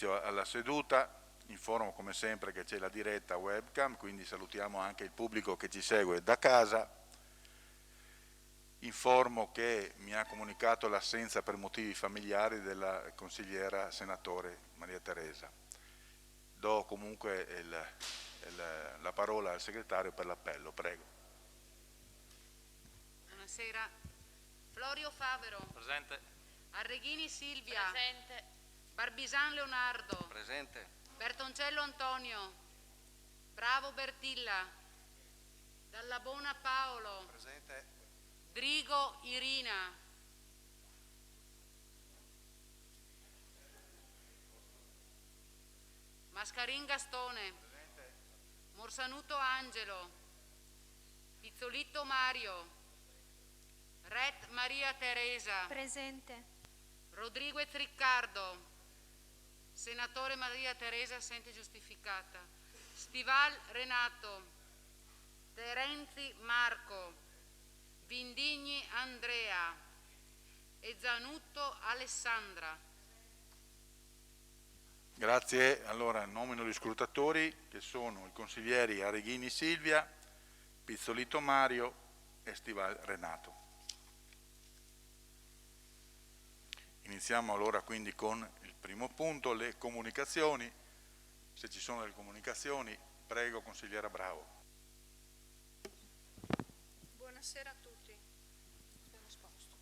Alla seduta, informo come sempre che c'è la diretta webcam, quindi salutiamo anche il pubblico che ci segue da casa. Informo che mi ha comunicato l'assenza per motivi familiari della consigliera senatore Maria Teresa. Do comunque la parola al segretario per l'appello, prego. Buonasera. Florio Favero. Presente. Arreghini Silvia. Presente. Barbisan Leonardo. Presente. Bertoncello Antonio. Bravo Bertilla. Dallabona Paolo. Presente. Drigo Irina. Mascarin Gastone. Presente. Morsanuto Angelo. Pizzolitto Mario. Ret Maria Teresa. Presente. Rodriguez Riccardo. Senatore Maria Teresa assente giustificata. Stival Renato. Terenzi Marco. Vindigni Andrea. E Zanutto Alessandra. Grazie. Allora nomino gli scrutatori che sono i consiglieri Arreghini Silvia, Pizzolito Mario e Stival Renato. Iniziamo allora quindi con il primo punto, le comunicazioni. Se ci sono delle comunicazioni, prego consigliera Bravo. Buonasera a tutti. Abbiamo esposto.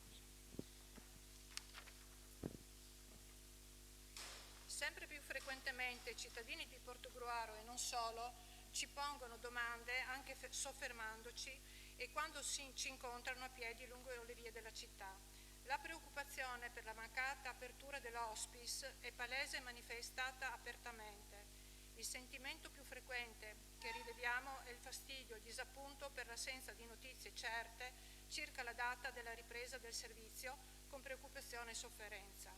Sempre più frequentemente i cittadini di Portogruaro e non solo ci pongono domande anche soffermandoci e quando ci incontrano a piedi lungo le vie della città. La preoccupazione per la mancata apertura dell'hospice è palese e manifestata apertamente. Il sentimento più frequente che rileviamo è il fastidio e il disappunto per l'assenza di notizie certe circa la data della ripresa del servizio, con preoccupazione e sofferenza.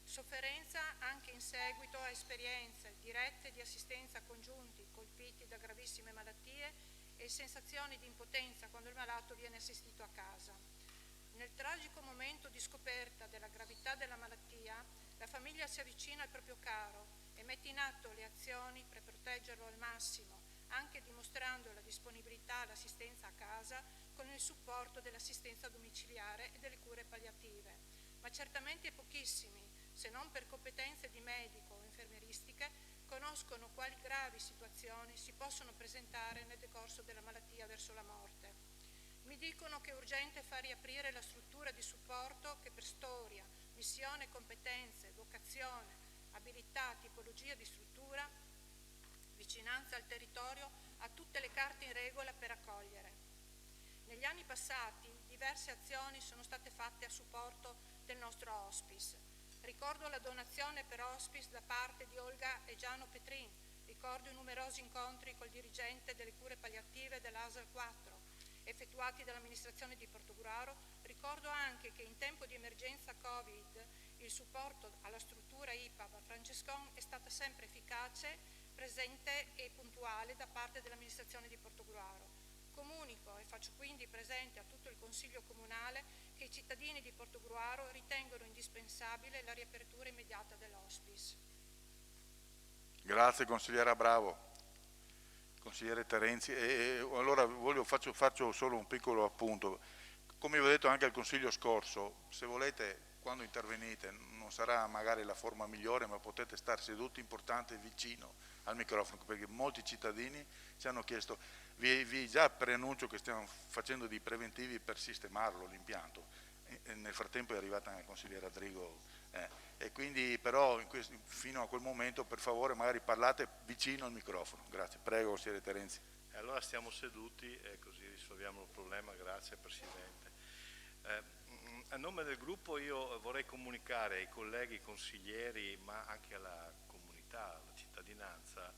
Sofferenza anche in seguito a esperienze dirette di assistenza a congiunti colpiti da gravissime malattie e sensazioni di impotenza quando il malato viene assistito a casa. Nel tragico momento di scoperta della gravità della malattia, la famiglia si avvicina al proprio caro e mette in atto le azioni per proteggerlo al massimo, anche dimostrando la disponibilità all'assistenza a casa con il supporto dell'assistenza domiciliare e delle cure palliative. Ma certamente pochissimi, se non per competenze di medico o infermieristiche, conoscono quali gravi situazioni si possono presentare nel decorso della malattia verso la morte. Mi dicono che è urgente far riaprire la struttura di supporto che per storia, missione, competenze, vocazione, abilità, tipologia di struttura, vicinanza al territorio, ha tutte le carte in regola per accogliere. Negli anni passati diverse azioni sono state fatte a supporto del nostro hospice. Ricordo la donazione per hospice da parte di Olga e Giano Petrin, ricordo i numerosi incontri col dirigente delle cure palliative dell'ASL 4, effettuati dall'amministrazione di Portogruaro. Ricordo anche che in tempo di emergenza Covid il supporto alla struttura IPAB a Francescon è stato sempre efficace, presente e puntuale da parte dell'amministrazione di Portogruaro. Comunico e faccio quindi presente a tutto il Consiglio Comunale che i cittadini di Portogruaro ritengono indispensabile la riapertura immediata dell'hospice. Grazie consigliera Bravo. Consigliere Terenzi, allora faccio solo un piccolo appunto. Come vi ho detto anche al Consiglio scorso, se volete quando intervenite non sarà magari la forma migliore, ma potete stare seduti importante vicino al microfono, perché molti cittadini ci hanno chiesto, vi già preannuncio che stiamo facendo dei preventivi per sistemarlo l'impianto. Nel frattempo è arrivata anche la consigliera Drigo, e quindi però fino a quel momento per favore magari parlate vicino al microfono. Grazie, prego consigliere Terenzi. Allora stiamo seduti e così risolviamo il problema, grazie Presidente. A nome del gruppo io vorrei comunicare ai colleghi consiglieri ma anche alla comunità, alla cittadinanza,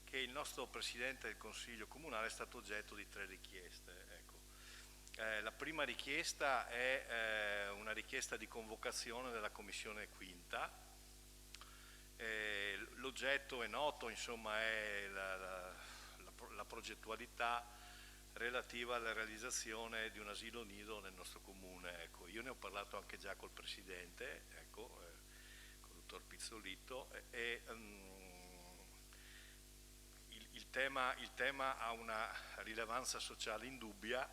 che il nostro Presidente del Consiglio Comunale è stato oggetto di 3 richieste. Ecco. La prima richiesta è una richiesta di convocazione della Commissione Quinta. L'oggetto è noto, insomma, è la progettualità relativa alla realizzazione di un asilo nido nel nostro comune. Ecco, io ne ho parlato anche già col Presidente, ecco, con il dottor dottor Pizzolitto, il tema ha una rilevanza sociale indubbia,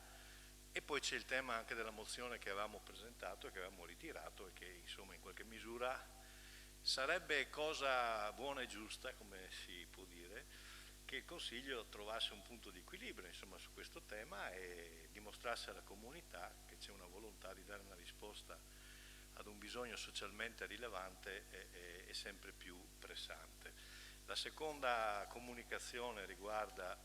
e poi c'è il tema anche della mozione che avevamo presentato e che avevamo ritirato, e che insomma in qualche misura sarebbe cosa buona e giusta, come si può dire, che il Consiglio trovasse un punto di equilibrio insomma su questo tema e dimostrasse alla comunità che c'è una volontà di dare una risposta ad un bisogno socialmente rilevante e sempre più pressante. La seconda comunicazione riguarda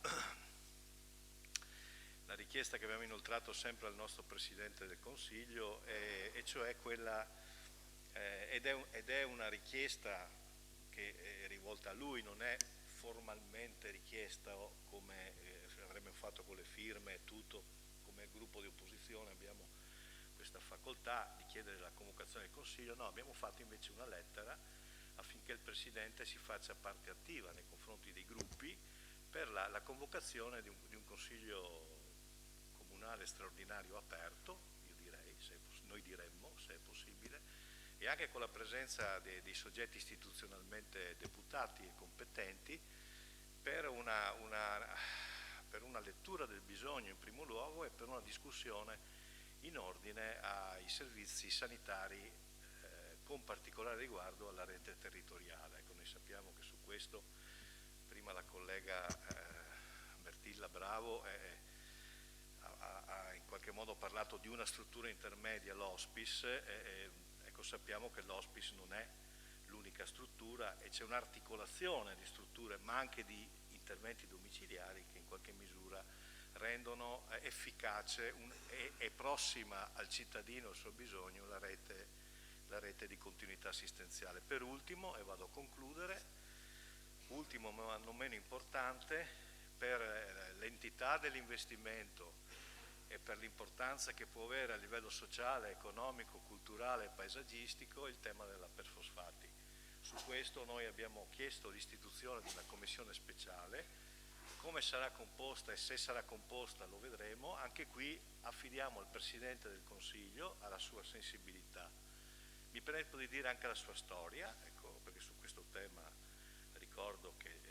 la richiesta che abbiamo inoltrato sempre al nostro Presidente del Consiglio, e cioè quella, ed è una richiesta che è rivolta a lui, non è formalmente richiesta come avremmo fatto con le firme e tutto, come gruppo di opposizione abbiamo questa facoltà di chiedere la convocazione del Consiglio. No, abbiamo fatto invece una lettera affinché il Presidente si faccia parte attiva nei confronti dei gruppi per la convocazione di un Consiglio comunale straordinario aperto, io direi, noi diremmo se è possibile, e anche con la presenza dei soggetti istituzionalmente deputati e competenti per una lettura del bisogno in primo luogo e per una discussione in ordine ai servizi sanitari con particolare riguardo alla rete territoriale. Ecco, noi sappiamo che su questo prima la collega Bertilla Bravo ha in qualche modo parlato di una struttura intermedia, l'hospice, ecco, sappiamo che l'hospice non è l'unica struttura e c'è un'articolazione di strutture ma anche di interventi domiciliari che in qualche misura rendono efficace e prossima al cittadino, al suo bisogno, la rete di continuità assistenziale. Per ultimo, e vado a concludere, ultimo ma non meno importante, per l'entità dell'investimento e per l'importanza che può avere a livello sociale, economico, culturale e paesaggistico, il tema della perfosfati. Su questo noi abbiamo chiesto l'istituzione di una commissione speciale. Come sarà composta e se sarà composta lo vedremo. Anche qui affidiamo al Presidente del Consiglio, alla sua sensibilità, mi permetto di dire anche la sua storia, ecco, perché su questo tema ricordo che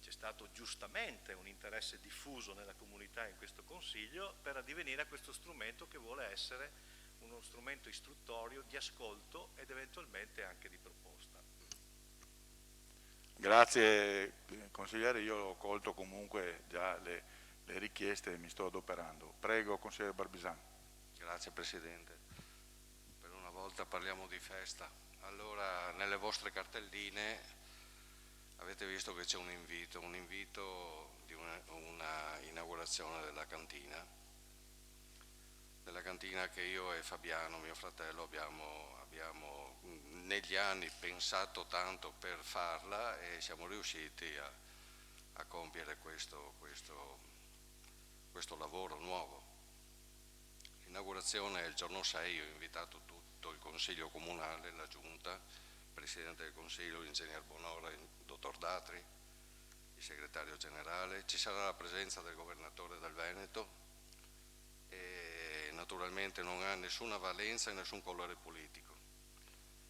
c'è stato giustamente un interesse diffuso nella comunità in questo Consiglio per addivenire a questo strumento che vuole essere uno strumento istruttorio di ascolto ed eventualmente anche di proposta. Grazie consigliere, io ho colto comunque già le richieste e mi sto adoperando. Prego consigliere Barbisani. Grazie Presidente, per una volta parliamo di festa. Allora, nelle vostre cartelline avete visto che c'è un invito di una inaugurazione della cantina che io e Fabiano, mio fratello, abbiamo negli anni pensato tanto per farla e siamo riusciti a compiere questo lavoro nuovo. L'inaugurazione è il giorno 6, ho invitato tutto il Consiglio Comunale, la Giunta, Presidente del Consiglio, l'Ingegner Bonora, il Dottor Datri, il Segretario Generale. Ci sarà la presenza del Governatore del Veneto e naturalmente non ha nessuna valenza e nessun colore politico.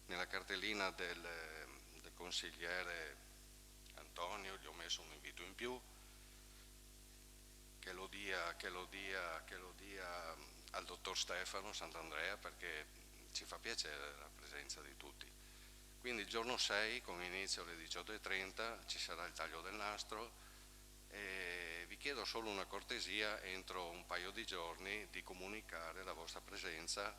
Nella cartellina del consigliere Antonio gli ho messo un invito in più, che lo dia al Dottor Stefano Sant'Andrea, perché ci fa piacere la presenza di tutti. Quindi il giorno 6, con inizio alle 18:30, ci sarà il taglio del nastro e vi chiedo solo una cortesia entro un paio di giorni di comunicare la vostra presenza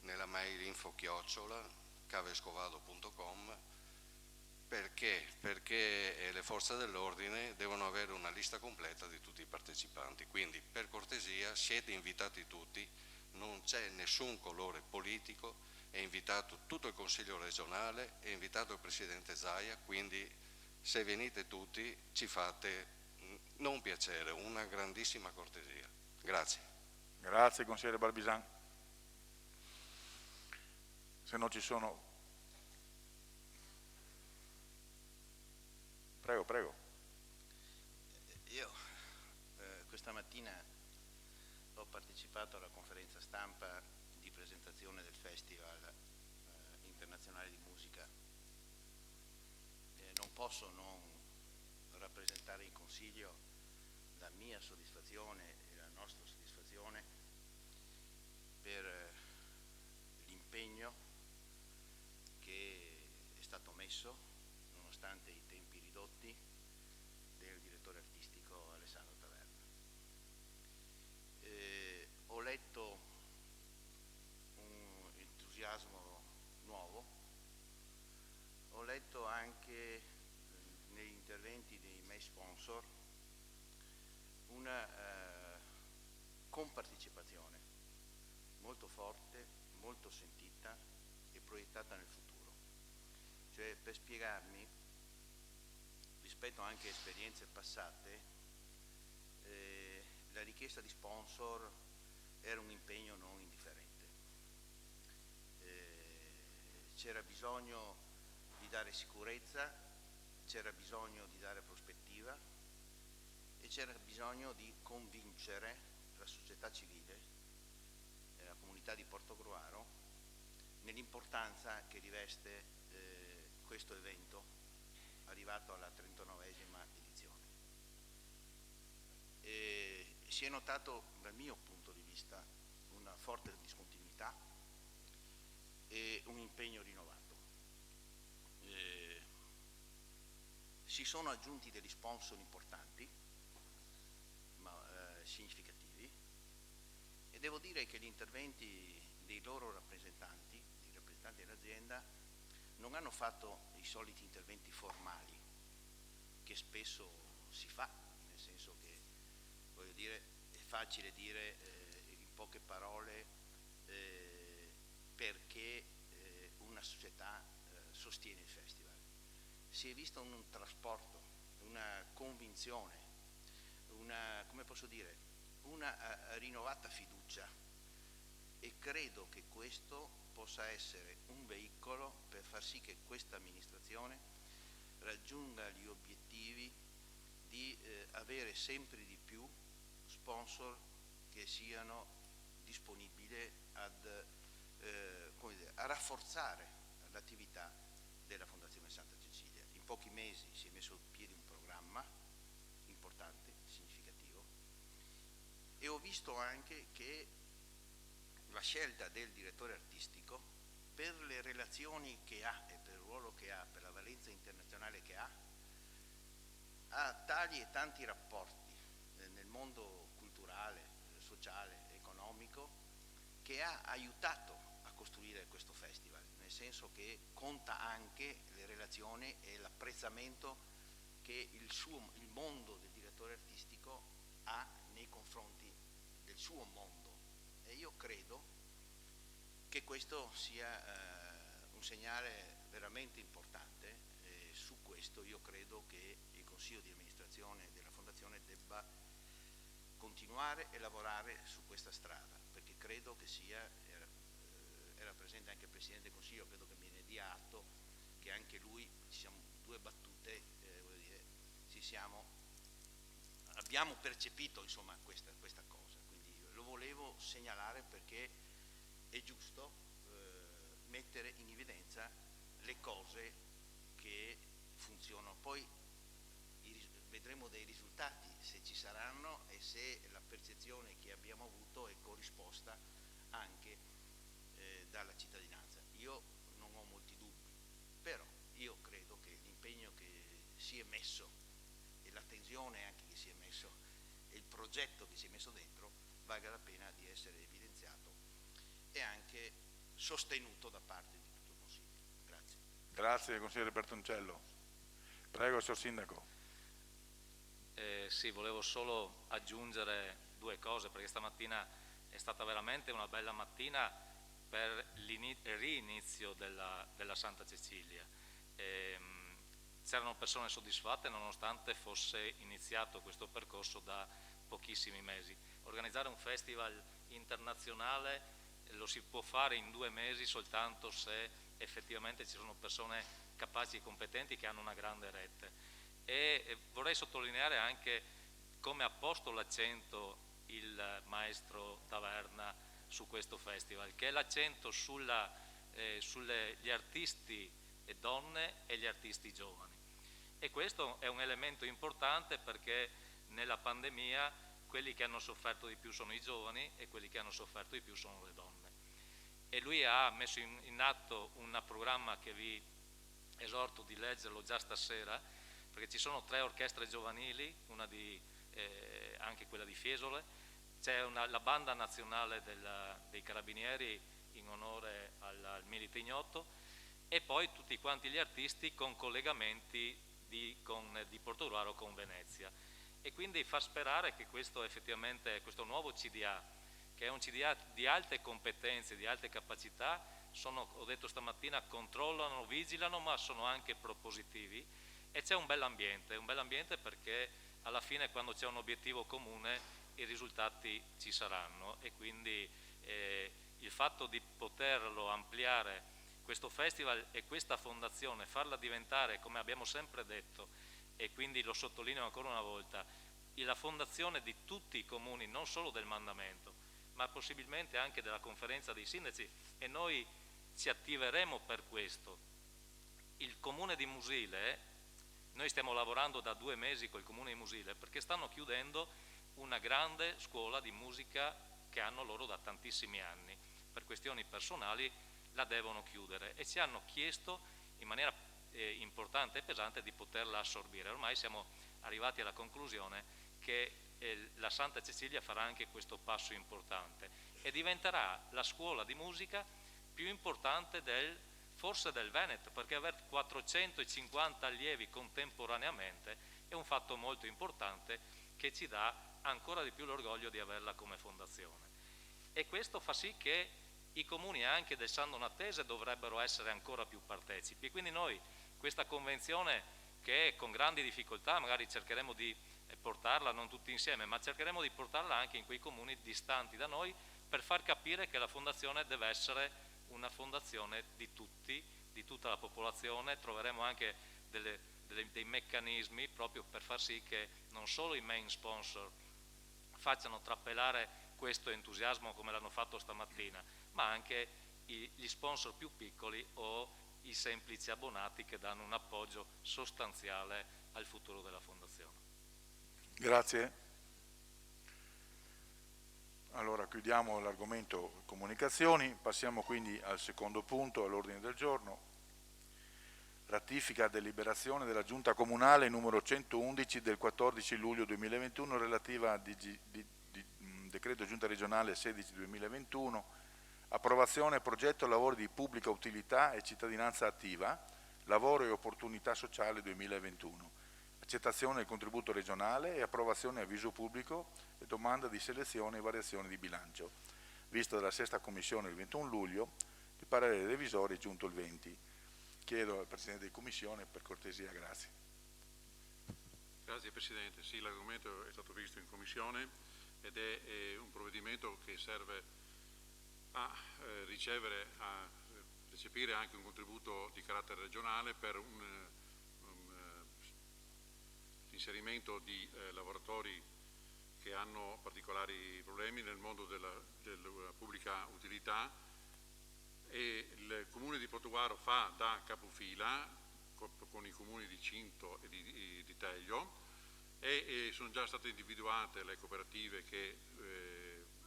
nella mail info@cavescovado.com. Perché le forze dell'ordine devono avere una lista completa di tutti i partecipanti, quindi per cortesia siete invitati tutti, non c'è nessun colore politico, è invitato tutto il Consiglio regionale, è invitato il Presidente Zaia, quindi se venite tutti ci fate non piacere, una grandissima cortesia. Grazie. Grazie consigliere Barbisani. Se non ci sono... Prego. Io questa mattina ho partecipato alla conferenza stampa di presentazione del festival Internazionale di Musica, non posso non rappresentare in Consiglio la mia soddisfazione e la nostra soddisfazione per l'impegno che è stato messo, nonostante i tempi ridotti, del direttore artistico Alessandro Taverna. Ho letto un entusiasmo nuovo, ho letto anche negli interventi dei miei sponsor una compartecipazione molto forte, molto sentita e proiettata nel futuro. Cioè, per spiegarmi, rispetto anche a esperienze passate, la richiesta di sponsor era un impegno non indifferente. C'era bisogno di dare sicurezza, c'era bisogno di dare prospettiva e c'era bisogno di convincere la società civile e la comunità di Portogruaro nell'importanza che riveste questo evento arrivato alla 39esima edizione. Si è notato dal mio punto di vista una forte discontinuità e un impegno rinnovato. Si sono aggiunti degli sponsor importanti, ma significativi, e devo dire che gli interventi dei loro rappresentanti, dei rappresentanti dell'azienda, non hanno fatto i soliti interventi formali che spesso si fa, nel senso che, voglio dire, è facile dire in poche parole perché una società sostiene il festival. Si è visto un trasporto, una convinzione, come posso dire, una rinnovata fiducia, e credo che questo possa essere un veicolo per far sì che questa amministrazione raggiunga gli obiettivi di avere sempre di più sponsor che siano disponibili a rafforzare l'attività della Fondazione Santa Cecilia. In pochi mesi si è messo in piedi un programma importante, significativo, e ho visto anche che la scelta del direttore artistico, per le relazioni che ha e per il ruolo che ha, per la valenza internazionale che ha tali e tanti rapporti nel mondo culturale, sociale, economico, che ha aiutato a costruire questo festival, nel senso che conta anche le relazioni e l'apprezzamento che il mondo del direttore artistico ha nei confronti del suo mondo. E io credo che questo sia un segnale veramente importante, e su questo io credo che il Consiglio di amministrazione della Fondazione debba continuare e lavorare su questa strada, perché credo che era presente anche il Presidente del Consiglio, credo che me ne dia atto, che anche lui, ci siamo due battute, voglio dire, abbiamo percepito insomma questa cosa, quindi lo volevo segnalare perché è giusto mettere in evidenza le cose che funzionano. Poi vedremo dei risultati, se ci saranno e se la percezione che abbiamo avuto è corrisposta anche dalla cittadinanza. Io non ho molti dubbi, però io credo che l'impegno che si è messo e l'attenzione anche che si è messo e il progetto che si è messo dentro valga la pena di essere evidenziato e anche sostenuto da parte di tutto il Consiglio. Grazie. Grazie consigliere Bertoncello. Prego, signor Sindaco. Sì, volevo solo aggiungere due cose, perché stamattina è stata veramente una bella mattina per il rinizio della Santa Cecilia. C'erano persone soddisfatte nonostante fosse iniziato questo percorso da pochissimi mesi. Organizzare un festival internazionale lo si può fare in 2 mesi soltanto se effettivamente ci sono persone capaci e competenti che hanno una grande rete. E vorrei sottolineare anche come ha posto l'accento il maestro Taverna su questo festival, che è l'accento sulla sugli artisti donne e gli artisti giovani. E questo è un elemento importante perché nella pandemia quelli che hanno sofferto di più sono i giovani e quelli che hanno sofferto di più sono le donne. E lui ha messo in atto un programma che vi esorto di leggerlo già stasera, perché ci sono 3 orchestre giovanili, anche quella di Fiesole, c'è la banda nazionale dei carabinieri in onore al Milite Ignoto e poi tutti quanti gli artisti con collegamenti di Portogruaro con Venezia. E quindi fa sperare che questo effettivamente, questo nuovo CDA, che è un CDA di alte competenze, di alte capacità, ho detto stamattina, controllano, vigilano, ma sono anche propositivi e c'è un bell'ambiente perché alla fine quando c'è un obiettivo comune i risultati ci saranno e quindi il fatto di poterlo ampliare questo festival e questa fondazione, farla diventare, come abbiamo sempre detto, e quindi lo sottolineo ancora una volta, la fondazione di tutti i comuni, non solo del mandamento, ma possibilmente anche della conferenza dei sindaci, e noi ci attiveremo per questo. Il comune di Musile, noi stiamo lavorando da 2 mesi col comune di Musile perché stanno chiudendo una grande scuola di musica che hanno loro da tantissimi anni, per questioni personali la devono chiudere e ci hanno chiesto in maniera importante e pesante di poterla assorbire. Ormai siamo arrivati alla conclusione che la Santa Cecilia farà anche questo passo importante e diventerà la scuola di musica più importante forse del Veneto, perché aver 450 allievi contemporaneamente è un fatto molto importante che ci dà ancora di più l'orgoglio di averla come fondazione. E questo fa sì che i comuni anche del San Donatese dovrebbero essere ancora più partecipi. Quindi noi questa convenzione, che con grandi difficoltà magari cercheremo di portarla non tutti insieme, ma cercheremo di portarla anche in quei comuni distanti da noi per far capire che la fondazione deve essere una fondazione di tutti, di tutta la popolazione. Troveremo anche dei meccanismi proprio per far sì che non solo i main sponsor facciano trapelare questo entusiasmo come l'hanno fatto stamattina, ma anche gli sponsor più piccoli o i semplici abbonati che danno un appoggio sostanziale al futuro della fondazione. Grazie. Allora chiudiamo l'argomento comunicazioni, passiamo quindi al secondo punto all'ordine del giorno. Ratifica deliberazione della Giunta Comunale numero 111 del 14 luglio 2021 relativa a decreto Giunta Regionale 16-2021, approvazione progetto lavori di pubblica utilità e cittadinanza attiva, lavoro e opportunità sociale 2021, accettazione del contributo regionale e approvazione a viso pubblico e domanda di selezione e variazione di bilancio. Visto dalla sesta commissione il 21 luglio, il parere dei revisori è giunto il 20. Chiedo al Presidente di Commissione per cortesia, grazie. Grazie Presidente, sì, l'argomento è stato visto in Commissione ed è un provvedimento che serve a recepire anche un contributo di carattere regionale per l'inserimento di lavoratori che hanno particolari problemi nel mondo della pubblica utilità, e il Comune di Portogruaro fa da capofila con i comuni di Cinto e di Teglio e sono già state individuate le cooperative che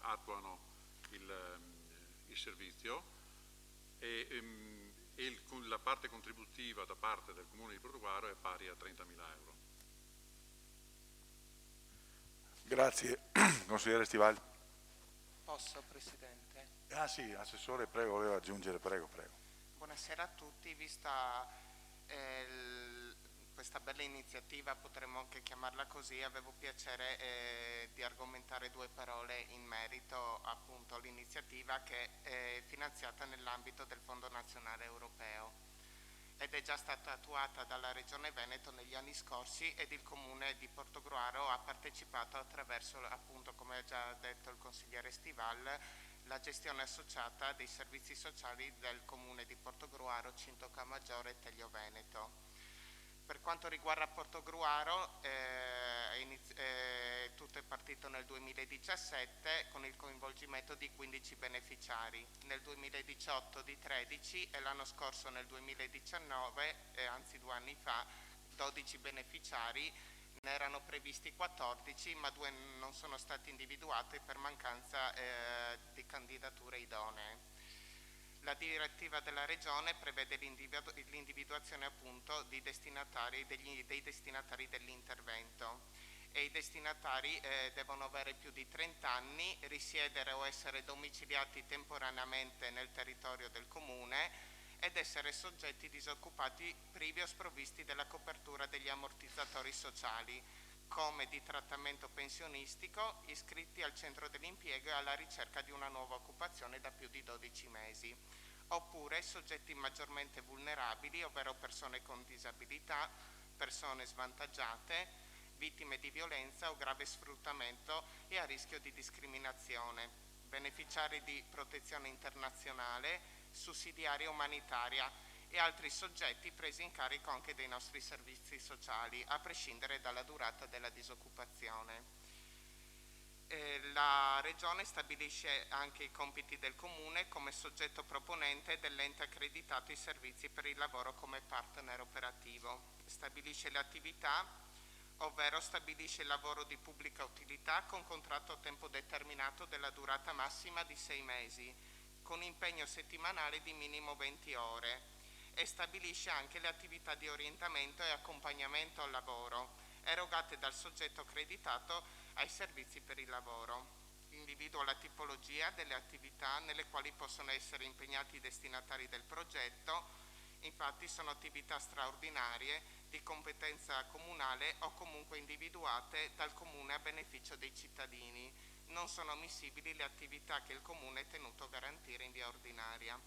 attuano il servizio e la parte contributiva da parte del Comune di Portogruaro è pari a 30.000 euro. Grazie. Consigliere Stivali. Posso, Presidente? Ah sì, Assessore, prego, voleva aggiungere, prego. Buonasera a tutti, vista questa bella iniziativa, potremmo anche chiamarla così, avevo piacere di argomentare 2 parole in merito appunto all'iniziativa che è finanziata nell'ambito del Fondo Nazionale Europeo ed è già stata attuata dalla Regione Veneto negli anni scorsi ed il Comune di Portogruaro ha partecipato attraverso appunto, come ha già detto il consigliere Stival, la gestione associata dei servizi sociali del Comune di Portogruaro, Cinto Cammaggiore e Teglio Veneto. Per quanto riguarda Portogruaro, tutto è partito nel 2017 con il coinvolgimento di 15 beneficiari, nel 2018 di 13 e l'anno scorso nel 2019, anzi 2 anni fa, 12 beneficiari. Ne erano previsti 14, ma 2 non sono stati individuati per mancanza di candidature idonee. La direttiva della Regione prevede l'individuazione appunto dei destinatari dell'intervento e i destinatari devono avere più di 30 anni, risiedere o essere domiciliati temporaneamente nel territorio del Comune ed essere soggetti disoccupati privi o sprovvisti della copertura degli ammortizzatori sociali, come di trattamento pensionistico, iscritti al centro dell'impiego e alla ricerca di una nuova occupazione da più di 12 mesi, oppure soggetti maggiormente vulnerabili, ovvero persone con disabilità, persone svantaggiate, vittime di violenza o grave sfruttamento e a rischio di discriminazione, beneficiari di protezione internazionale, sussidiaria umanitaria e altri soggetti presi in carico anche dai nostri servizi sociali, a prescindere dalla durata della disoccupazione. La Regione stabilisce anche i compiti del Comune come soggetto proponente dell'ente accreditato ai servizi per il lavoro come partner operativo. Stabilisce le attività, ovvero stabilisce il lavoro di pubblica utilità con contratto a tempo determinato della durata massima di 6 mesi, con impegno settimanale di minimo 20 ore, e stabilisce anche le attività di orientamento e accompagnamento al lavoro erogate dal soggetto accreditato ai servizi per il lavoro. Individua la tipologia delle attività nelle quali possono essere impegnati i destinatari del progetto. Infatti sono attività straordinarie di competenza comunale o comunque individuate dal Comune a beneficio dei cittadini. Non sono ammissibili le attività che il Comune è tenuto a garantire in via ordinaria.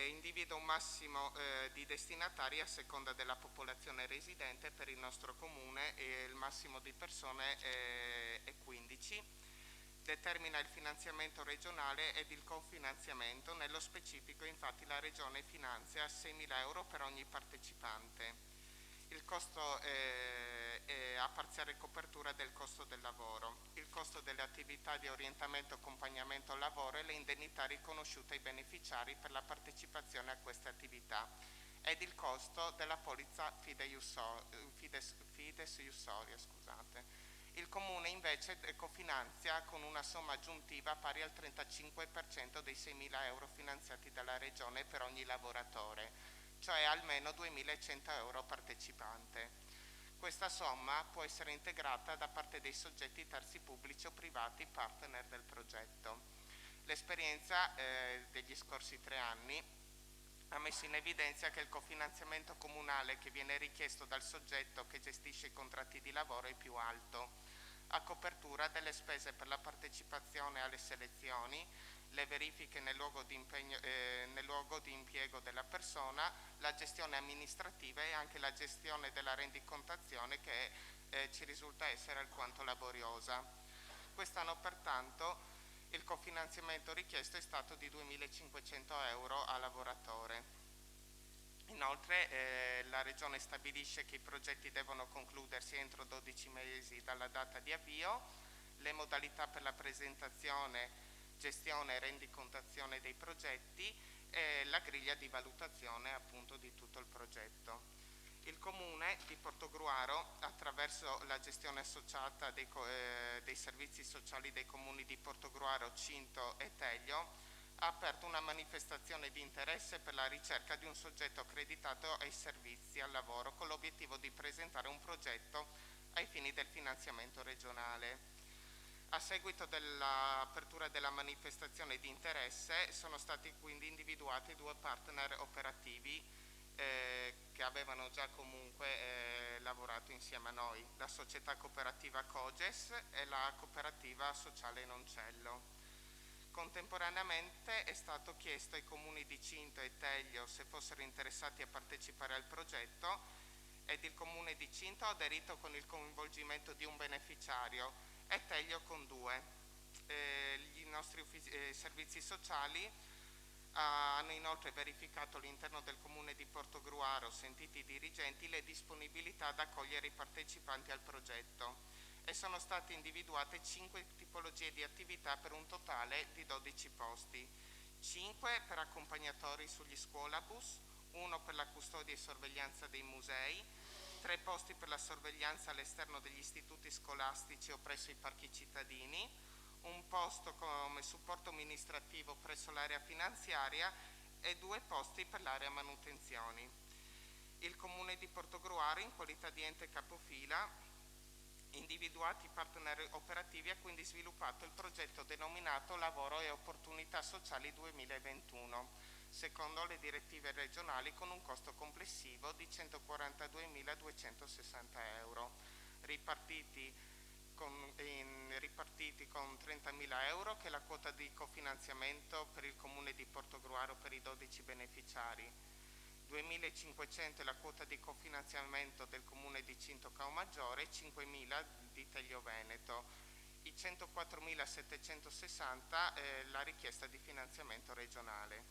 Individua un massimo di destinatari a seconda della popolazione residente per il nostro Comune e il massimo di persone è 15. Determina il finanziamento regionale ed il cofinanziamento. Nello specifico, infatti, la Regione finanzia 6.000 euro per ogni partecipante. Il costo è a parziale copertura del costo del lavoro, il costo delle attività di orientamento e accompagnamento al lavoro e le indennità riconosciute ai beneficiari per la partecipazione a queste attività ed il costo della polizza fideiussoria. Il Comune invece cofinanzia con una somma aggiuntiva pari al 35% dei 6.000 euro finanziati dalla Regione per ogni lavoratore, cioè almeno 2.100 euro partecipante. Questa somma può essere integrata da parte dei soggetti terzi pubblici o privati partner del progetto. L'esperienza degli scorsi 3 anni ha messo in evidenza che il cofinanziamento comunale che viene richiesto dal soggetto che gestisce i contratti di lavoro è più alto, a copertura delle spese per la partecipazione alle selezioni, le verifiche nel luogo di impiego della persona, la gestione amministrativa e anche la gestione della rendicontazione che ci risulta essere alquanto laboriosa. Quest'anno pertanto il cofinanziamento richiesto è stato di 2.500 euro a lavoratore. Inoltre la Regione stabilisce che i progetti devono concludersi entro 12 mesi dalla data di avvio, le modalità per la presentazione, gestione e rendicontazione dei progetti e la griglia di valutazione appunto di tutto il progetto. Il Comune di Portogruaro, attraverso la gestione associata dei servizi sociali dei comuni di Portogruaro, Cinto e Teglio, ha aperto una manifestazione di interesse per la ricerca di un soggetto accreditato ai servizi al lavoro con l'obiettivo di presentare un progetto ai fini del finanziamento regionale. A seguito dell'apertura della manifestazione di interesse sono stati quindi individuati 2 partner operativi che avevano già comunque lavorato insieme a noi, la società cooperativa Coges e la cooperativa sociale Noncello. Contemporaneamente è stato chiesto ai comuni di Cinto e Teglio se fossero interessati a partecipare al progetto ed il comune di Cinto ha aderito con il coinvolgimento di un beneficiario e Teglio con 2. I nostri servizi sociali Hanno inoltre verificato all'interno del Comune di Portogruaro, sentiti i dirigenti, le disponibilità ad accogliere i partecipanti al progetto e sono state individuate 5 tipologie di attività per un totale di 12 posti, 5 per accompagnatori sugli scuolabus, 1 per la custodia e sorveglianza dei musei, 3 posti per la sorveglianza all'esterno degli istituti scolastici o presso i parchi cittadini, un posto come supporto amministrativo presso l'area finanziaria e 2 posti per l'area manutenzioni. Il Comune di Portogruaro, in qualità di ente capofila, individuati partner operativi, ha quindi sviluppato il progetto denominato Lavoro e Opportunità Sociali 2021, secondo le direttive regionali, con un costo complessivo di 142.260 euro, ripartiti con 30.000 euro, che è la quota di cofinanziamento per il Comune di Portogruaro per i 12 beneficiari, 2.500 è la quota di cofinanziamento del Comune di Cinto Caomaggiore e 5.000 di Teglio Veneto. I 104.760 è la richiesta di finanziamento regionale.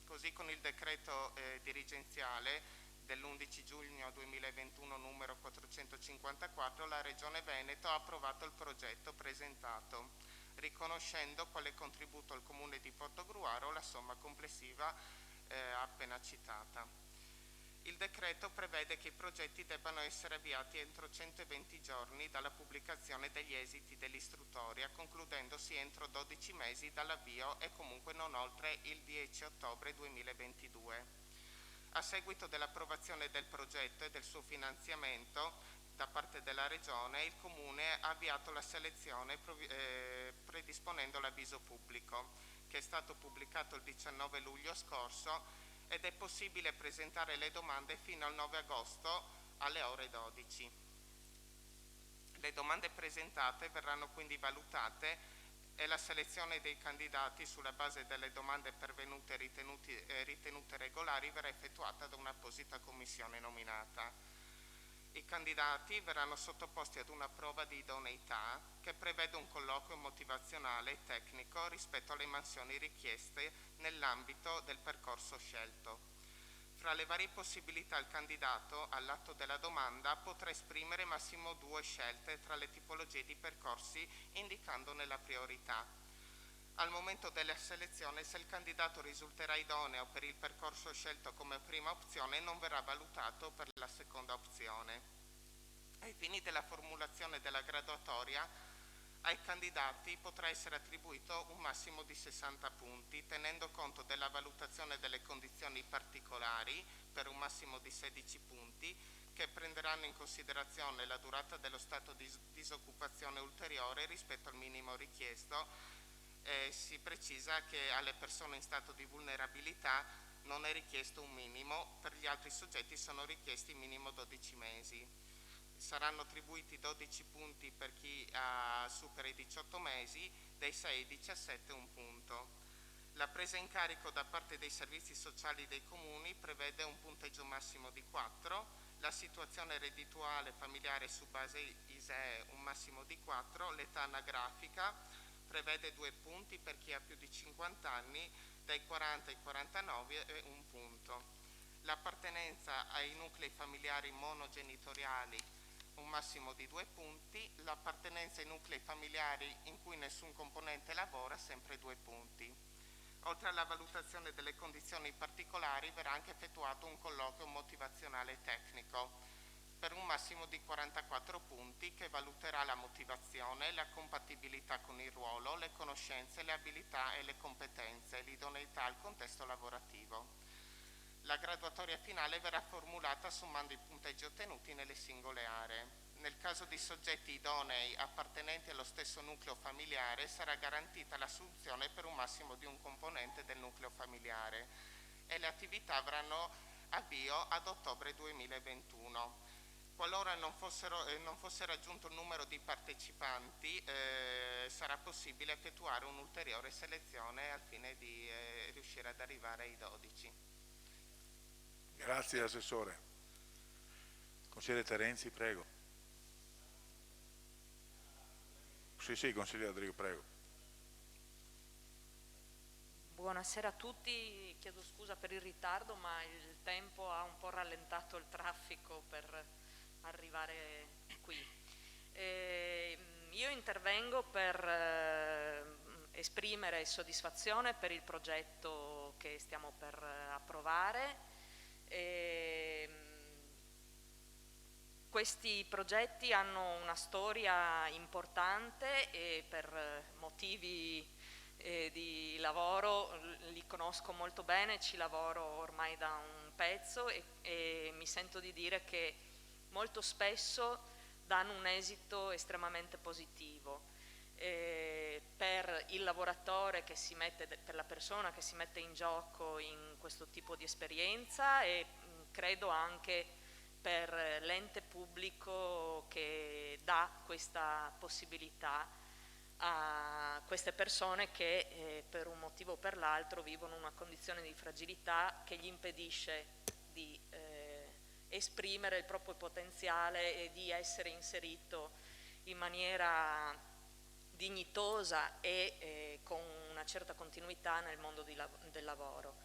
Così con il decreto dirigenziale dell'11 giugno 2021 numero 454 la Regione Veneto ha approvato il progetto presentato, riconoscendo quale contributo al Comune di Portogruaro la somma complessiva appena citata. Il decreto prevede che i progetti debbano essere avviati entro 120 giorni dalla pubblicazione degli esiti dell'istruttoria, concludendosi entro 12 mesi dall'avvio e comunque non oltre il 10 ottobre 2022. A seguito dell'approvazione del progetto e del suo finanziamento da parte della Regione, il Comune ha avviato la selezione predisponendo l'avviso pubblico, che è stato pubblicato il 19 luglio scorso ed è possibile presentare le domande fino al 9 agosto alle ore 12. Le domande presentate verranno quindi valutate e la selezione dei candidati sulla base delle domande pervenute e ritenute regolari verrà effettuata da un'apposita commissione nominata. I candidati verranno sottoposti ad una prova di idoneità che prevede un colloquio motivazionale e tecnico rispetto alle mansioni richieste nell'ambito del percorso scelto. Fra le varie possibilità il candidato, all'atto della domanda, potrà esprimere massimo 2 scelte tra le tipologie di percorsi indicandone la priorità. Al momento della selezione, se il candidato risulterà idoneo per il percorso scelto come prima opzione, non verrà valutato per la seconda opzione. Ai fini della formulazione della graduatoria, ai candidati potrà essere attribuito un massimo di 60 punti, tenendo conto della valutazione delle condizioni particolari per un massimo di 16 punti, che prenderanno in considerazione la durata dello stato di disoccupazione ulteriore rispetto al minimo richiesto. Si precisa che alle persone in stato di vulnerabilità non è richiesto un minimo, per gli altri soggetti sono richiesti minimo 12 mesi. Saranno attribuiti 12 punti per chi supera i 18 mesi, dai 6 ai 17 un punto. La presa in carico da parte dei servizi sociali dei comuni prevede un punteggio massimo di 4, la situazione reddituale familiare su base ISEE un massimo di 4, l'età anagrafica prevede 2 punti per chi ha più di 50 anni, dai 40 ai 49 è un punto. L'appartenenza ai nuclei familiari monogenitoriali un massimo di 2 punti, l'appartenenza ai nuclei familiari in cui nessun componente lavora sempre 2 punti. Oltre alla valutazione delle condizioni particolari verrà anche effettuato un colloquio motivazionale tecnico per un massimo di 44 punti che valuterà la motivazione, la compatibilità con il ruolo, le conoscenze, le abilità e le competenze, l'idoneità al contesto lavorativo. La graduatoria finale verrà formulata sommando i punteggi ottenuti nelle singole aree. Nel caso di soggetti idonei appartenenti allo stesso nucleo familiare sarà garantita l'assunzione per un massimo di un componente del nucleo familiare e le attività avranno avvio ad ottobre 2021. Qualora non fosse raggiunto il numero di partecipanti, sarà possibile effettuare un'ulteriore selezione al fine di riuscire ad arrivare ai 12. Grazie Assessore. Consigliere Terenzi, prego. Sì, consigliere Rodrigo, prego. Buonasera a tutti. chiedo scusa per il ritardo, ma il tempo ha un po' rallentato il traffico per arrivare qui. Io intervengo per esprimere soddisfazione per il progetto che stiamo per approvare. Questi progetti hanno una storia importante e per motivi di lavoro li conosco molto bene, ci lavoro ormai da un pezzo e mi sento di dire che molto spesso danno un esito estremamente positivo per il lavoratore che si mette, per la persona che si mette in gioco in questo tipo di esperienza e credo anche per l'ente pubblico che dà questa possibilità a queste persone che per un motivo o per l'altro vivono una condizione di fragilità che gli impedisce di esprimere il proprio potenziale e di essere inserito in maniera dignitosa e con una certa continuità nel mondo del lavoro.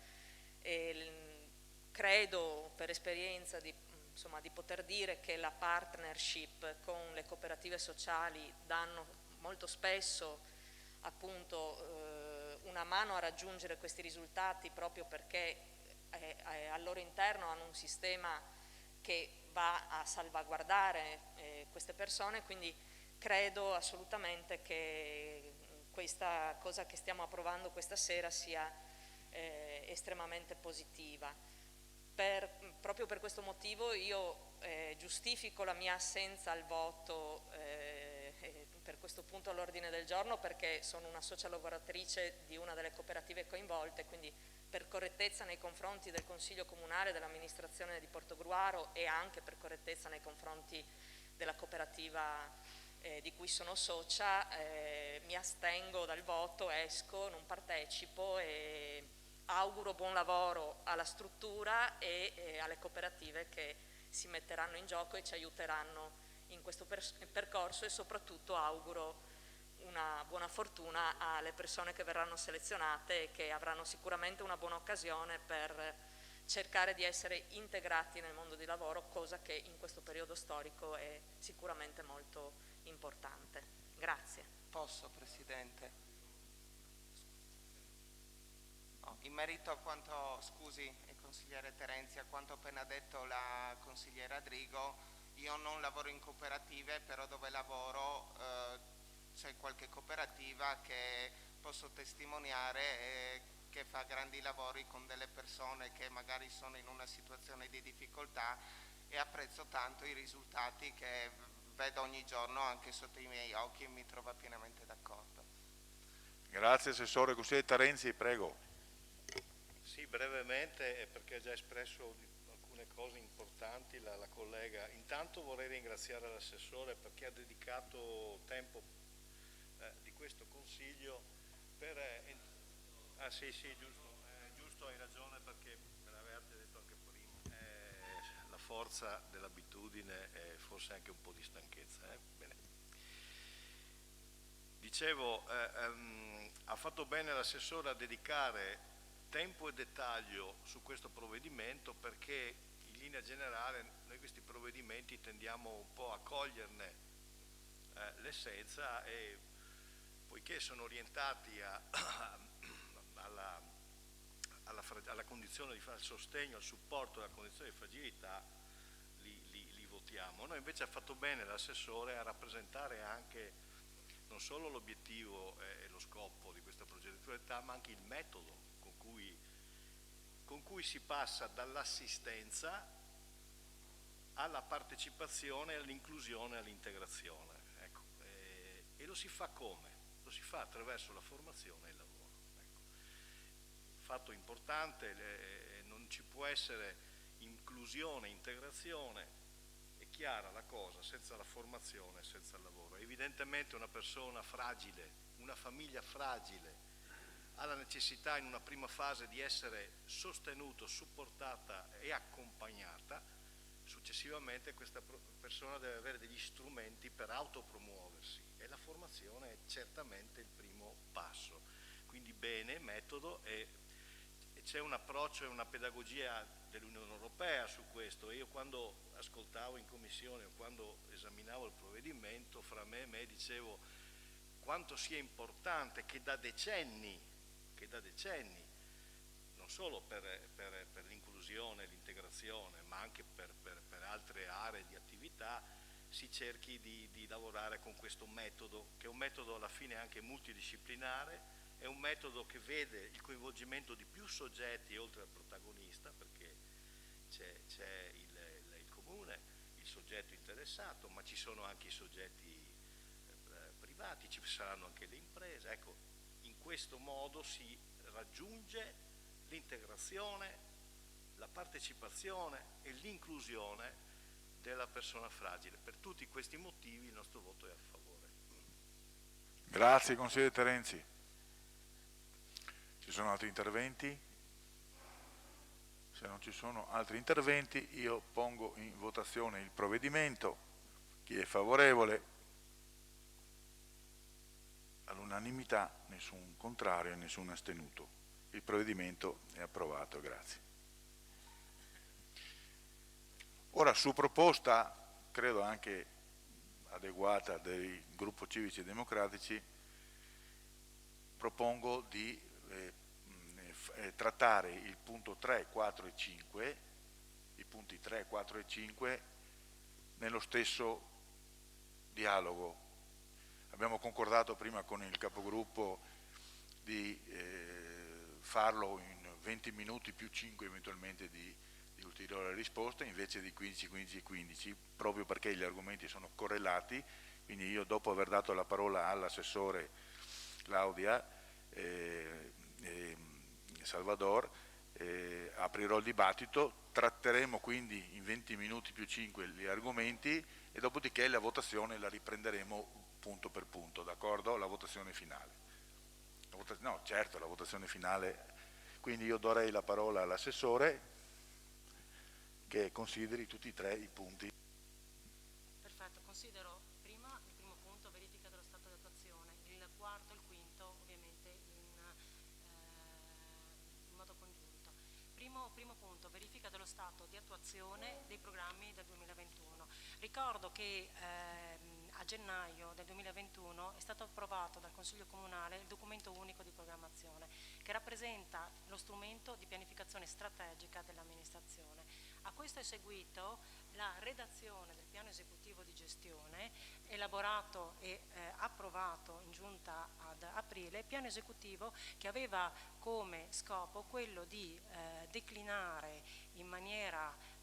Credo per esperienza di poter dire che la partnership con le cooperative sociali danno molto spesso appunto una mano a raggiungere questi risultati proprio perché al loro interno hanno un sistema che va a salvaguardare queste persone, quindi credo assolutamente che questa cosa che stiamo approvando questa sera sia estremamente positiva. Proprio per questo motivo io giustifico la mia assenza al voto per questo punto all'ordine del giorno perché sono una socia lavoratrice di una delle cooperative coinvolte, quindi per correttezza nei confronti del Consiglio Comunale, dell'amministrazione di Portogruaro e anche per correttezza nei confronti della cooperativa di cui sono socia, mi astengo dal voto, esco, non partecipo e auguro buon lavoro alla struttura e alle cooperative che si metteranno in gioco e ci aiuteranno in questo percorso e soprattutto auguro una buona fortuna alle persone che verranno selezionate e che avranno sicuramente una buona occasione per cercare di essere integrati nel mondo del lavoro, cosa che in questo periodo storico è sicuramente molto importante. Grazie. Posso, Presidente? No, in merito a quanto, scusi, consigliere Terenzi, a quanto appena detto la consigliera Drigo, io non lavoro in cooperative, però dove lavoro c'è qualche cooperativa che posso testimoniare che fa grandi lavori con delle persone che magari sono in una situazione di difficoltà e apprezzo tanto i risultati che vedo ogni giorno anche sotto i miei occhi e mi trova pienamente d'accordo. Grazie Assessore. Consigliere Terenzi, prego. Sì, brevemente, perché ha già espresso alcune cose importanti la collega. Intanto vorrei ringraziare l'assessore perché ha dedicato tempo di questo consiglio per... sì, giusto, hai ragione perché me l'avete detto anche prima. La forza dell'abitudine e forse anche un po' di stanchezza. Bene. Dicevo, ha fatto bene l'assessore a dedicare tempo e dettaglio su questo provvedimento perché in linea generale noi questi provvedimenti tendiamo un po' a coglierne l'essenza e poiché sono orientati alla condizione di fare sostegno, al supporto della condizione di fragilità, li votiamo. Noi invece ha fatto bene l'assessore a rappresentare anche non solo l'obiettivo e lo scopo di questa progettualità, ma anche il metodo con cui si passa dall'assistenza alla partecipazione, all'inclusione, all'integrazione. Ecco. E lo si fa come? Lo si fa attraverso la formazione e il lavoro. Ecco. Fatto importante, non ci può essere inclusione, integrazione, è chiara la cosa, senza la formazione, senza il lavoro. Evidentemente una persona fragile, una famiglia fragile, ha la necessità in una prima fase di essere sostenuto, supportata e accompagnata, successivamente questa persona deve avere degli strumenti per autopromuoversi e la formazione è certamente il primo passo. Quindi bene, metodo e c'è un approccio e una pedagogia dell'Unione Europea su questo. Io quando ascoltavo in commissione o quando esaminavo il provvedimento, fra me e me dicevo quanto sia importante che da decenni, non solo per l'inclusione e l'integrazione, ma anche per altre aree di attività, si cerchi di lavorare con questo metodo, che è un metodo alla fine anche multidisciplinare, è un metodo che vede il coinvolgimento di più soggetti oltre al protagonista, perché c'è il comune, il soggetto interessato, ma ci sono anche i soggetti privati, ci saranno anche le imprese. Ecco, in questo modo si raggiunge l'integrazione, la partecipazione e l'inclusione della persona fragile. Per tutti questi motivi il nostro voto è a favore. Grazie consigliere Terenzi. Ci sono altri interventi? Se non ci sono altri interventi io pongo in votazione il provvedimento. Chi è favorevole? All'unanimità, nessun contrario e nessun astenuto. Il provvedimento è approvato, grazie. Ora, su proposta, credo anche adeguata del gruppo Civici e Democratici, propongo di trattare il punto 3, 4 e 5, i punti 3, 4 e 5, nello stesso dialogo. Abbiamo concordato prima con il capogruppo di farlo in 20 minuti più 5 eventualmente di ulteriore risposta, invece di 15, 15 e 15, proprio perché gli argomenti sono correlati. Quindi io, dopo aver dato la parola all'assessore Claudia Salvador, aprirò il dibattito, tratteremo quindi in 20 minuti più 5 gli argomenti e dopodiché la votazione la riprenderemo punto per punto, d'accordo? La votazione finale. No, certo, la votazione finale. Quindi io darei la parola all'assessore che consideri tutti e tre i punti. Perfetto, considero prima il primo punto, verifica dello stato di attuazione, il quarto e il quinto ovviamente in modo congiunto. Primo punto, verifica dello stato di attuazione dei programmi del 2021. Ricordo che a gennaio del 2021 è stato approvato dal Consiglio Comunale il documento unico di programmazione, che rappresenta lo strumento di pianificazione strategica dell'amministrazione. A questo è seguito la redazione del piano esecutivo di gestione, elaborato e approvato in giunta ad aprile, piano esecutivo che aveva come scopo quello di declinare in maniera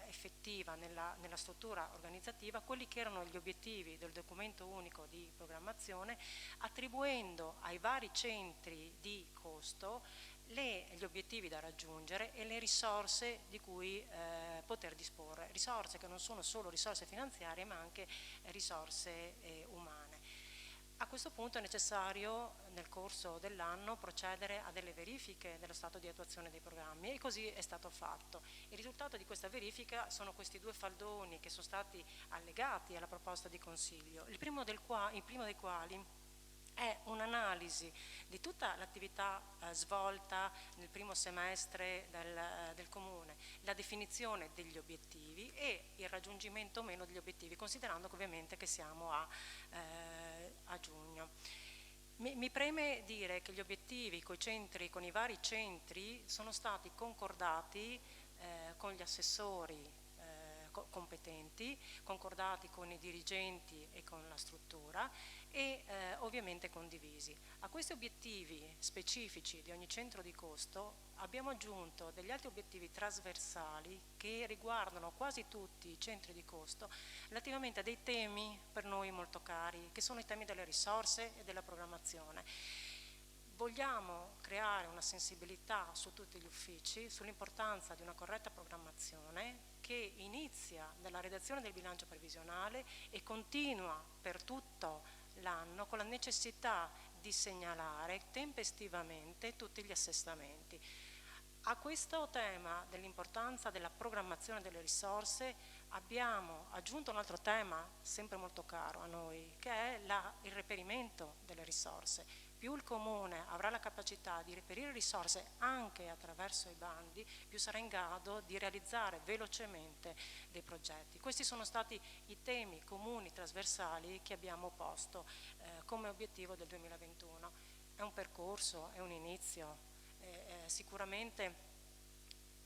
effettiva nella struttura organizzativa quelli che erano gli obiettivi del documento unico di programmazione, attribuendo ai vari centri di costo gli obiettivi da raggiungere e le risorse di cui poter disporre, risorse che non sono solo risorse finanziarie ma anche risorse umane. A questo punto è necessario nel corso dell'anno procedere a delle verifiche dello stato di attuazione dei programmi e così è stato fatto. Il risultato di questa verifica sono questi due faldoni che sono stati allegati alla proposta di Consiglio, il primo dei quali è un'analisi di tutta l'attività svolta nel primo semestre del Comune, la definizione degli obiettivi e il raggiungimento o meno degli obiettivi, considerando che ovviamente che siamo a giugno. Mi preme dire che gli obiettivi con i vari centri sono stati concordati con gli assessori competenti, concordati con i dirigenti e con la struttura e ovviamente condivisi. A questi obiettivi specifici di ogni centro di costo abbiamo aggiunto degli altri obiettivi trasversali che riguardano quasi tutti i centri di costo relativamente a dei temi per noi molto cari, che sono i temi delle risorse e della programmazione. Vogliamo creare una sensibilità su tutti gli uffici sull'importanza di una corretta programmazione che inizia dalla redazione del bilancio previsionale e continua per tutto l'anno con la necessità di segnalare tempestivamente tutti gli assestamenti. A questo tema dell'importanza della programmazione delle risorse abbiamo aggiunto un altro tema sempre molto caro a noi, che è il reperimento delle risorse. più il Comune avrà la capacità di reperire risorse anche attraverso i bandi, più sarà in grado di realizzare velocemente dei progetti. Questi sono stati i temi comuni trasversali che abbiamo posto come obiettivo del 2021. È un percorso, è un inizio, sicuramente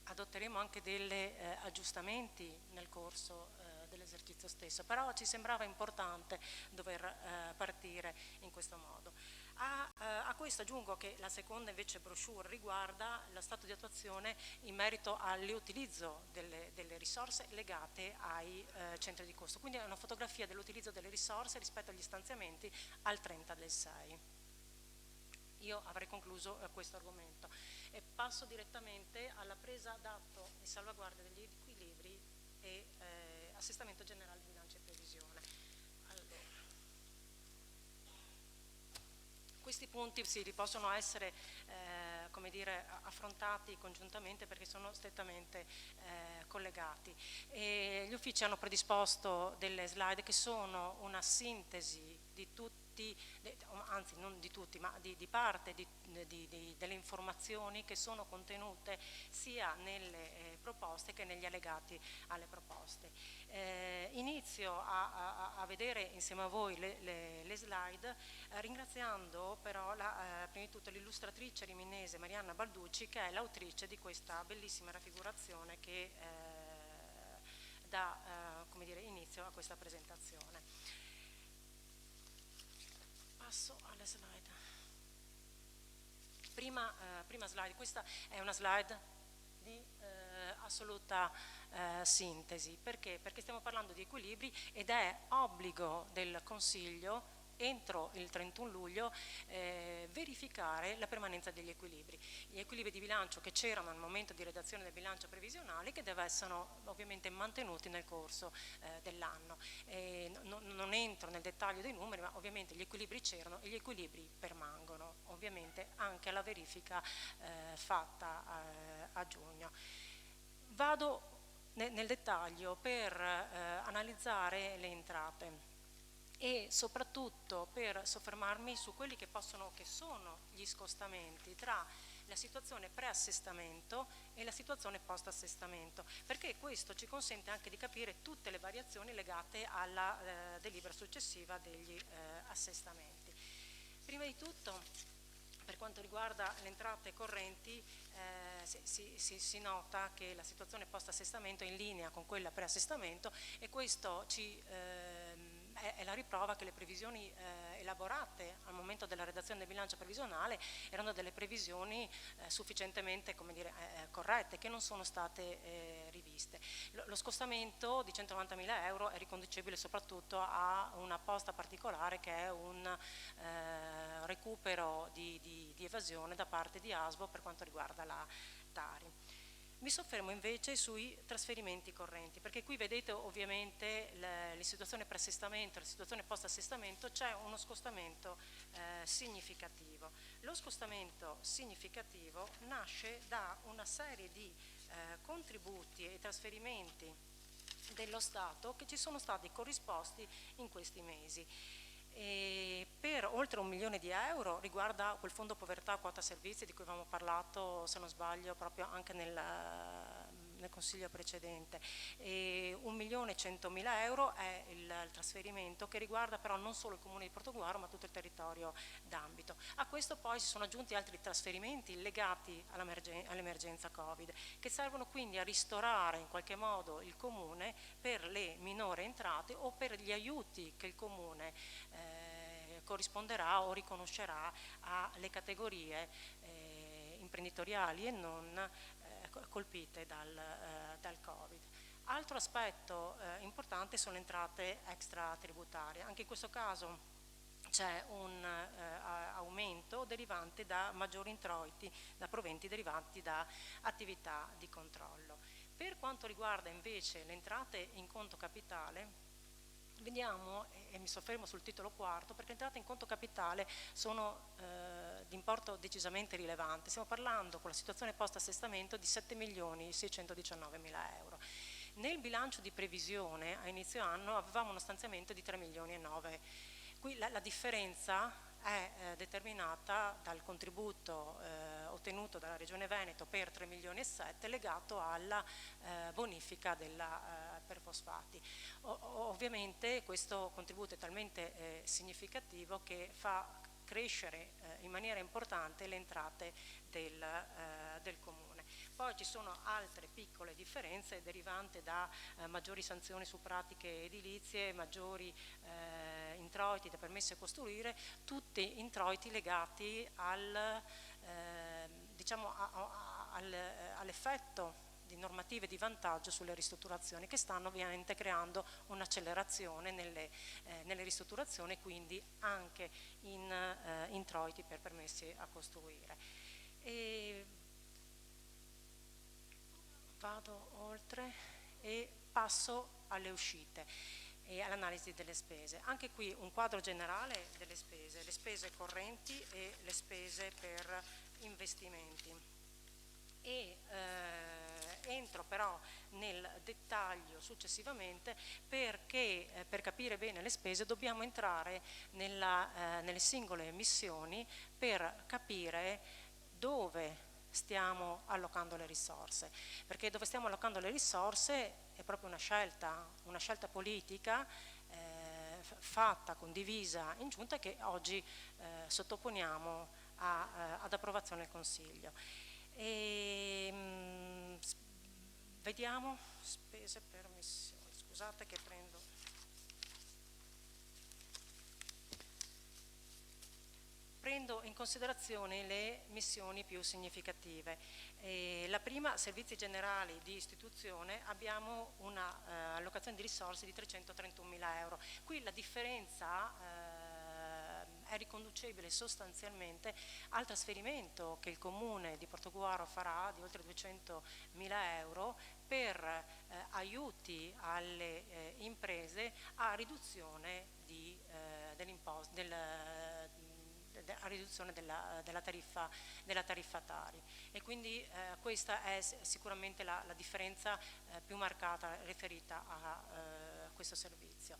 adotteremo anche degli aggiustamenti nel corso dell'esercizio stesso, però ci sembrava importante dover partire in questo modo. A questo aggiungo che la seconda invece brochure riguarda lo stato di attuazione in merito all'utilizzo delle risorse legate ai centri di costo, quindi è una fotografia dell'utilizzo delle risorse rispetto agli stanziamenti al 30/6. Io avrei concluso questo argomento e passo direttamente alla presa d'atto e salvaguardia degli equilibri e assestamento generale di bilancio e previsione. Allora, questi punti sì, possono essere come dire, affrontati congiuntamente perché sono strettamente collegati. E gli uffici hanno predisposto delle slide che sono una sintesi di tutti, anzi non di tutti, ma di parte delle informazioni che sono contenute sia nelle proposte che negli allegati alle proposte. Inizio a vedere insieme a voi le slide, ringraziando però prima di tutto l'illustratrice riminese Marianna Balducci, che è l'autrice di questa bellissima raffigurazione che dà come dire, inizio a questa presentazione. Passo alle slide. Prima slide, questa è una slide di assoluta sintesi. Perché? Perché stiamo parlando di equilibri ed è obbligo del Consiglio entro il 31 luglio verificare la permanenza degli equilibri. Gli equilibri di bilancio che c'erano al momento di redazione del bilancio previsionale che devono essere ovviamente mantenuti nel corso dell'anno. Non entro nel dettaglio dei numeri, ma ovviamente gli equilibri c'erano e gli equilibri permangono, ovviamente anche alla verifica fatta a giugno. Vado nel dettaglio per analizzare le entrate e soprattutto per soffermarmi su quelli che sono gli scostamenti tra la situazione pre-assestamento e la situazione post-assestamento, perché questo ci consente anche di capire tutte le variazioni legate alla delibera successiva degli assestamenti. Prima di tutto, per quanto riguarda le entrate correnti, si nota che la situazione post-assestamento è in linea con quella pre-assestamento e questo è la riprova che le previsioni elaborate al momento della redazione del bilancio previsionale erano delle previsioni sufficientemente come dire, corrette, che non sono state riviste. Lo scostamento di 190.000 euro è riconducibile soprattutto a una posta particolare che è un recupero di evasione da parte di ASBO per quanto riguarda la Tari. Mi soffermo invece sui trasferimenti correnti, perché qui vedete ovviamente la situazione pre-assestamento e la situazione post-assestamento, c'è uno scostamento significativo. Lo scostamento significativo nasce da una serie di contributi e trasferimenti dello Stato che ci sono stati corrisposti in questi mesi. E per oltre 1 milione di euro riguarda quel fondo povertà quota servizi di cui avevamo parlato, se non sbaglio, proprio anche nel consiglio precedente. 1.100.000 euro è il trasferimento che riguarda però non solo il comune di Portogruaro ma tutto il territorio d'ambito. A questo poi si sono aggiunti altri trasferimenti legati all'emergenza Covid che servono quindi a ristorare in qualche modo il comune per le minori entrate o per gli aiuti che il comune corrisponderà o riconoscerà alle categorie imprenditoriali e non colpite dal Covid. Altro aspetto importante sono le entrate extratributarie. Anche in questo caso c'è un aumento derivante da maggiori introiti, da proventi derivanti da attività di controllo. Per quanto riguarda invece le entrate in conto capitale, vediamo, e mi soffermo sul titolo quarto, perché le entrate in conto capitale sono di importo decisamente rilevante. Stiamo parlando con la situazione post-assestamento di 7.619.000 euro. Nel bilancio di previsione a inizio anno avevamo uno stanziamento di 3.900.000. Qui la differenza è determinata dal contributo ottenuto dalla Regione Veneto per 3,7 milioni legato alla bonifica della perfosfati. Ovviamente questo contributo è talmente significativo che fa crescere in maniera importante le entrate del Comune. Poi ci sono altre piccole differenze derivanti da maggiori sanzioni su pratiche edilizie, maggiori introiti da permessi a costruire, tutti introiti legati diciamo, all'effetto di normative di vantaggio sulle ristrutturazioni, che stanno ovviamente creando un'accelerazione nelle ristrutturazioni e quindi anche in introiti per permessi a costruire. E vado oltre e passo alle uscite e all'analisi delle spese. Anche qui un quadro generale delle spese, le spese correnti e le spese per investimenti. E entro però nel dettaglio successivamente perché per capire bene le spese dobbiamo entrare nelle singole missioni per capire dove stiamo allocando le risorse, perché dove stiamo allocando le risorse è proprio una scelta politica fatta, condivisa in giunta, che oggi sottoponiamo ad approvazione del Consiglio. Vediamo spese per missioni, scusate che prendo in considerazione le missioni più significative. La prima, servizi generali di istituzione, abbiamo una allocazione di risorse di 331.000 euro. Qui la differenza è riconducibile sostanzialmente al trasferimento che il Comune di Portogruaro farà di oltre 200.000 euro per aiuti alle imprese a riduzione a riduzione della tariffa Tari, e quindi questa è sicuramente la differenza più marcata riferita a questo servizio.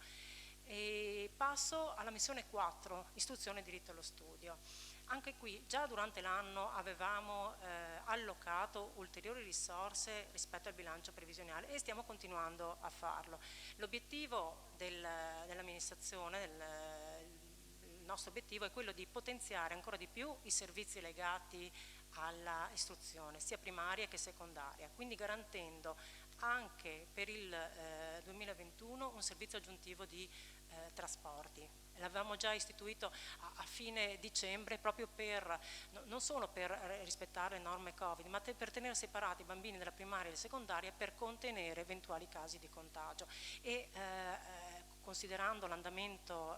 E passo alla missione 4, istruzione e diritto allo studio. Anche qui già durante l'anno avevamo allocato ulteriori risorse rispetto al bilancio previsionale e stiamo continuando a farlo. L'obiettivo dell'amministrazione, il nostro obiettivo è quello di potenziare ancora di più i servizi legati alla istruzione, sia primaria che secondaria, quindi garantendo anche per il 2021 un servizio aggiuntivo di trasporti. L'avevamo già istituito a fine dicembre proprio non solo per rispettare le norme Covid, ma per tenere separati i bambini della primaria e della secondaria per contenere eventuali casi di contagio. E considerando l'andamento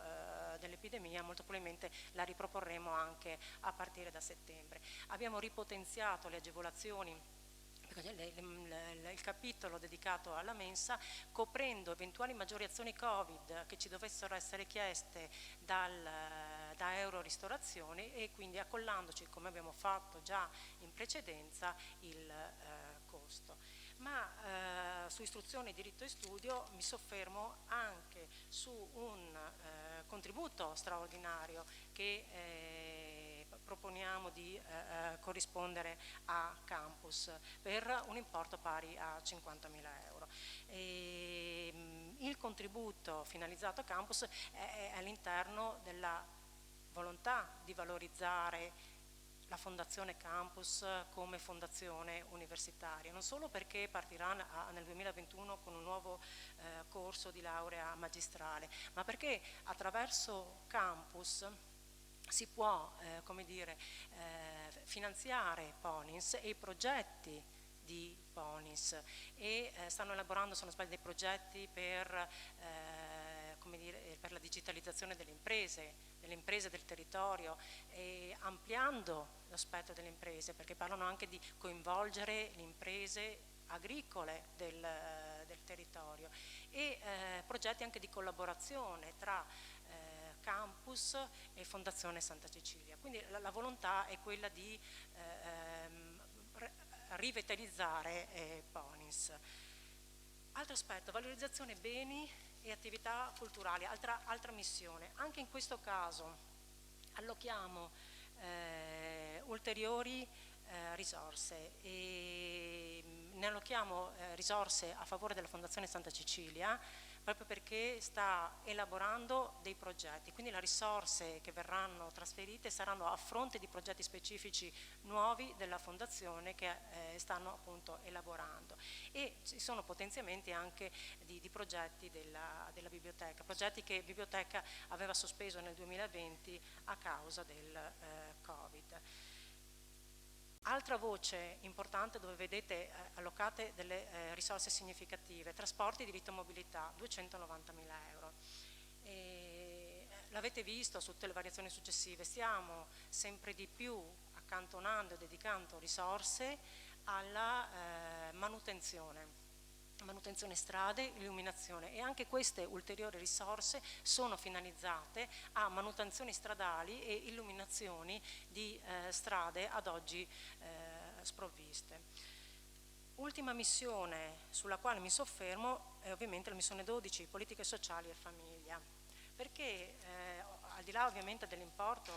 dell'epidemia, molto probabilmente la riproporremo anche a partire da settembre. Abbiamo ripotenziato le agevolazioni, il capitolo dedicato alla mensa, coprendo eventuali maggiori azioni Covid che ci dovessero essere chieste da Euro Ristorazioni, e quindi accollandoci, come abbiamo fatto già in precedenza, il costo. Ma su istruzione, diritto e studio mi soffermo anche su un contributo straordinario che proponiamo di corrispondere a Campus per un importo pari a 50.000 euro. Il contributo finalizzato a Campus è all'interno della volontà di valorizzare la Fondazione Campus come fondazione universitaria, non solo perché partirà nel 2021 con un nuovo corso di laurea magistrale, ma perché attraverso Campus si può finanziare Ponins e i progetti di Ponins, e stanno elaborando, se non sbaglio, dei progetti per la digitalizzazione delle imprese del territorio, e ampliando lo spettro delle imprese, perché parlano anche di coinvolgere le imprese agricole del territorio, e progetti anche di collaborazione tra Campus e Fondazione Santa Cecilia. Quindi la volontà è quella di rivitalizzare Ponins. Altro aspetto, valorizzazione beni e attività culturali, altra missione. Anche in questo caso allochiamo ulteriori risorse e ne allochiamo risorse a favore della Fondazione Santa Cecilia proprio perché sta elaborando dei progetti, quindi le risorse che verranno trasferite saranno a fronte di progetti specifici nuovi della Fondazione che stanno appunto elaborando, e ci sono potenziamenti anche di progetti della biblioteca, progetti che Biblioteca aveva sospeso nel 2020 a causa del Covid. Altra voce importante dove vedete allocate delle risorse significative, trasporti, diritto a mobilità, 290.000 euro. L'avete visto su tutte le variazioni successive, stiamo sempre di più accantonando e dedicando risorse alla manutenzione strade, illuminazione, e anche queste ulteriori risorse sono finalizzate a manutenzioni stradali e illuminazioni di strade ad oggi sprovviste. Ultima missione sulla quale mi soffermo è ovviamente la missione 12, politiche sociali e famiglia, perché al di là ovviamente dell'importo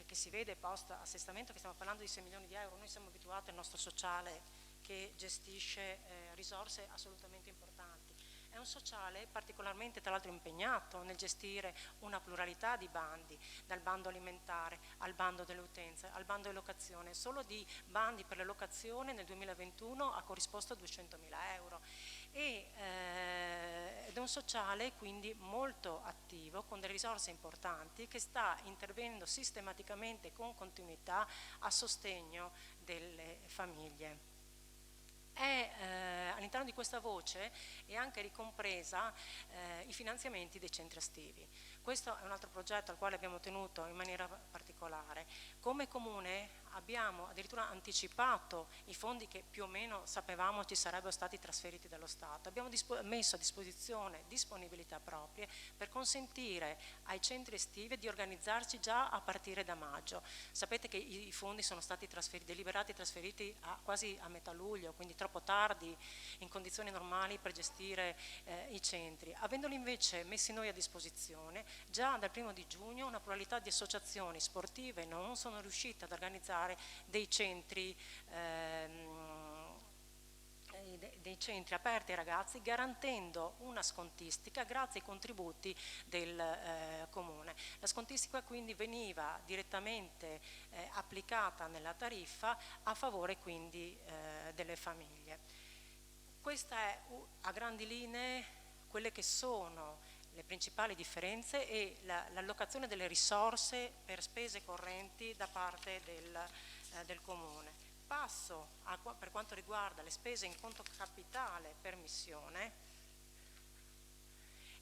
che si vede post assestamento, che stiamo parlando di 6 milioni di euro, noi siamo abituati al nostro sociale che gestisce risorse assolutamente importanti. È un sociale particolarmente tra l'altro impegnato nel gestire una pluralità di bandi, dal bando alimentare al bando delle utenze, al bando di locazione. Solo di bandi per le locazioni nel 2021 ha corrisposto a 200.000 euro. Ed è un sociale quindi molto attivo, con delle risorse importanti, che sta intervenendo sistematicamente con continuità a sostegno delle famiglie. All'interno di questa voce è anche ricompresa i finanziamenti dei centri estivi. Questo è un altro progetto al quale abbiamo tenuto in maniera particolare. Come Comune abbiamo addirittura anticipato i fondi che più o meno sapevamo ci sarebbero stati trasferiti dallo Stato. Abbiamo messo a disposizione disponibilità proprie per consentire ai centri estivi di organizzarsi già a partire da maggio. Sapete che i fondi sono stati deliberati e trasferiti quasi a metà luglio, quindi troppo tardi in condizioni normali per gestire i centri. Avendoli invece messi noi a disposizione, già dal 1° di giugno una pluralità di associazioni sportive non sono riuscite ad organizzare dei centri aperti ai ragazzi, garantendo una scontistica grazie ai contributi del Comune. La scontistica quindi veniva direttamente applicata nella tariffa a favore quindi delle famiglie. Questa è a grandi linee quelle che sono le principali differenze e l'allocazione delle risorse per spese correnti da parte del Comune. Passo per quanto riguarda le spese in conto capitale per missione,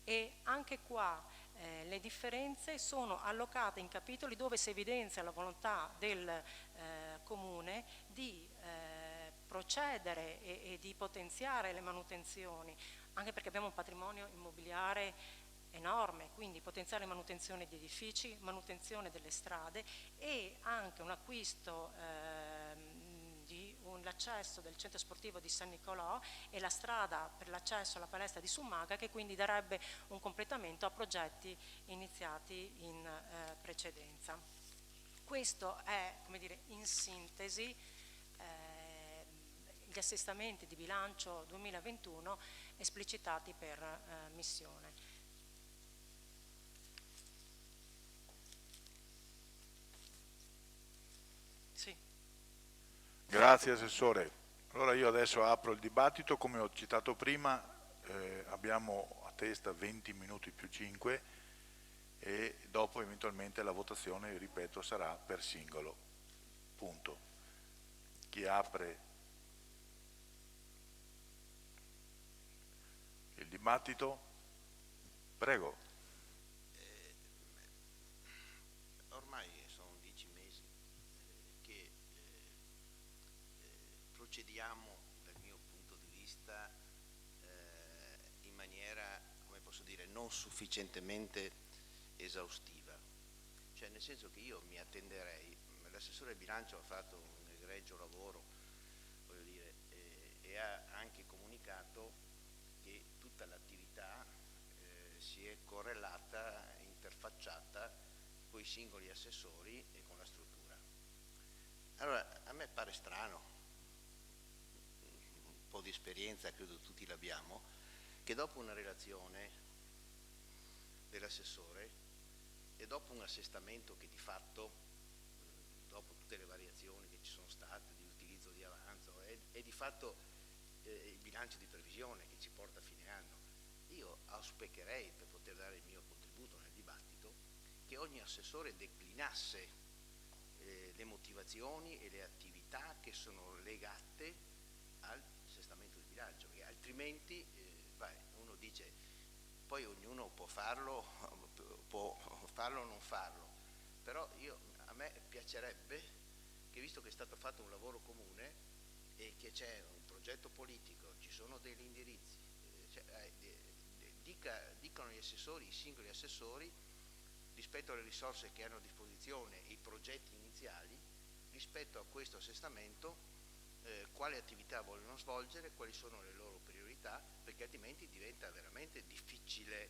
e anche qua le differenze sono allocate in capitoli dove si evidenzia la volontà del Comune di procedere e di potenziare le manutenzioni, anche perché abbiamo un patrimonio immobiliare enorme, quindi potenziare manutenzione di edifici, manutenzione delle strade e anche un acquisto l'accesso del centro sportivo di San Nicolò e la strada per l'accesso alla palestra di Summaga, che quindi darebbe un completamento a progetti iniziati in precedenza. Questo è, come dire, in sintesi gli assestamenti di bilancio 2021 esplicitati per missione. Sì. Grazie Assessore. Allora io adesso apro il dibattito, come ho citato prima abbiamo a testa 20 minuti più 5 e dopo eventualmente la votazione, ripeto, sarà per singolo. Punto. Chi apre il dibattito? Prego. Ormai sono 10 mesi che procediamo, dal mio punto di vista, in maniera, come posso dire, non sufficientemente esaustiva. Cioè, nel senso che io mi attenderei, l'assessore al bilancio ha fatto un egregio lavoro, voglio dire, e ha anche comunicato che tutta l'attività si è correlata, interfacciata con i singoli assessori e con la struttura. Allora, a me pare strano, un po' di esperienza credo tutti l'abbiamo, che dopo una relazione dell'assessore e dopo un assestamento che di fatto, dopo tutte le variazioni che ci sono state di utilizzo di avanzo, è di fatto il bilancio di previsione che ci porta a fine anno. Io auspicherei, per poter dare il mio contributo nel dibattito, che ogni assessore declinasse le motivazioni e le attività che sono legate al assestamento di bilancio, che altrimenti uno dice, poi ognuno può farlo o non farlo, però a me piacerebbe che, visto che è stato fatto un lavoro comune e che c'è un progetto politico, ci sono degli indirizzi, dicano gli assessori, i singoli assessori, rispetto alle risorse che hanno a disposizione e i progetti iniziali, rispetto a questo assestamento, quali attività vogliono svolgere, quali sono le loro priorità, perché altrimenti diventa veramente difficile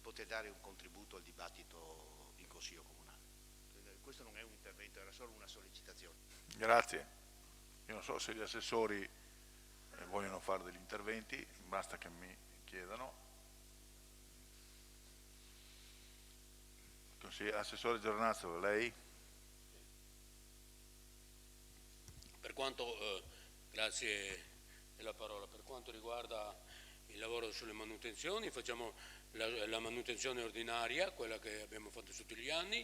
poter dare un contributo al dibattito in Consiglio Comunale. Questo non è un intervento, era solo una sollecitazione. Grazie. Io non so se gli assessori vogliono fare degli interventi, basta che mi chiedano. Assessore Giornazzo, lei? Per quanto, grazie della parola, per quanto riguarda il lavoro sulle manutenzioni, facciamo la manutenzione ordinaria, quella che abbiamo fatto tutti gli anni,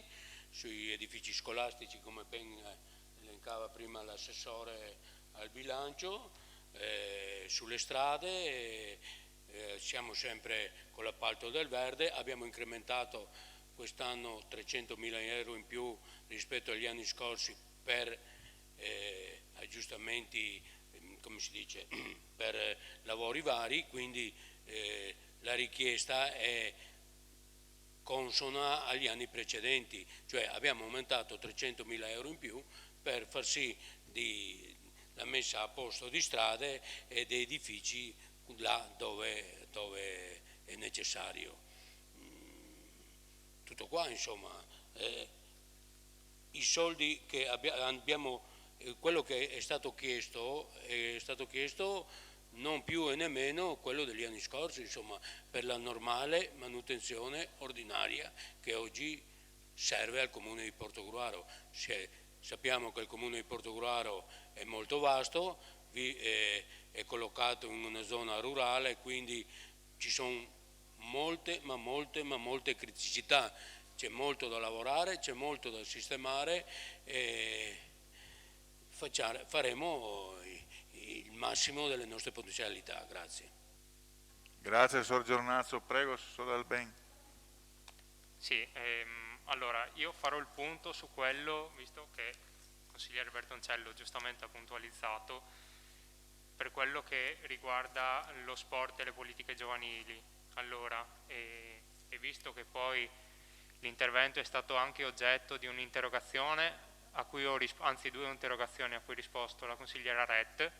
sui edifici scolastici, come ben elencava prima l'assessore al bilancio, sulle strade, siamo sempre con l'appalto del verde, abbiamo incrementato quest'anno 300.000 euro in più rispetto agli anni scorsi per aggiustamenti, come si dice, per lavori vari, quindi la richiesta è consona agli anni precedenti, cioè abbiamo aumentato 300.000 euro in più per far sì la messa a posto di strade ed edifici là dove è necessario. Tutto qua, insomma, i soldi che abbiamo, quello che è stato chiesto non più e nemmeno quello degli anni scorsi, insomma, per la normale manutenzione ordinaria che oggi serve al Comune di Portogruaro. Sappiamo che il Comune di Portogruaro è molto vasto, è collocato in una zona rurale, quindi ci sono molte criticità, c'è molto da lavorare, c'è molto da sistemare e faremo il massimo delle nostre potenzialità. Grazie. Grazie, Assessore Giornazzo. Prego, Assessore Alben. Sì, allora io farò il punto su quello, visto che il consigliere Bertoncello giustamente ha puntualizzato, per quello che riguarda lo sport e le politiche giovanili. Allora, e visto che poi l'intervento è stato anche oggetto di un'interrogazione a cui anzi due interrogazioni a cui ha risposto la consigliera Rett,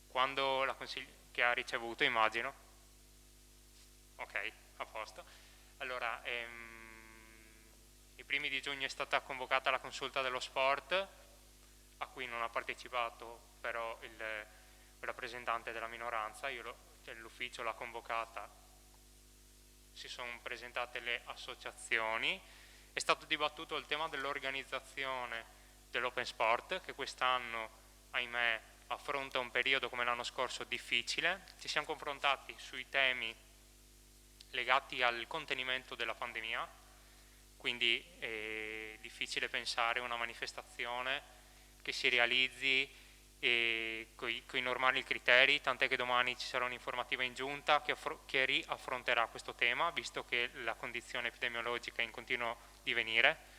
quando che ha ricevuto, immagino. Ok, a posto. Allora, i primi di giugno è stata convocata la consulta dello sport, a cui non ha partecipato però il rappresentante della minoranza, l'ufficio l'ha convocata, si sono presentate le associazioni, è stato dibattuto il tema dell'organizzazione dell'open sport, che quest'anno, ahimè, affronta un periodo come l'anno scorso difficile. Ci siamo confrontati sui temi legati al contenimento della pandemia, quindi è difficile pensare una manifestazione che si realizzi con i normali criteri, tant'è che domani ci sarà un'informativa in giunta che riaffronterà questo tema, visto che la condizione epidemiologica è in continuo divenire.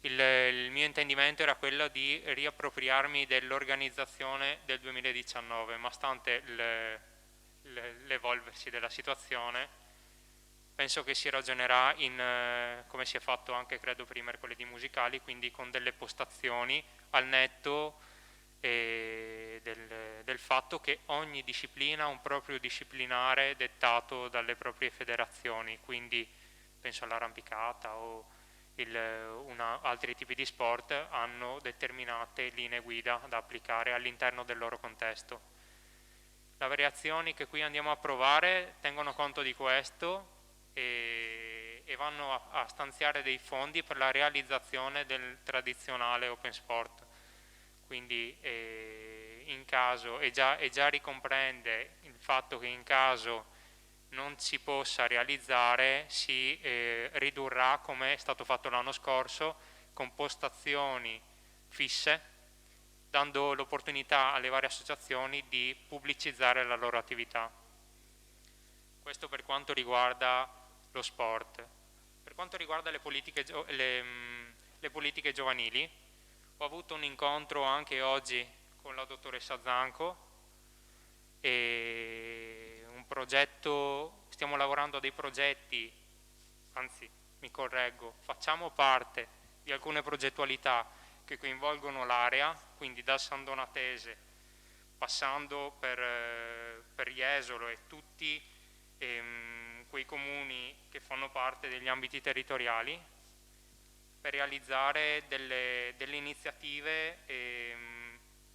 Il mio intendimento era quello di riappropriarmi dell'organizzazione del 2019, ma stante l'evolversi della situazione, penso che si ragionerà come si è fatto anche credo per i mercoledì musicali, quindi con delle postazioni al netto del fatto che ogni disciplina ha un proprio disciplinare dettato dalle proprie federazioni, quindi penso all'arrampicata o altri tipi di sport hanno determinate linee guida da applicare all'interno del loro contesto. Le variazioni che qui andiamo a provare tengono conto di questo e vanno a stanziare dei fondi per la realizzazione del tradizionale open sport. Quindi in caso, e già ricomprende il fatto che in caso non si possa realizzare si ridurrà, come è stato fatto l'anno scorso, con postazioni fisse, dando l'opportunità alle varie associazioni di pubblicizzare la loro attività. Questo per quanto riguarda lo sport. Per quanto riguarda le politiche giovanili, ho avuto un incontro anche oggi con la dottoressa Zanco e stiamo lavorando a dei progetti, anzi mi correggo, facciamo parte di alcune progettualità che coinvolgono l'area, quindi dal San Donatese, passando per Jesolo e tutti quei comuni che fanno parte degli ambiti territoriali, per realizzare delle iniziative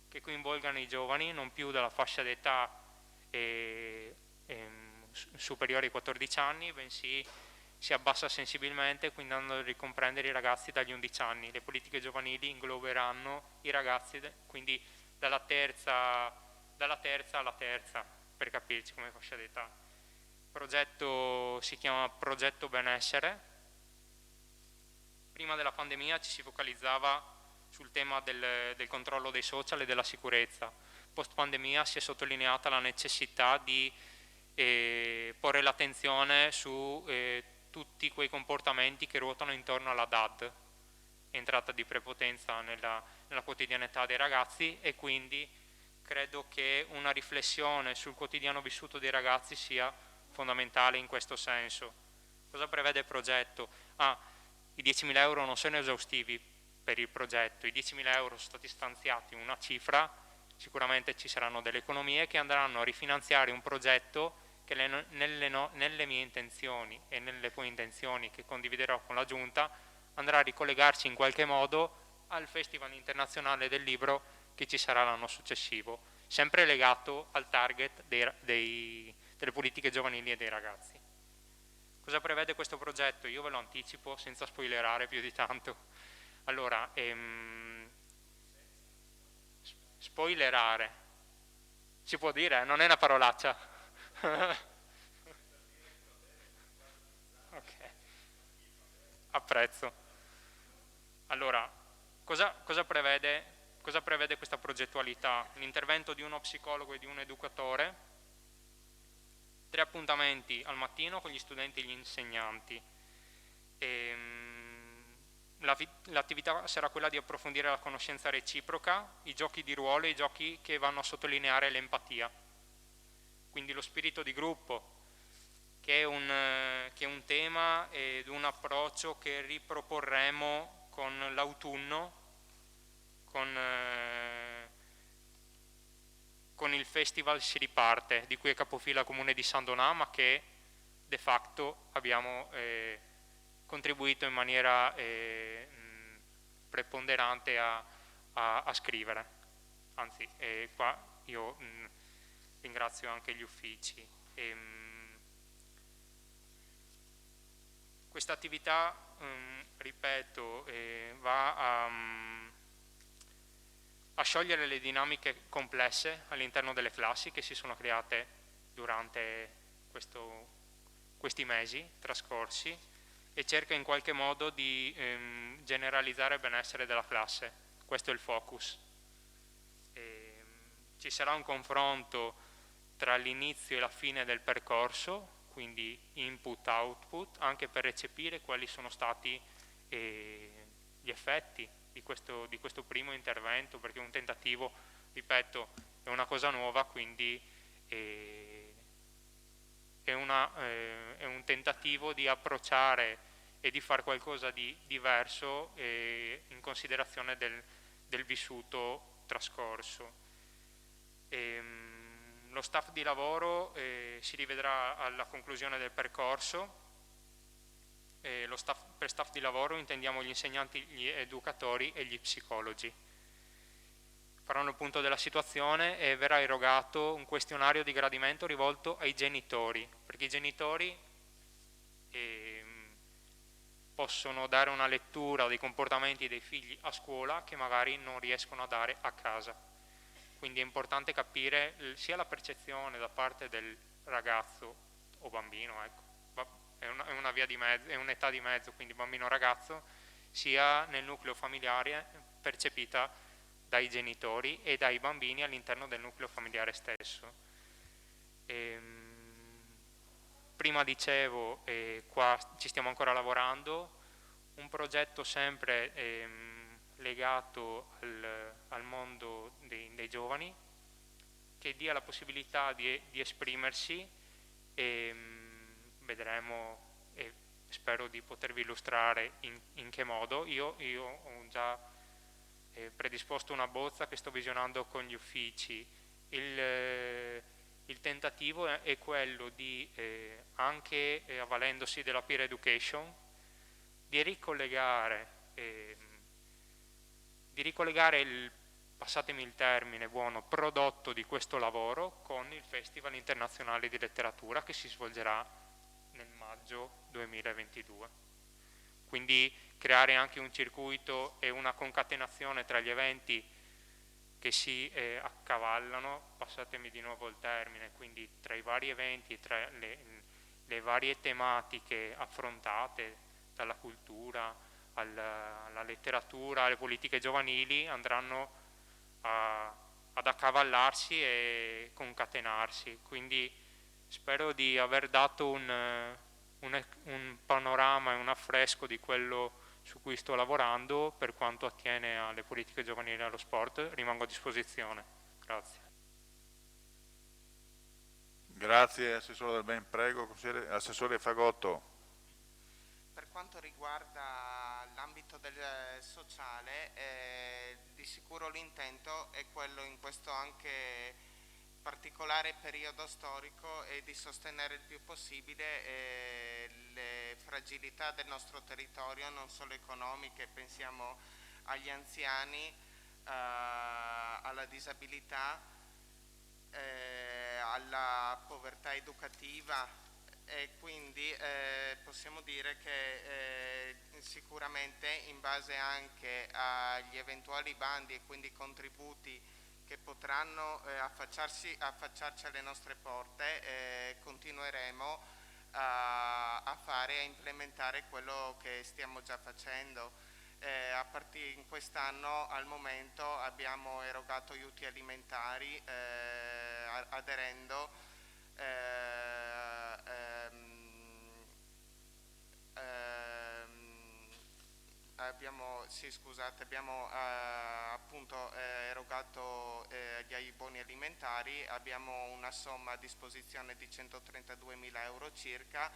che coinvolgano i giovani, non più dalla fascia d'età superiori ai 14 anni, bensì si abbassa sensibilmente, quindi andando a ricomprendere i ragazzi dagli 11 anni. Le politiche giovanili ingloberanno i ragazzi, quindi dalla terza alla terza, per capirci come fascia d'età. Il progetto si chiama Progetto Benessere. Prima della pandemia ci si focalizzava sul tema del controllo dei social e della sicurezza. Post pandemia si è sottolineata la necessità di porre l'attenzione su tutti quei comportamenti che ruotano intorno alla DAD, entrata di prepotenza nella quotidianità dei ragazzi, e quindi credo che una riflessione sul quotidiano vissuto dei ragazzi sia fondamentale in questo senso. Cosa prevede il progetto? I 10.000 euro non sono esaustivi per il progetto, i 10.000 euro sono stati stanziati una cifra, sicuramente ci saranno delle economie che andranno a rifinanziare un progetto che nelle mie intenzioni e nelle poi intenzioni che condividerò con la Giunta andrà a ricollegarci in qualche modo al Festival Internazionale del Libro che ci sarà l'anno successivo, sempre legato al target delle politiche giovanili e dei ragazzi. Cosa prevede questo progetto? Io ve lo anticipo senza spoilerare più di tanto. Allora, spoilerare, si può dire, non è una parolaccia. Ok, apprezzo. Allora, cosa prevede questa progettualità? L'intervento di uno psicologo e di un educatore, 3 appuntamenti al mattino con gli studenti e gli insegnanti. L'attività sarà quella di approfondire la conoscenza reciproca, i giochi di ruolo e i giochi che vanno a sottolineare l'empatia. Quindi lo spirito di gruppo, che è un tema ed un approccio che riproporremo con l'autunno, con il Festival Si Riparte, di cui è capofila il Comune di San Donà, ma che de facto abbiamo contribuito in maniera preponderante a scrivere. Anzi, qua io ringrazio anche gli uffici. Questa attività, ripeto, va a sciogliere le dinamiche complesse all'interno delle classi che si sono create durante questi mesi trascorsi, e cerca in qualche modo di generalizzare il benessere della classe. Questo è il focus. Ci sarà un confronto tra l'inizio e la fine del percorso, quindi input-output, anche per recepire quali sono stati gli effetti di questo primo intervento, perché un tentativo, ripeto, è una cosa nuova, quindi è un tentativo di approcciare e di fare qualcosa di diverso in considerazione del vissuto trascorso. Lo staff di lavoro si rivedrà alla conclusione del percorso per staff di lavoro intendiamo gli insegnanti, gli educatori e gli psicologi. Faranno il punto della situazione e verrà erogato un questionario di gradimento rivolto ai genitori, perché i genitori possono dare una lettura dei comportamenti dei figli a scuola che magari non riescono a dare a casa. Quindi è importante capire sia la percezione da parte del ragazzo o bambino, ecco, è una via di mezzo, è un'età di mezzo, quindi bambino-ragazzo, sia nel nucleo familiare percepita dai genitori e dai bambini all'interno del nucleo familiare stesso. Prima dicevo, qua ci stiamo ancora lavorando, un progetto sempre legato al mondo dei giovani, che dia la possibilità di esprimersi e vedremo e spero di potervi illustrare in che modo. Io ho già predisposto una bozza che sto visionando con gli uffici. Il tentativo è quello di, anche avvalendosi della peer education, di ricollegare il, passatemi il termine buono, prodotto di questo lavoro con il Festival Internazionale di Letteratura che si svolgerà nel maggio 2022. Quindi creare anche un circuito e una concatenazione tra gli eventi che si accavallano, passatemi di nuovo il termine, quindi tra i vari eventi, tra le varie tematiche affrontate, dalla cultura alla letteratura, alle politiche giovanili, andranno ad accavallarsi e concatenarsi. Quindi spero di aver dato un panorama e un affresco di quello su cui sto lavorando per quanto attiene alle politiche giovanili e allo sport. Rimango a disposizione. Grazie. Grazie Assessore Del Ben, prego, Assessore Fagotto. Per quanto riguarda l'ambito del sociale, di sicuro l'intento è quello in questo anche particolare periodo storico è di sostenere il più possibile le fragilità del nostro territorio, non solo economiche, pensiamo agli anziani, alla disabilità, alla povertà educativa. E quindi possiamo dire che sicuramente in base anche agli eventuali bandi e quindi contributi che potranno affacciarci alle nostre porte, continueremo a fare e a implementare quello che stiamo già facendo. A partire in quest'anno al momento abbiamo erogato aiuti alimentari aderendo abbiamo appunto erogato gli buoni alimentari, abbiamo una somma a disposizione di 132.000 euro circa.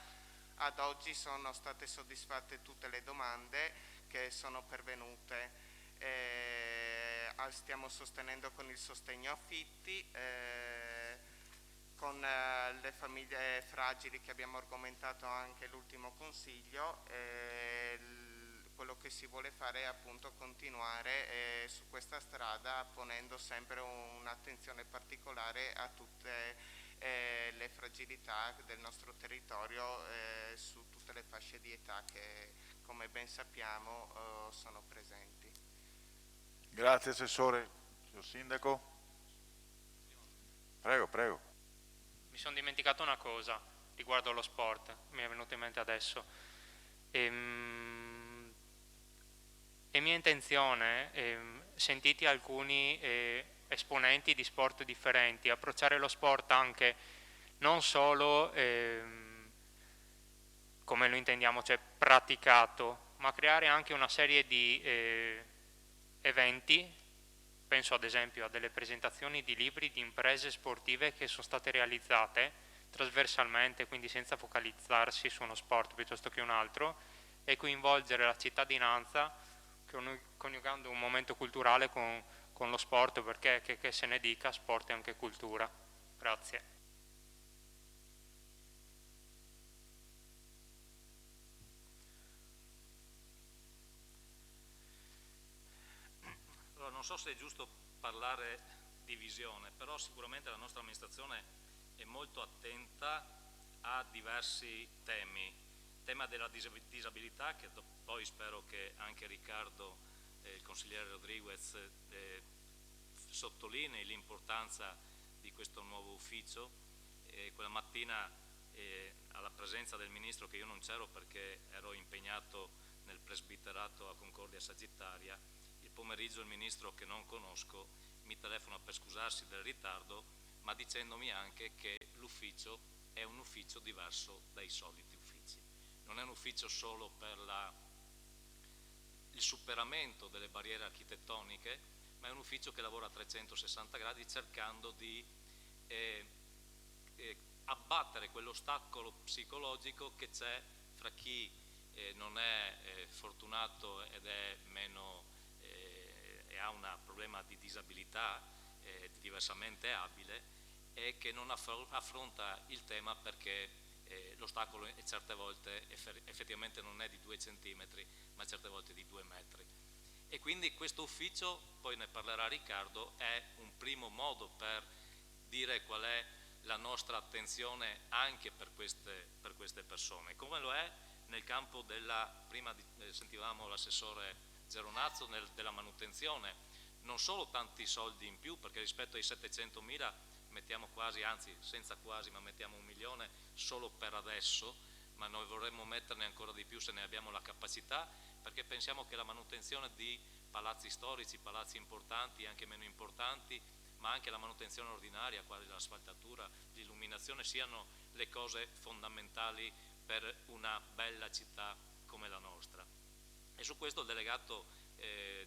Ad oggi sono state soddisfatte tutte le domande che sono pervenute. Stiamo sostenendo con il sostegno affitti, con le famiglie fragili che abbiamo argomentato anche l'ultimo consiglio. Quello che si vuole fare è appunto continuare su questa strada ponendo sempre un'attenzione particolare a tutte le fragilità del nostro territorio su tutte le fasce di età che come ben sappiamo sono presenti. Grazie Assessore. Signor Sindaco? Prego, prego. Mi sono dimenticato una cosa riguardo allo sport, mi è venuto in mente adesso. È mia intenzione, sentiti alcuni esponenti di sport differenti, approcciare lo sport anche non solo come lo intendiamo, cioè praticato, ma creare anche una serie di eventi. Penso ad esempio a delle presentazioni di libri di imprese sportive che sono state realizzate trasversalmente, quindi senza focalizzarsi su uno sport piuttosto che un altro, e coinvolgere la cittadinanza coniugando un momento culturale con lo sport, perché che se ne dica, sport è anche cultura. Grazie. non so se è giusto parlare di visione, però sicuramente la nostra amministrazione è molto attenta a diversi temi. Il tema della disabilità, che poi spero che anche Riccardo, il consigliere Rodriguez, sottolinei l'importanza di questo nuovo ufficio. Quella mattina alla presenza del Ministro, che io non c'ero perché ero impegnato nel presbiterato a Concordia Sagittaria, il pomeriggio il Ministro, che non conosco, mi telefona per scusarsi del ritardo, ma dicendomi anche che l'ufficio è un ufficio diverso dai soliti uffici. Non è un ufficio solo per il superamento delle barriere architettoniche, ma è un ufficio che lavora a 360 gradi cercando di abbattere quell'ostacolo psicologico che c'è fra chi non è fortunato ed è meno e ha un problema di disabilità diversamente abile e che non affronta il tema perché l'ostacolo certe volte effettivamente non è di 2 centimetri ma certe volte di 2 metri. E quindi questo ufficio, poi ne parlerà Riccardo, è un primo modo per dire qual è la nostra attenzione anche per queste persone, come lo è nel campo prima sentivamo l'assessore Geronazzo, della manutenzione, non solo tanti soldi in più, perché rispetto ai 700.000 mettiamo quasi, anzi senza quasi, ma mettiamo 1 milione solo per adesso, ma noi vorremmo metterne ancora di più se ne abbiamo la capacità, perché pensiamo che la manutenzione di palazzi storici, palazzi importanti e anche meno importanti, ma anche la manutenzione ordinaria, quale l'asfaltatura, l'illuminazione, siano le cose fondamentali per una bella città come la nostra. E su questo il delegato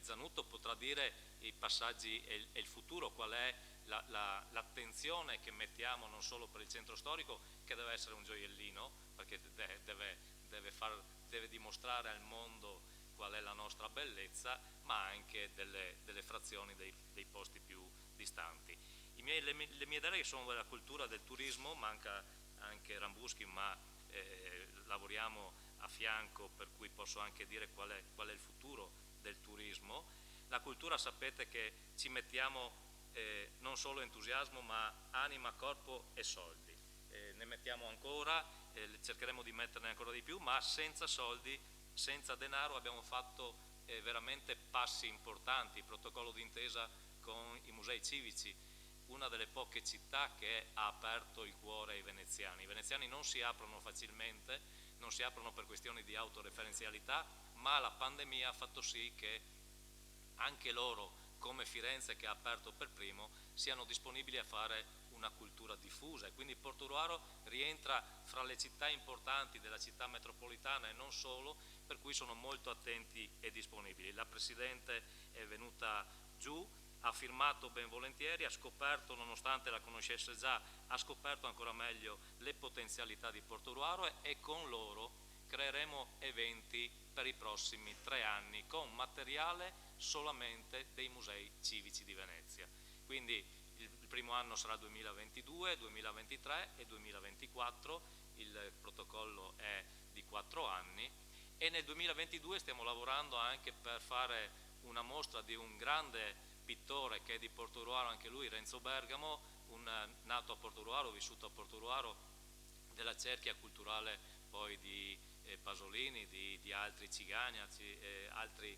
Zanutto potrà dire i passaggi e il futuro, qual è l'attenzione che mettiamo non solo per il centro storico, che deve essere un gioiellino, perché deve dimostrare al mondo qual è la nostra bellezza, ma anche delle frazioni dei posti più distanti. Le mie deleghe sono della cultura del turismo, manca anche Rambuschi, ma lavoriamo a fianco, per cui posso anche dire qual è il futuro del turismo. La cultura, sapete che ci mettiamo non solo entusiasmo, ma anima, corpo e soldi. Ne mettiamo ancora, cercheremo di metterne ancora di più, ma senza soldi, senza denaro abbiamo fatto veramente passi importanti. Il protocollo d'intesa con i musei civici, una delle poche città che ha aperto il cuore ai veneziani. I veneziani non si aprono facilmente, non si aprono per questioni di autoreferenzialità, ma la pandemia ha fatto sì che anche loro, come Firenze che ha aperto per primo, siano disponibili a fare una cultura diffusa, e quindi Portogruaro rientra fra le città importanti della città metropolitana e non solo, per cui sono molto attenti e disponibili. La Presidente è venuta giù, ha firmato ben volentieri, ha scoperto, nonostante la conoscesse già, ha scoperto ancora meglio le potenzialità di Portogruaro e con loro creeremo eventi per i prossimi 3 anni con materiale solamente dei musei civici di Venezia. Quindi il primo anno sarà 2022, 2023 e 2024, il protocollo è di 4 anni e nel 2022 stiamo lavorando anche per fare una mostra di un grande pittore che è di Portogruaro, anche lui, Renzo Bergamo, nato a Portogruaro, vissuto a Portogruaro, della cerchia culturale poi di Pasolini, di altri Cigagna, altri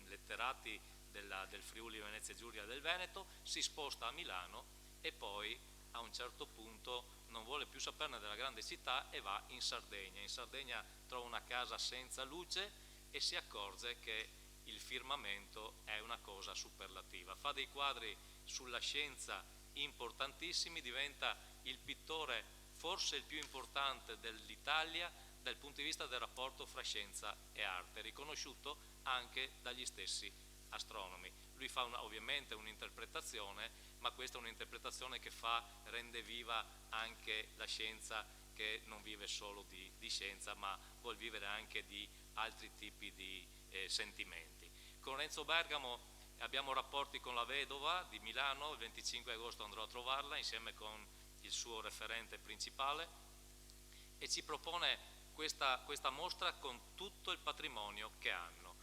letterati del Friuli, Venezia Giulia e del Veneto, si sposta a Milano e poi a un certo punto non vuole più saperne della grande città e va in Sardegna. In Sardegna trova una casa senza luce e si accorge che il firmamento è una cosa superlativa. Fa dei quadri sulla scienza importantissimi, diventa il pittore forse il più importante dell'Italia dal punto di vista del rapporto fra scienza e arte, riconosciuto anche dagli stessi astronomi. Lui fa ovviamente un'interpretazione, ma questa è un'interpretazione che rende viva anche la scienza, che non vive solo di scienza, ma vuol vivere anche di altri tipi di sentimenti. Con Renzo Bergamo abbiamo rapporti con la vedova di Milano, il 25 agosto andrò a trovarla insieme con il suo referente principale e ci propone questa mostra con tutto il patrimonio che hanno.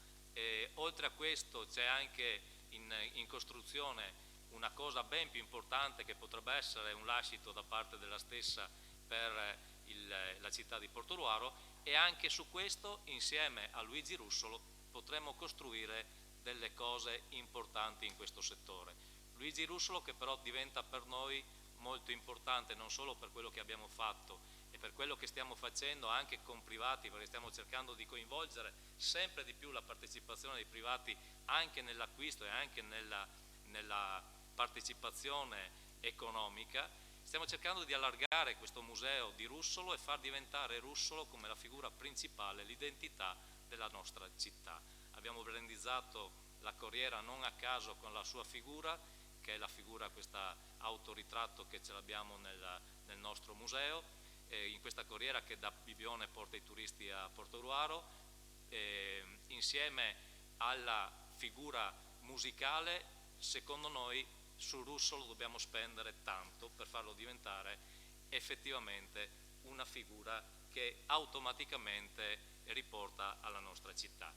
Oltre a questo c'è anche in costruzione una cosa ben più importante che potrebbe essere un lascito da parte della stessa per la città di Portogruaro, e anche su questo insieme a Luigi Russolo potremmo costruire delle cose importanti in questo settore. Luigi Russolo che però diventa per noi molto importante non solo per quello che abbiamo fatto e per quello che stiamo facendo anche con privati, perché stiamo cercando di coinvolgere sempre di più la partecipazione dei privati anche nell'acquisto e anche nella partecipazione economica. Stiamo cercando di allargare questo museo di Russolo e far diventare Russolo come la figura principale, l'identità della nostra città. Abbiamo brandizzato la Corriera non a caso con la sua figura, che è la figura, questa autoritratto che ce l'abbiamo nel nostro museo, in questa Corriera che da Bibbione porta i turisti a Portogruaro, insieme alla figura musicale. Secondo noi su Russolo dobbiamo spendere tanto per farlo diventare effettivamente una figura che automaticamente riporta alla nostra città.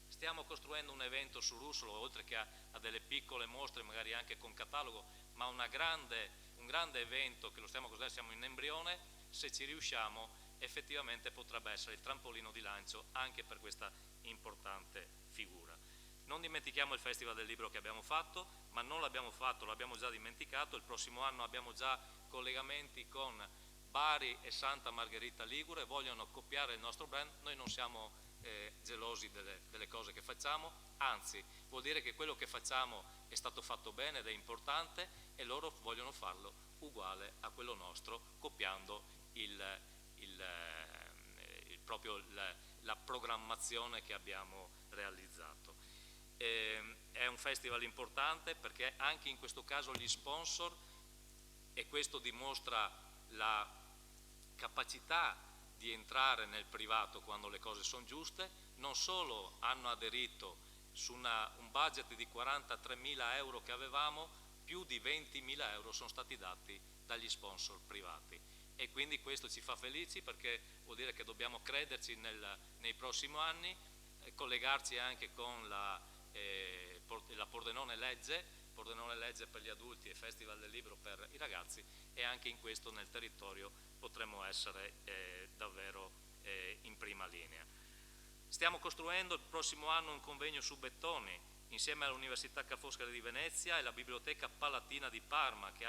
Stiamo costruendo un evento su Russolo, oltre che a delle piccole mostre, magari anche con catalogo, ma un grande evento che lo stiamo costruendo, siamo in embrione. Se ci riusciamo effettivamente potrebbe essere il trampolino di lancio anche per questa importante figura. Non dimentichiamo il Festival del Libro che abbiamo fatto, ma non l'abbiamo fatto, l'abbiamo già dimenticato. Il prossimo anno abbiamo già collegamenti con Bari e Santa Margherita Ligure, vogliono copiare il nostro brand. Noi non siamo gelosi delle cose che facciamo, anzi vuol dire che quello che facciamo è stato fatto bene ed è importante, e loro vogliono farlo uguale a quello nostro, copiando proprio la programmazione che abbiamo realizzato. È un festival importante perché anche in questo caso gli sponsor, e questo dimostra la capacità di entrare nel privato quando le cose sono giuste, non solo hanno aderito su un budget di 43.000 euro che avevamo, più di 20.000 euro sono stati dati dagli sponsor privati, e quindi questo ci fa felici perché vuol dire che dobbiamo crederci nei prossimi anni, collegarci anche con la Pordenone Legge per gli adulti e Festival del Libro per i ragazzi, e anche in questo nel territorio potremmo essere davvero in prima linea. Stiamo costruendo il prossimo anno un convegno su Bettoni insieme all'Università Ca' Foscari di Venezia e la Biblioteca Palatina di Parma, che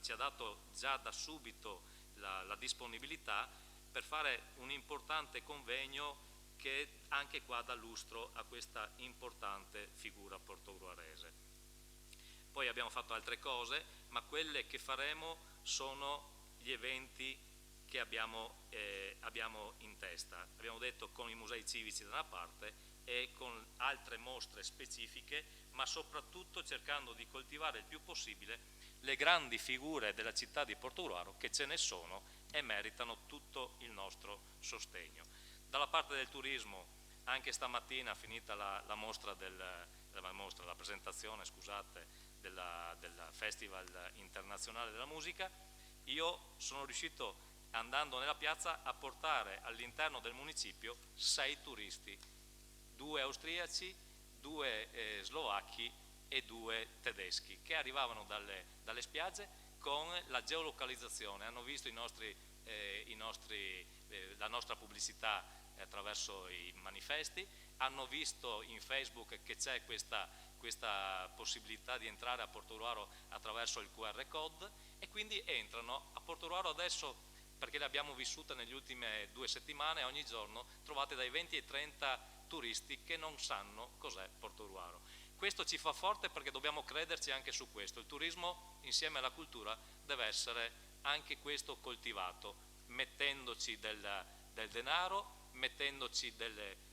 ci ha dato già da subito la disponibilità per fare un importante convegno che anche qua dà lustro a questa importante figura portogruarese. Poi abbiamo fatto altre cose, ma quelle che faremo sono gli eventi che abbiamo in testa. Abbiamo detto con i musei civici da una parte e con altre mostre specifiche, ma soprattutto cercando di coltivare il più possibile le grandi figure della città di Portogruaro, che ce ne sono e meritano tutto il nostro sostegno. Dalla parte del turismo, anche stamattina, finita la presentazione, scusate, del Festival Internazionale della Musica, io sono riuscito, andando nella piazza, a portare all'interno del municipio 6 turisti, 2 austriaci, 2 slovacchi e 2 tedeschi, che arrivavano dalle spiagge con la geolocalizzazione, hanno visto la nostra pubblicità attraverso i manifesti, hanno visto in Facebook che c'è questa possibilità di entrare a Portogruaro attraverso il QR code, e quindi entrano a Portogruaro adesso, perché le abbiamo vissute negli ultime 2 settimane, ogni giorno trovate dai 20 ai 30 turisti che non sanno cos'è Portogruaro. Questo ci fa forte perché dobbiamo crederci anche su questo. Il turismo insieme alla cultura deve essere anche questo coltivato, mettendoci del denaro, mettendoci delle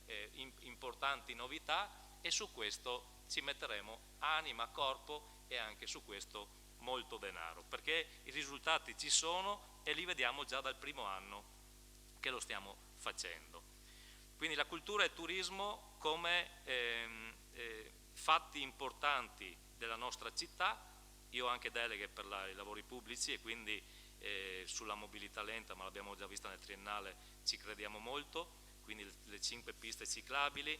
importanti novità, e su questo ci metteremo anima, corpo e anche su questo molto denaro, perché i risultati ci sono e li vediamo già dal primo anno che lo stiamo facendo. Quindi la cultura e il turismo come fatti importanti della nostra città. Io ho anche deleghe per i lavori pubblici e quindi sulla mobilità lenta, ma l'abbiamo già vista nel triennale, ci crediamo molto, quindi le 5 piste ciclabili,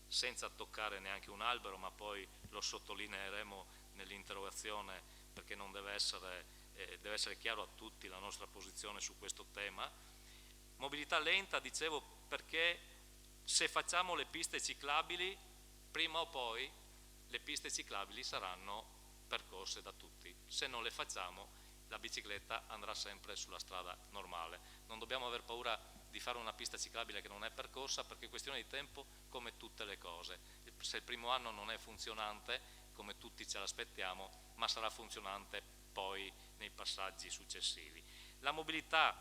senza toccare neanche un albero, ma poi lo sottolineeremo nell'interrogazione perché non deve essere chiaro a tutti la nostra posizione su questo tema. Mobilità lenta, dicevo, perché se facciamo le piste ciclabili, prima o poi le piste ciclabili saranno percorse da tutti. Se non le facciamo, la bicicletta andrà sempre sulla strada normale. Non dobbiamo aver paura di fare una pista ciclabile che non è percorsa, perché è questione di tempo come tutte le cose. Se il primo anno non è funzionante, come tutti ce l'aspettiamo, ma sarà funzionante poi nei passaggi successivi. La mobilità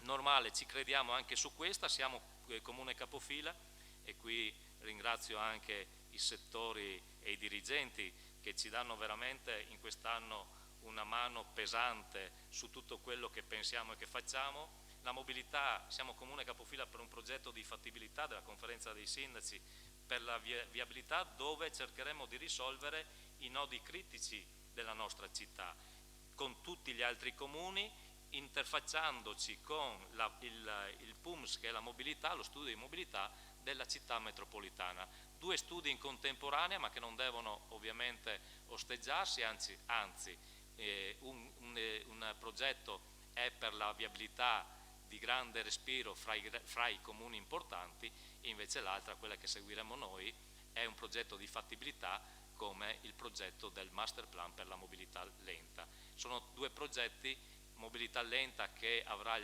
normale, ci crediamo anche su questa, siamo comune capofila e qui ringrazio anche i settori e i dirigenti che ci danno veramente in quest'anno una mano pesante su tutto quello che pensiamo e che facciamo. La mobilità, siamo comune capofila per un progetto di fattibilità della conferenza dei sindaci per la viabilità, dove cercheremo di risolvere i nodi critici della nostra città con tutti gli altri comuni, interfacciandoci con il PUMS, che è la mobilità, lo studio di mobilità della città metropolitana. 2 studi in contemporanea, ma che non devono ovviamente osteggiarsi, anzi un progetto è per la viabilità di grande respiro fra i comuni importanti, e invece l'altra, quella che seguiremo noi, è un progetto di fattibilità come il progetto del master plan per la mobilità lenta. Sono 2 progetti, mobilità lenta che avrà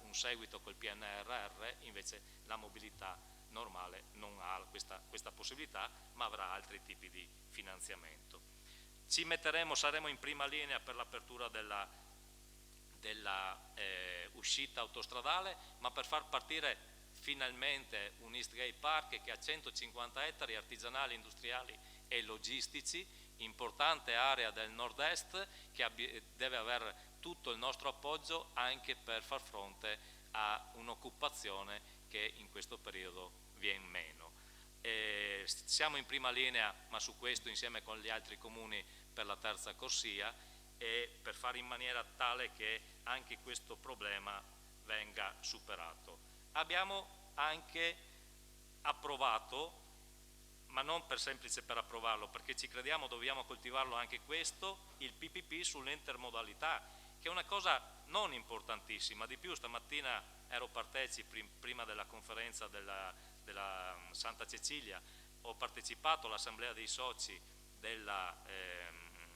un seguito col PNRR, invece la mobilità normale non ha questa possibilità, ma avrà altri tipi di finanziamento. Saremo in prima linea per l'apertura della uscita autostradale, ma per far partire finalmente un Eastgate Park che ha 150 ettari artigianali, industriali e logistici, importante area del nord-est che deve avere tutto il nostro appoggio anche per far fronte a un'occupazione che in questo periodo viene meno. Siamo in prima linea, ma su questo insieme con gli altri comuni per la terza corsia, e per fare in maniera tale che anche questo problema venga superato. Abbiamo anche approvato, ma non per semplice per approvarlo, perché ci crediamo, dobbiamo coltivarlo anche questo, il PPP sull'intermodalità, che è una cosa non importantissima. Di più, stamattina ero partecipe, prima della conferenza della Santa Cecilia, ho partecipato all'assemblea dei soci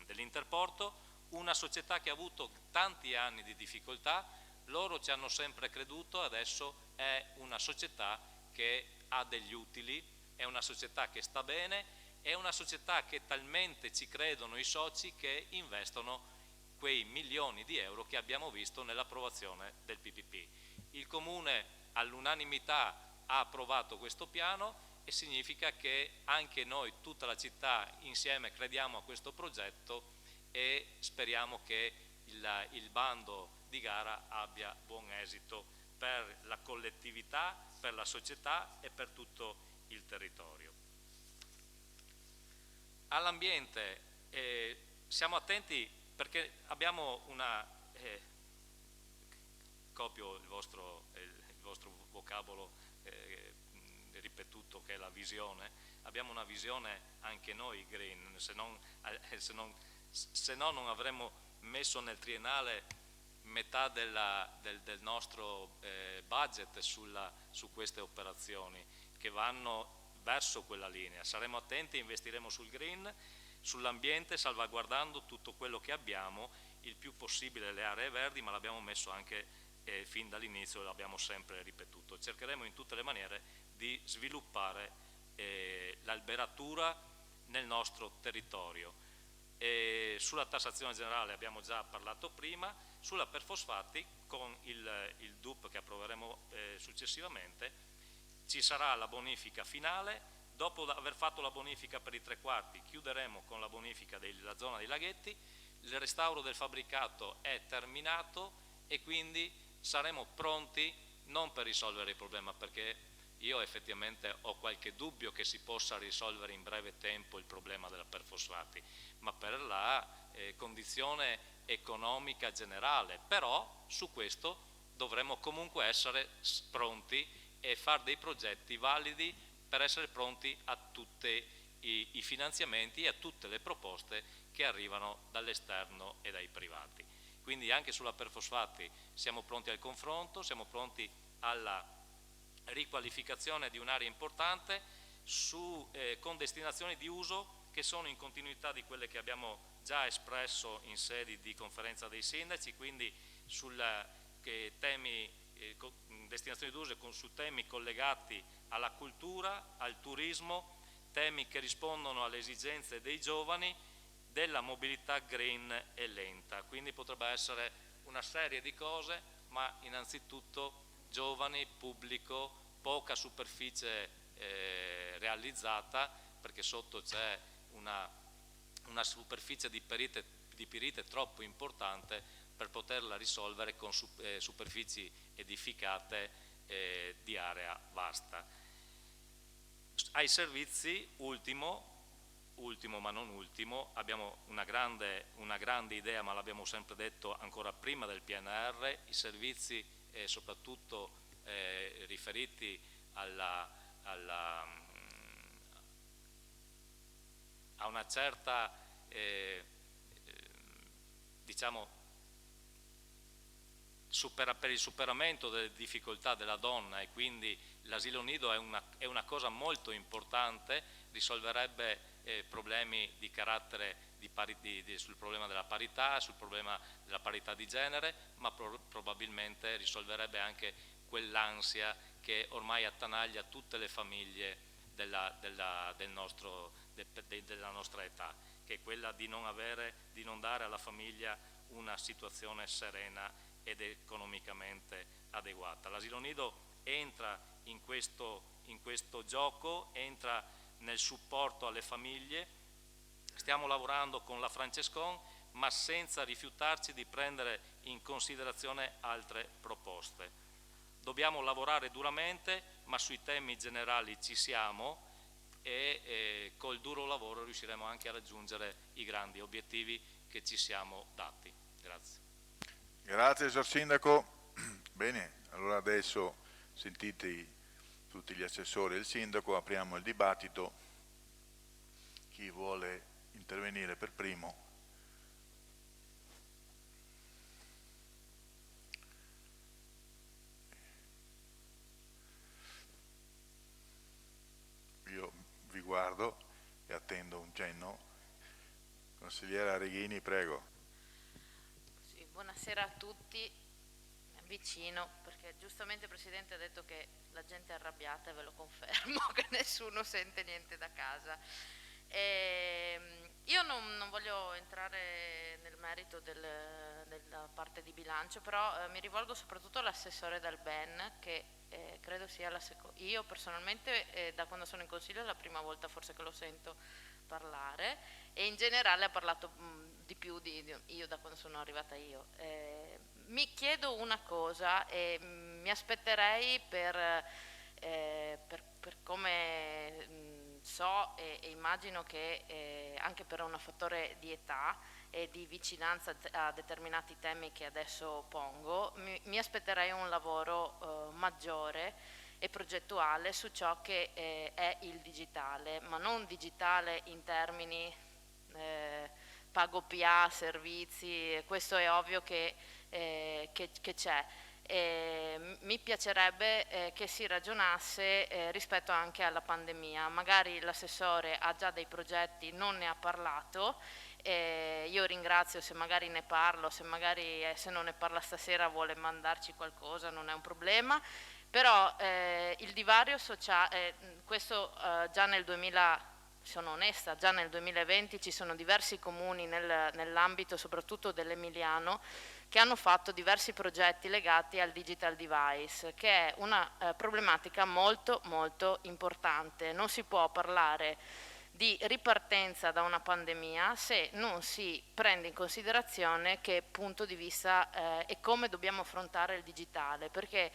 dell'Interporto, una società che ha avuto tanti anni di difficoltà, loro ci hanno sempre creduto, adesso è una società che ha degli utili, è una società che sta bene, è una società che talmente ci credono i soci che investono quei milioni di euro che abbiamo visto nell'approvazione del PPP. Il Comune all'unanimità ha approvato questo piano e significa che anche noi, tutta la città, insieme crediamo a questo progetto e speriamo che il bando di gara abbia buon esito per la collettività, per la società e per tutto il territorio. All'ambiente siamo attenti perché abbiamo copio il vostro vocabolo ripetuto, che è la visione. Abbiamo una visione anche noi green, se no non avremmo messo nel triennale metà del nostro budget su queste operazioni che vanno verso quella linea. Saremo attenti, investiremo sul green, sull'ambiente, salvaguardando tutto quello che abbiamo, il più possibile le aree verdi, ma l'abbiamo messo anche fin dall'inizio, l'abbiamo sempre ripetuto. Cercheremo in tutte le maniere di sviluppare l'alberatura nel nostro territorio. Sulla tassazione generale abbiamo già parlato prima, sulla perfosfati con il DUP che approveremo successivamente ci sarà la bonifica finale. Dopo aver fatto la bonifica per i 3/4 chiuderemo con la bonifica della zona dei laghetti, il restauro del fabbricato è terminato e quindi saremo pronti non per risolvere il problema, perché io effettivamente ho qualche dubbio che si possa risolvere in breve tempo il problema della perfosfati, ma per la condizione economica generale. Però su questo dovremo comunque essere pronti e fare dei progetti validi per essere pronti a tutti i finanziamenti e a tutte le proposte che arrivano dall'esterno e dai privati. Quindi anche sulla perfosfati siamo pronti al confronto, siamo pronti alla riqualificazione di un'area importante con destinazioni di uso che sono in continuità di quelle che abbiamo già espresso in sedi di conferenza dei sindaci, quindi destinazioni d'uso su temi collegati alla cultura, al turismo, temi che rispondono alle esigenze dei giovani, della mobilità green e lenta. Quindi potrebbe essere una serie di cose, ma innanzitutto giovani, pubblico, poca superficie realizzata, perché sotto c'è una superficie di pirite troppo importante per poterla risolvere con superfici edificate di area vasta. Ai servizi, ultimo ma non ultimo, abbiamo una grande idea, ma l'abbiamo sempre detto ancora prima del PNR, i servizi soprattutto riferiti a una certa diciamo per il superamento delle difficoltà della donna, e quindi l'asilo nido è una cosa molto importante, risolverebbe problemi di carattere sul problema della parità, sul problema della parità di genere, ma probabilmente risolverebbe anche quell'ansia che ormai attanaglia tutte le famiglie della nostra età, che è quella di non dare alla famiglia una situazione serena ed economicamente adeguata. L'asilo nido entra in questo gioco, entra nel supporto alle famiglie. Stiamo lavorando con la Francescon, ma senza rifiutarci di prendere in considerazione altre proposte. Dobbiamo lavorare duramente, ma sui temi generali ci siamo, e col duro lavoro riusciremo anche a raggiungere i grandi obiettivi che ci siamo dati. Grazie. Grazie, signor Sindaco. Bene, allora adesso sentiti tutti gli assessori e il Sindaco, apriamo il dibattito. Chi vuole intervenire per primo? Io vi guardo e attendo un cenno. Consigliera Reghini, prego. Sì, buonasera a tutti. Mi avvicino perché giustamente il Presidente ha detto che la gente è arrabbiata e ve lo confermo, che nessuno sente niente da casa. Io non voglio entrare nel merito della parte di bilancio, però mi rivolgo soprattutto all'assessore Dal Ben, che credo sia io personalmente da quando sono in Consiglio è la prima volta forse che lo sento parlare, e in generale ha parlato di più di io da quando sono arrivata io. Mi chiedo una cosa e mi aspetterei per come so e immagino che anche per un fattore di età e di vicinanza a determinati temi che adesso pongo, mi aspetterei un lavoro maggiore e progettuale su ciò che è il digitale, ma non digitale in termini pago PA, servizi, questo è ovvio che c'è. Mi piacerebbe che si ragionasse rispetto anche alla pandemia. Magari l'assessore ha già dei progetti, non ne ha parlato. Io ringrazio se magari ne parlo, se non ne parla stasera vuole mandarci qualcosa, non è un problema. Però il divario sociale, questo già nel 2000, sono onesta, già nel 2020 ci sono diversi comuni nell'ambito soprattutto dell'Emiliano che hanno fatto diversi progetti legati al digital device, che è una problematica molto molto importante. Non si può parlare di ripartenza da una pandemia se non si prende in considerazione che punto di vista e come dobbiamo affrontare il digitale, perché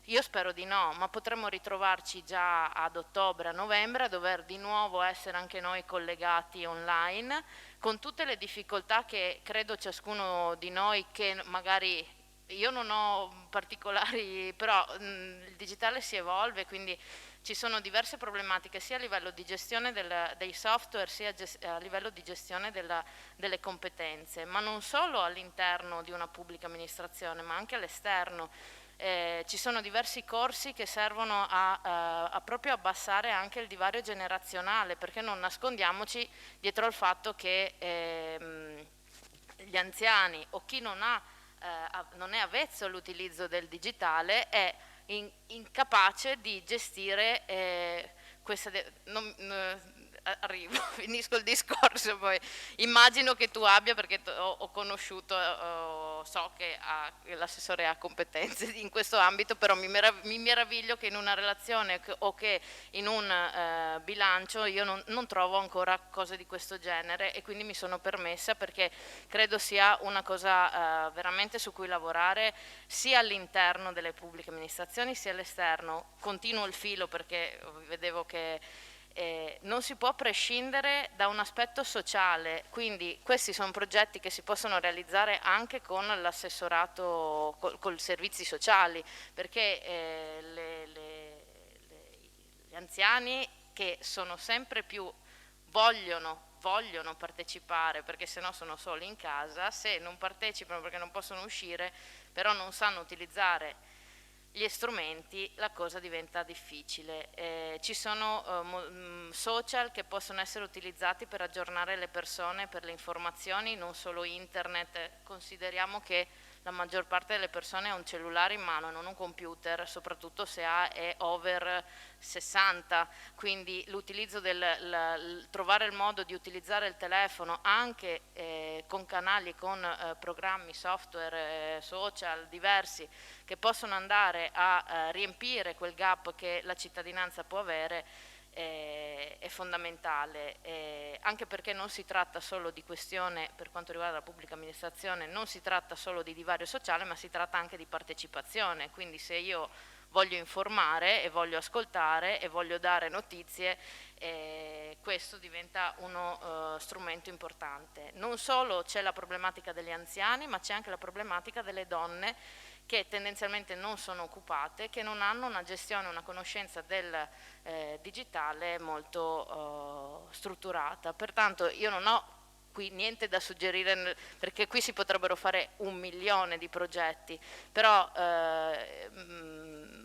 io spero di no, ma potremmo ritrovarci già ad ottobre, a novembre, a dover di nuovo essere anche noi collegati online, con tutte le difficoltà che credo ciascuno di noi che magari io non ho particolari, però il digitale si evolve, quindi ci sono diverse problematiche sia a livello di gestione dei software sia a livello di gestione delle competenze, ma non solo all'interno di una pubblica amministrazione, ma anche all'esterno. Ci sono diversi corsi che servono a proprio abbassare anche il divario generazionale, perché non nascondiamoci dietro al fatto che gli anziani o chi non è avvezzo all'utilizzo del digitale è incapace di gestire arrivo, finisco il discorso, poi immagino che tu abbia, perché ho conosciuto, so che l'assessore ha competenze in questo ambito, però mi meraviglio che in una relazione o che in un bilancio io non trovo ancora cose di questo genere, e quindi mi sono permessa, perché credo sia una cosa veramente su cui lavorare sia all'interno delle pubbliche amministrazioni sia all'esterno. Continuo il filo perché vedevo che non si può prescindere da un aspetto sociale, quindi questi sono progetti che si possono realizzare anche con l'assessorato, con i servizi sociali, perché gli anziani che sono sempre più vogliono partecipare, perché sennò sono soli in casa, se non partecipano perché non possono uscire, però non sanno utilizzare gli strumenti, la cosa diventa difficile. Ci sono social che possono essere utilizzati per aggiornare le persone, per le informazioni, non solo internet. Consideriamo che la maggior parte delle persone ha un cellulare in mano e non un computer, soprattutto se è over 60, quindi l'utilizzo trovare il modo di utilizzare il telefono anche con canali e con programmi, software, social diversi che possono andare a riempire quel gap che la cittadinanza può avere, è fondamentale, anche perché non si tratta solo di questione, per quanto riguarda la pubblica amministrazione, non si tratta solo di divario sociale, ma si tratta anche di partecipazione, quindi se io voglio informare e voglio ascoltare e voglio dare notizie, questo diventa uno strumento importante. Non solo c'è la problematica degli anziani, ma c'è anche la problematica delle donne che tendenzialmente non sono occupate, che non hanno una gestione, una conoscenza del digitale molto strutturata. Pertanto io non ho qui niente da suggerire, perché qui si potrebbero fare 1.000.000 di progetti, però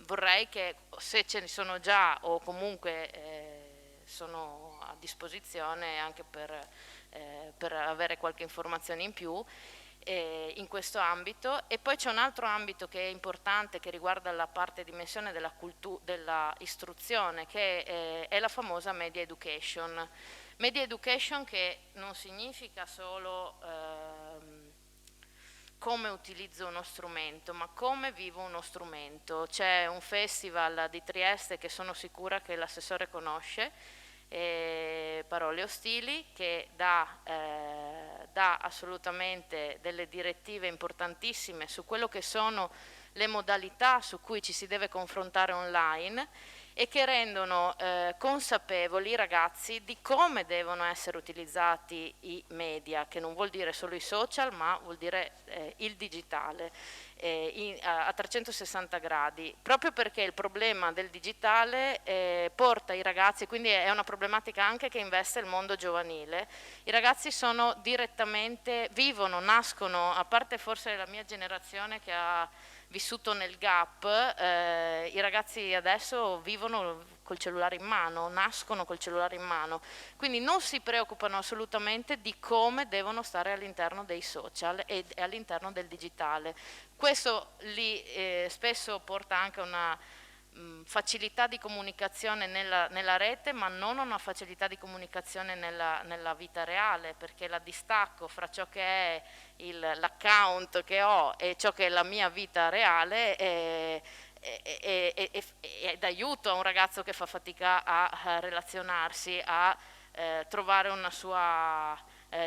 vorrei che, se ce ne sono già o comunque sono a disposizione anche per avere qualche informazione in più, in questo ambito. E poi c'è un altro ambito che è importante, che riguarda la parte dimensione della istruzione, che è la famosa media education. Media education che non significa solo come utilizzo uno strumento, ma come vivo uno strumento. C'è un festival di Trieste che sono sicura che l'assessore conosce, Parole Ostili, che dà assolutamente delle direttive importantissime su quello che sono le modalità su cui ci si deve confrontare online, e che rendono consapevoli i ragazzi di come devono essere utilizzati i media, che non vuol dire solo i social, ma vuol dire il digitale a 360 gradi, proprio perché il problema del digitale porta i ragazzi, quindi è una problematica anche che investe il mondo giovanile. I ragazzi sono direttamente, nascono, a parte forse la mia generazione che ha vissuto nel gap, i ragazzi adesso vivono col cellulare in mano, nascono col cellulare in mano, quindi non si preoccupano assolutamente di come devono stare all'interno dei social e all'interno del digitale. Questo li spesso porta anche a una facilità di comunicazione nella rete, ma non una facilità di comunicazione nella vita reale, perché la distacco fra ciò che è l'account che ho e ciò che è la mia vita reale è d'aiuto a un ragazzo che fa fatica a relazionarsi, a trovare una sua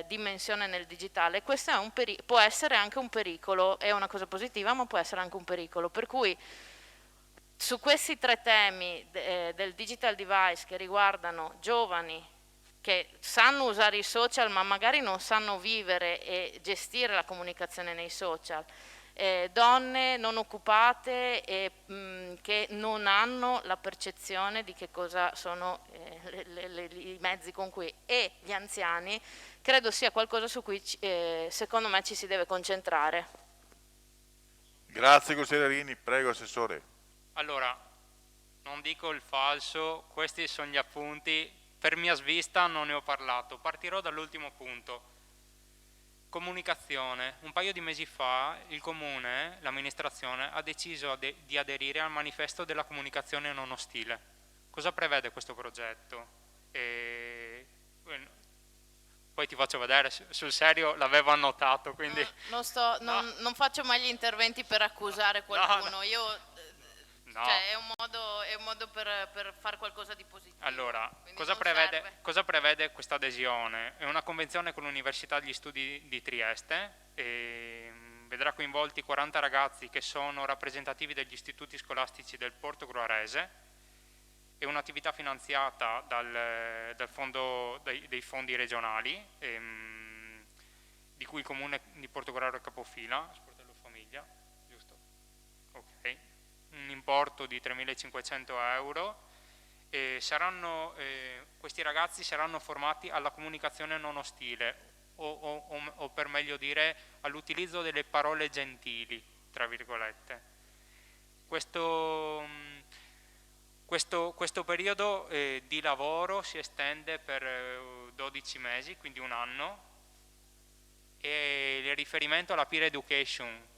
dimensione nel digitale. Questo è può essere anche un pericolo, è una cosa positiva, ma può essere anche un pericolo, per cui su questi tre temi del digital device, che riguardano giovani che sanno usare i social ma magari non sanno vivere e gestire la comunicazione nei social, donne non occupate e che non hanno la percezione di che cosa sono i mezzi con cui, e gli anziani, credo sia qualcosa su cui secondo me ci si deve concentrare. Grazie consigliere Rini, prego Assessore. Allora, non dico il falso, questi sono gli appunti, per mia svista non ne ho parlato, partirò dall'ultimo punto. Comunicazione. Un paio di mesi fa il Comune, l'amministrazione, ha deciso di aderire al manifesto della comunicazione non ostile. Cosa prevede questo progetto? Poi ti faccio vedere, sul serio l'avevo annotato, quindi... Non faccio mai gli interventi per accusare qualcuno, No. Cioè, è un modo per fare qualcosa di positivo. Allora, Quindi cosa prevede questa adesione? È una convenzione con l'Università degli Studi di Trieste e vedrà coinvolti 40 ragazzi che sono rappresentativi degli istituti scolastici del Portogruarese. È un'attività finanziata dal fondo, dei fondi regionali, di cui il Comune di Portogruaro è capofila, sportello famiglia, giusto? Ok. Un importo di 3.500 euro e questi ragazzi saranno formati alla comunicazione non ostile o per meglio dire all'utilizzo delle parole gentili, tra virgolette. Questo periodo di lavoro si estende per 12 mesi, quindi un anno, e il riferimento alla peer education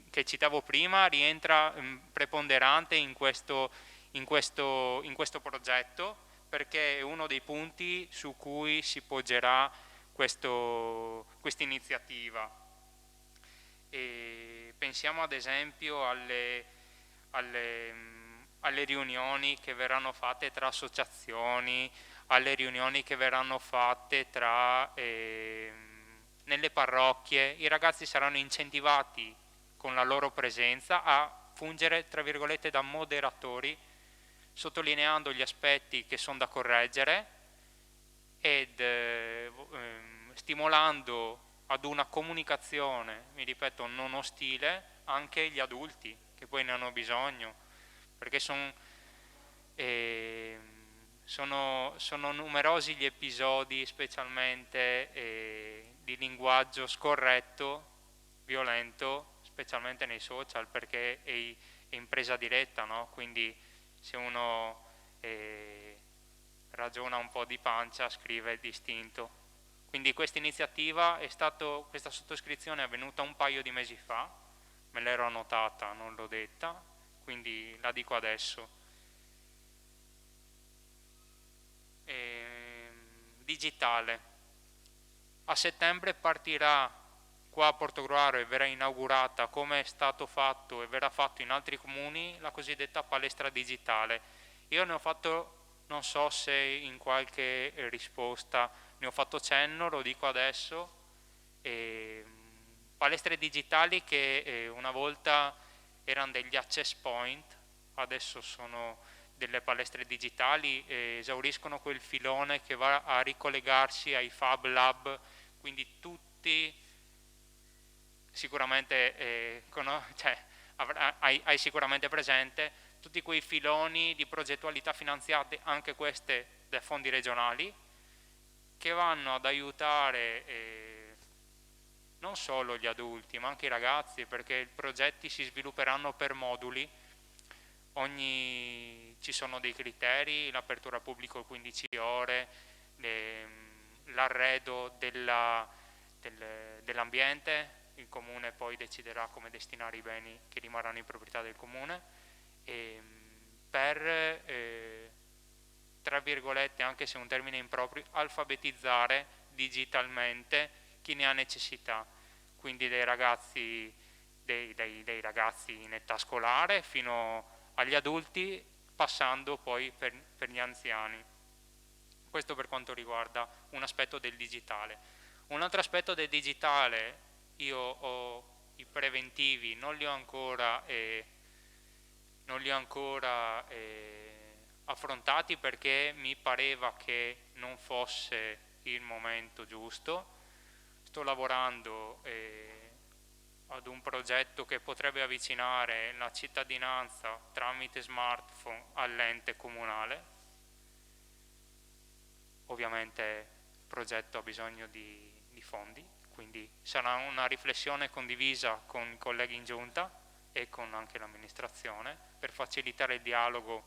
che citavo prima rientra preponderante in questo progetto, perché è uno dei punti su cui si poggerà questa iniziativa. Pensiamo ad esempio alle riunioni che verranno fatte tra associazioni, alle riunioni che verranno fatte nelle parrocchie. I ragazzi saranno incentivati con la loro presenza a fungere, tra virgolette, da moderatori, sottolineando gli aspetti che sono da correggere ed stimolando ad una comunicazione, mi ripeto, non ostile, anche gli adulti, che poi ne hanno bisogno, perché sono numerosi gli episodi, specialmente di linguaggio scorretto, violento, specialmente nei social, perché è impresa diretta, no? Quindi se uno ragiona un po' di pancia scrive distinto. Quindi questa iniziativa questa sottoscrizione è avvenuta un paio di mesi fa, me l'ero annotata, non l'ho detta, quindi la dico adesso. Digitale. A settembre partirà qua a Portogruaro e verrà inaugurata, come è stato fatto e verrà fatto in altri comuni, la cosiddetta palestra digitale. Io ne ho fatto, non so se in qualche risposta ne ho fatto cenno, lo dico adesso, palestre digitali che una volta erano degli access point, adesso sono delle palestre digitali, esauriscono quel filone che va a ricollegarsi ai Fab Lab, quindi tutti sicuramente hai sicuramente presente tutti quei filoni di progettualità finanziate, anche queste dai fondi regionali, che vanno ad aiutare non solo gli adulti ma anche i ragazzi, perché i progetti si svilupperanno per moduli, ci sono dei criteri, l'apertura al pubblico 15 ore, l'arredo dell'ambiente, il Comune poi deciderà come destinare i beni che rimarranno in proprietà del Comune, per, tra virgolette, anche se è un termine improprio, alfabetizzare digitalmente chi ne ha necessità, quindi dai ragazzi in età scolare fino agli adulti, passando poi per gli anziani. Questo per quanto riguarda un aspetto del digitale. Un altro aspetto del digitale, io ho i preventivi, non li ho ancora affrontati perché mi pareva che non fosse il momento giusto. Sto lavorando ad un progetto che potrebbe avvicinare la cittadinanza tramite smartphone all'ente comunale. Ovviamente il progetto ha bisogno di fondi, quindi sarà una riflessione condivisa con i colleghi in giunta e con anche l'amministrazione per facilitare il dialogo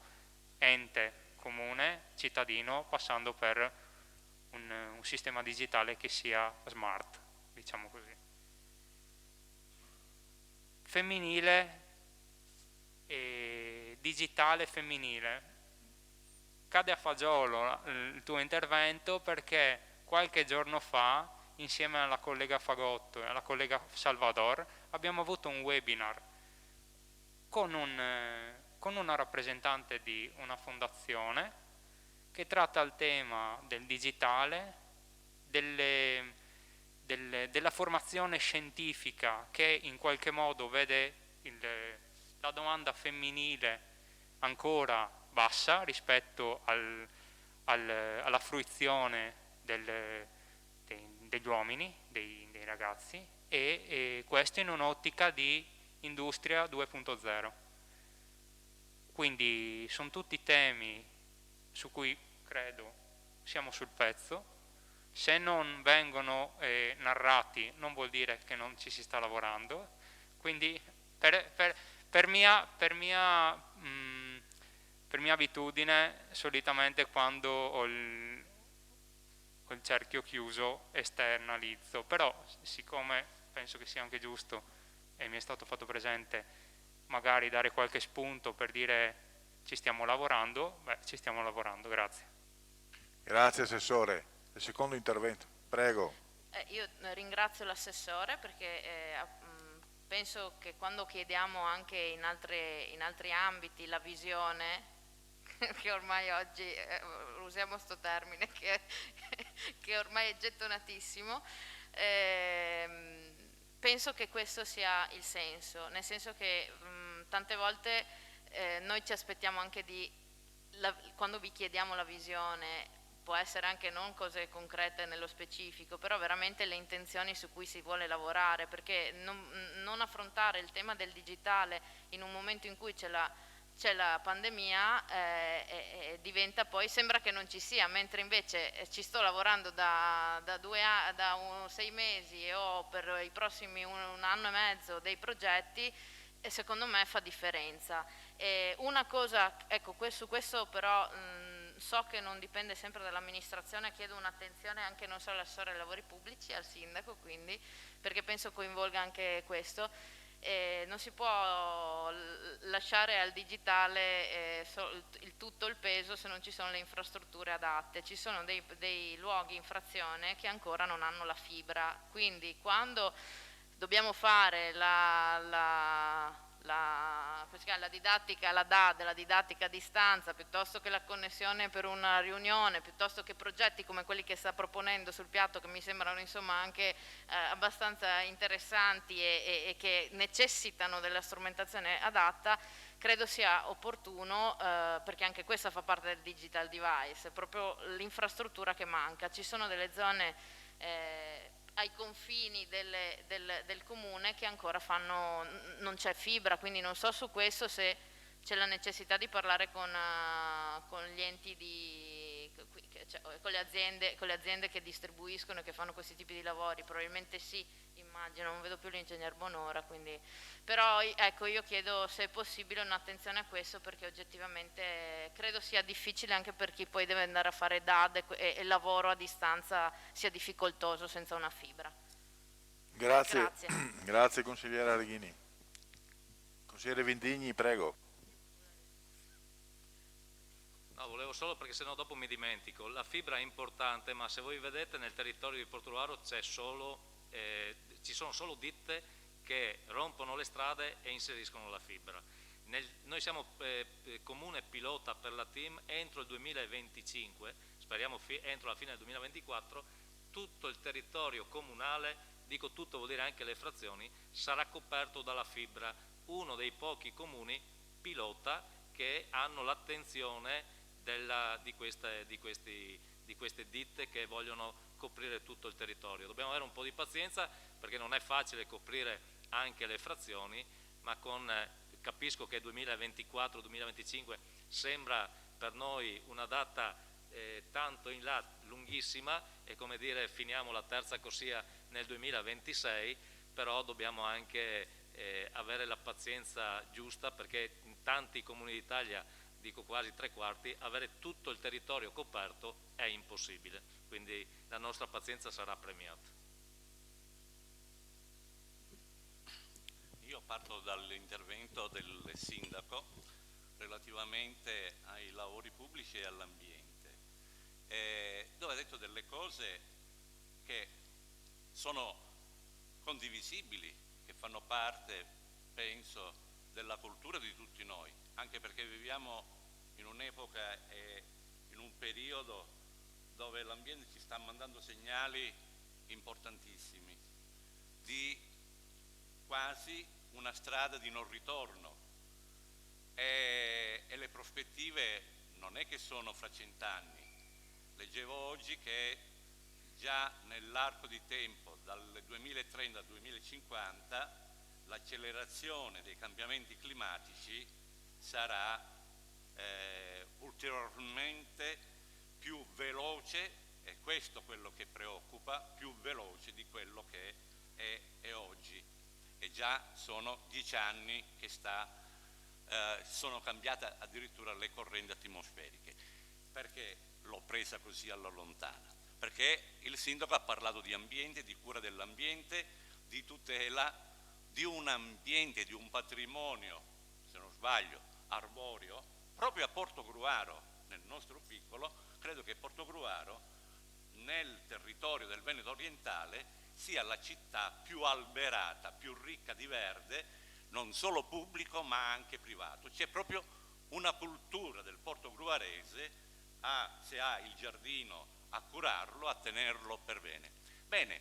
ente, comune, cittadino, passando per un sistema digitale che sia smart, diciamo così. Femminile e digitale femminile. Cade a fagiolo il tuo intervento perché qualche giorno fa, insieme alla collega Fagotto e alla collega Salvador, abbiamo avuto un webinar con una rappresentante di una fondazione che tratta il tema del digitale, della formazione scientifica che in qualche modo vede la domanda femminile ancora bassa rispetto alla fruizione degli uomini, dei ragazzi, e questo in un'ottica di industria 2.0. Quindi sono tutti temi su cui credo siamo sul pezzo. Se non vengono narrati non vuol dire che non ci si sta lavorando. Quindi per mia abitudine, solitamente quando ho il cerchio chiuso esternalizzo, però siccome penso che sia anche giusto e mi è stato fatto presente magari dare qualche spunto per dire ci stiamo lavorando, ci stiamo lavorando. Grazie. Grazie Assessore. Il secondo intervento, prego. Io ringrazio l'Assessore perché penso che quando chiediamo anche in altri ambiti la visione, che ormai oggi usiamo questo termine che ormai è gettonatissimo, penso che questo sia il senso, nel senso che tante volte noi ci aspettiamo anche quando vi chiediamo la visione, può essere anche non cose concrete nello specifico, però veramente le intenzioni su cui si vuole lavorare, perché non affrontare il tema del digitale in un momento in cui c'è la pandemia diventa poi, sembra che non ci sia, mentre invece ci sto lavorando da 6 mesi e ho per i prossimi un anno e mezzo dei progetti, e secondo me fa differenza. Una cosa, ecco, su questo però so che non dipende sempre dall'amministrazione, chiedo un'attenzione anche non solo all'assessore ai lavori pubblici, al sindaco, quindi, perché penso coinvolga anche questo. Non si può lasciare al digitale tutto il peso se non ci sono le infrastrutture adatte. Ci sono dei luoghi in frazione che ancora non hanno la fibra, quindi quando dobbiamo fare la didattica, la DAD, la didattica a distanza, piuttosto che la connessione per una riunione, piuttosto che progetti come quelli che sta proponendo sul piatto, che mi sembrano insomma anche abbastanza interessanti e che necessitano della strumentazione adatta, credo sia opportuno, perché anche questa fa parte del digital device, è proprio l'infrastruttura che manca. Ci sono delle zone ai confini del comune che ancora non c'è fibra, quindi non so su questo se c'è la necessità di parlare con gli enti con le aziende che distribuiscono e che fanno questi tipi di lavori, probabilmente sì, immagino, non vedo più l'ingegner Bonora, quindi. Però ecco, io chiedo se è possibile un'attenzione a questo, perché oggettivamente credo sia difficile anche per chi poi deve andare a fare DAD e lavoro a distanza sia difficoltoso senza una fibra. Grazie, grazie consigliere Arghini. Consigliere Vindigni, prego. No, volevo solo, perché sennò dopo mi dimentico, la fibra è importante, ma se voi vedete nel territorio di Portogruaro ci sono solo ditte che rompono le strade e inseriscono la fibra. Noi siamo comune pilota per la TIM. Entro il 2025, speriamo entro la fine del 2024, tutto il territorio comunale, dico tutto vuol dire anche le frazioni, sarà coperto dalla fibra. Uno dei pochi comuni pilota che hanno l'attenzione di queste ditte che vogliono coprire tutto il territorio. Dobbiamo avere un po' di pazienza, perché non è facile coprire anche le frazioni, ma capisco che 2024-2025 sembra per noi una data tanto in là, lunghissima, e come dire finiamo la terza corsia nel 2026, però dobbiamo anche avere la pazienza giusta, perché in tanti comuni d'Italia, dico quasi 3/4, avere tutto il territorio coperto è impossibile, quindi la nostra pazienza sarà premiata. Io parto dall'intervento del sindaco relativamente ai lavori pubblici e all'ambiente, dove ha detto delle cose che sono condivisibili, che fanno parte, penso, della cultura di tutti noi, anche perché viviamo in un'epoca e in un periodo dove l'ambiente ci sta mandando segnali importantissimi di quasi una strada di non ritorno, e le prospettive non è che sono fra 100 anni. Leggevo oggi che già nell'arco di tempo dal 2030 al 2050 l'accelerazione dei cambiamenti climatici sarà ulteriormente più veloce, e questo è quello che preoccupa, più veloce di quello che è oggi. E già sono 10 anni che sono cambiate addirittura le correnti atmosferiche. Perché l'ho presa così alla lontana? Perché il sindaco ha parlato di ambiente, di cura dell'ambiente, di tutela di un ambiente, di un patrimonio, se non sbaglio, arboreo, proprio a Portogruaro, nel nostro piccolo. Credo che Portogruaro, nel territorio del Veneto orientale, sia la città più alberata, più ricca di verde, non solo pubblico ma anche privato. C'è proprio una cultura del portogruarese, se ha il giardino, a curarlo, a tenerlo per bene. Bene,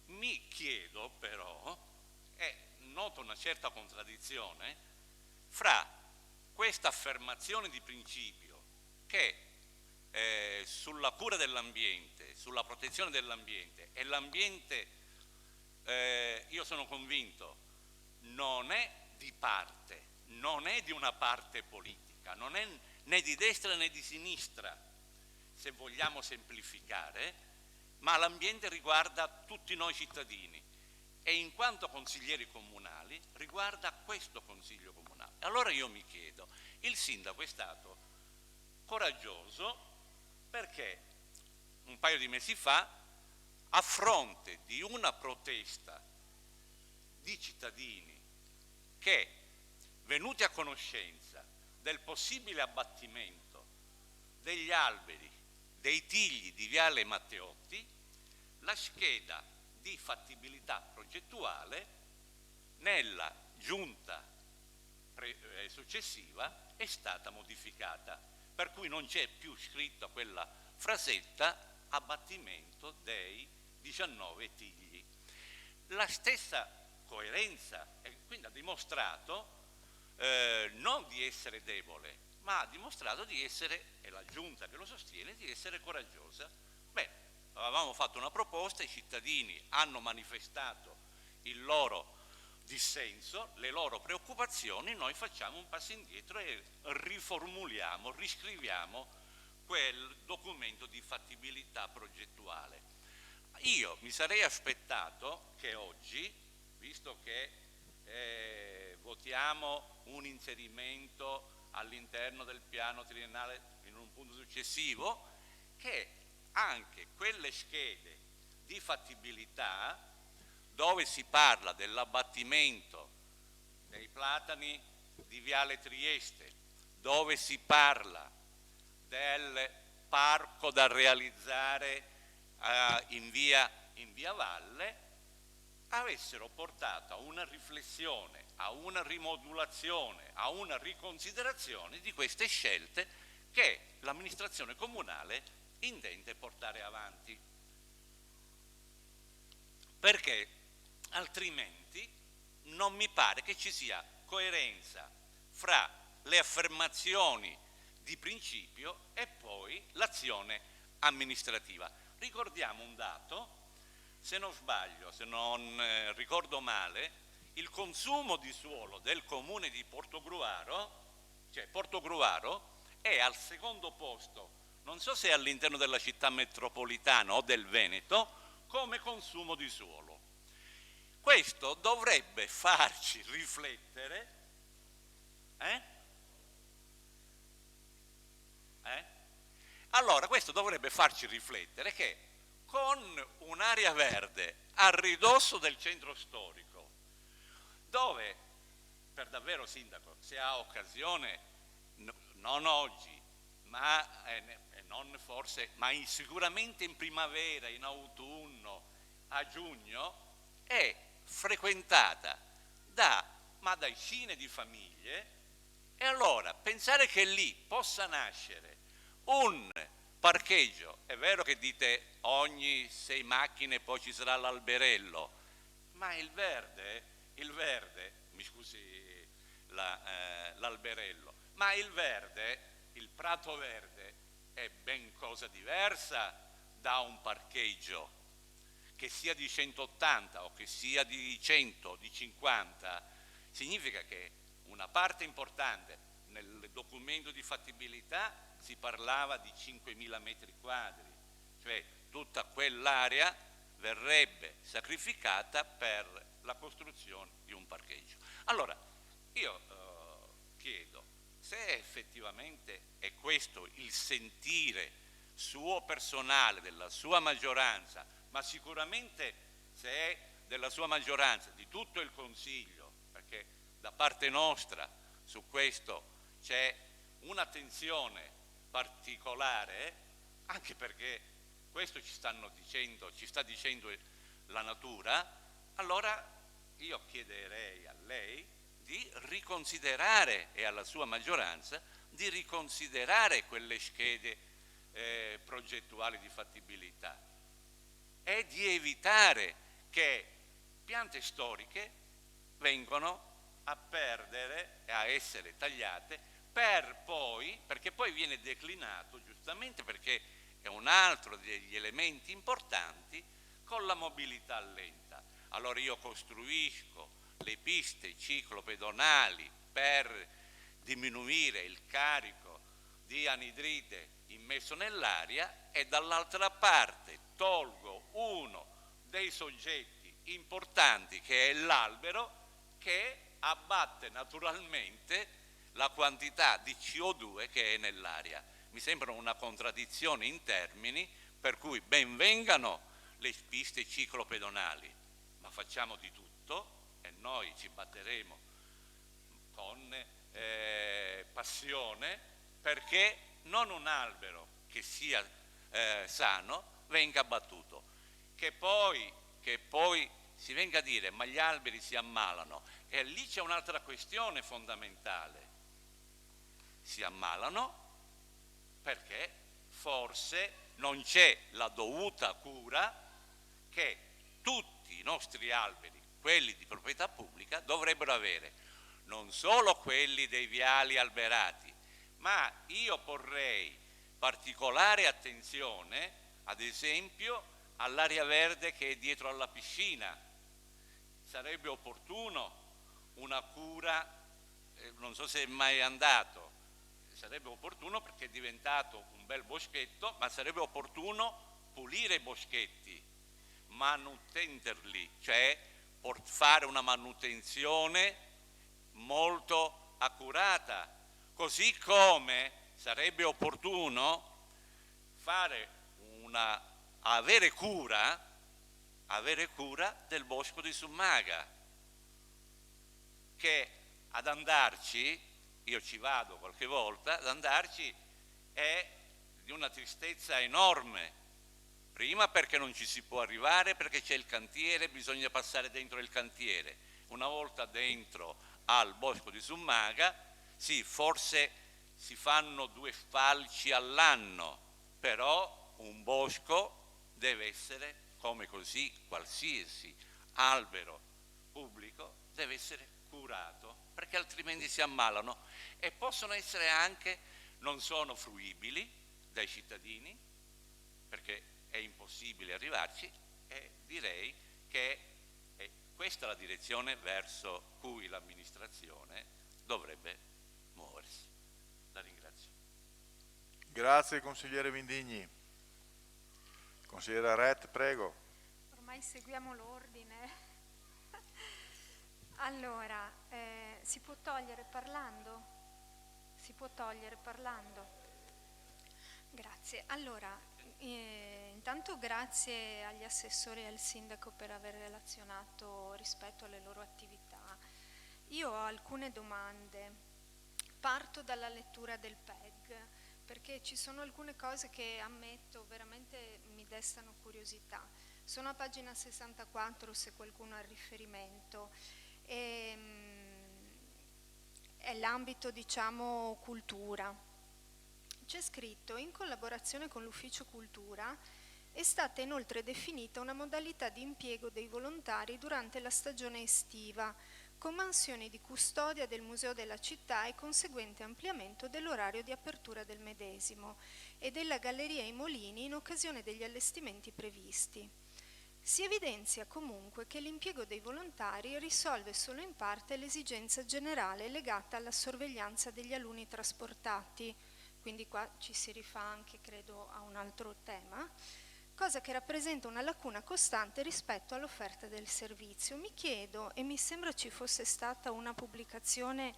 mi chiedo però, e noto una certa contraddizione fra questa affermazione di principio che sulla cura dell'ambiente, sulla protezione dell'ambiente, e l'ambiente, io sono convinto, non è di parte, non è di una parte politica, non è né di destra né di sinistra, se vogliamo semplificare, ma l'ambiente riguarda tutti noi cittadini e in quanto consiglieri comunali riguarda questo Consiglio Comunale. Allora io mi chiedo, il sindaco è stato coraggioso perché un paio di mesi fa, a fronte di una protesta di cittadini che, venuti a conoscenza del possibile abbattimento degli alberi dei Tigli di Viale Matteotti, la scheda di fattibilità progettuale nella giunta successiva è stata modificata, per cui non c'è più scritto quella frasetta abbattimento dei 19 tigli. La stessa coerenza, quindi ha dimostrato non di essere debole, ma ha dimostrato di essere, e la giunta che lo sostiene, di essere coraggiosa. Bene, avevamo fatto una proposta, i cittadini hanno manifestato il loro dissenso, le loro preoccupazioni, noi facciamo un passo indietro e riformuliamo, riscriviamo quel documento di fattibilità progettuale. Io mi sarei aspettato che oggi, visto che votiamo un inserimento all'interno del piano triennale in un punto successivo, che anche quelle schede di fattibilità dove si parla dell'abbattimento dei platani di Viale Trieste, dove si parla del parco da realizzare in via Valle, avessero portato a una riflessione, a una rimodulazione, a una riconsiderazione di queste scelte che l'amministrazione comunale intende portare avanti. Perché altrimenti non mi pare che ci sia coerenza fra le affermazioni di principio e poi l'azione amministrativa. Ricordiamo un dato, se non sbaglio, se non ricordo male, il consumo di suolo del comune di Portogruaro, cioè Portogruaro, è al secondo posto, non so se all'interno della città metropolitana o del Veneto, come consumo di suolo. Questo dovrebbe farci riflettere, Allora, questo dovrebbe farci riflettere che con un'area verde a ridosso del centro storico, dove per davvero, Sindaco, se ha occasione, non oggi, ma non forse, ma sicuramente in primavera, in autunno, a giugno, è frequentata da decine di famiglie, e allora pensare che lì possa nascere un parcheggio, è vero che dite ogni 6 macchine poi ci sarà l'alberello, ma il verde, mi scusi l'alberello, ma il verde, il prato verde è ben cosa diversa da un parcheggio, che sia di 180 o che sia di 100, di 50, significa che una parte importante nel documento di fattibilità si parlava di 5.000 metri quadri, cioè tutta quell'area verrebbe sacrificata per la costruzione di un parcheggio. Allora, io chiedo se effettivamente è questo il sentire suo personale, della sua maggioranza, ma sicuramente se è della sua maggioranza, di tutto il Consiglio, perché da parte nostra su questo c'è un'attenzione particolare, anche perché questo ci sta dicendo la natura. Allora io chiederei a lei di riconsiderare, e alla sua maggioranza, di riconsiderare quelle schede progettuali di fattibilità e di evitare che piante storiche vengano a perdere e a essere tagliate perché poi viene declinato, giustamente perché è un altro degli elementi importanti, con la mobilità lenta. Allora io costruisco le piste ciclopedonali per diminuire il carico di anidride immesso nell'aria e dall'altra parte tolgo uno dei soggetti importanti, che è l'albero, che abbatte naturalmente la quantità di CO2 che è nell'aria. Mi sembra una contraddizione in termini, per cui ben vengano le piste ciclopedonali, ma facciamo di tutto e noi ci batteremo con passione perché non un albero che sia sano venga abbattuto. Che poi si venga a dire ma gli alberi si ammalano, e lì c'è un'altra questione fondamentale. Si ammalano perché forse non c'è la dovuta cura che tutti i nostri alberi, quelli di proprietà pubblica, dovrebbero avere, non solo quelli dei viali alberati, ma io porrei particolare attenzione, ad esempio, all'area verde che è dietro alla piscina. Sarebbe opportuno una cura, non so se è mai andato, sarebbe opportuno perché è diventato un bel boschetto, ma sarebbe opportuno pulire i boschetti, manutenderli, cioè fare una manutenzione molto accurata, così come sarebbe opportuno avere cura del bosco di Summaga, che ad andarci, io ci vado qualche volta, ad andarci è di una tristezza enorme. Prima perché non ci si può arrivare, perché c'è il cantiere, bisogna passare dentro il cantiere. Una volta dentro al bosco di Summaga, sì, forse si fanno 2 falci all'anno, però un bosco deve essere, come così qualsiasi albero pubblico, deve essere curato, perché altrimenti si ammalano e possono essere anche, non sono fruibili dai cittadini, perché è impossibile arrivarci, e direi che questa è la direzione verso cui l'amministrazione dovrebbe muoversi. La ringrazio. Grazie consigliere Vindigni. Consigliere Ret, prego. Ormai seguiamo l'ordine. Allora, si può togliere parlando? Si può togliere parlando? Grazie. Allora, intanto grazie agli assessori e al sindaco per aver relazionato rispetto alle loro attività. Io ho alcune domande. Parto dalla lettura del PEG, perché ci sono alcune cose che ammetto veramente mi destano curiosità. Sono a pagina 64 se qualcuno ha il riferimento. È l'ambito, diciamo, cultura. C'è scritto: in collaborazione con l'Ufficio Cultura è stata inoltre definita una modalità di impiego dei volontari durante la stagione estiva, con mansioni di custodia del Museo della Città e conseguente ampliamento dell'orario di apertura del medesimo e della Galleria I Molini in occasione degli allestimenti previsti. Si evidenzia comunque che l'impiego dei volontari risolve solo in parte l'esigenza generale legata alla sorveglianza degli alunni trasportati, quindi qua ci si rifà anche, credo, a un altro tema, cosa che rappresenta una lacuna costante rispetto all'offerta del servizio. Mi chiedo, e mi sembra ci fosse stata una pubblicazione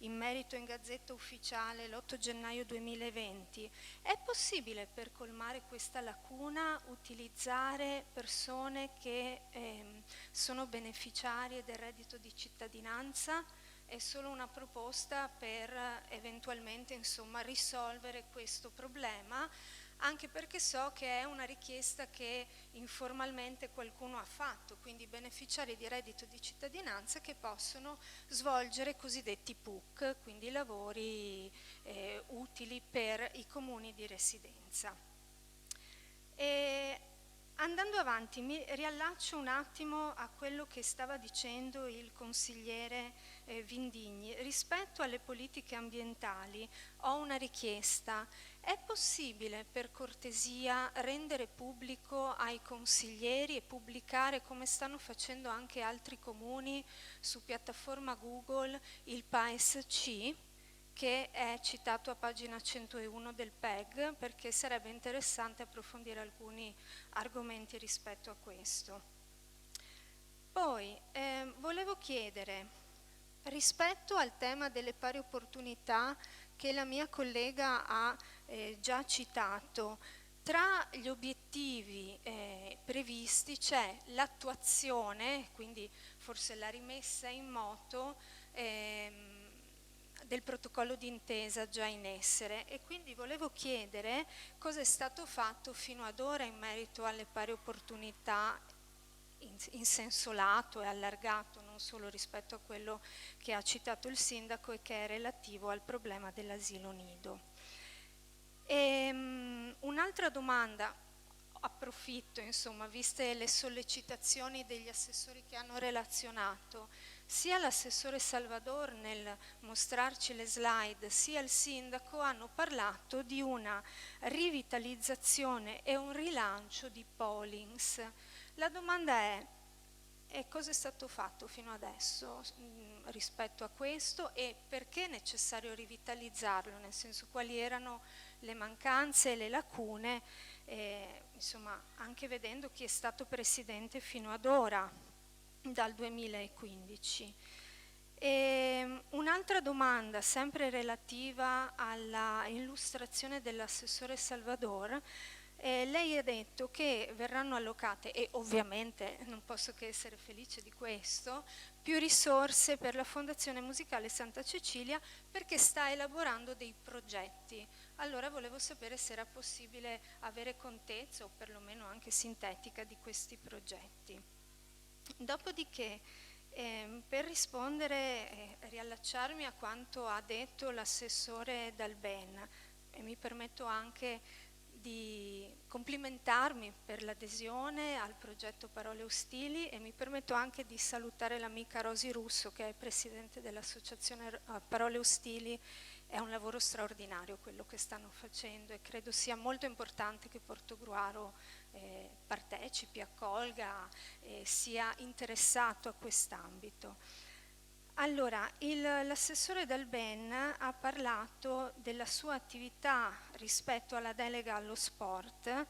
in merito in Gazzetta Ufficiale l'8 gennaio 2020, è possibile per colmare questa lacuna utilizzare persone che sono beneficiarie del reddito di cittadinanza? È solo una proposta per eventualmente, insomma, risolvere questo problema, anche perché so che è una richiesta che informalmente qualcuno ha fatto, quindi beneficiari di reddito di cittadinanza che possono svolgere cosiddetti PUC, quindi lavori utili per i comuni di residenza. Andando avanti, mi riallaccio un attimo a quello che stava dicendo il consigliere Vindigni. Rispetto alle politiche ambientali ho una richiesta. È possibile per cortesia rendere pubblico ai consiglieri e pubblicare, come stanno facendo anche altri comuni, su piattaforma Google il PAES-C, che è citato a pagina 101 del PEG, perché sarebbe interessante approfondire alcuni argomenti rispetto a questo. Poi volevo chiedere, rispetto al tema delle pari opportunità che la mia collega ha già citato, tra gli obiettivi previsti c'è l'attuazione, quindi forse la rimessa in moto del protocollo d'intesa già in essere, e quindi volevo chiedere cosa è stato fatto fino ad ora in merito alle pari opportunità in senso lato e allargato, non solo rispetto a quello che ha citato il sindaco e che è relativo al problema dell'asilo nido. Un'altra domanda, approfitto, insomma, viste le sollecitazioni degli assessori che hanno relazionato, sia l'assessore Salvador nel mostrarci le slide, sia il sindaco hanno parlato di una rivitalizzazione e un rilancio di Pollings. La domanda è cosa è stato fatto fino adesso rispetto a questo e perché è necessario rivitalizzarlo, nel senso quali erano le mancanze e le lacune, insomma, anche vedendo chi è stato presidente fino ad ora, dal 2015. Un'altra domanda, sempre relativa alla illustrazione dell'assessore Salvador, lei ha detto che verranno allocate, e ovviamente non posso che essere felice di questo, più risorse per la Fondazione Musicale Santa Cecilia perché sta elaborando dei progetti. Allora volevo sapere se era possibile avere contezza o perlomeno anche sintetica di questi progetti. Dopodiché, per rispondere, riallacciarmi a quanto ha detto l'assessore Dalben, e mi permetto anche di complimentarmi per l'adesione al progetto Parole Ostili e mi permetto anche di salutare l'amica Rosy Russo, che è presidente dell'associazione Parole Ostili. È un lavoro straordinario quello che stanno facendo e credo sia molto importante che Portogruaro partecipi, accolga e sia interessato a quest'ambito. Allora, l'assessore Dal Ben ha parlato della sua attività rispetto alla delega allo sport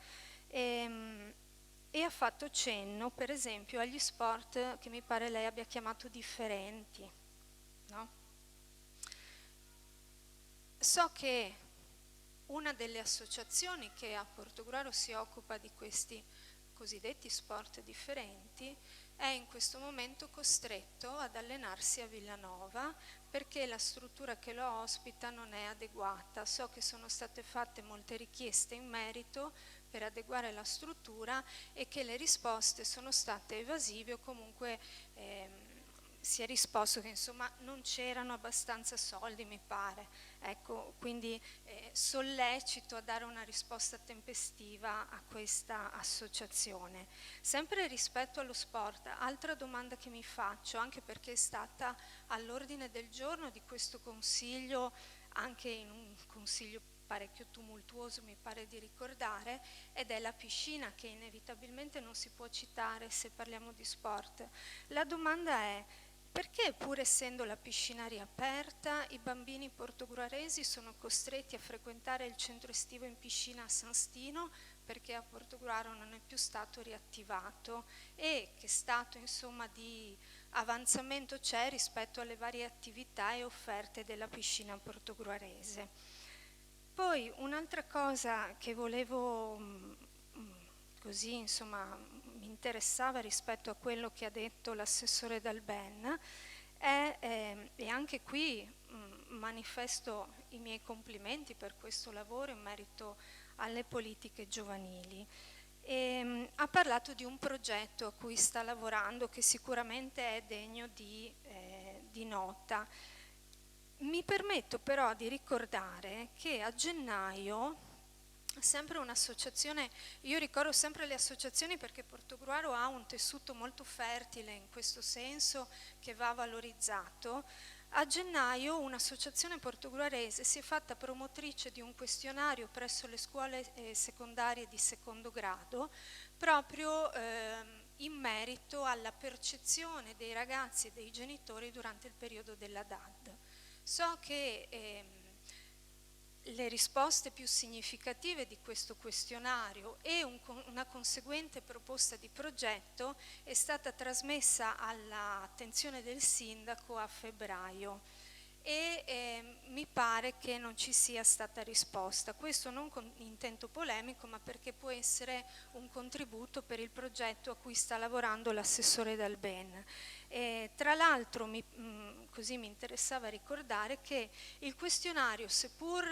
e ha fatto cenno, per esempio, agli sport che mi pare lei abbia chiamato differenti, no? So che una delle associazioni che a Portogruaro si occupa di questi cosiddetti sport differenti è in questo momento costretto ad allenarsi a Villanova perché la struttura che lo ospita non è adeguata. So che sono state fatte molte richieste in merito per adeguare la struttura e che le risposte sono state evasive o comunque si è risposto che insomma non c'erano abbastanza soldi, mi pare. Ecco, quindi sollecito a dare una risposta tempestiva a questa associazione. Sempre rispetto allo sport, altra domanda che mi faccio, anche perché è stata all'ordine del giorno di questo consiglio, anche in un consiglio parecchio tumultuoso mi pare di ricordare, ed è la piscina, che inevitabilmente non si può citare se parliamo di sport. La domanda è: perché pur essendo la piscina riaperta i bambini portogruaresi sono costretti a frequentare il centro estivo in piscina a San Stino, perché a Portogruaro non è più stato riattivato, e che stato insomma di avanzamento c'è rispetto alle varie attività e offerte della piscina portogruarese. Poi un'altra cosa che volevo così insomma mi interessava rispetto a quello che ha detto l'assessore Dal Ben e anche qui manifesto i miei complimenti per questo lavoro in merito alle politiche giovanili. Ha parlato di un progetto a cui sta lavorando che sicuramente è degno di nota. Mi permetto però di ricordare che a gennaio sempre un'associazione, io ricordo sempre le associazioni perché Portogruaro ha un tessuto molto fertile in questo senso che va valorizzato. A gennaio un'associazione portogruarese si è fatta promotrice di un questionario presso le scuole secondarie di secondo grado proprio in merito alla percezione dei ragazzi e dei genitori durante il periodo della DAD. So che le risposte più significative di questo questionario e una conseguente proposta di progetto è stata trasmessa all'attenzione del sindaco a febbraio e mi pare che non ci sia stata risposta. Questo non con intento polemico, ma perché può essere un contributo per il progetto a cui sta lavorando l'assessore Dal Ben. Tra l'altro così mi interessava ricordare che il questionario, seppur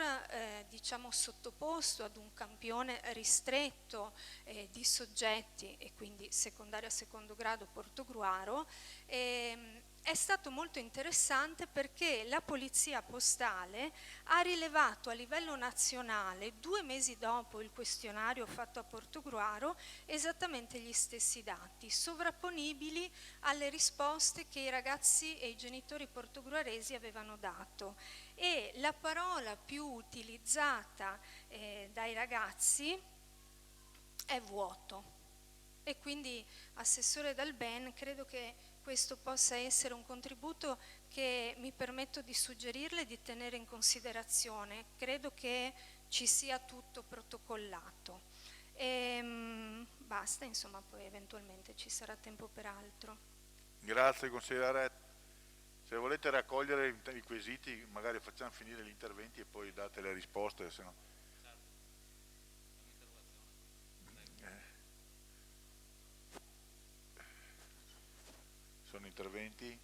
diciamo sottoposto ad un campione ristretto di soggetti e quindi secondario a secondo grado Portogruaro, è stato molto interessante perché la polizia postale ha rilevato a livello nazionale, 2 mesi dopo il questionario fatto a Portogruaro, esattamente gli stessi dati, sovrapponibili alle risposte che i ragazzi e i genitori portogruaresi avevano dato. E la parola più utilizzata dai ragazzi è vuoto. E quindi, assessore Dal Ben, credo che questo possa essere un contributo che mi permetto di suggerirle di tenere in considerazione. Credo che ci sia tutto protocollato. Basta, insomma, poi eventualmente ci sarà tempo per altro. Grazie consigliere. Se volete raccogliere i quesiti, magari facciamo finire gli interventi e poi date le risposte, se no. Sono interventi?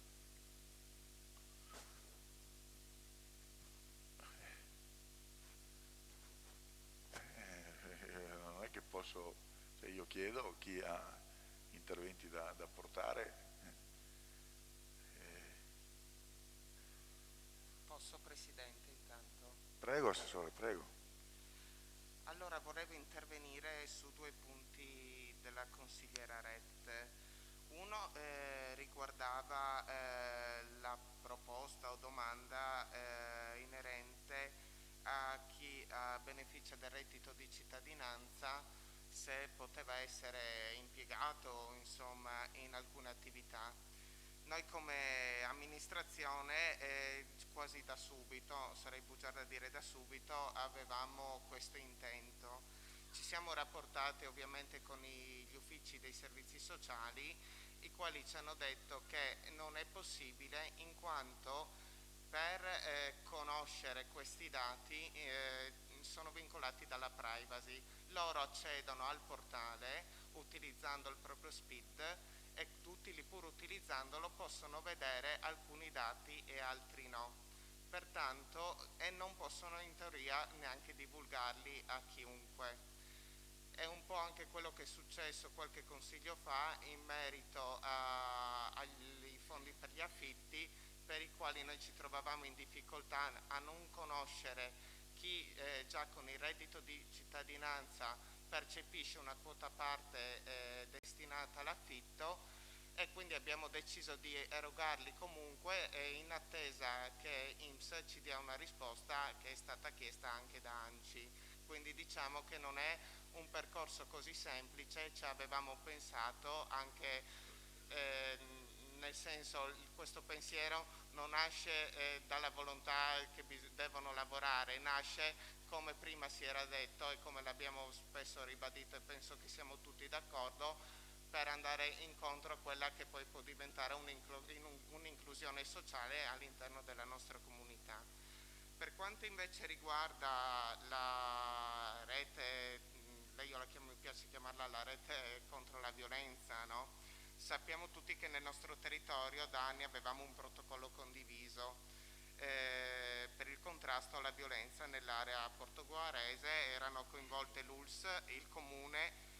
Non è che posso, se io chiedo chi ha interventi da portare. Posso, Presidente, intanto? Prego, assessore, prego. Allora, Allora volevo intervenire su due punti della consigliera Rette. Uno riguardava la proposta o domanda inerente a chi beneficia del reddito di cittadinanza, se poteva essere impiegato insomma in alcune attività. Noi come amministrazione quasi da subito, sarei bugiardo a dire da subito, avevamo questo intento. Ci siamo rapportati ovviamente con gli uffici dei servizi sociali, i quali ci hanno detto che non è possibile in quanto per conoscere questi dati sono vincolati dalla privacy. Loro accedono al portale utilizzando il proprio SPID e tutti, pur utilizzandolo, possono vedere alcuni dati e altri no. Pertanto non possono in teoria neanche divulgarli a chiunque. È un po' anche quello che è successo qualche consiglio fa in merito ai fondi per gli affitti, per i quali noi ci trovavamo in difficoltà a non conoscere chi già con il reddito di cittadinanza percepisce una quota parte destinata all'affitto, e quindi abbiamo deciso di erogarli comunque in attesa che INPS ci dia una risposta che è stata chiesta anche da ANCI. Quindi diciamo che non è un percorso così semplice, ci avevamo pensato anche nel senso, questo pensiero non nasce dalla volontà che devono lavorare, nasce, come prima si era detto e come l'abbiamo spesso ribadito e penso che siamo tutti d'accordo, per andare incontro a quella che poi può diventare un'inclusione sociale all'interno della nostra comunità. Per quanto invece riguarda la rete, io mi piace chiamarla la rete contro la violenza, no? Sappiamo tutti che nel nostro territorio da anni avevamo un protocollo condiviso per il contrasto alla violenza nell'area portoguarese. Erano coinvolte l'ULS, il comune,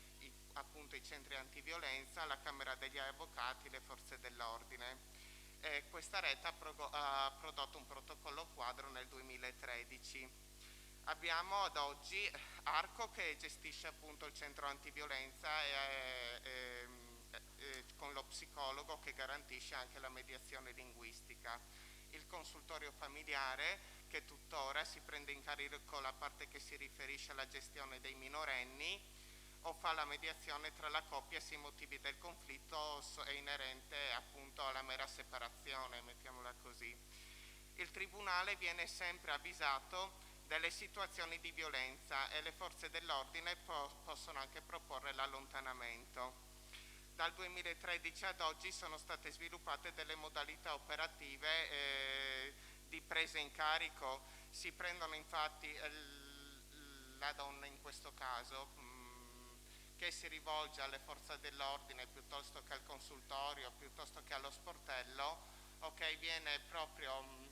appunto i centri antiviolenza, la Camera degli Avvocati, le forze dell'ordine. Questa rete ha prodotto un protocollo quadro nel 2013. Abbiamo ad oggi Arco che gestisce appunto il centro antiviolenza con lo psicologo che garantisce anche la mediazione linguistica, il consultorio familiare che tuttora si prende in carico la parte che si riferisce alla gestione dei minorenni o fa la mediazione tra la coppia se i motivi del conflitto è inerente appunto alla mera separazione, mettiamola così. Il tribunale viene sempre avvisato delle situazioni di violenza e le forze dell'ordine possono anche proporre l'allontanamento. Dal 2013 ad oggi sono state sviluppate delle modalità operative di presa in carico. Si prendono infatti la donna in questo caso che si rivolge alle forze dell'ordine piuttosto che al consultorio, piuttosto che allo sportello, ok, viene proprio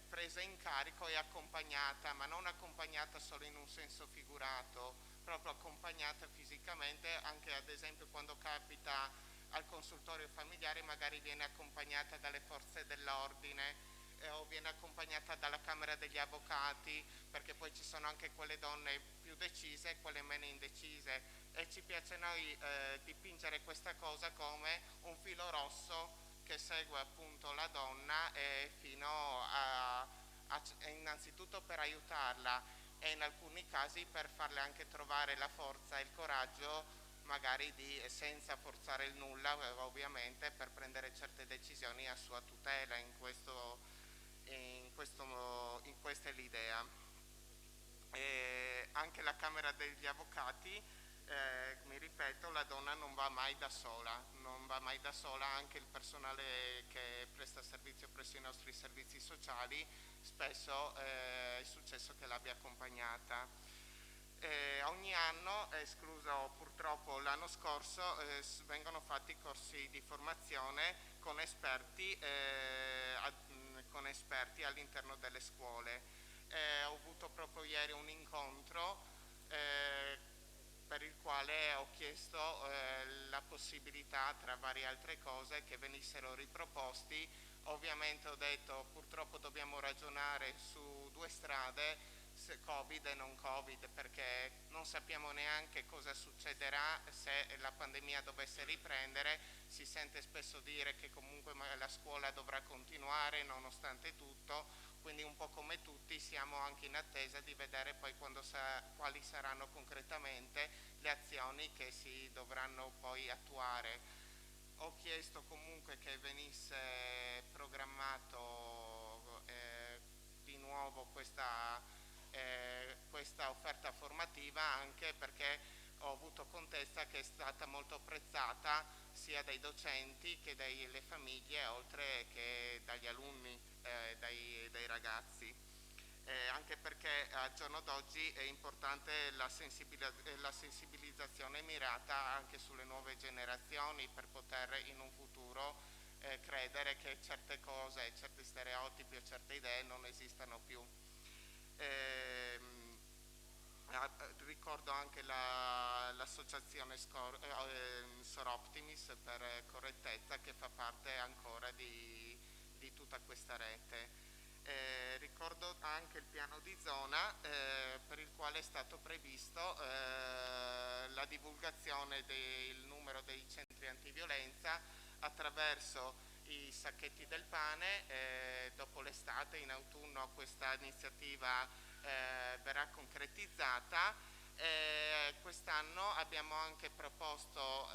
presa in carico e accompagnata, ma non accompagnata solo in un senso figurato, proprio accompagnata fisicamente, anche ad esempio quando capita al consultorio familiare magari viene accompagnata dalle forze dell'ordine o viene accompagnata dalla Camera degli Avvocati, perché poi ci sono anche quelle donne più decise e quelle meno indecise, e ci piace a noi dipingere questa cosa come un filo rosso che segue appunto la donna fino a innanzitutto per aiutarla e in alcuni casi per farle anche trovare la forza e il coraggio magari senza forzare il nulla ovviamente, per prendere certe decisioni a sua tutela. Questa è l'idea. Anche la Camera degli Avvocati, mi ripeto, la donna non va mai da sola, anche il personale che presta servizio presso i nostri servizi sociali spesso è successo che l'abbia accompagnata. Ogni anno, escluso purtroppo l'anno scorso, vengono fatti corsi di formazione con esperti all'interno delle scuole. Ho avuto proprio ieri un incontro per il quale ho chiesto la possibilità, tra varie altre cose, che venissero riproposti. Ovviamente ho detto purtroppo dobbiamo ragionare su due strade, Covid e non Covid, perché non sappiamo neanche cosa succederà se la pandemia dovesse riprendere. Si sente spesso dire che comunque la scuola dovrà continuare nonostante tutto, quindi un po' come tutti siamo anche in attesa di vedere poi quali saranno concretamente le azioni che si dovranno poi attuare. Ho chiesto comunque che venisse programmato di nuovo questa offerta formativa, anche perché ho avuto contezza che è stata molto apprezzata sia dai docenti che dalle famiglie, oltre che dagli alunni, dai ragazzi. Anche perché al giorno d'oggi è importante la sensibilizzazione mirata anche sulle nuove generazioni, per poter in un futuro credere che certe cose, certi stereotipi o certe idee non esistano più. Ricordo anche l'associazione Soroptimis, per correttezza, che fa parte ancora di tutta questa rete. Ricordo anche il piano di zona per il quale è stato previsto la divulgazione del numero dei centri antiviolenza attraverso i sacchetti del pane. Dopo l'estate, in autunno, questa iniziativa verrà concretizzata. Quest'anno abbiamo anche proposto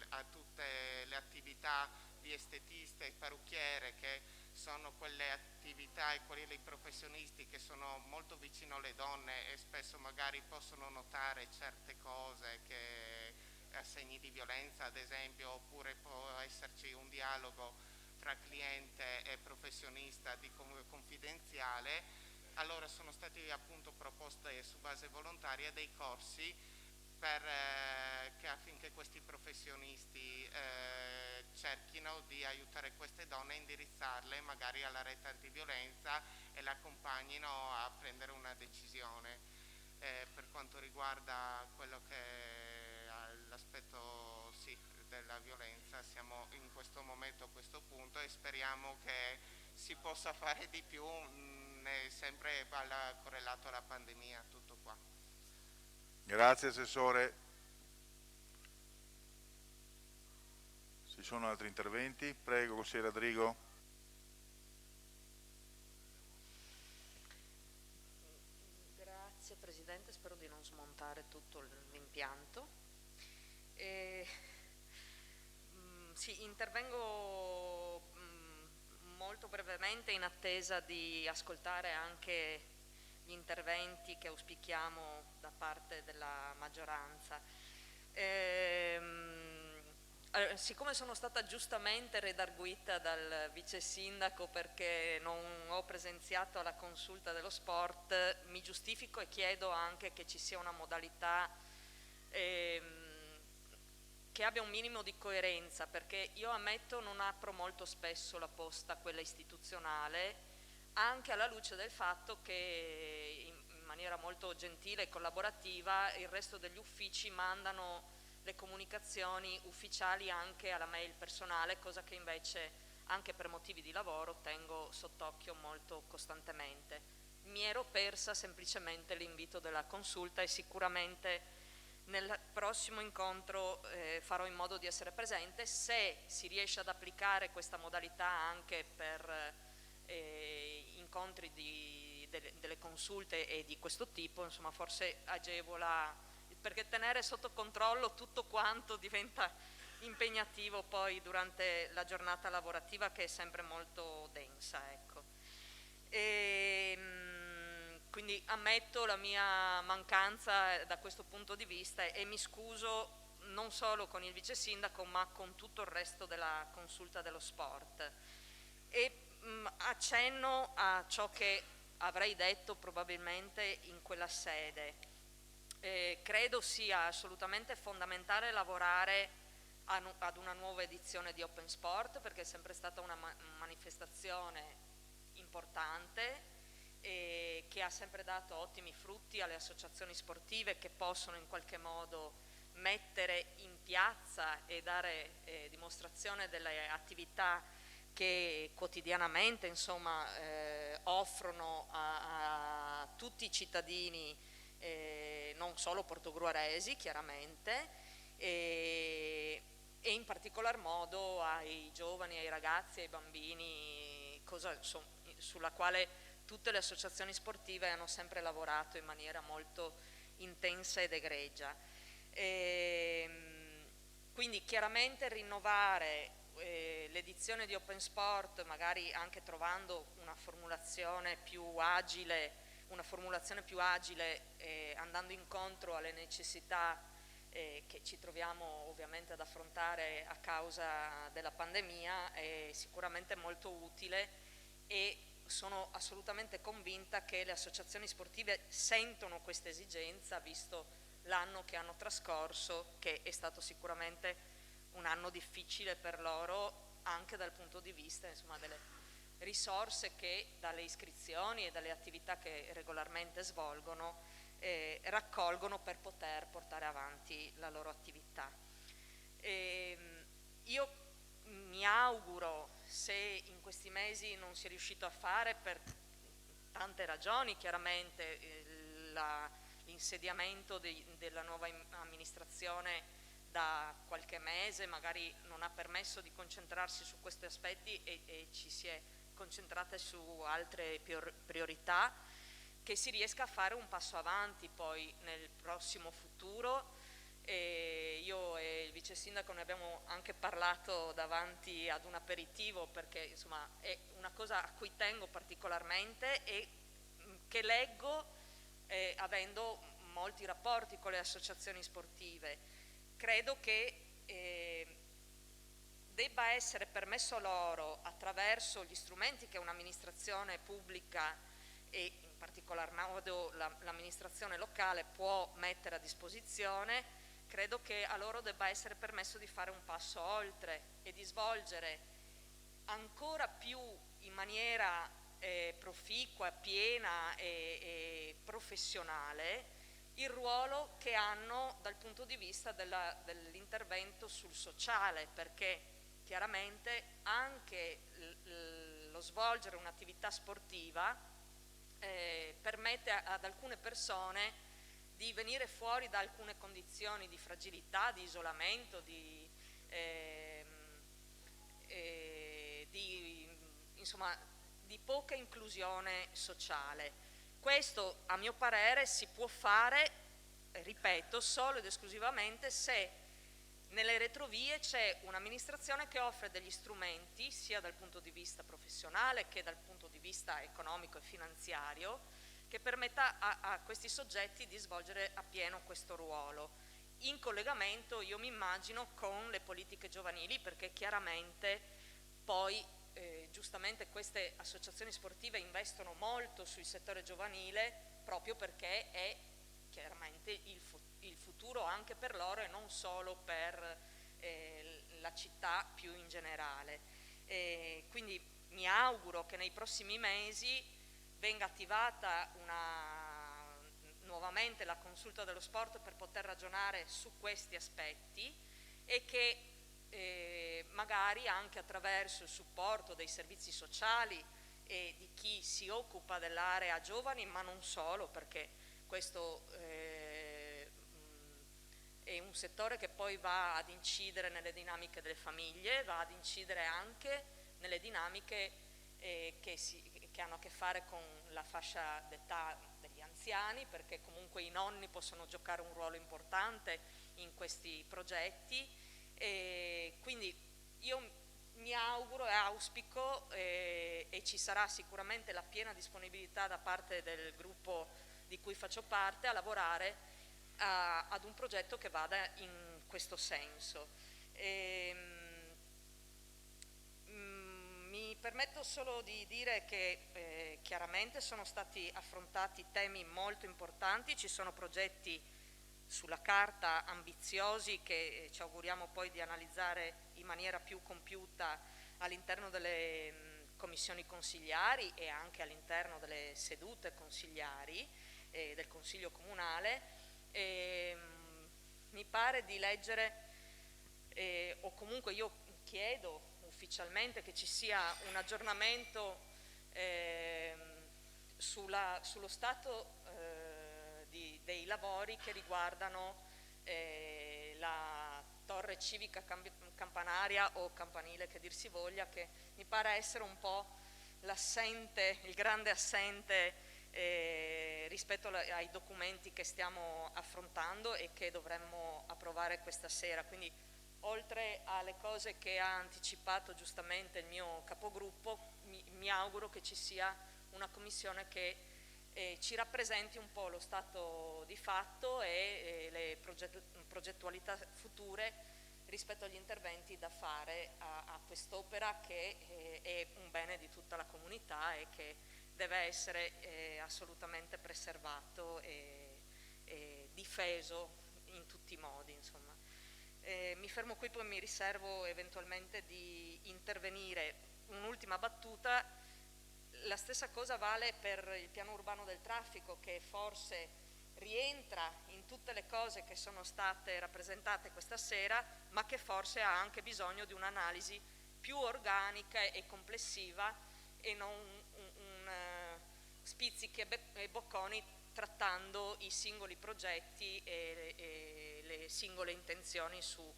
a tutte le attività di estetiste e parrucchiere, che sono quelle attività e quelli professionisti che sono molto vicino alle donne e spesso magari possono notare certe cose che segni di violenza, ad esempio, oppure può esserci un dialogo fra cliente e professionista di confidenziale. Allora sono stati appunto proposte su base volontaria dei corsi affinché questi professionisti cerchino di aiutare queste donne a indirizzarle magari alla rete antiviolenza e le accompagnino a prendere una decisione. Per quanto riguarda quello che è l'aspetto della violenza, siamo in questo momento a questo punto e speriamo che si possa fare di più, sempre correlato alla pandemia. Tutto qua. Grazie Assessore. Ci sono altri interventi? Prego, consigliere Adrigo. Grazie Presidente, spero di non smontare tutto l'impianto. Sì, intervengo molto brevemente in attesa di ascoltare anche gli interventi che auspichiamo da parte della maggioranza. Siccome sono stata giustamente redarguita dal vice sindaco perché non ho presenziato alla consulta dello sport, mi giustifico e chiedo anche che ci sia una modalità che abbia un minimo di coerenza, perché io ammetto non apro molto spesso la posta, quella istituzionale, anche alla luce del fatto che in maniera molto gentile e collaborativa il resto degli uffici mandano le comunicazioni ufficiali anche alla mail personale, cosa che invece anche per motivi di lavoro tengo sott'occhio molto costantemente. Mi ero persa semplicemente l'invito della consulta e sicuramente nel prossimo incontro farò in modo di essere presente. Se si riesce ad applicare questa modalità anche per incontri delle consulte e di questo tipo, insomma, forse agevola, perché tenere sotto controllo tutto quanto diventa impegnativo poi durante la giornata lavorativa, che è sempre molto densa, ecco. Quindi ammetto la mia mancanza da questo punto di vista e mi scuso non solo con il vice sindaco ma con tutto il resto della consulta dello sport. E accenno a ciò che avrei detto probabilmente in quella sede. Credo sia assolutamente fondamentale lavorare ad una nuova edizione di Open Sport, perché è sempre stata una manifestazione importante e che ha sempre dato ottimi frutti alle associazioni sportive, che possono in qualche modo mettere in piazza e dare dimostrazione delle attività che quotidianamente insomma, offrono a tutti i cittadini, non solo portogruaresi chiaramente, e in particolar modo ai giovani, ai ragazzi, ai bambini, cosa sulla quale tutte le associazioni sportive hanno sempre lavorato in maniera molto intensa ed egregia. Quindi chiaramente rinnovare l'edizione di Open Sport, magari anche trovando una formulazione più agile, andando incontro alle necessità che ci troviamo ovviamente ad affrontare a causa della pandemia, è sicuramente molto utile, e sono assolutamente convinta che le associazioni sportive sentono questa esigenza, visto l'anno che hanno trascorso, che è stato sicuramente un anno difficile per loro, anche dal punto di vista insomma, delle risorse che dalle iscrizioni e dalle attività che regolarmente svolgono raccolgono per poter portare avanti la loro attività. Io mi auguro, se in questi mesi non si è riuscito a fare per tante ragioni, chiaramente l'insediamento della nuova amministrazione da qualche mese magari non ha permesso di concentrarsi su questi aspetti e ci si è concentrate su altre priorità, che si riesca a fare un passo avanti poi nel prossimo futuro. Io e il vice sindaco ne abbiamo anche parlato davanti ad un aperitivo, perché insomma è una cosa a cui tengo particolarmente e che leggo avendo molti rapporti con le associazioni sportive. Credo che debba essere permesso loro, attraverso gli strumenti che un'amministrazione pubblica e in particolar modo l'amministrazione locale può mettere a disposizione, credo che a loro debba essere permesso di fare un passo oltre e di svolgere ancora più in maniera proficua, piena e professionale il ruolo che hanno dal punto di vista dell'intervento sul sociale, perché chiaramente anche lo svolgere un'attività sportiva permette ad alcune persone di venire fuori da alcune condizioni di fragilità, di isolamento, di poca inclusione sociale. Questo, a mio parere, si può fare, ripeto, solo ed esclusivamente se nelle retrovie c'è un'amministrazione che offre degli strumenti, sia dal punto di vista professionale che dal punto di vista economico e finanziario, che permetta a questi soggetti di svolgere appieno questo ruolo. In collegamento, io mi immagino, con le politiche giovanili, perché chiaramente poi giustamente queste associazioni sportive investono molto sul settore giovanile, proprio perché è chiaramente il futuro anche per loro e non solo per la città più in generale. Quindi mi auguro che nei prossimi mesi venga attivata nuovamente la consulta dello sport per poter ragionare su questi aspetti e che magari anche attraverso il supporto dei servizi sociali e di chi si occupa dell'area giovani, ma non solo, perché questo è un settore che poi va ad incidere nelle dinamiche delle famiglie, va ad incidere anche nelle dinamiche che hanno a che fare con la fascia d'età degli anziani, perché comunque i nonni possono giocare un ruolo importante in questi progetti. E quindi io mi auguro e auspico e ci sarà sicuramente la piena disponibilità da parte del gruppo di cui faccio parte a lavorare ad un progetto che vada in questo senso. Mi permetto solo di dire che chiaramente sono stati affrontati temi molto importanti, ci sono progetti sulla carta ambiziosi che ci auguriamo poi di analizzare in maniera più compiuta all'interno delle commissioni consigliari e anche all'interno delle sedute consigliari del Consiglio Comunale. Mi pare di leggere, o comunque io chiedo ufficialmente, che ci sia un aggiornamento sullo stato dei lavori che riguardano la torre civica campanaria o campanile, che dir si voglia, che mi pare essere un po' l'assente, il grande assente rispetto ai documenti che stiamo affrontando e che dovremmo approvare questa sera. Quindi, oltre alle cose che ha anticipato giustamente il mio capogruppo, mi auguro che ci sia una commissione che ci rappresenti un po' lo stato di fatto e le progettualità future rispetto agli interventi da fare a quest'opera, che è un bene di tutta la comunità e che deve essere assolutamente preservato e difeso in tutti i modi, insomma. Mi fermo qui, poi mi riservo eventualmente di intervenire. Un'ultima battuta: la stessa cosa vale per il piano urbano del traffico, che forse rientra in tutte le cose che sono state rappresentate questa sera, ma che forse ha anche bisogno di un'analisi più organica e complessiva, e non spizzichi e bocconi, trattando i singoli progetti e le singole intenzioni su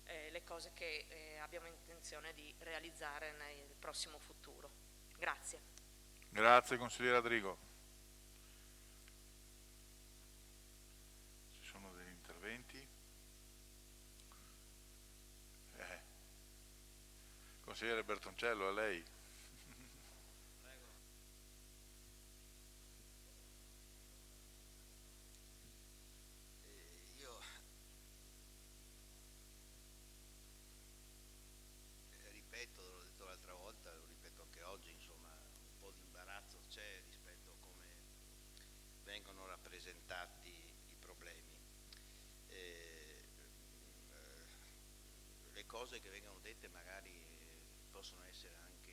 le cose che abbiamo intenzione di realizzare nel prossimo futuro. Grazie. Grazie consigliere Adrigo. Ci sono degli interventi? Consigliere Bertoncello, a lei. Io ripeto, l'ho detto l'altra volta, lo ripeto anche oggi, insomma, un po' di imbarazzo c'è rispetto a come vengono rappresentati i problemi. Le cose che vengono dette magari possono essere anche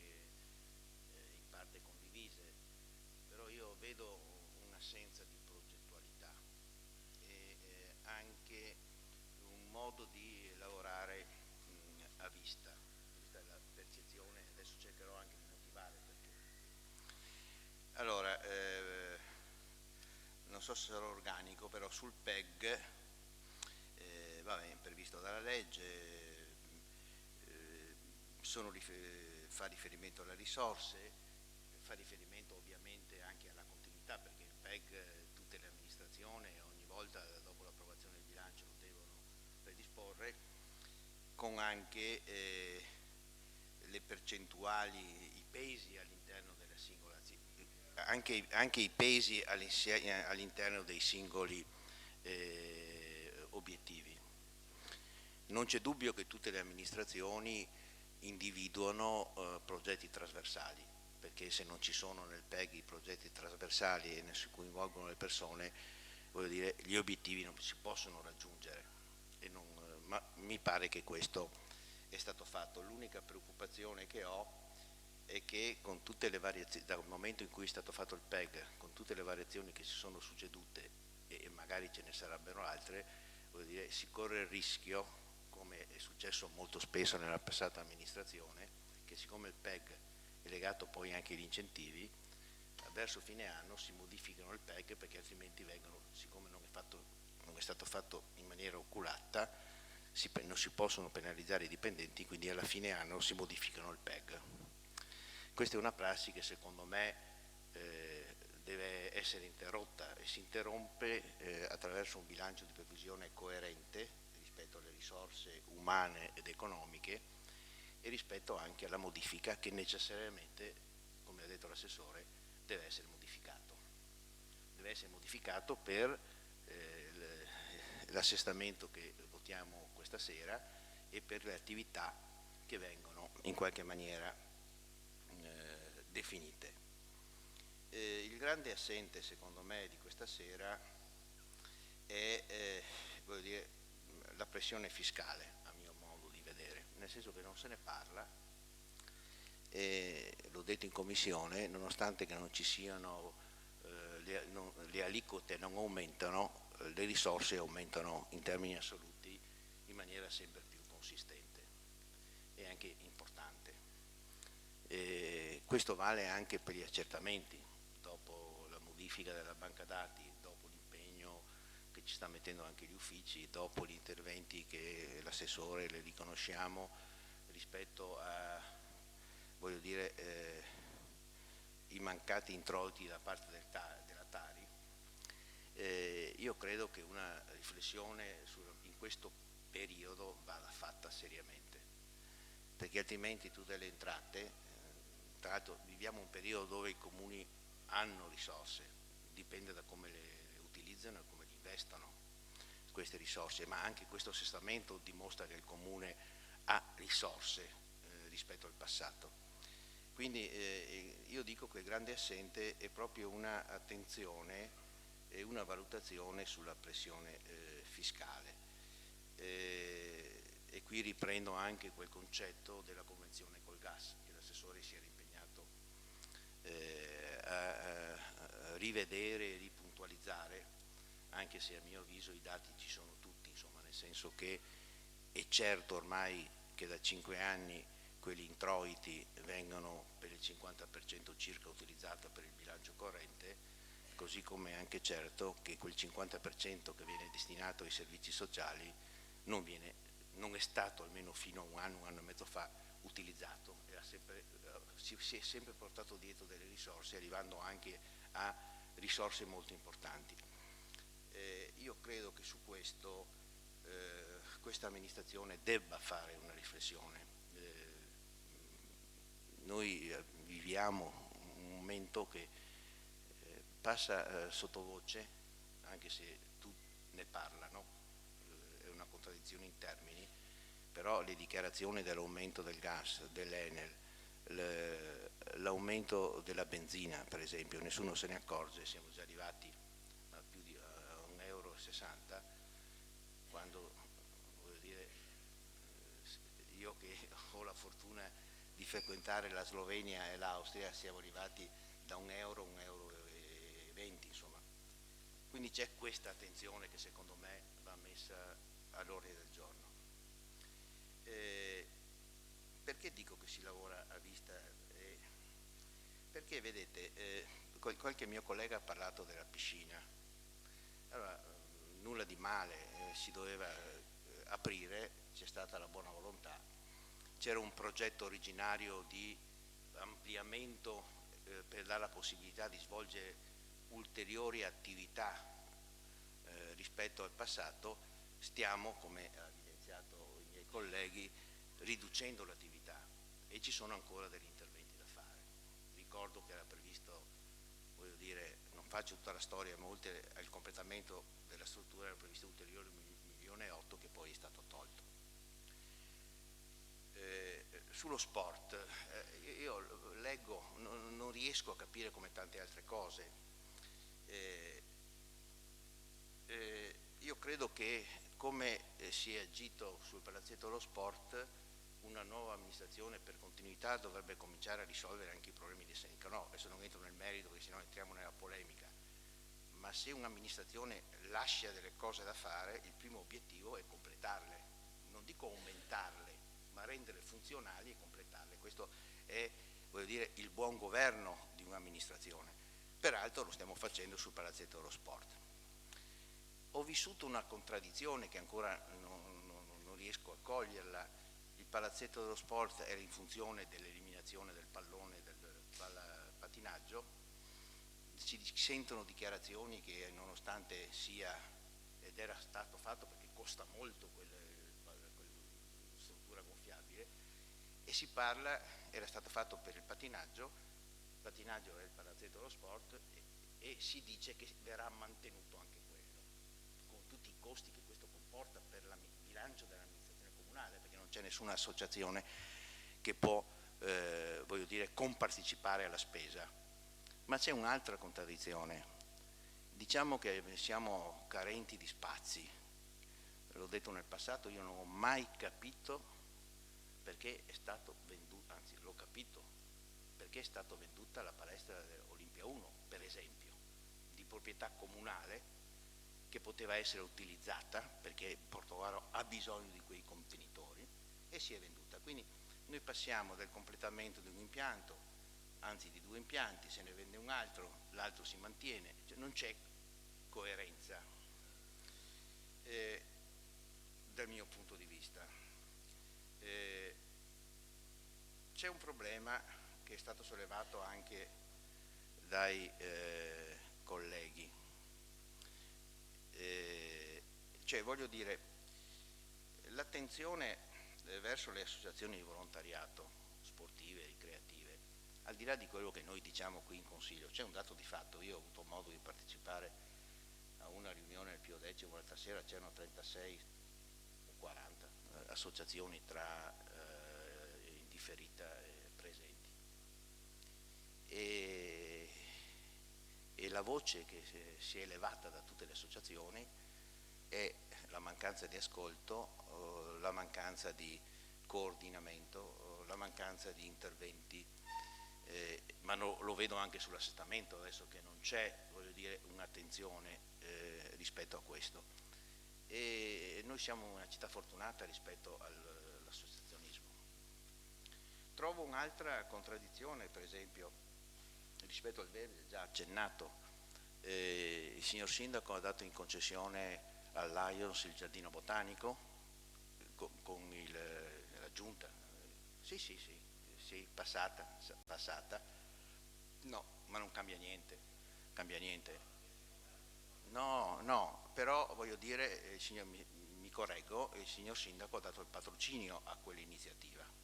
in parte condivise, però io vedo un'assenza di progettualità e anche un modo di lavorare a vista. Questa è la percezione, adesso cercherò anche di motivare perché. Allora, non so se sarò organico, però sul PEG è previsto dalla legge, fa riferimento alle risorse, fa riferimento ovviamente anche alla continuità, perché il PEG tutte le amministrazioni ogni volta dopo l'approvazione del bilancio lo devono predisporre, con anche le percentuali, i pesi all'interno della singola anche i pesi all'interno dei singoli obiettivi. Non c'è dubbio che tutte le amministrazioni individuano progetti trasversali, perché se non ci sono nel PEG i progetti trasversali e ne si coinvolgono le persone, voglio dire, gli obiettivi non si possono raggiungere, ma mi pare che questo è stato fatto. L'unica preoccupazione che ho è che con tutte le variazioni, dal momento in cui è stato fatto il PEG, con tutte le variazioni che si sono succedute e magari ce ne sarebbero altre, voglio dire, si corre il rischio, come è successo molto spesso nella passata amministrazione, che siccome il PEG è legato poi anche agli incentivi, verso fine anno si modificano il PEG, perché altrimenti vengono, siccome non è stato fatto in maniera oculata, non si possono penalizzare i dipendenti, quindi alla fine anno si modificano il PEG. Questa è una prassi che secondo me deve essere interrotta e si interrompe attraverso un bilancio di previsione coerente rispetto alle risorse umane ed economiche e rispetto anche alla modifica che necessariamente, come ha detto l'assessore, deve essere modificato. Deve essere modificato per l'assestamento che votiamo questa sera e per le attività che vengono in qualche maniera definite. Il grande assente, secondo me, di questa sera è voglio dire, la pressione fiscale, a mio modo di vedere, nel senso che non se ne parla, e l'ho detto in commissione, nonostante che non ci siano, le aliquote non aumentano, le risorse aumentano in termini assoluti in maniera sempre più consistente e anche importante. Questo vale anche per gli accertamenti, dopo la modifica della banca dati, dopo l'impegno che ci sta mettendo anche gli uffici, dopo gli interventi che l'assessore le riconosciamo rispetto a, voglio dire, i mancati introiti da parte della Tari. Io credo che una riflessione in questo periodo vada fatta seriamente, perché altrimenti tutte le entrate, tra l'altro viviamo un periodo dove i comuni hanno risorse, dipende da come le utilizzano e come le investono queste risorse, ma anche questo assestamento dimostra che il comune ha risorse rispetto al passato. Quindi io dico che il grande assente è proprio una attenzione e una valutazione sulla pressione fiscale. E qui riprendo anche quel concetto della convenzione col gas, che l'assessore si era impegnato a rivedere e ripuntualizzare, anche se a mio avviso i dati ci sono tutti, insomma, nel senso che è certo ormai che da 5 anni quegli introiti vengono per il 50% circa utilizzati per il bilancio corrente, così come è anche certo che quel 50% che viene destinato ai servizi sociali non è stato, almeno fino a un anno e mezzo fa, utilizzato, si è sempre portato dietro delle risorse, arrivando anche a risorse molto importanti. Io credo che su questo questa amministrazione debba fare una riflessione. Noi viviamo un momento che passa sottovoce, anche se tutti ne parlano, è una contraddizione in termini, però le dichiarazioni dell'aumento del gas, dell'Enel, l'aumento della benzina per esempio, nessuno se ne accorge, siamo già arrivati a più di €1,60, quando, voglio dire, io che ho la fortuna di frequentare la Slovenia e l'Austria siamo arrivati da €1 a €1,20, insomma. Quindi c'è questa attenzione che secondo me va messa all'ordine del giorno. Perché dico che si lavora a vista? Perché vedete, qualche mio collega ha parlato della piscina. Allora, nulla di male, si doveva aprire, c'è stata la buona volontà, c'era un progetto originario di ampliamento per dare la possibilità di svolgere ulteriori attività rispetto al passato. Stiamo, come ha evidenziato i miei colleghi, riducendo l'attività e ci sono ancora degli interventi da fare. Ricordo che era previsto, voglio dire, non faccio tutta la storia, ma oltre al completamento della struttura era previsto ulteriore 1,8 milioni che poi è stato tolto. Sullo sport, io leggo, non riesco a capire come tante altre cose. Io credo che come si è agito sul palazzetto dello sport, una nuova amministrazione per continuità dovrebbe cominciare a risolvere anche i problemi di Seneca. No, adesso non entro nel merito perché sennò entriamo nella polemica, ma se un'amministrazione lascia delle cose da fare, il primo obiettivo è completarle, non dico aumentarle, ma renderle funzionali e completarle. Questo è, voglio dire, il buon governo di un'amministrazione. Peraltro lo stiamo facendo sul palazzetto dello sport. Ho vissuto una contraddizione che ancora non riesco a coglierla. Il palazzetto dello sport era in funzione dell'eliminazione del pallone del patinaggio. Si sentono dichiarazioni che nonostante sia, ed era stato fatto perché costa molto quella struttura gonfiabile, e si parla, era stato fatto per il patinaggio è il palazzetto dello sport, e si dice che verrà mantenuto anche quello, con tutti i costi che questo comporta per il bilancio dell'amministrazione comunale, perché non c'è nessuna associazione che può, voglio dire, compartecipare alla spesa. Ma c'è un'altra contraddizione. Diciamo che siamo carenti di spazi. L'ho detto nel passato, io non ho mai capito perché è stato venduto, anzi l'ho capito, perché è stata venduta la palestra Olimpia 1, per esempio, di proprietà comunale, che poteva essere utilizzata perché Portovaro ha bisogno di quei contenitori, e si è venduta. Quindi Noi passiamo del completamento di un impianto, anzi di 2 impianti, se ne vende un altro, l'altro si mantiene, cioè non c'è coerenza dal mio punto di vista. C'è un problema che è stato sollevato anche dai colleghi, cioè voglio dire, l'attenzione verso le associazioni di volontariato sportive e ricreative, al di là di quello che noi diciamo qui in Consiglio, c'è un dato di fatto. Io ho avuto modo di partecipare a una riunione del Pio X l'altra sera, c'erano 36 o 40 associazioni tra indifferita e presenti, e la voce che si è elevata da tutte le associazioni è la mancanza di ascolto, la mancanza di coordinamento, la mancanza di interventi, ma lo vedo anche sull'assestamento adesso che non c'è, voglio dire, un'attenzione rispetto a questo. E noi siamo una città fortunata rispetto all'associazionismo. Trovo un'altra contraddizione, per esempio, rispetto al verde, già accennato, il signor Sindaco ha dato in concessione al Lions il giardino botanico con la giunta, sì, passata, no, ma non cambia niente. No, però voglio dire, mi correggo, il signor Sindaco ha dato il patrocinio a quell'iniziativa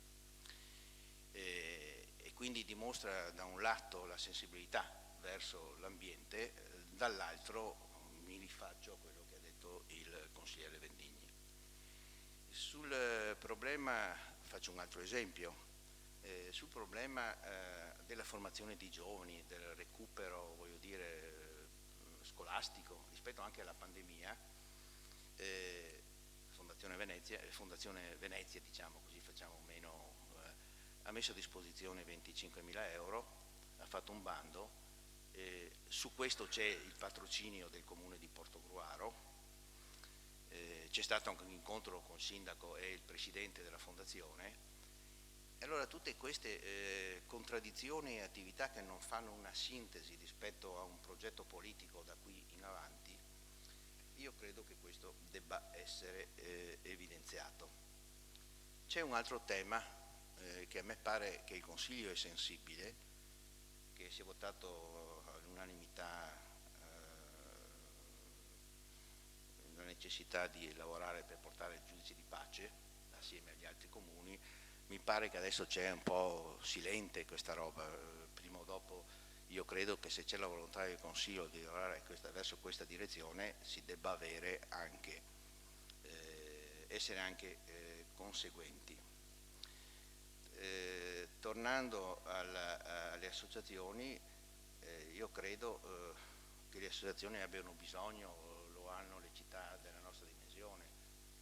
e quindi dimostra da un lato la sensibilità verso l'ambiente, dall'altro mi rifaccio a quello che ha detto il consigliere Vendigni. Sul problema, faccio un altro esempio, sul problema della formazione di giovani, del recupero, voglio dire, scolastico, rispetto anche alla pandemia, Fondazione Venezia, diciamo così facciamo meno, ha messo a disposizione 25.000 euro, ha fatto un bando, su questo c'è il patrocinio del comune di Portogruaro, c'è stato anche un incontro con il sindaco e il presidente della fondazione. Allora tutte queste contraddizioni e attività che non fanno una sintesi rispetto a un progetto politico da qui in avanti, io credo che questo debba essere evidenziato. C'è un altro tema che a me pare che il Consiglio è sensibile, che si è votato all'unanimità la necessità di lavorare per portare il giudice di pace assieme agli altri comuni. Mi pare che adesso c'è un po' silente questa roba, prima o dopo io credo che se c'è la volontà del Consiglio di lavorare verso questa direzione si debba avere anche, essere anche conseguenti. Tornando alle associazioni, io credo che le associazioni abbiano bisogno, lo hanno le città della nostra dimensione,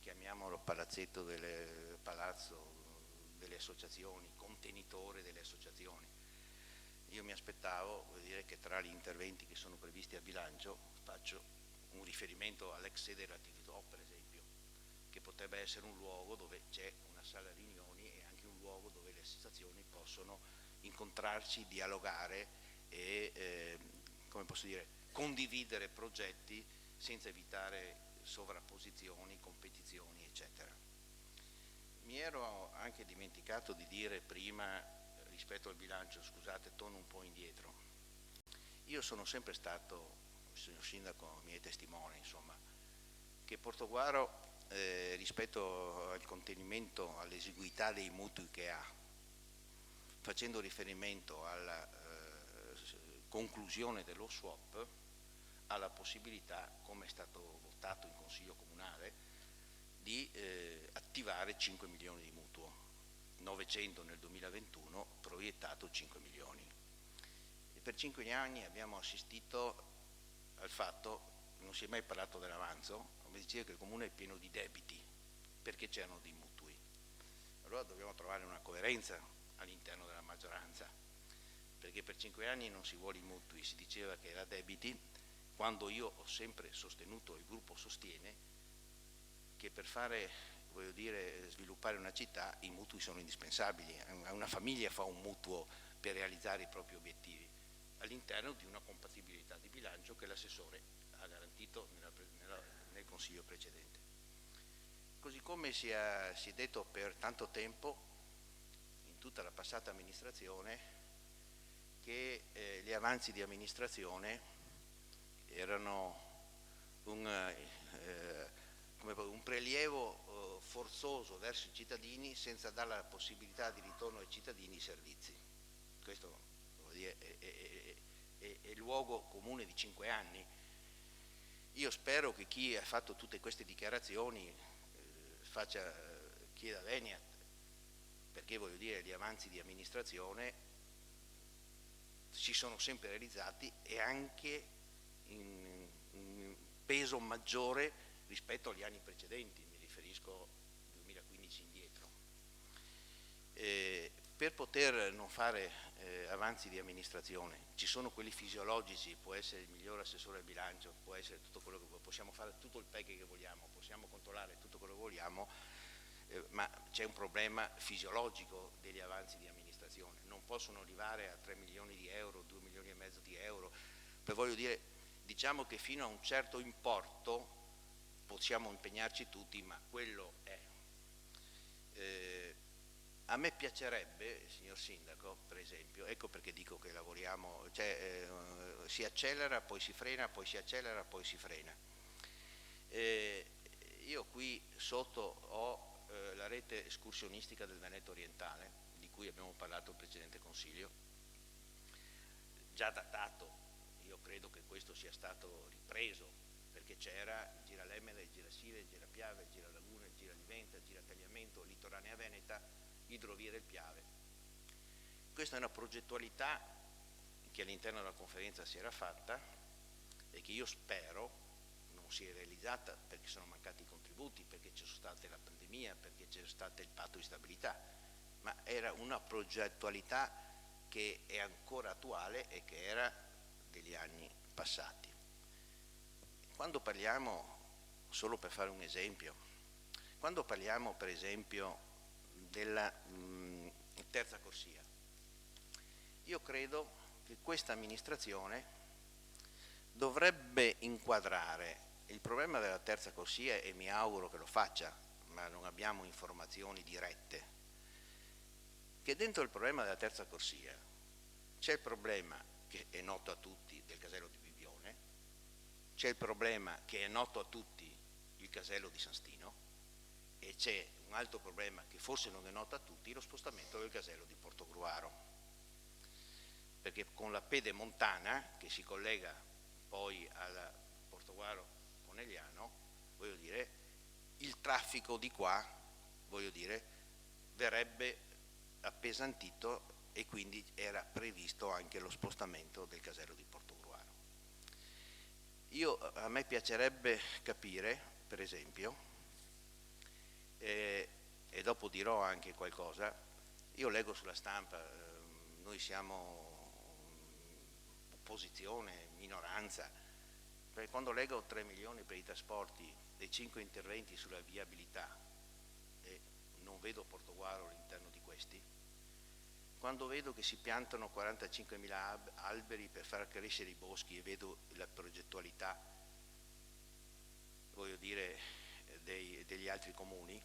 chiamiamolo palazzetto palazzo delle associazioni, contenitore delle associazioni. Io mi aspettavo, vuol dire, che tra gli interventi che sono previsti a bilancio faccio un riferimento all'ex sede dell'attività, per esempio, che potrebbe essere un luogo dove c'è una sala riunioni e anche un luogo dove le associazioni possono incontrarsi, dialogare e come posso dire, condividere progetti senza evitare sovrapposizioni, competizioni, eccetera. Mi ero anche dimenticato di dire prima, rispetto al bilancio, scusate, torno un po' indietro. Io sono sempre stato, il signor Sindaco mi è testimone, insomma, che Portogruaro rispetto al contenimento, all'esiguità dei mutui che ha, facendo riferimento alla conclusione dello swap, ha la possibilità, come è stato votato in Consiglio Comunale, di attivare 5 milioni di mutuo, 900 nel 2021, proiettato 5 milioni. E per 5 anni abbiamo assistito al fatto, non si è mai parlato dell'avanzo, come diceva, che il Comune è pieno di debiti, perché c'erano dei mutui. Allora dobbiamo trovare una coerenza all'interno della maggioranza, perché per 5 anni non si vuole i mutui, si diceva che era debiti, quando io ho sempre sostenuto, il gruppo sostiene, che per fare voglio dire, sviluppare una città, i mutui sono indispensabili. Una famiglia fa un mutuo per realizzare i propri obiettivi all'interno di una compatibilità di bilancio che l'assessore ha garantito nel consiglio precedente. Così come si è detto per tanto tempo in tutta la passata amministrazione che gli avanzi di amministrazione erano un prelievo forzoso verso i cittadini senza dare la possibilità di ritorno ai cittadini i servizi. Questo vuol dire, è luogo comune di 5 anni. Io spero che chi ha fatto tutte queste dichiarazioni chieda venia, perché voglio dire, gli avanzi di amministrazione si sono sempre realizzati e anche in peso maggiore rispetto agli anni precedenti, mi riferisco 2015 indietro. Per poter non fare avanzi di amministrazione, ci sono quelli fisiologici, può essere il miglior assessore al bilancio, può essere tutto quello che possiamo fare, tutto il package che vogliamo, possiamo controllare tutto quello che vogliamo, ma c'è un problema fisiologico degli avanzi di amministrazione, non possono arrivare a 3 milioni di euro, 2 milioni e mezzo di euro, voglio dire, diciamo che fino a un certo importo possiamo impegnarci tutti, ma quello è. A me piacerebbe, signor Sindaco, per esempio, ecco perché dico che lavoriamo, cioè si accelera, poi si frena, poi si accelera, poi si frena. Io qui sotto ho la rete escursionistica del Veneto orientale, di cui abbiamo parlato al precedente Consiglio, già datato, io credo che questo sia stato ripreso, perché c'era il Giralemele, il Girasile, il Girapiave, il Giralaguna, il Giraliventa, il Giratagliamento, l'Litoranea Veneta, idrovie del Piave. Questa è una progettualità che all'interno della conferenza si era fatta e che io spero non sia realizzata perché sono mancati i contributi, perché c'è stata la pandemia, perché c'è stato il patto di stabilità, ma era una progettualità che è ancora attuale e che era degli anni passati. Quando parliamo, solo per fare un esempio, quando parliamo per esempio della terza corsia, io credo che questa amministrazione dovrebbe inquadrare il problema della terza corsia, e mi auguro che lo faccia, ma non abbiamo informazioni dirette, che dentro il problema della terza corsia c'è il problema che è noto a tutti del casello di Bibione, c'è il problema che è noto a tutti, il casello di San Stino, e c'è un altro problema che forse non è noto a tutti, lo spostamento del casello di Portogruaro, perché con la pedemontana che si collega poi al Portogruaro Conegliano, voglio dire, il traffico di qua, voglio dire, verrebbe appesantito e quindi era previsto anche lo spostamento del casello di Portogruaro. A me piacerebbe capire, per esempio, e dopo dirò anche qualcosa, io leggo sulla stampa, noi siamo opposizione, minoranza, perché quando leggo 3 milioni per i trasporti e 5 interventi sulla viabilità e non vedo Portogruaro all'interno di questi, quando vedo che si piantano 45.000 alberi per far crescere i boschi e vedo la progettualità, voglio dire, degli altri comuni,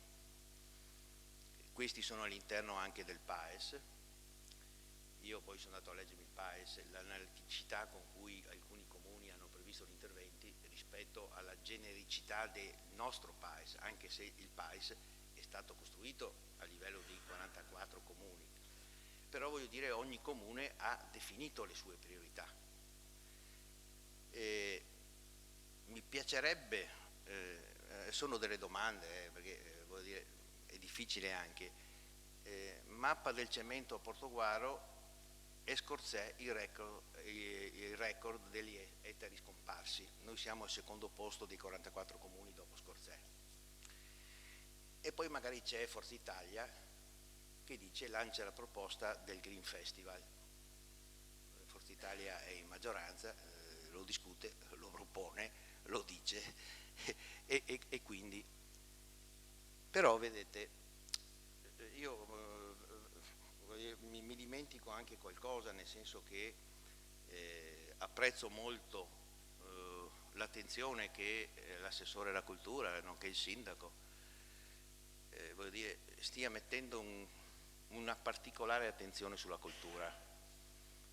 questi sono all'interno anche del PAES, io poi sono andato a leggermi il PAES, l'analiticità con cui alcuni comuni hanno previsto gli interventi rispetto alla genericità del nostro PAES, anche se il PAES è stato costruito a livello di 44 comuni, però voglio dire ogni comune ha definito le sue priorità. Mi piacerebbe, sono delle domande, perché voglio dire, è difficile anche, mappa del cemento a Portogruaro e Scorzè il record degli ettari scomparsi. Noi siamo al secondo posto dei 44 comuni dopo Scorzè. E poi magari c'è Forza Italia che dice, lancia la proposta del Green Festival. Forza Italia è in maggioranza, lo discute, lo propone, lo dice e quindi Però vedete, io mi dimentico anche qualcosa, nel senso che apprezzo molto l'attenzione che l'assessore alla cultura, nonché il sindaco, voglio dire, stia mettendo una particolare attenzione sulla cultura.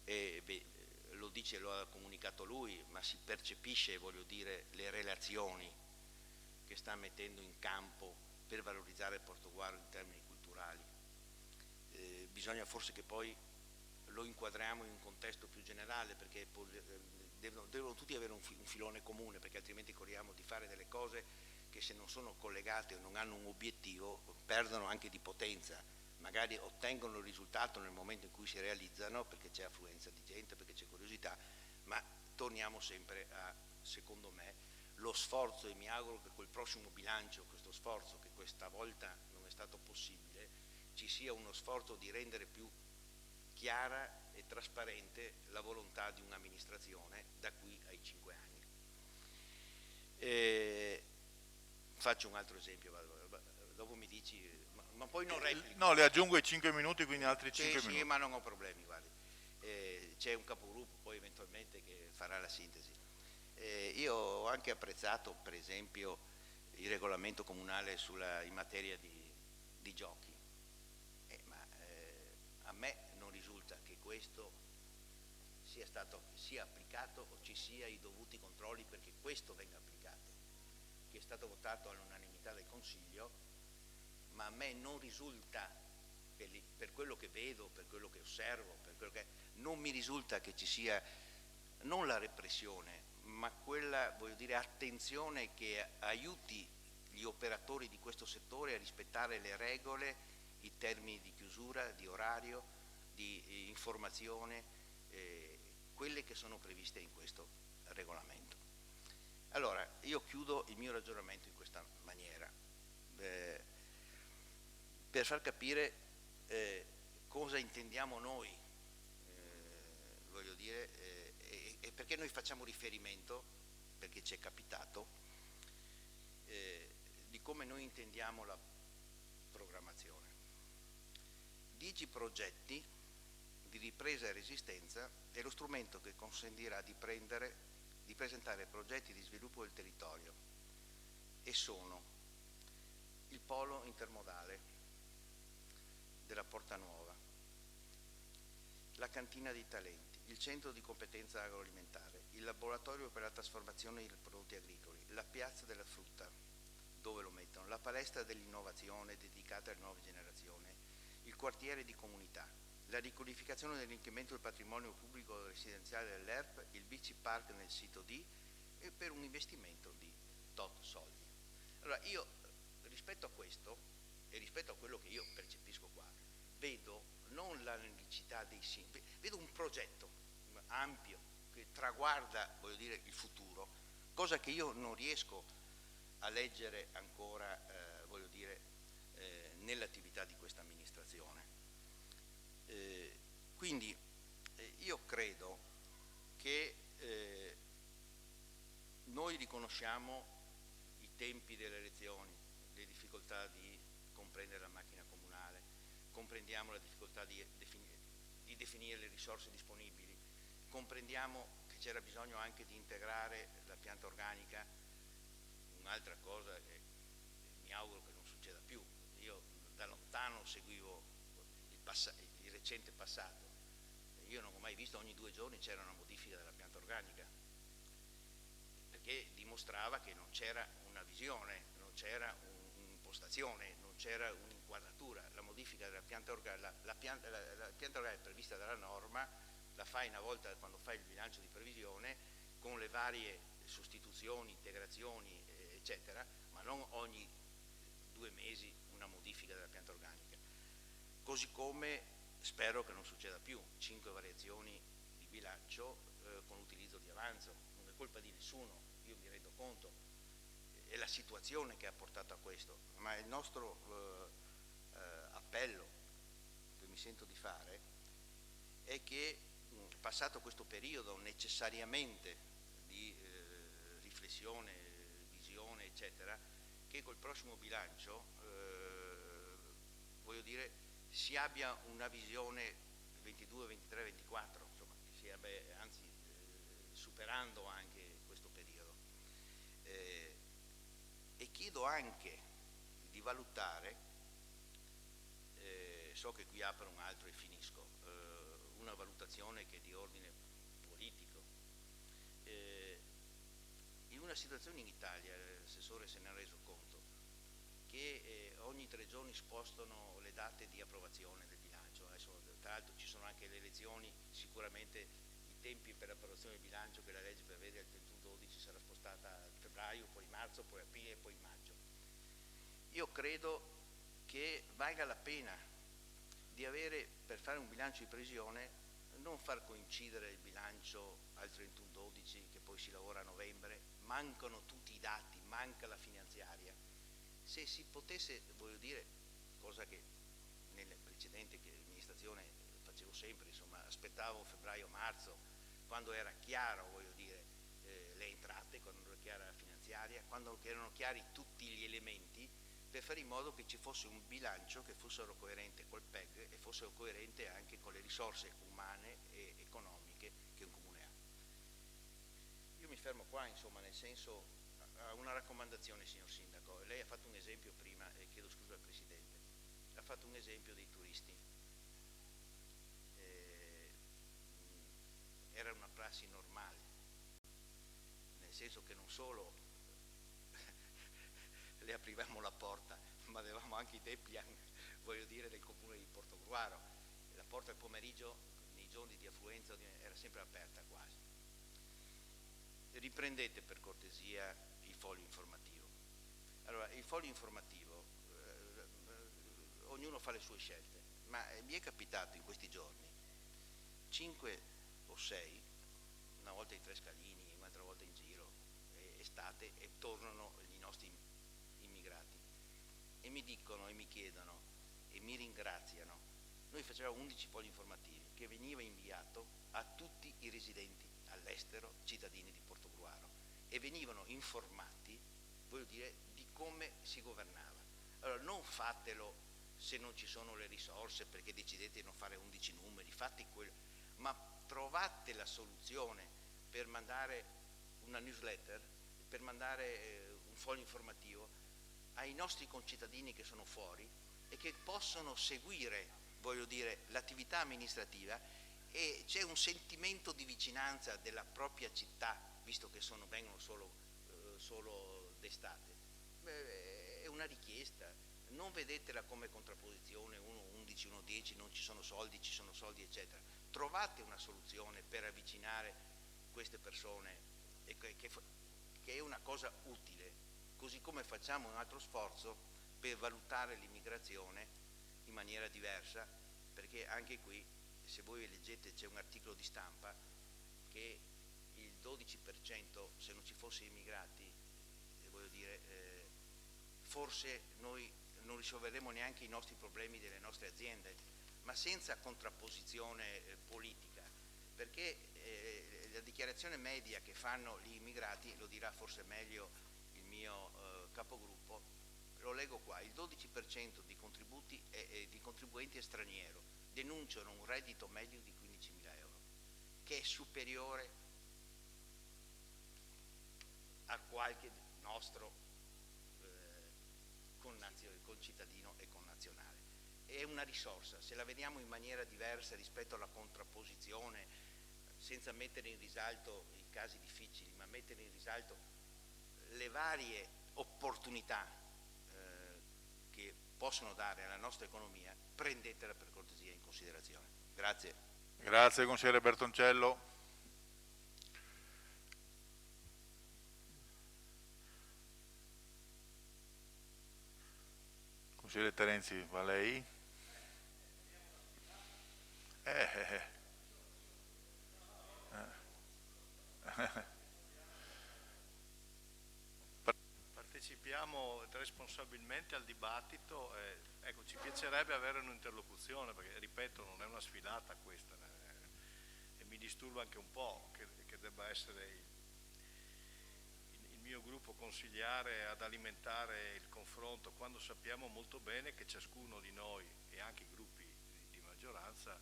E lo dice, lo ha comunicato lui, ma si percepisce, voglio dire, le relazioni che sta mettendo in campo per valorizzare il Portogallo in termini culturali. Bisogna forse che poi lo inquadriamo in un contesto più generale, perché devono tutti avere un filone comune, perché altrimenti corriamo di fare delle cose che, se non sono collegate o non hanno un obiettivo, perdono anche di potenza. Magari ottengono il risultato nel momento in cui si realizzano, perché c'è affluenza di gente, perché c'è curiosità, ma torniamo sempre a, secondo me, lo sforzo, e mi auguro che col prossimo bilancio, questo sforzo che questa volta non è stato possibile, ci sia uno sforzo di rendere più chiara e trasparente la volontà di un'amministrazione da qui ai 5 anni. Faccio un altro esempio, dopo mi dici, ma poi non replico. No, le aggiungo i 5 minuti, quindi altri 5 minuti. Sì, ma non ho problemi, guardi. C'è un capogruppo poi eventualmente che farà la sintesi. Io ho anche apprezzato, per esempio, il regolamento comunale in materia di giochi, ma a me non risulta che questo sia applicato o ci sia i dovuti controlli perché questo venga applicato, che è stato votato all'unanimità del Consiglio, ma a me non risulta, per quello che vedo, per quello che osservo, non mi risulta che ci sia non la repressione, ma quella, voglio dire, attenzione che aiuti gli operatori di questo settore a rispettare le regole, i termini di chiusura, di orario, di informazione, quelle che sono previste in questo regolamento. Allora, io chiudo il mio ragionamento in questa maniera, per far capire cosa intendiamo noi, voglio dire, e perché noi facciamo riferimento, perché ci è capitato, di come noi intendiamo la programmazione. 10 progetti di ripresa e resistenza è lo strumento che consentirà di presentare progetti di sviluppo del territorio, e sono il polo intermodale della Porta Nuova, la cantina dei talenti, il centro di competenza agroalimentare, il laboratorio per la trasformazione dei prodotti agricoli, la piazza della frutta, dove lo mettono, la palestra dell'innovazione dedicata alle nuove generazioni, il quartiere di comunità, la ricodificazione dell'inquinamento del patrimonio pubblico residenziale dell'ERP, il bici park nel sito D, e per un investimento di tot soldi. Allora io, rispetto a questo e rispetto a quello che io percepisco qua, vedo non la necessità dei singoli, vedo un progetto ampio che traguarda, voglio dire, il futuro, cosa che io non riesco a leggere ancora, voglio dire, nell'attività di questa amministrazione. Quindi io credo che noi riconosciamo i tempi delle elezioni, le difficoltà di comprendere la macchina comunale, comprendiamo la difficoltà di definire le risorse disponibili, comprendiamo che c'era bisogno anche di integrare la pianta organica. Un'altra cosa che mi auguro che non succeda più, io da lontano seguivo il recente passato, io non ho mai visto ogni 2 giorni c'era una modifica della pianta organica, perché dimostrava che non c'era una visione, non c'era un'impostazione, non c'era un'inquadratura. La modifica della pianta organica, la pianta organica è prevista dalla norma, la fai una volta quando fai il bilancio di previsione, con le varie sostituzioni, integrazioni, eccetera, ma non ogni 2 mesi una modifica della pianta organica. Così come spero che non succeda più 5 variazioni di bilancio con utilizzo di avanzo. Non è colpa di nessuno, io mi rendo conto, è la situazione che ha portato a questo, ma il nostro appello che mi sento di fare è che passato questo periodo necessariamente di riflessione, visione, eccetera, che col prossimo bilancio, voglio dire, si abbia una visione 22, 23, 24, insomma, che si abbia, anzi superando anche questo periodo. E chiedo anche di valutare, so che qui apro un altro e finisco, una valutazione che è di ordine politico. In una situazione in Italia, l'assessore se ne ha reso conto, che ogni 3 giorni spostano le date di approvazione del bilancio. Adesso, tra l'altro ci sono anche le elezioni, sicuramente i tempi per l'approvazione del bilancio che la legge prevede al 31/12 sarà spostata a febbraio, poi marzo, poi aprile e poi maggio. Io credo che valga la pena di avere, per fare un bilancio di previsione, non far coincidere il bilancio al 31/12 che poi si lavora a novembre, mancano tutti i dati, manca la finanziaria. Se si potesse, voglio dire, cosa che nelle precedenti amministrazioni facevo sempre, insomma, aspettavo febbraio-marzo, quando era chiaro, voglio dire, le entrate, quando era chiara la finanziaria, quando erano chiari tutti gli elementi, per fare in modo che ci fosse un bilancio che fossero coerente col PEG e fossero coerente anche con le risorse umane e economiche che un comune ha. Io mi fermo qua, insomma, nel senso, una raccomandazione, signor Sindaco. Lei ha fatto un esempio prima, e chiedo scusa al Presidente, ha fatto un esempio dei turisti. Era una prassi normale, nel senso che non solo le aprivamo la porta, ma avevamo anche i tempi, voglio dire, del comune di Portogruaro. La porta del pomeriggio, nei giorni di affluenza, era sempre aperta quasi. Riprendete per cortesia il foglio informativo. Allora, il foglio informativo, ognuno fa le sue scelte, ma mi è capitato in questi giorni 5 o 6, una volta in Tre Scalini, un'altra volta in giro, estate, e tornano i nostri immigrati e mi dicono e mi chiedono e mi ringraziano. Noi facevamo 11 fogli informativi che veniva inviato a tutti i residenti all'estero, cittadini di Portogruaro, e venivano informati, voglio dire, di come si governava. Allora non fatelo se non ci sono le risorse perché decidete di non fare 11 numeri, fate quello, ma trovate la soluzione per mandare una newsletter, per mandare un foglio informativo ai nostri concittadini che sono fuori e che possono seguire, voglio dire, l'attività amministrativa, e c'è un sentimento di vicinanza della propria città, visto che vengono solo d'estate. È una richiesta, non vedetela come contrapposizione, 1-11, 1-10, non ci sono soldi, ci sono soldi, eccetera. Trovate una soluzione per avvicinare queste persone, che è una cosa utile, così come facciamo un altro sforzo per valutare l'immigrazione in maniera diversa, perché anche qui, se voi leggete, c'è un articolo di stampa che il 12%, se non ci fosse immigrati, voglio dire, forse noi non risolveremo neanche i nostri problemi delle nostre aziende, ma senza contrapposizione politica, perché la dichiarazione media che fanno gli immigrati, lo dirà forse meglio il mio capogruppo, lo leggo qua: il 12% di contributi e di contribuenti straniero denunciano un reddito medio di 15.000 euro, che è superiore a qualche nostro concittadino e connazionale. È una risorsa, se la vediamo in maniera diversa rispetto alla contrapposizione, senza mettere in risalto i casi difficili, ma mettere in risalto le varie opportunità che possono dare alla nostra economia, prendetela per cortesia in considerazione. Grazie. Grazie consigliere Bertoncello. Consigliere Terenzi, va lei? Partecipiamo responsabilmente al dibattito, ecco, ci piacerebbe avere un'interlocuzione, perché ripeto, non è una sfilata questa, e mi disturba anche un po' che debba essere il mio mio gruppo consigliare ad alimentare il confronto quando sappiamo molto bene che ciascuno di noi e anche i gruppi di maggioranza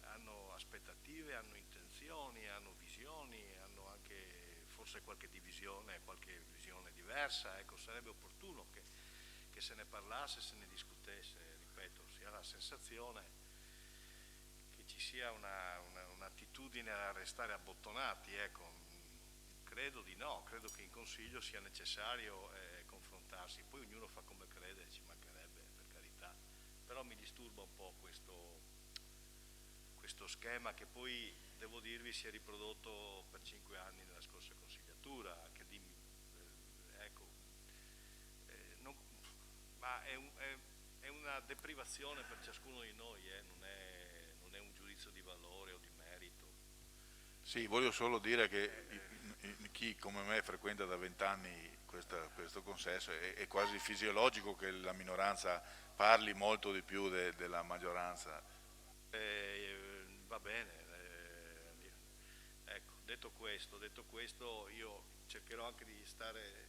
hanno aspettative, hanno intenzioni, hanno visioni, hanno anche forse qualche divisione, qualche visione diversa. Ecco, sarebbe opportuno che se ne parlasse, se ne discutesse. Ripeto, si ha la sensazione che ci sia un'attitudine a restare abbottonati, ecco. Credo di no, credo che in Consiglio sia necessario confrontarsi, poi ognuno fa come crede, ci mancherebbe, per carità, però mi disturba un po' questo schema che poi, devo dirvi, si è riprodotto per 5 anni nella scorsa consigliatura, anche di, ecco, ma è una deprivazione per ciascuno di noi, non è un giudizio di valore o di merito. Sì, voglio solo dire che chi come me frequenta da 20 anni questo consesso è quasi fisiologico che la minoranza parli molto di più della maggioranza. Va bene, ecco, detto questo io cercherò anche di stare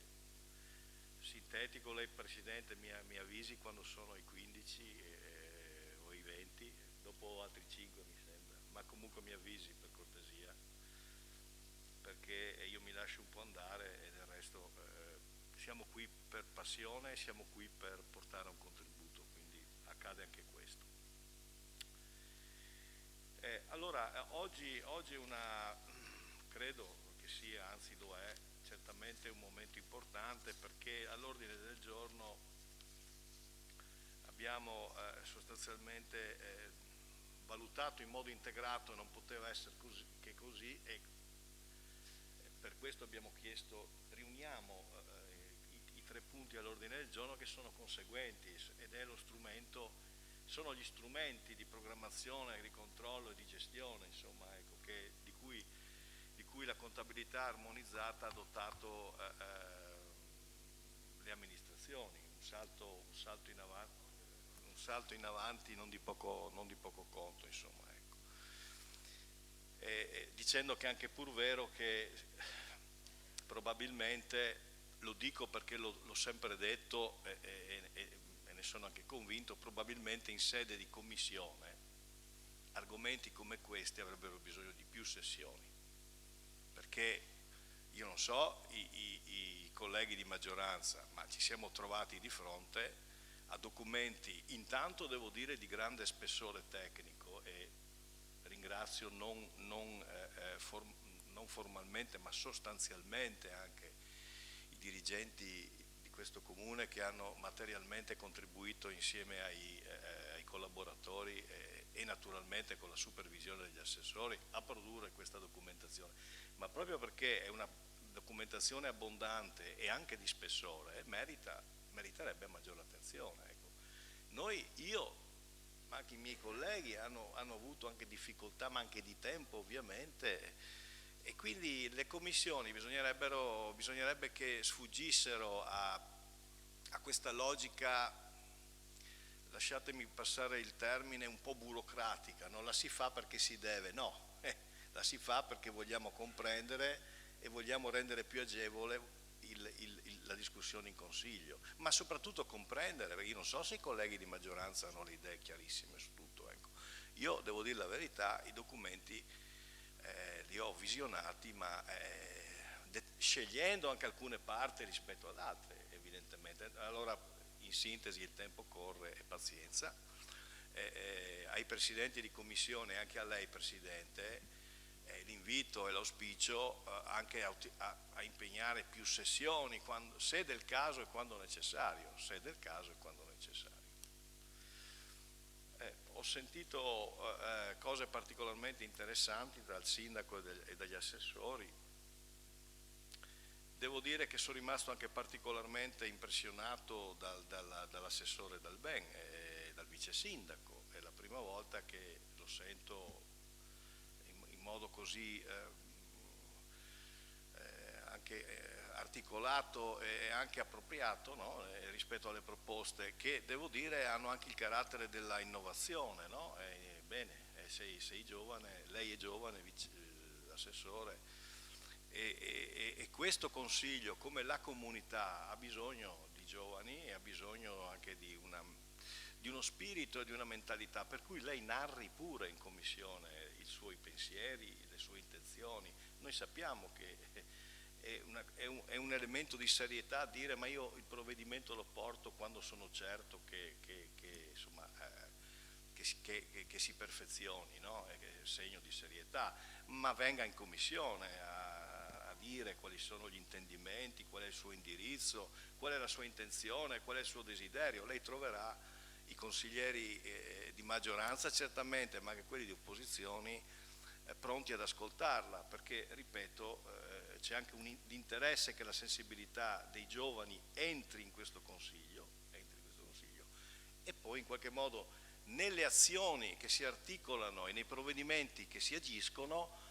sintetico. Lei Presidente mi avvisi quando sono i 15 o i 20, dopo altri 5 mi sembra, ma comunque mi avvisi per cortesia, perché io mi lascio un po' andare e del resto siamo qui per passione, siamo qui per portare un contributo, quindi accade anche questo. Allora, oggi credo che sia, anzi lo è, certamente un momento importante, perché all'ordine del giorno abbiamo sostanzialmente valutato in modo integrato, non poteva essere così, e per questo abbiamo chiesto, riuniamo i 3 punti all'ordine del giorno che sono conseguenti, ed è sono gli strumenti di programmazione, di controllo e di gestione, insomma, ecco, di cui la contabilità armonizzata ha dotato le amministrazioni, un salto in avanti non di poco conto, insomma, ecco. Dicendo che è anche pur vero che probabilmente, lo dico perché l'ho sempre detto e ne sono anche convinto, probabilmente in sede di commissione argomenti come questi avrebbero bisogno di più sessioni, perché io non so i colleghi di maggioranza, ma ci siamo trovati di fronte a documenti, intanto devo dire, di grande spessore tecnico, e ringrazio non formalmente ma sostanzialmente anche i dirigenti di questo comune che hanno materialmente contribuito insieme ai collaboratori e naturalmente con la supervisione degli assessori a produrre questa documentazione, ma proprio perché è una documentazione abbondante e anche di spessore, meriterebbe maggiore attenzione, ecco. Io, ma anche i miei colleghi hanno avuto anche difficoltà, ma anche di tempo ovviamente, e quindi le commissioni bisognerebbe che sfuggissero a questa logica, lasciatemi passare il termine, un po' burocratica, non la si fa perché si deve, no, la si fa perché vogliamo comprendere e vogliamo rendere più agevole la discussione in Consiglio, ma soprattutto comprendere, perché io non so se i colleghi di maggioranza hanno le idee chiarissime su tutto, ecco. Io devo dire la verità, i documenti li ho visionati, ma scegliendo anche alcune parti rispetto ad altre, evidentemente. Allora, in sintesi, il tempo corre e pazienza. Ai presidenti di commissione e anche a lei Presidente, l'invito e l'auspicio anche a impegnare più sessioni, se del caso e quando necessario, Ho sentito cose particolarmente interessanti dal sindaco e dagli assessori. Devo dire che sono rimasto anche particolarmente impressionato dall'assessore Dalben e dal vice sindaco. È la prima volta che lo sento in modo così anche articolato e anche appropriato, no? Rispetto alle proposte che, devo dire, hanno anche il carattere della innovazione, no? Bene, sei giovane, lei è giovane, assessore, e questo questo Consiglio, come la comunità, ha bisogno di giovani e ha bisogno anche di uno spirito e di una mentalità, per cui lei narri pure in commissione i suoi pensieri, le sue intenzioni. Noi sappiamo che è un elemento di serietà dire ma io il provvedimento lo porto quando sono certo che si perfezioni, no? È segno di serietà, ma venga in commissione a dire quali sono gli intendimenti, qual è il suo indirizzo, qual è la sua intenzione, qual è il suo desiderio. Lei troverà i consiglieri di maggioranza certamente, ma anche quelli di opposizioni pronti ad ascoltarla, perché, ripeto, c'è anche un interesse che la sensibilità dei giovani entri in questo Consiglio e poi in qualche modo nelle azioni che si articolano e nei provvedimenti che si agiscono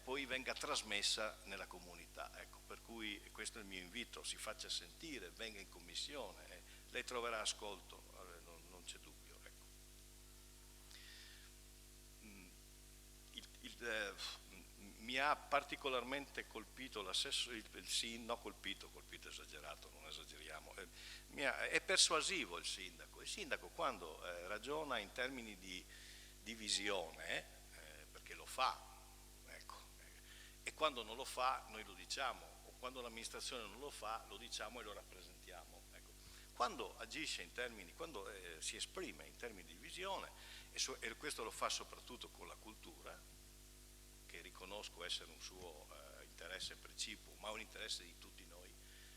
poi venga trasmessa nella comunità. Ecco, per cui questo è il mio invito, si faccia sentire, venga in commissione, lei troverà ascolto, non c'è dubbio. Ecco. Mi ha particolarmente colpito colpito esagerato, non esageriamo, è persuasivo il sindaco quando ragiona in termini di visione, perché lo fa, ecco, e quando non lo fa noi lo diciamo, o quando l'amministrazione non lo fa lo diciamo e lo rappresentiamo. Ecco. Quando agisce in termini, quando si esprime in termini di visione, e questo lo fa soprattutto con la cultura, che riconosco essere un suo interesse precipuo, ma un interesse di tutti noi,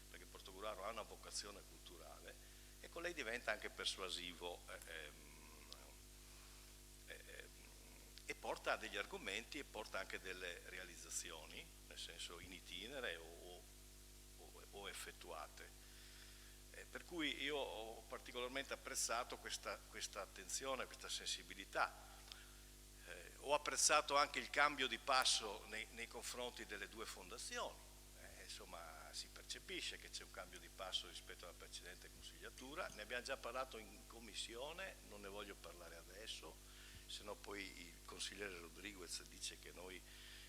perché Portogruaro ha una vocazione culturale, e con lei diventa anche persuasivo e porta degli argomenti e porta anche delle realizzazioni, nel senso in itinere o effettuate. Per cui io ho particolarmente apprezzato questa attenzione, questa sensibilità. Ho apprezzato anche il cambio di passo nei confronti delle due fondazioni, insomma si percepisce che c'è un cambio di passo rispetto alla precedente consigliatura, ne abbiamo già parlato in commissione, non ne voglio parlare adesso, se no poi il consigliere Rodriguez dice che noi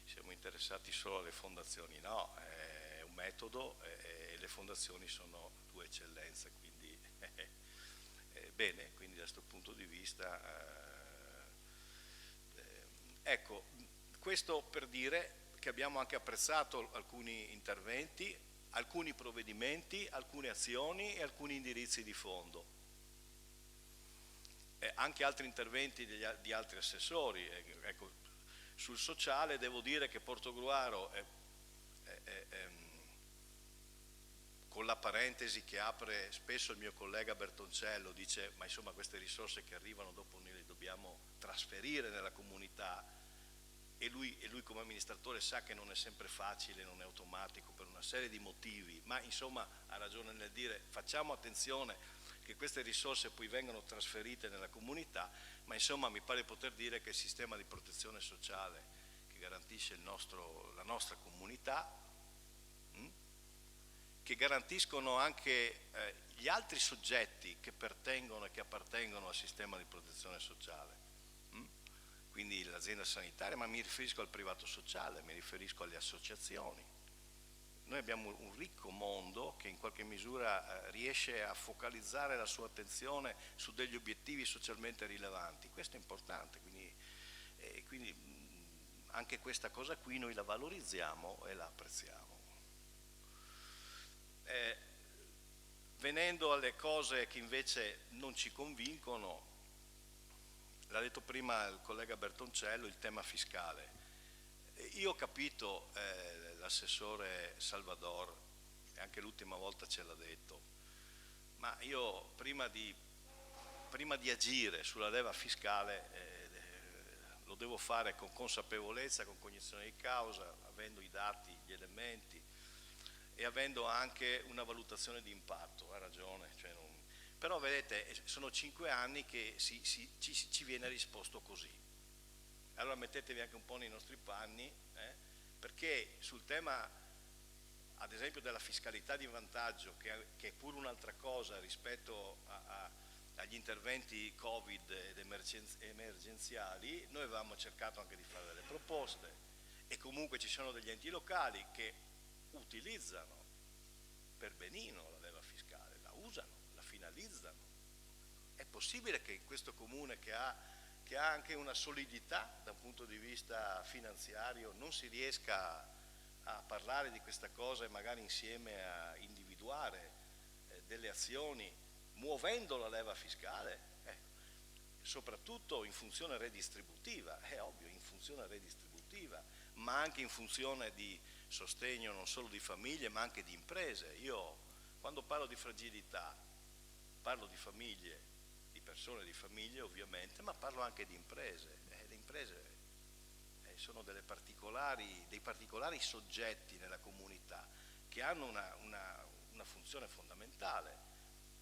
siamo interessati solo alle fondazioni, no, è un metodo e le fondazioni sono due eccellenze, quindi bene, quindi da questo punto di vista... Ecco, questo per dire che abbiamo anche apprezzato alcuni interventi, alcuni provvedimenti, alcune azioni e alcuni indirizzi di fondo. Anche altri interventi di altri assessori. Ecco, sul sociale devo dire che Portogruaro, con la parentesi che apre spesso il mio collega Bertoncello, dice ma insomma queste risorse che arrivano dopo noi le dobbiamo trasferire nella comunità, e lui come amministratore sa che non è sempre facile, non è automatico per una serie di motivi, ma insomma ha ragione nel dire facciamo attenzione che queste risorse poi vengano trasferite nella comunità, ma insomma mi pare poter dire che il sistema di protezione sociale che garantisce la nostra comunità, che garantiscono anche gli altri soggetti che pertengono e che appartengono al sistema di protezione sociale, quindi l'azienda sanitaria, ma mi riferisco al privato sociale, mi riferisco alle associazioni. Noi abbiamo un ricco mondo che in qualche misura riesce a focalizzare la sua attenzione su degli obiettivi socialmente rilevanti, questo è importante, quindi anche questa cosa qui noi la valorizziamo e la apprezziamo. Venendo alle cose che invece non ci convincono, l'ha detto prima il collega Bertoncello, il tema fiscale. Io ho capito l'assessore Salvador, e anche l'ultima volta ce l'ha detto, ma io prima di agire sulla leva fiscale lo devo fare con consapevolezza, con cognizione di causa, avendo i dati, gli elementi e avendo anche una valutazione di impatto, ha ragione. Però vedete, sono 5 anni che ci viene risposto così. Allora mettetevi anche un po' nei nostri panni, perché sul tema, ad esempio, della fiscalità di vantaggio, che è pure un'altra cosa rispetto agli interventi Covid ed emergenziali, noi avevamo cercato anche di fare delle proposte, e comunque ci sono degli enti locali che utilizzano per benino la leva fiscale, la usano, la finalizzano. È possibile che in questo comune che ha anche una solidità da un punto di vista finanziario non si riesca a parlare di questa cosa e magari insieme a individuare delle azioni muovendo la leva fiscale, soprattutto in funzione redistributiva, è ovvio, in funzione redistributiva, ma anche in funzione di sostegno non solo di famiglie ma anche di imprese. Io quando parlo di fragilità parlo di famiglie, di persone di famiglie ovviamente, ma parlo anche di imprese. Le imprese sono dei particolari soggetti nella comunità che hanno una funzione fondamentale.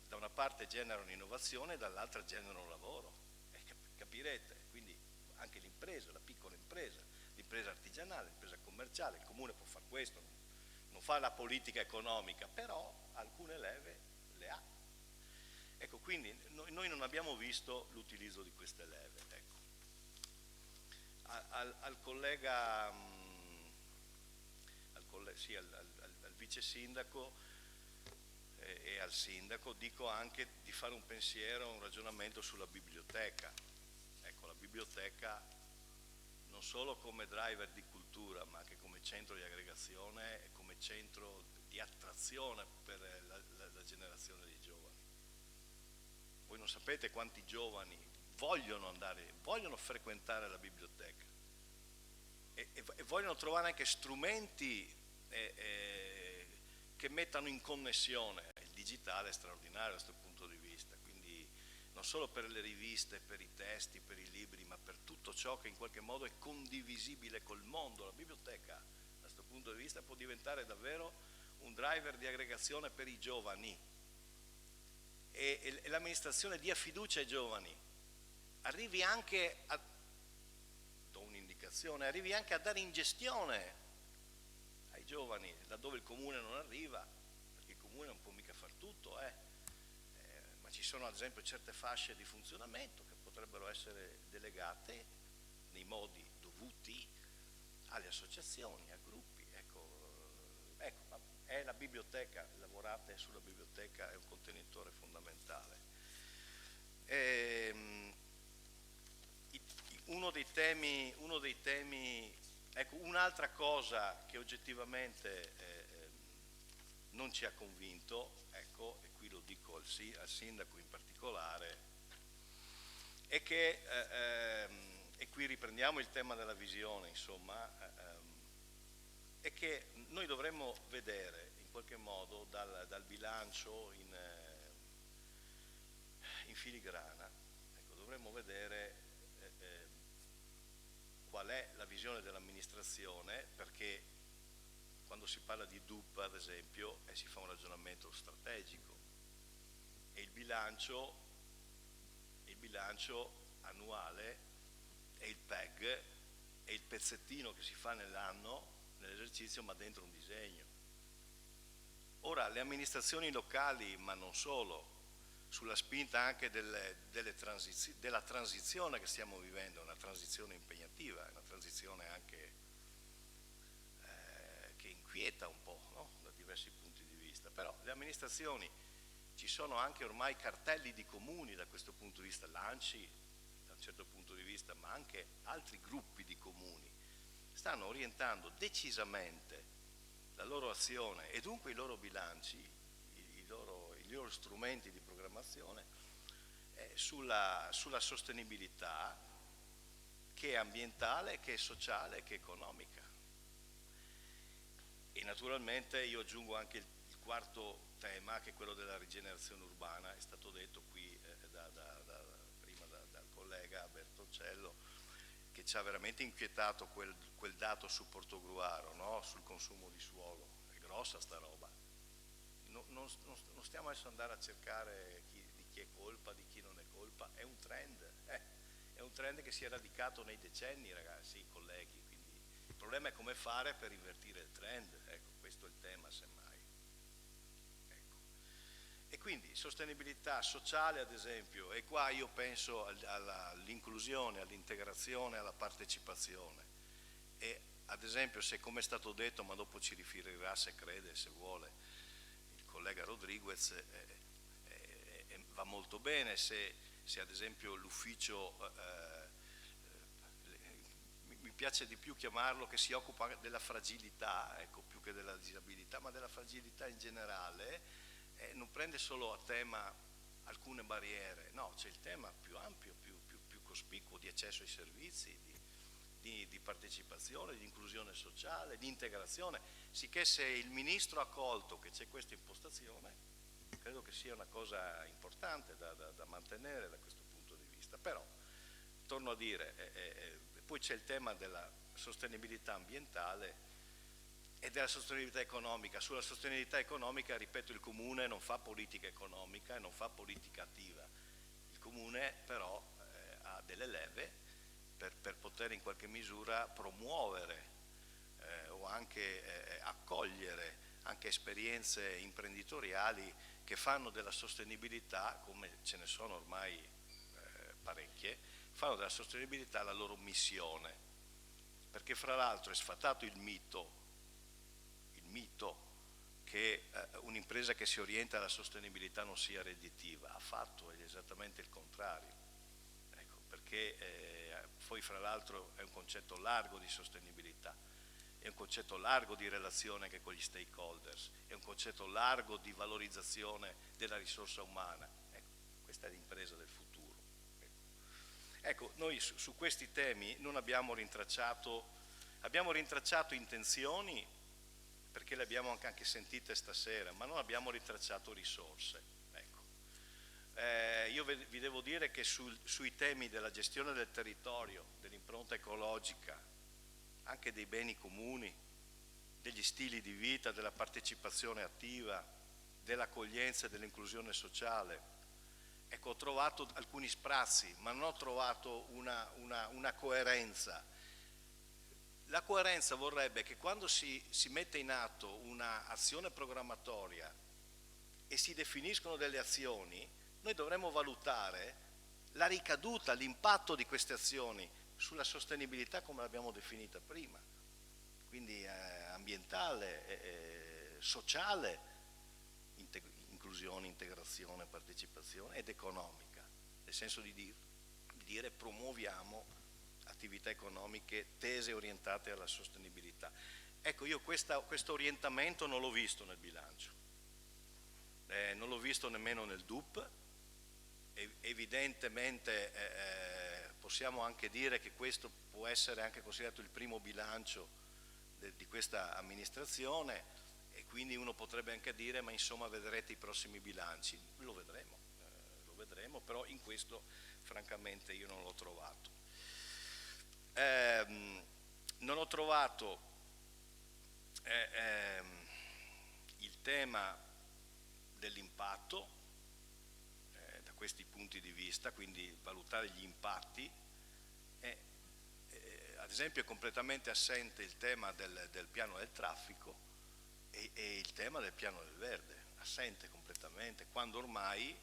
Da una parte generano innovazione e dall'altra generano lavoro. Capirete? Quindi anche l'impresa, la piccola impresa, l'impresa artigianale, l'impresa commerciale, il comune può fare questo, non fa la politica economica, però alcune leve le ha. Ecco, quindi noi non abbiamo visto l'utilizzo di queste leve. Ecco. Al collega, al vice sindaco e al sindaco dico anche di fare un pensiero, un ragionamento sulla biblioteca. Ecco, la biblioteca non solo come driver di cultura ma anche come centro di aggregazione e come centro di attrazione per la generazione dei giovani. Voi non sapete quanti giovani vogliono frequentare la biblioteca e vogliono trovare anche strumenti che mettano in connessione. Il digitale è straordinario da questo punto di vista, quindi non solo per le riviste, per i testi, per i libri, ma per tutto ciò che in qualche modo è condivisibile col mondo. La biblioteca da questo punto di vista può diventare davvero un driver di aggregazione per i giovani e l'amministrazione dia fiducia ai giovani, arrivi anche a, do un'indicazione, arrivi anche a dare in gestione ai giovani laddove il comune non arriva, perché il comune non può mica far tutto, ma ci sono ad esempio certe fasce di funzionamento che potrebbero essere delegate nei modi dovuti alle associazioni, a gruppi. Ecco, è la biblioteca, lavorate sulla biblioteca, è un contenitore fondamentale. Uno dei temi, ecco, un'altra cosa che oggettivamente non ci ha convinto, ecco, e qui lo dico al sindaco in particolare, è che, e qui riprendiamo il tema della visione, insomma, è che noi dovremmo vedere in qualche modo dal bilancio in filigrana, ecco, dovremmo vedere qual è la visione dell'amministrazione, perché quando si parla di DUP ad esempio si fa un ragionamento strategico e il bilancio annuale e il PEG è il pezzettino che si fa nell'anno, nell'esercizio, ma dentro un disegno. Ora le amministrazioni locali, ma non solo, sulla spinta anche della transizione che stiamo vivendo, una transizione impegnativa, una transizione anche che inquieta un po', no? Da diversi punti di vista, però le amministrazioni, ci sono anche ormai cartelli di comuni da questo punto di vista, l'ANCI da un certo punto di vista, ma anche altri gruppi di comuni, stanno orientando decisamente la loro azione e dunque i loro bilanci, i loro strumenti di programmazione sulla sostenibilità che è ambientale, che è sociale, che è economica. E naturalmente io aggiungo anche il quarto tema, che è quello della rigenerazione urbana. È stato detto qui prima dal collega Bertoncello che ci ha veramente inquietato quel dato su Portogruaro, no? Sul consumo di suolo. È grossa sta roba. Non stiamo adesso andare a cercare di chi è colpa, di chi non è colpa, è un trend che si è radicato nei decenni, ragazzi, colleghi, quindi il problema è come fare per invertire il trend, ecco, questo è il tema semmai. Ecco. E quindi sostenibilità sociale ad esempio, e qua io penso all'inclusione, all'integrazione, alla partecipazione, e ad esempio, se come è stato detto, ma dopo ci riferirà se crede, se vuole, il collega Rodriguez, va molto bene se ad esempio l'ufficio, mi piace di più chiamarlo, che si occupa della fragilità, ecco, più che della disabilità, ma della fragilità in generale, non prende solo a tema alcune barriere, no, c'è il tema più ampio, più cospicuo di accesso ai servizi, di partecipazione, di inclusione sociale, di integrazione, sicché se il Ministro ha colto che c'è questa impostazione, credo che sia una cosa importante da mantenere da questo punto di vista. Però, torno a dire, poi c'è il tema della sostenibilità ambientale e della sostenibilità economica. Sulla sostenibilità economica, ripeto, il Comune non fa politica economica e non fa politica attiva. Il Comune però ha delle leve per poter in qualche misura promuovere o anche accogliere anche esperienze imprenditoriali che fanno della sostenibilità, come ce ne sono ormai parecchie, fanno della sostenibilità la loro missione, perché fra l'altro è sfatato il mito che un'impresa che si orienta alla sostenibilità non sia redditiva, affatto, è esattamente il contrario, ecco, perché poi fra l'altro è un concetto largo di sostenibilità, è un concetto largo di relazione anche con gli stakeholders, è un concetto largo di valorizzazione della risorsa umana, ecco, questa è l'impresa del futuro. Ecco, noi su questi temi non abbiamo rintracciato intenzioni, perché le abbiamo anche sentite stasera, ma non abbiamo rintracciato risorse. Ecco. Io vi devo dire che sui temi della gestione del territorio, dell'impronta ecologica, anche dei beni comuni, degli stili di vita, della partecipazione attiva, dell'accoglienza e dell'inclusione sociale, ecco, ho trovato alcuni sprazzi, ma non ho trovato una coerenza. La coerenza vorrebbe che quando si mette in atto un'azione programmatoria e si definiscono delle azioni, noi dovremmo valutare la ricaduta, l'impatto di queste azioni sulla sostenibilità come l'abbiamo definita prima, quindi ambientale, sociale, inclusione, integrazione, partecipazione ed economica, nel senso di dire promuoviamo attività economiche tese e orientate alla sostenibilità. Ecco, io questo orientamento non l'ho visto nel bilancio, non l'ho visto nemmeno nel DUP, evidentemente possiamo anche dire che questo può essere anche considerato il primo bilancio di questa amministrazione e quindi uno potrebbe anche dire ma insomma vedrete i prossimi bilanci, lo vedremo, però in questo francamente io non l'ho trovato. Non ho trovato il tema dell'impatto da questi punti di vista, quindi valutare gli impatti. Ad esempio è completamente assente il tema del piano del traffico e il tema del piano del verde, assente completamente, quando ormai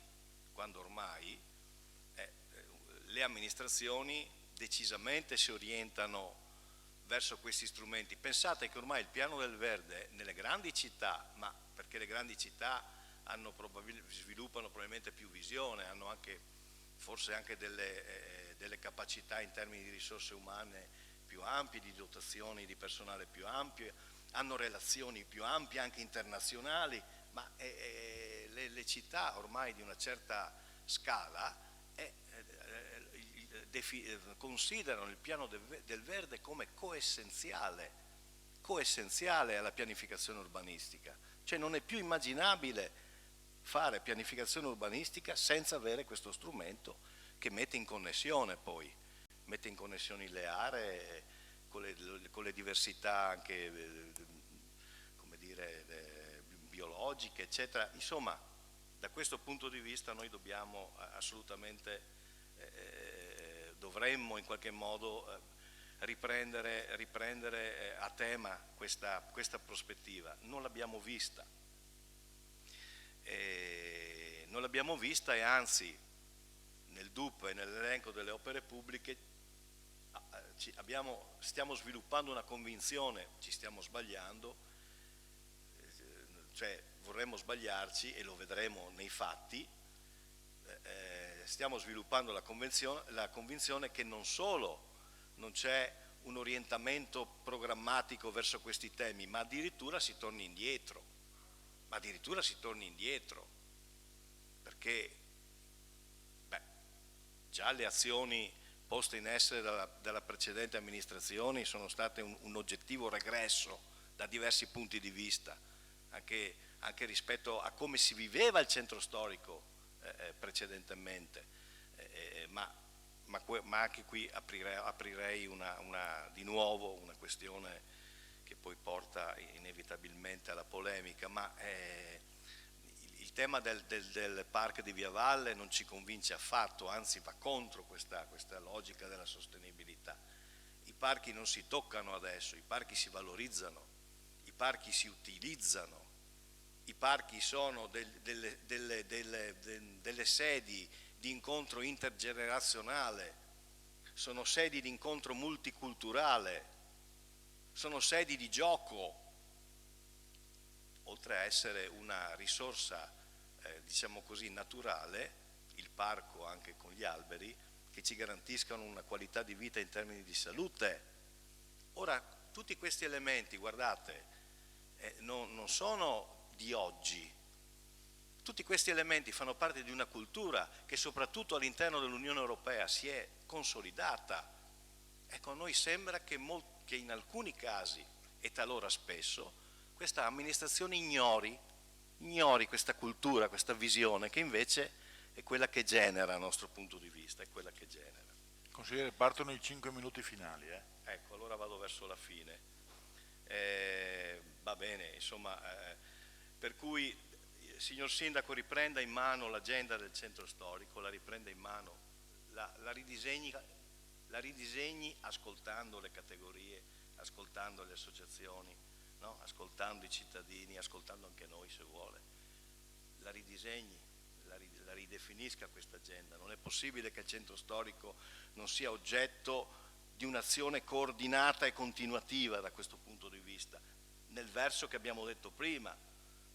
le amministrazioni decisamente si orientano verso questi strumenti. Pensate che ormai il piano del verde nelle grandi città, ma perché le grandi città sviluppano probabilmente più visione, hanno anche forse anche delle capacità in termini di risorse umane più ampie, di dotazioni di personale più ampie, hanno relazioni più ampie anche internazionali, ma le città ormai di una certa scala considerano il piano del verde come coessenziale alla pianificazione urbanistica, cioè non è più immaginabile fare pianificazione urbanistica senza avere questo strumento che mette in connessione le aree con le diversità anche come dire biologiche eccetera. Insomma, da questo punto di vista noi dobbiamo assolutamente dovremmo in qualche modo riprendere a tema questa prospettiva. Non l'abbiamo vista e anzi nel DUP e nell'elenco delle opere pubbliche stiamo sviluppando una convinzione, ci stiamo sbagliando, cioè vorremmo sbagliarci e lo vedremo nei fatti, stiamo sviluppando la convinzione che non solo non c'è un orientamento programmatico verso questi temi, ma addirittura si torni indietro, perché già le azioni poste in essere dalla precedente amministrazione sono state un oggettivo regresso da diversi punti di vista, anche rispetto a come si viveva il centro storico precedentemente, ma anche qui aprirei di nuovo una questione che poi porta inevitabilmente alla polemica, ma il tema del parco di Via Valle non ci convince affatto, anzi va contro questa logica della sostenibilità. I parchi non si toccano adesso, i parchi si valorizzano, i parchi si utilizzano, i parchi sono delle sedi di incontro intergenerazionale, sono sedi di incontro multiculturale, sono sedi di gioco, oltre a essere una risorsa, diciamo così, naturale, il parco anche con gli alberi, che ci garantiscano una qualità di vita in termini di salute. Ora, tutti questi elementi, guardate, non sono di oggi. Tutti questi elementi fanno parte di una cultura che soprattutto all'interno dell'Unione Europea si è consolidata. Ecco, a noi sembra che in alcuni casi, e talora spesso, questa amministrazione ignori questa cultura, questa visione, che invece è quella che genera, dal nostro punto di vista, è quella che genera. Consigliere, partono i 5 minuti finali. Ecco, allora vado verso la fine. Va bene, insomma, per cui, signor Sindaco, riprenda in mano l'agenda del centro storico, la riprenda in mano, la ridisegni ascoltando le categorie, ascoltando le associazioni, no? Ascoltando i cittadini, ascoltando anche noi se vuole, la ridisegni, la ridefinisca questa agenda. Non è possibile che il centro storico non sia oggetto di un'azione coordinata e continuativa da questo punto di vista, nel verso che abbiamo detto prima,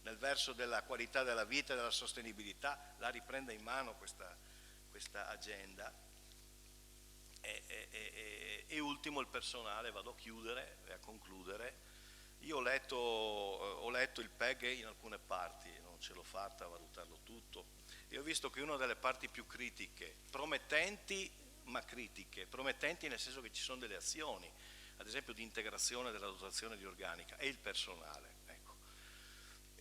nel verso della qualità della vita e della sostenibilità. La riprenda in mano questa agenda. E ultimo il personale, vado a chiudere e a concludere. Io ho letto il PEG in alcune parti, non ce l'ho fatta a valutarlo tutto, e ho visto che una delle parti più critiche, promettenti ma critiche, promettenti nel senso che ci sono delle azioni, ad esempio di integrazione della dotazione di organica, è il personale. Ecco.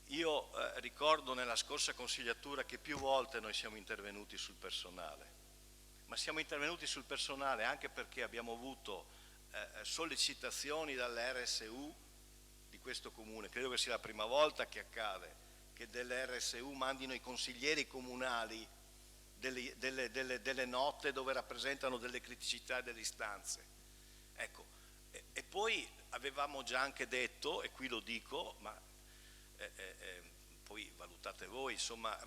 Io ricordo nella scorsa consigliatura che più volte noi siamo intervenuti sul personale, ma siamo intervenuti sul personale anche perché abbiamo avuto sollecitazioni dalle RSU di questo comune. Credo che sia la prima volta che accade che delle RSU mandino i consiglieri comunali delle note dove rappresentano delle criticità e delle istanze. Ecco. E poi avevamo già anche detto, e qui lo dico, ma poi valutate voi, insomma,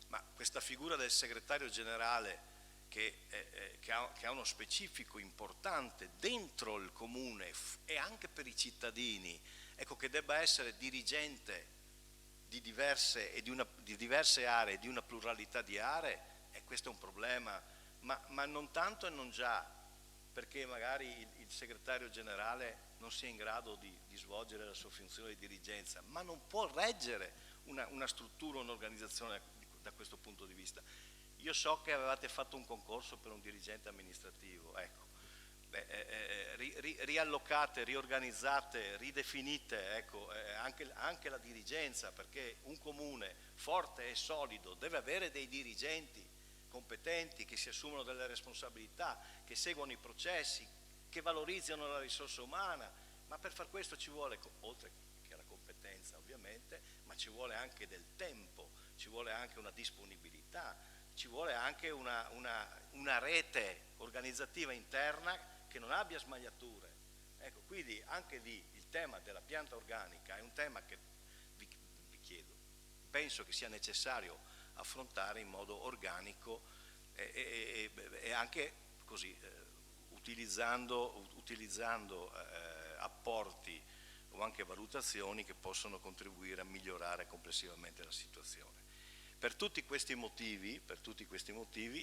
ma questa figura del segretario generale che ha uno specifico importante dentro il comune e anche per i cittadini, ecco, che debba essere dirigente di diverse aree, di una pluralità di aree, e questo è un problema, ma non tanto e non già perché magari il segretario generale non sia in grado di svolgere la sua funzione di dirigenza, ma non può reggere una struttura, un'organizzazione da questo punto di vista. Io so che avevate fatto un concorso per un dirigente amministrativo, ecco. Riallocate, riorganizzate, ridefinite, ecco, anche la dirigenza, perché un comune forte e solido deve avere dei dirigenti competenti che si assumono delle responsabilità, che seguono i processi, che valorizzano la risorsa umana, ma per far questo ci vuole, oltre che la competenza ovviamente, ma ci vuole anche del tempo, ci vuole anche una disponibilità, ci vuole anche una rete organizzativa interna che non abbia smagliature. Ecco, quindi anche lì il tema della pianta organica è un tema che vi chiedo, penso che sia necessario affrontare in modo organico e anche così utilizzando utilizzando apporti o anche valutazioni che possono contribuire a migliorare complessivamente la situazione. Per tutti questi motivi,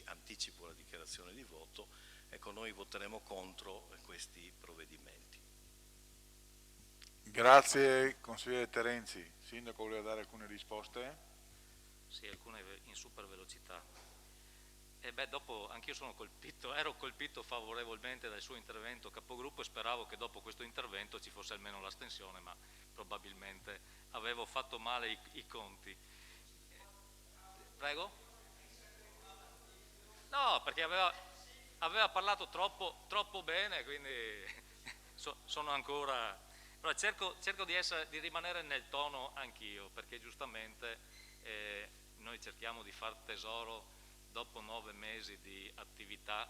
anticipo la dichiarazione di voto, ecco, noi voteremo contro questi provvedimenti. Grazie consigliere Terenzi. Sindaco, voleva dare alcune risposte? Sì, alcune in super velocità. E beh, dopo anch'io ero colpito favorevolmente dal suo intervento capogruppo e speravo che dopo questo intervento ci fosse almeno l'astensione, ma probabilmente avevo fatto male i conti. Prego? No, perché aveva parlato troppo bene, quindi sono ancora... Però cerco di rimanere nel tono anch'io, perché giustamente noi cerchiamo di far tesoro dopo 9 mesi di attività,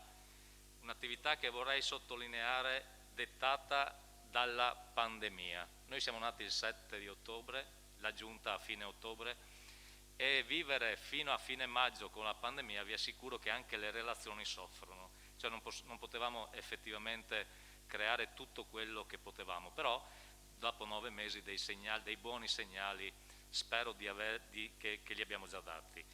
un'attività che vorrei sottolineare dettata dalla pandemia. Noi siamo nati il 7 di ottobre, la giunta a fine ottobre, e vivere fino a fine maggio con la pandemia vi assicuro che anche le relazioni soffrono, cioè non potevamo effettivamente creare tutto quello che potevamo, però dopo 9 mesi dei buoni segnali spero che li abbiamo già dati.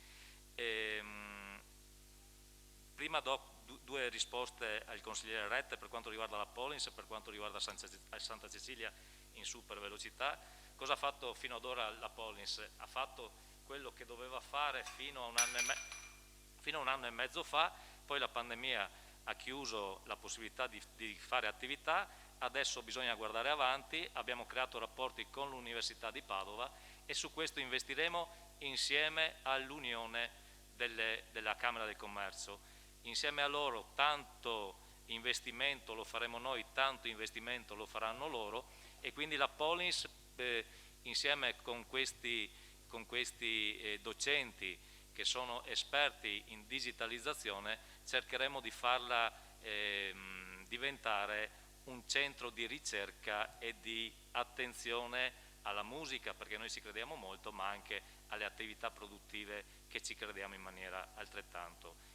Prima do 2 risposte al consigliere Rette per quanto riguarda la Pollins e per quanto riguarda Santa Cecilia in super velocità. Cosa ha fatto fino ad ora la Pollins? Ha fatto quello che doveva fare fino a un anno e mezzo fa, poi la pandemia ha chiuso la possibilità di fare attività, adesso bisogna guardare avanti, abbiamo creato rapporti con l'Università di Padova e su questo investiremo insieme all'Unione della Camera del Commercio. Insieme a loro tanto investimento lo faremo noi, tanto investimento lo faranno loro, e quindi la Pollins insieme con questi docenti che sono esperti in digitalizzazione cercheremo di farla diventare un centro di ricerca e di attenzione alla musica, perché noi ci crediamo molto, ma anche alle attività produttive che ci crediamo in maniera altrettanto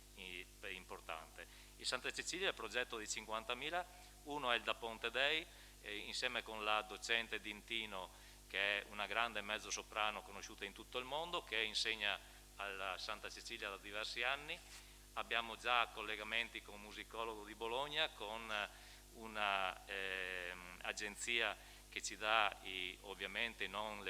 importante. Il Santa Cecilia è il progetto di 50.000, uno è il Da Ponte Dei, insieme con la docente Dintino, che è una grande mezzo soprano conosciuta in tutto il mondo, che insegna alla Santa Cecilia da diversi anni. Abbiamo già collegamenti con un musicologo di Bologna, con una agenzia che ci dà ovviamente non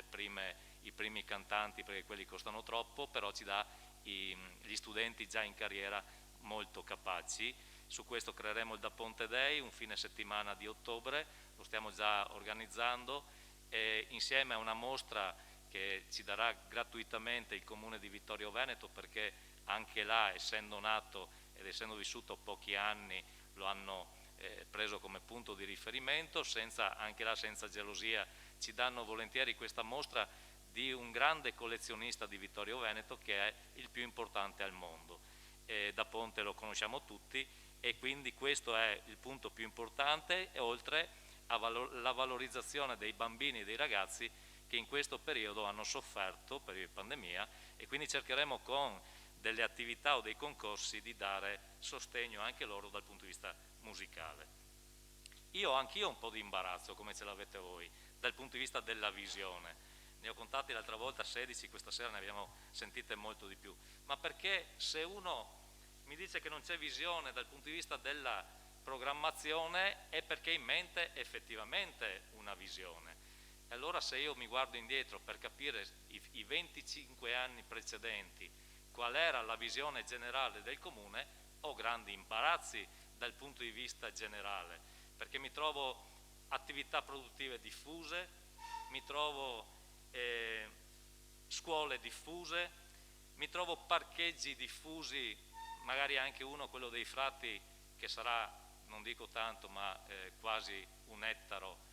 i primi cantanti, perché quelli costano troppo, però ci dà gli studenti già in carriera molto capaci. Su questo creeremo il Da Ponte Dei, un fine settimana di ottobre, lo stiamo già organizzando, insieme a una mostra che ci darà gratuitamente il Comune di Vittorio Veneto, perché anche là, essendo nato ed essendo vissuto pochi anni, lo hanno preso come punto di riferimento, anche là senza gelosia ci danno volentieri questa mostra di un grande collezionista di Vittorio Veneto che è il più importante al mondo. Da Ponte lo conosciamo tutti e quindi questo è il punto più importante, oltre alla valorizzazione dei bambini e dei ragazzi che in questo periodo hanno sofferto per la pandemia, e quindi cercheremo con delle attività o dei concorsi di dare sostegno anche loro dal punto di vista musicale. Anch'io ho un po' di imbarazzo, come ce l'avete voi, dal punto di vista della visione. Ne ho contati l'altra volta 16, questa sera ne abbiamo sentite molto di più, ma perché se uno mi dice che non c'è visione dal punto di vista della programmazione è perché in mente effettivamente una visione. E allora se io mi guardo indietro per capire i 25 anni precedenti qual era la visione generale del Comune, ho grandi imbarazzi dal punto di vista generale, perché mi trovo attività produttive diffuse, mi trovo scuole diffuse, mi trovo parcheggi diffusi, magari anche quello dei Frati, che sarà, non dico tanto, ma quasi un ettaro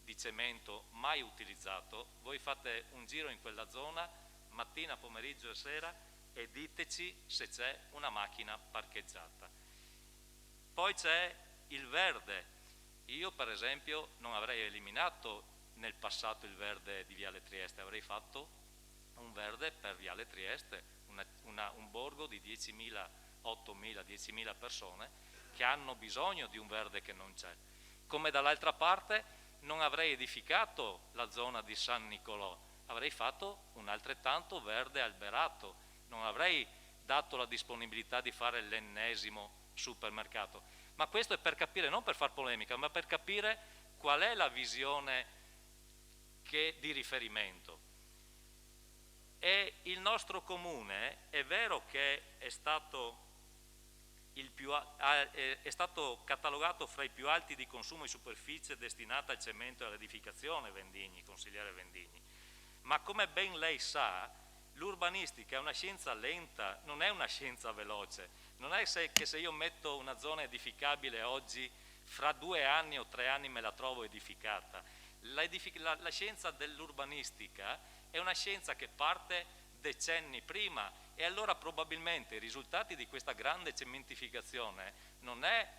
di cemento mai utilizzato. Voi fate un giro in quella zona, mattina, pomeriggio e sera, e diteci se c'è una macchina parcheggiata. Poi c'è il verde. Io per esempio non avrei eliminato nel passato il verde di Viale Trieste, avrei fatto un verde per Viale Trieste, un borgo di 10.000, 8.000, 10.000 persone che hanno bisogno di un verde che non c'è. come dall'altra parte non avrei edificato la zona di San Nicolò, avrei fatto un altrettanto verde alberato, non avrei dato la disponibilità di fare l'ennesimo supermercato. Ma questo è per capire, non per far polemica, ma per capire qual è la visione di riferimento. E il nostro comune è vero che è stato catalogato fra i più alti di consumo di superficie destinata al cemento e all'edificazione, Vendigni, consigliere Vendigni, ma come ben lei sa, l'urbanistica è una scienza lenta, non è una scienza veloce. Non è che se io metto una zona edificabile oggi, fra 2 anni o 3 anni me la trovo edificata. La scienza dell'urbanistica è una scienza che parte decenni prima, e allora probabilmente i risultati di questa grande cementificazione non è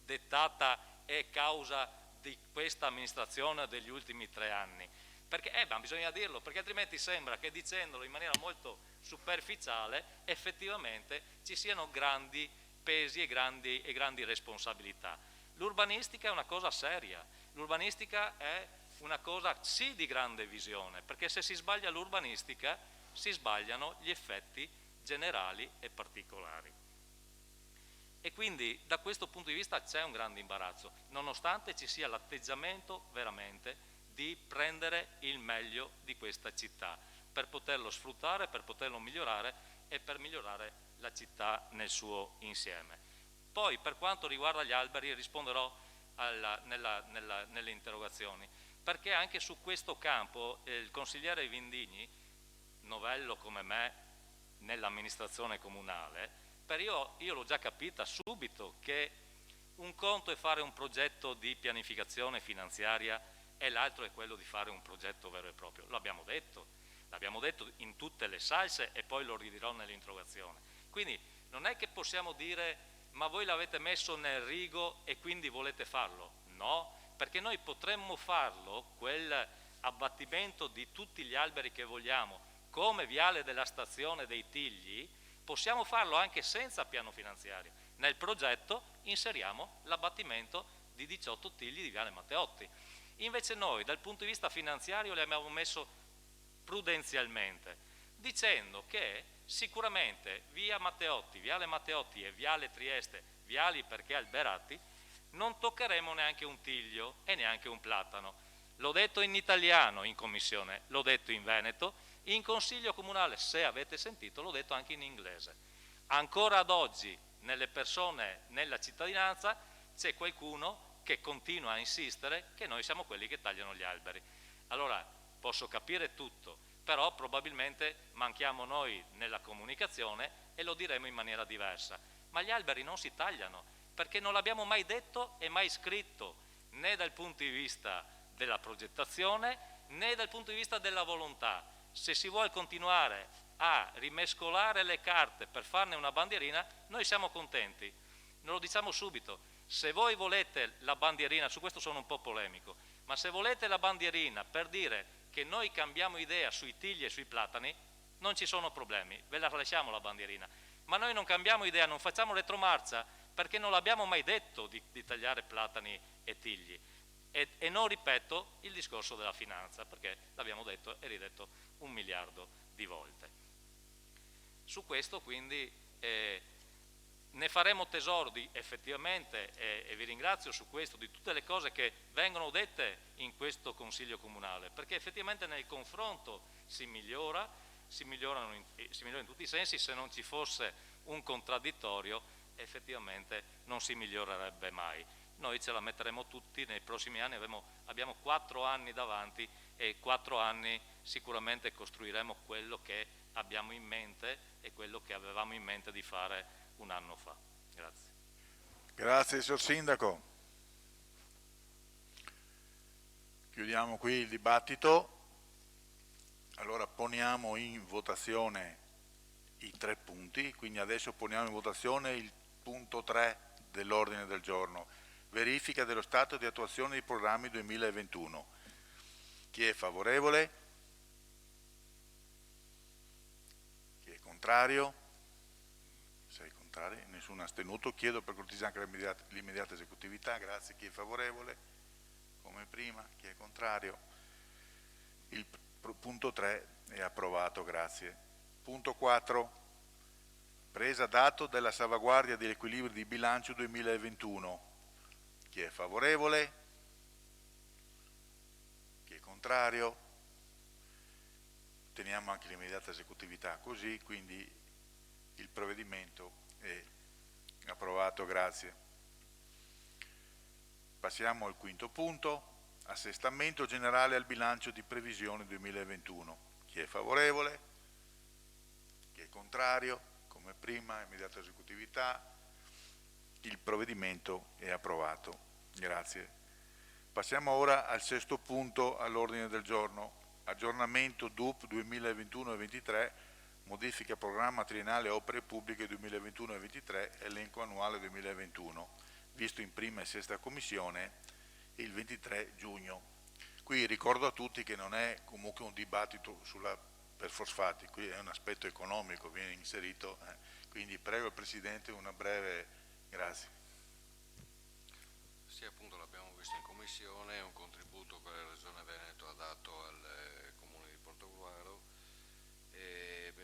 dettata e causa di questa amministrazione degli ultimi 3 anni. Perché, ma bisogna dirlo, perché altrimenti sembra che dicendolo in maniera molto superficiale effettivamente ci siano grandi pesi e grandi responsabilità. L'urbanistica è una cosa seria, l'urbanistica è una cosa sì di grande visione, perché se si sbaglia l'urbanistica si sbagliano gli effetti generali e particolari. E quindi da questo punto di vista c'è un grande imbarazzo, nonostante ci sia l'atteggiamento veramente di prendere il meglio di questa città, per poterlo sfruttare, per poterlo migliorare e per migliorare la città nel suo insieme. Poi per quanto riguarda gli alberi risponderò nelle interrogazioni, perché anche su questo campo il consigliere Vendigni, novello come me nell'amministrazione comunale, io l'ho già capita subito che un conto è fare un progetto di pianificazione finanziaria e l'altro è quello di fare un progetto vero e proprio. L'abbiamo detto in tutte le salse e poi lo ridirò nell'interrogazione. Quindi non è che possiamo dire ma voi l'avete messo nel rigo e quindi volete farlo. No, perché noi potremmo farlo, quel abbattimento di tutti gli alberi che vogliamo, come Viale della Stazione dei Tigli, possiamo farlo anche senza piano finanziario. Nel progetto inseriamo l'abbattimento di 18 tigli di Viale Matteotti. Invece noi dal punto di vista finanziario li abbiamo messo prudenzialmente, dicendo che sicuramente via Matteotti, Viale Matteotti e Viale Trieste, viali perché alberati, non toccheremo neanche un tiglio e neanche un platano. L'ho detto in italiano in commissione, l'ho detto in veneto, in consiglio comunale, se avete sentito, l'ho detto anche in inglese. Ancora ad oggi nelle persone, nella cittadinanza, c'è qualcuno che continua a insistere che noi siamo quelli che tagliano gli alberi. Allora, posso capire tutto, però probabilmente manchiamo noi nella comunicazione e lo diremo in maniera diversa. Ma gli alberi non si tagliano, perché non l'abbiamo mai detto e mai scritto, né dal punto di vista della progettazione, né dal punto di vista della volontà. Se si vuole continuare a rimescolare le carte per farne una bandierina, noi siamo contenti. Non lo diciamo subito. Se voi volete la bandierina, su questo sono un po' polemico, ma se volete la bandierina per dire che noi cambiamo idea sui tigli e sui platani, non ci sono problemi, ve la lasciamo la bandierina. Ma noi non cambiamo idea, non facciamo retromarcia, perché non l'abbiamo mai detto di tagliare platani e tigli. E non ripeto il discorso della finanza, perché l'abbiamo detto e ridetto 1 miliardo di volte. Su questo quindi ne faremo tesoro effettivamente, e vi ringrazio su questo, di tutte le cose che vengono dette in questo Consiglio Comunale, perché effettivamente nel confronto si migliora in tutti i sensi. Se non ci fosse un contraddittorio effettivamente non si migliorerebbe mai. Noi ce la metteremo tutti nei prossimi anni, abbiamo 4 anni davanti e 4 anni sicuramente costruiremo quello che abbiamo in mente e quello che avevamo in mente di fare un anno fa. Grazie. Grazie, signor Sindaco. Chiudiamo qui il dibattito. Allora poniamo in votazione i 3 punti, quindi adesso poniamo in votazione il punto 3 dell'ordine del giorno. Verifica dello stato di attuazione dei programmi 2021. Chi è favorevole? Chi è contrario? 6 contrari. contrari, nessuno astenuto. Chiedo per cortesia anche l'immediata esecutività. Grazie. Chi è favorevole? Come prima. Chi è contrario? Il punto 3 è approvato. Grazie. Punto 4. Presa d'atto della salvaguardia dell'equilibrio di bilancio 2021. Chi è favorevole? Chi è contrario? Teniamo anche l'immediata esecutività così, quindi il provvedimento è approvato. Grazie. Passiamo al quinto punto. Assestamento generale al bilancio di previsione 2021. Chi è favorevole? Chi è contrario? Come prima, immediata esecutività. Il provvedimento è approvato. Grazie. Passiamo ora al sesto punto all'ordine del giorno. Aggiornamento DUP 2021-23, modifica programma triennale opere pubbliche 2021-23, elenco annuale 2021, visto in prima e sesta commissione il 23 giugno. Qui ricordo a tutti che non è comunque un dibattito per fosfati, qui è un aspetto economico, viene inserito, quindi prego il Presidente una breve, grazie. Sì, appunto l'abbiamo visto in commissione, è un contributo che la Regione Veneto ha dato al Comune di Portogruaro,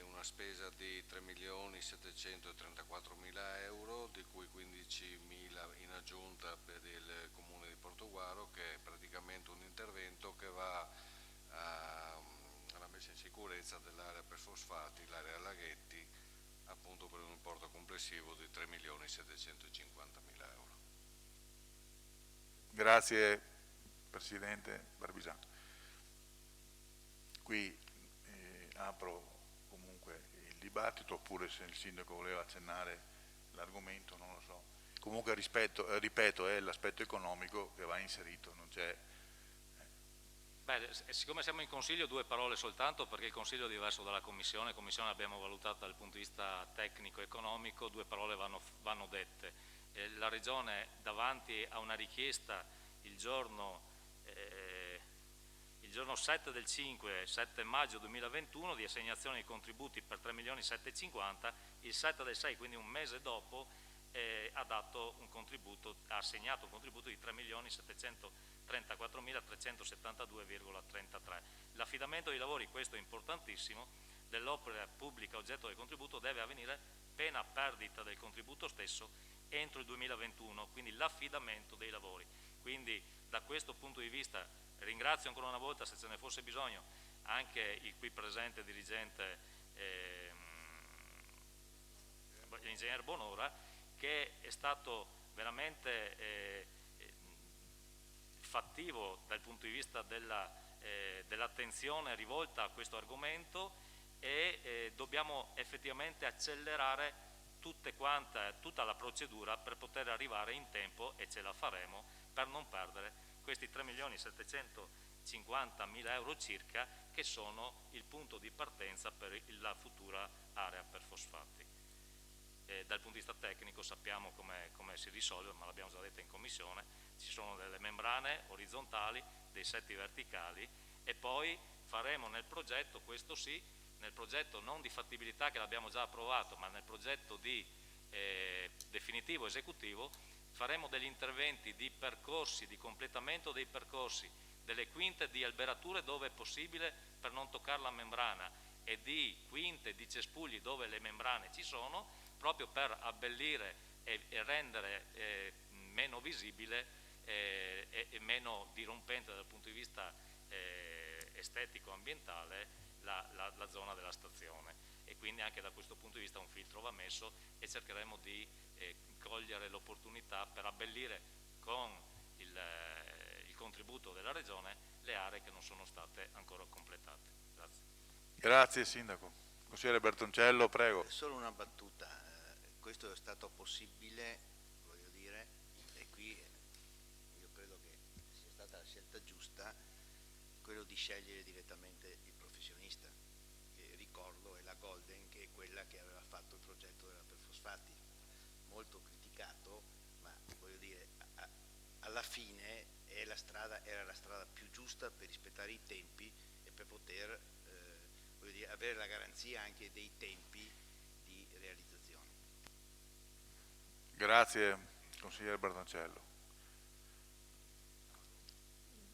una spesa di 3.734.000 euro, di cui 15.000 in aggiunta per il Comune di Portogruaro, che è praticamente un intervento che va alla messa in sicurezza dell'area per fosfati, l'area laghetti, appunto per un importo complessivo di 3.750.000 euro. Grazie Presidente Barbisano. Qui apro comunque il dibattito, oppure se il Sindaco voleva accennare l'argomento, non lo so. Comunque ripeto, è l'aspetto economico che va inserito, non c'è... Beh, siccome siamo in Consiglio, due parole soltanto, perché il Consiglio è diverso dalla Commissione. La Commissione l'abbiamo valutata dal punto di vista tecnico-economico, due parole vanno dette. La Regione, davanti a una richiesta il giorno 7 del 7 maggio 2021 di assegnazione di contributi per 3.750.000, il 7 del 6, quindi un mese dopo, ha assegnato un contributo di 3.734.372,33. L'affidamento dei lavori, questo è importantissimo, dell'opera pubblica oggetto del contributo deve avvenire pena perdita del contributo stesso entro il 2021, quindi l'affidamento dei lavori. Quindi da questo punto di vista ringrazio ancora una volta, se ce ne fosse bisogno, anche il qui presente dirigente, l'ingegner Bonora, che è stato veramente fattivo dal punto di vista dell'attenzione rivolta a questo argomento, e dobbiamo effettivamente accelerare tutta la procedura per poter arrivare in tempo, e ce la faremo, per non perdere questi 3.750.000 euro circa, che sono il punto di partenza per la futura area per fosfati. Dal punto di vista tecnico sappiamo come si risolve, ma l'abbiamo già detto in commissione: ci sono delle membrane orizzontali, dei setti verticali, e poi faremo nel progetto, questo sì, nel progetto non di fattibilità che l'abbiamo già approvato, ma nel progetto definitivo esecutivo, faremo degli interventi di percorsi, di completamento dei percorsi, delle quinte di alberature dove è possibile per non toccare la membrana, e di quinte di cespugli dove le membrane ci sono, proprio per abbellire e rendere meno visibile e meno dirompente dal punto di vista estetico-ambientale la zona della stazione. E quindi anche da questo punto di vista un filtro va messo, e cercheremo di cogliere l'opportunità per abbellire con il contributo della Regione le aree che non sono state ancora completate. Grazie. Grazie Sindaco. Consigliere Bertoncello, prego. Solo una battuta, questo è stato possibile, voglio dire, e qui io credo che sia stata la scelta giusta, quello di scegliere direttamente il professionista, che ricordo è la Golden, che è quella che aveva fatto il progetto della Perfosfati, molto criticato, ma voglio dire, alla fine era la strada più giusta per rispettare i tempi e per poter voglio dire, avere la garanzia anche dei tempi di realizzazione. Grazie, consigliere Bertoncello.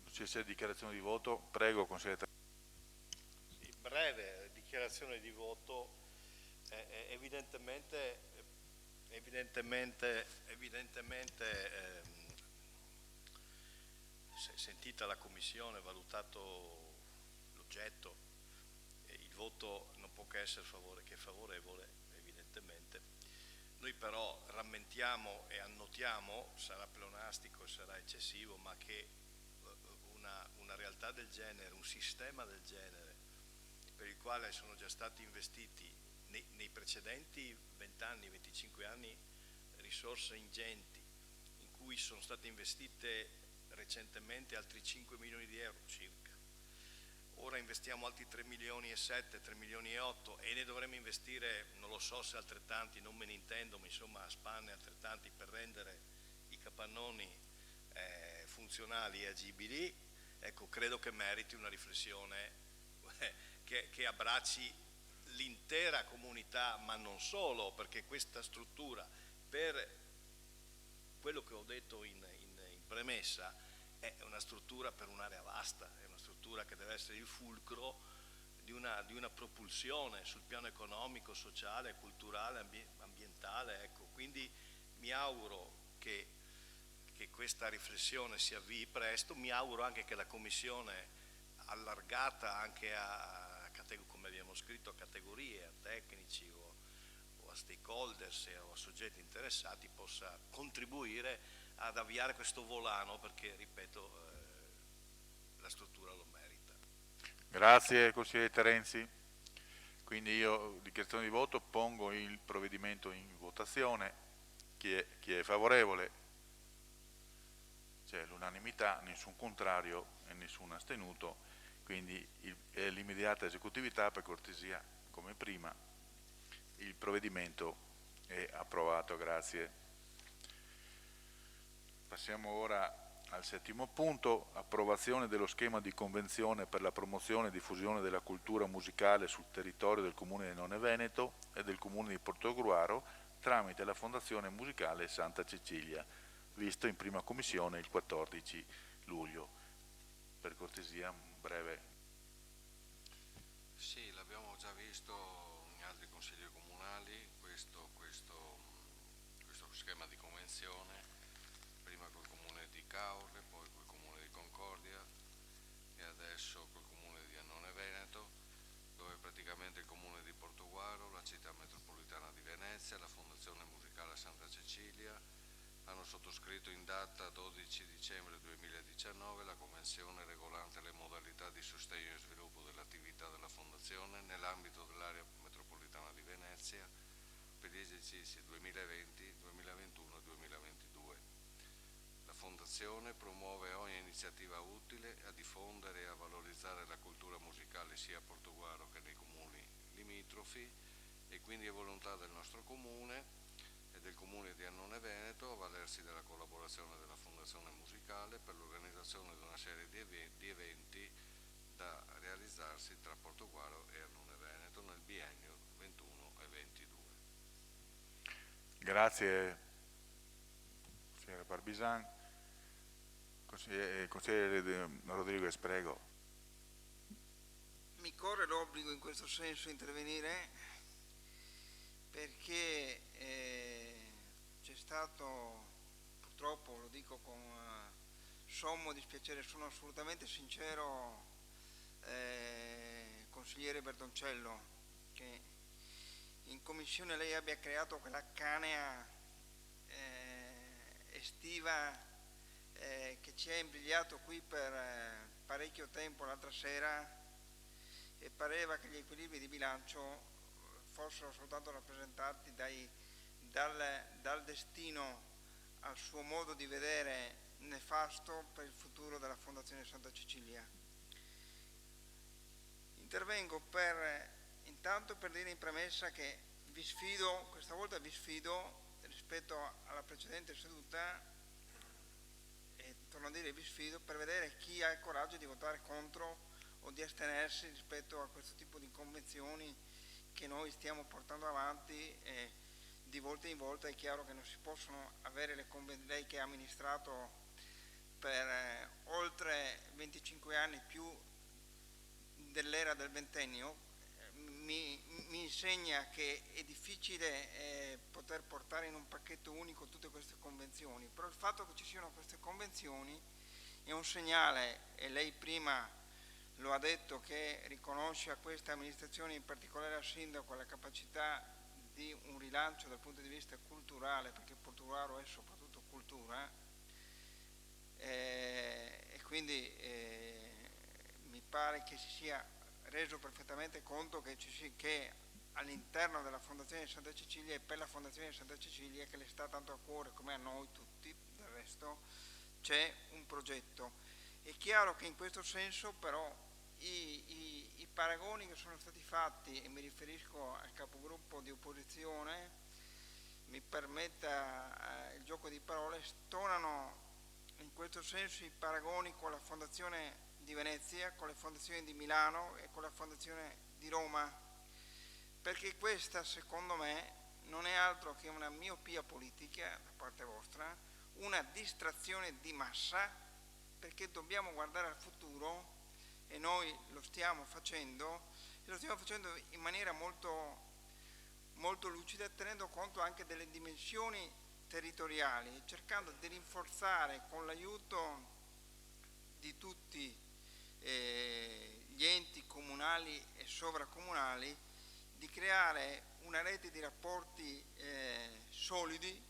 Non c'è dichiarazione di voto, prego consigliere. Sì, breve dichiarazione di voto, evidentemente sentita la Commissione, valutato l'oggetto, il voto non può che essere favorevole, evidentemente. Noi però rammentiamo e annotiamo, sarà pleonastico e sarà eccessivo, ma che una realtà del genere, un sistema del genere, per il quale sono già stati investiti nei precedenti 20 anni, 25 anni, risorse ingenti, in cui sono state investite recentemente altri 5 milioni di euro circa. Ora investiamo altri 3 milioni e 7, 3 milioni e 8 e ne dovremmo investire, non lo so se altrettanti, non me ne intendo, ma insomma a spanne altrettanti per rendere i capannoni funzionali e agibili. Ecco, credo che meriti una riflessione che abbracci l'intera comunità, ma non solo, perché questa struttura, per quello che ho detto in premessa, è una struttura per un'area vasta, è una struttura che deve essere il fulcro di una propulsione sul piano economico, sociale, culturale, ambientale. Ecco. Quindi mi auguro che questa riflessione si avvii presto, mi auguro anche che la Commissione, allargata anche come abbiamo scritto, a categorie, a tecnici o a stakeholders o a soggetti interessati, possa contribuire ad avviare questo volano, perché, ripeto, la struttura lo merita. Grazie consigliere Terenzi. Quindi io, dichiarazione di voto, pongo il provvedimento in votazione. Chi è favorevole? C'è l'unanimità, nessun contrario e nessun astenuto. Quindi l'immediata esecutività, per cortesia, come prima, il provvedimento è approvato, grazie. Passiamo ora al settimo punto, approvazione dello schema di convenzione per la promozione e diffusione della cultura musicale sul territorio del Comune di Annone Veneto e del Comune di Portogruaro tramite la Fondazione Musicale Santa Cecilia, visto in prima commissione il 14 luglio. Per cortesia, breve. Sì, l'abbiamo già visto in altri consigli comunali, questo schema di convenzione, prima col Comune di Caorle, poi col Comune di Concordia e adesso col Comune di Annone Veneto, dove praticamente il Comune di Portogruaro, la Città Metropolitana di Venezia, la Fondazione Musicale Santa Cecilia hanno sottoscritto in data 12 dicembre 2019 la convenzione regolante le modalità di sostegno e sviluppo dell'attività della Fondazione nell'ambito dell'area metropolitana di Venezia per gli esercizi 2020, 2021 e 2022. La Fondazione promuove ogni iniziativa utile a diffondere e a valorizzare la cultura musicale sia a Portogruaro che nei comuni limitrofi e quindi è volontà del nostro Comune e del Comune di Annone Veneto avvalersi della collaborazione della Fondazione Musicale per l'organizzazione di una serie di eventi da realizzarsi tra Portogruaro e Annone Veneto nel biennio 21 e 22. Grazie consigliere Barbisan. Consigliere Rodriguez, prego. Mi corre l'obbligo in questo senso di intervenire perché c'è stato, purtroppo lo dico con sommo dispiacere, sono assolutamente sincero, consigliere Bertoncello, che in commissione lei abbia creato quella canea estiva che ci ha imbrigliato qui per parecchio tempo l'altra sera, e pareva che gli equilibri di bilancio fossero soltanto rappresentati dal destino al suo modo di vedere nefasto per il futuro della Fondazione Santa Cecilia. Intervengo intanto per dire in premessa che vi sfido, questa volta vi sfido rispetto alla precedente seduta, e torno a dire vi sfido per vedere chi ha il coraggio di votare contro o di astenersi rispetto a questo tipo di convenzioni che noi stiamo portando avanti di volta in volta. È chiaro che non si possono avere lei che ha amministrato per oltre 25 anni, più dell'era del ventennio, mi insegna che è difficile poter portare in un pacchetto unico tutte queste convenzioni, però il fatto che ci siano queste convenzioni è un segnale, e lei prima lo ha detto, che riconosce a queste amministrazioni, in particolare al sindaco, la capacità di un rilancio dal punto di vista culturale, perché Portogruaro è soprattutto cultura, e quindi mi pare che si sia reso perfettamente conto che all'interno della Fondazione di Santa Cecilia e per la Fondazione di Santa Cecilia, che le sta tanto a cuore come a noi tutti del resto, c'è un progetto. È chiaro che in questo senso però i paragoni che sono stati fatti, e mi riferisco al capogruppo di opposizione, mi permetta il gioco di parole, stonano in questo senso i paragoni con la Fondazione di Venezia, con le fondazioni di Milano e con la Fondazione di Roma, perché questa, secondo me, non è altro che una miopia politica da parte vostra, una distrazione di massa, perché dobbiamo guardare al futuro, e noi lo stiamo facendo, e lo stiamo facendo in maniera molto, molto lucida, tenendo conto anche delle dimensioni territoriali, cercando di rinforzare con l'aiuto di tutti gli enti comunali e sovracomunali, di creare una rete di rapporti solidi.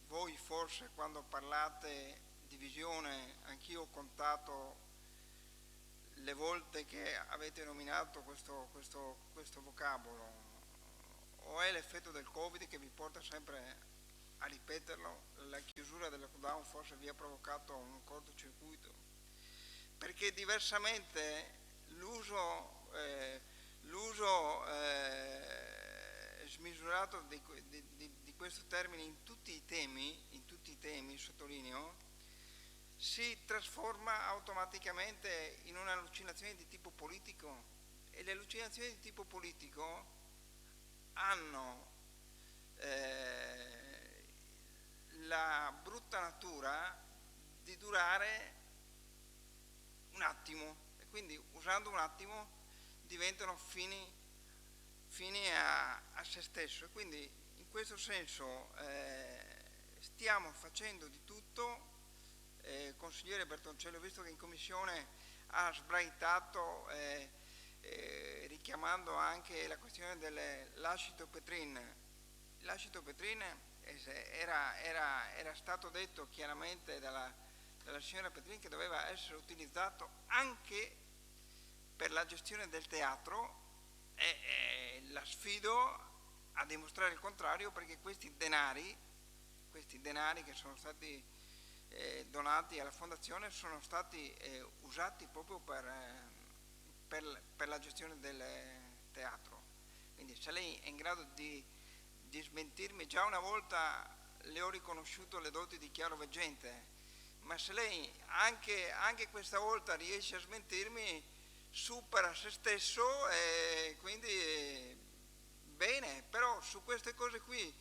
Voi forse, quando parlate di visione, anch'io ho contato le volte che avete nominato questo vocabolo. O è l'effetto del Covid che vi porta sempre a ripeterlo? La chiusura del lockdown forse vi ha provocato un cortocircuito, perché diversamente l'uso smisurato di questo termine in tutti i temi, sottolineo, si trasforma automaticamente in un'allucinazione di tipo politico, e le allucinazioni di tipo politico hanno la brutta natura di durare un attimo, e quindi usando un attimo diventano fini a se stesso, e quindi in questo senso stiamo facendo di tutto. Consigliere Bertoncello, visto che in commissione ha sbraitato richiamando anche la questione dell'Acido Petrin. L'acido Petrin era stato detto chiaramente dalla signora Petrin che doveva essere utilizzato anche per la gestione del teatro, e la sfido a dimostrare il contrario, perché questi denari che sono stati donati alla fondazione sono stati usati proprio per la gestione del teatro. Quindi se lei è in grado di smentirmi, già una volta le ho riconosciuto le doti di chiaroveggente, ma se lei anche questa volta riesce a smentirmi, supera se stesso, e quindi bene. Però su queste cose qui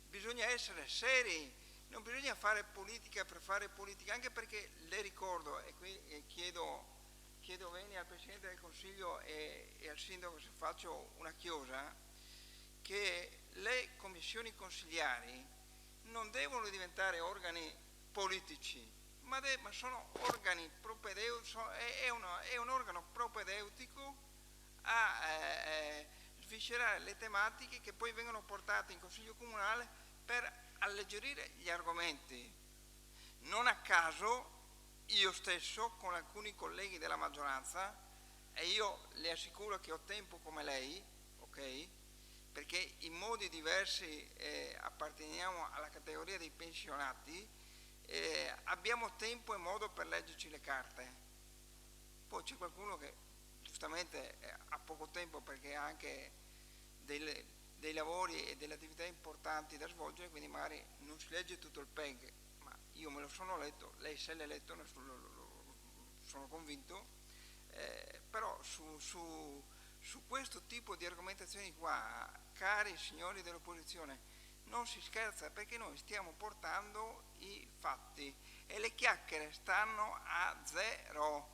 bisogna essere seri, non bisogna fare politica per fare politica, anche perché le ricordo, e qui chiedo bene al Presidente del Consiglio e al Sindaco se faccio una chiosa, che le commissioni consigliari non devono diventare organi politici, ma sono organi propedeutici, è un organo propedeutico a sviscerare le tematiche che poi vengono portate in Consiglio Comunale per alleggerire gli argomenti. Non a caso io stesso con alcuni colleghi della maggioranza, e io le assicuro che ho tempo come lei, ok? Perché in modi diversi apparteniamo alla categoria dei pensionati, abbiamo tempo e modo per leggerci le carte. Poi c'è qualcuno che giustamente ha poco tempo perché ha anche dei lavori e delle attività importanti da svolgere, quindi magari non si legge tutto il PEG, ma io me lo sono letto, lei se l'è letto, sono convinto, però su Su questo tipo di argomentazioni qua, cari signori dell'opposizione, non si scherza, perché noi stiamo portando i fatti e le chiacchiere stanno a zero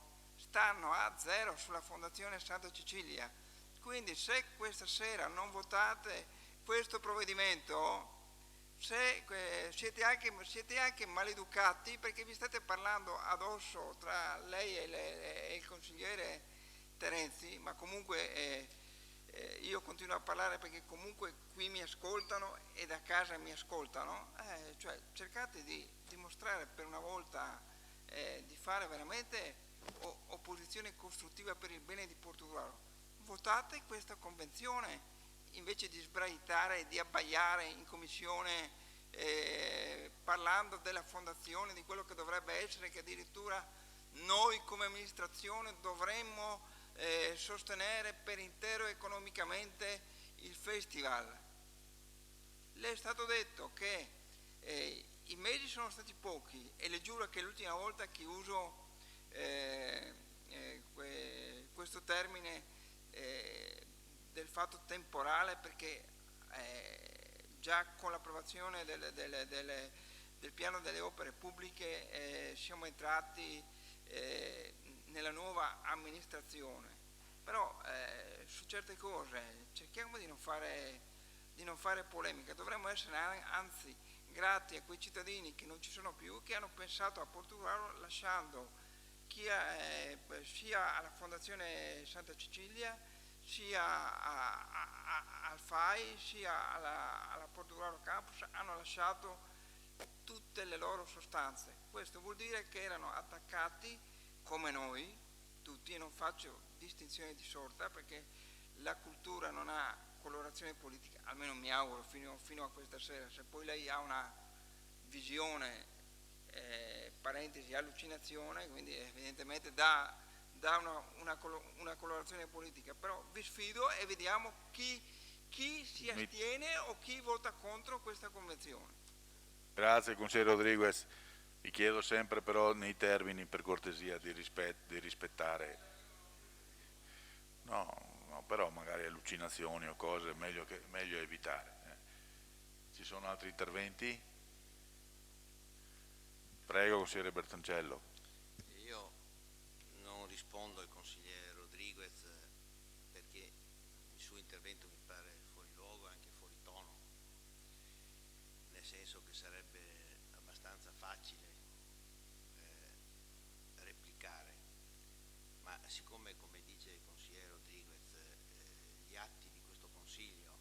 sulla Fondazione Santa Cecilia. Quindi se questa sera non votate questo provvedimento, siete anche maleducati, perché vi state parlando addosso tra lei e il consigliere Terenzi, ma comunque io continuo a parlare perché comunque qui mi ascoltano e da casa mi ascoltano, cioè cercate di dimostrare per una volta di fare veramente opposizione costruttiva per il bene di Portogruaro. Votate questa convenzione invece di sbraitare e di abbaiare in commissione parlando della fondazione, di quello che dovrebbe essere, che addirittura noi come amministrazione dovremmo sostenere per intero economicamente il festival. Le è stato detto che i mesi sono stati pochi e le giuro che l'ultima volta che uso questo termine del fatto temporale, perché già con l'approvazione del piano delle opere pubbliche siamo entrati nella nuova amministrazione, però su certe cose cerchiamo di non fare polemica. Dovremmo essere anzi grati a quei cittadini che non ci sono più, che hanno pensato a Portogruaro lasciando sia alla Fondazione Santa Cecilia, sia al FAI, sia alla Portogruaro Campus, hanno lasciato tutte le loro sostanze. Questo vuol dire che erano attaccati come noi tutti, e non faccio distinzione di sorta perché la cultura non ha colorazione politica, almeno mi auguro fino a questa sera. Se poi lei ha una visione parentesi allucinazione, quindi evidentemente dà una colorazione politica, però vi sfido e vediamo chi si astiene o chi vota contro questa convenzione. Grazie consigliere Rodriguez, vi chiedo sempre però nei termini, per cortesia, di rispettare. No, però magari allucinazioni o cose meglio evitare. Ci sono altri interventi? Prego consigliere Bertoncello. Io non rispondo al consigliere Rodriguez perché il suo intervento mi pare fuori luogo e anche fuori tono, nel senso che sarebbe abbastanza facile replicare, ma siccome, come dice il consigliere Rodriguez, gli atti di questo consiglio,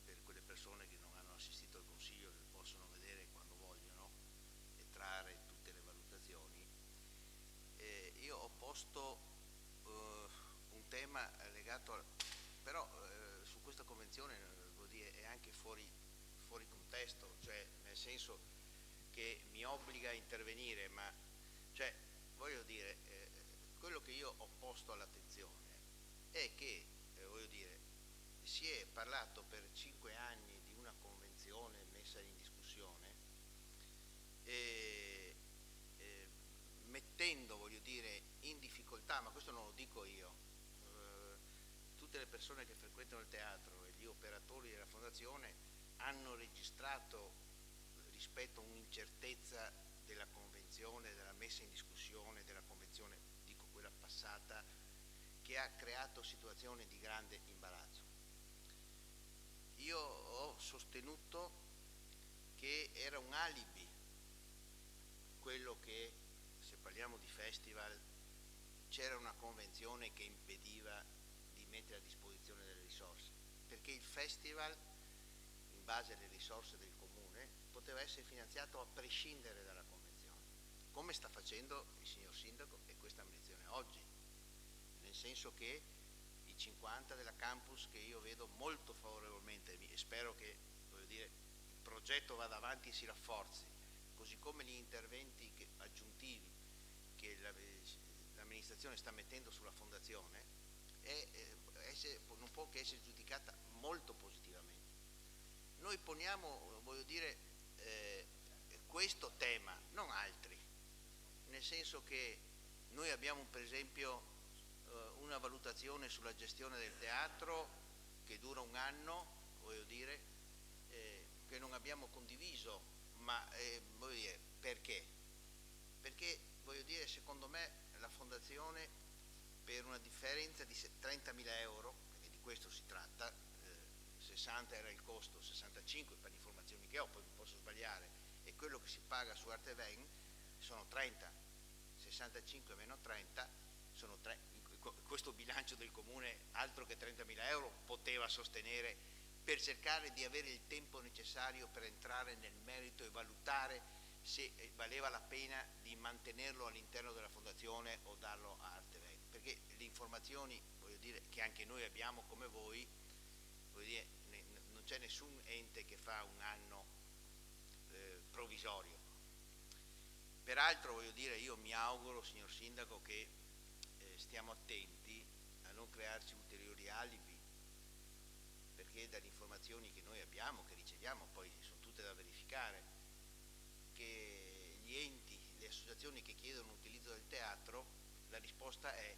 per quelle persone che non hanno assistito al consiglio, li possono vedere quando vogliono e trarre tutte le valutazioni, io ho posto un tema legato però su questa convenzione vuol dire, è anche fuori contesto, cioè nel senso che mi obbliga a intervenire, ma cioè voglio dire, quello che io ho posto all'attenzione è che voglio dire, si è parlato per 5 anni di una convenzione messa in discussione mettendo, voglio dire, in difficoltà, ma questo non lo dico io, tutte le persone che frequentano il teatro e gli operatori della fondazione hanno registrato rispetto a un'incertezza della convenzione, della messa in discussione della convenzione, dico quella passata, che ha creato situazioni di grande imbarazzo. Io ho sostenuto che era un alibi quello che, se parliamo di festival, c'era una convenzione che impediva di mettere a disposizione delle risorse, perché il festival, in base alle risorse del comune, poteva essere finanziato a prescindere dalla convenzione, come sta facendo il signor Sindaco e questa amministrazione oggi, nel senso che i 50 della campus, che io vedo molto favorevolmente e spero che, voglio dire, il progetto vada avanti e si rafforzi, così come gli interventi aggiuntivi che l'amministrazione sta mettendo sulla fondazione, non può che essere giudicata molto positivamente. Noi poniamo, voglio dire, questo tema, non altri, nel senso che noi abbiamo per esempio una valutazione sulla gestione del teatro che dura un anno, voglio dire, che non abbiamo condiviso, ma voglio dire, perché? Perché, voglio dire, secondo me la fondazione, per una differenza di 30.000 euro, perché di questo si tratta, 60 era il costo, 65 per le informazioni che ho, poi mi posso sbagliare, e quello che si paga su Arteven sono 30, 65 meno 30 sono 3. Questo bilancio del comune, altro che 30.000 euro, poteva sostenere per cercare di avere il tempo necessario per entrare nel merito e valutare se valeva la pena di mantenerlo all'interno della fondazione o darlo a Arteven, perché le informazioni, voglio dire, che anche noi abbiamo come voi, voglio dire, non c'è nessun ente che fa un anno provvisorio. Peraltro, voglio dire, io mi auguro, signor Sindaco, che stiamo attenti a non crearci ulteriori alibi, perché dalle informazioni che noi abbiamo, che riceviamo, poi sono tutte da verificare, che gli enti, le associazioni che chiedono l'utilizzo del teatro, la risposta è,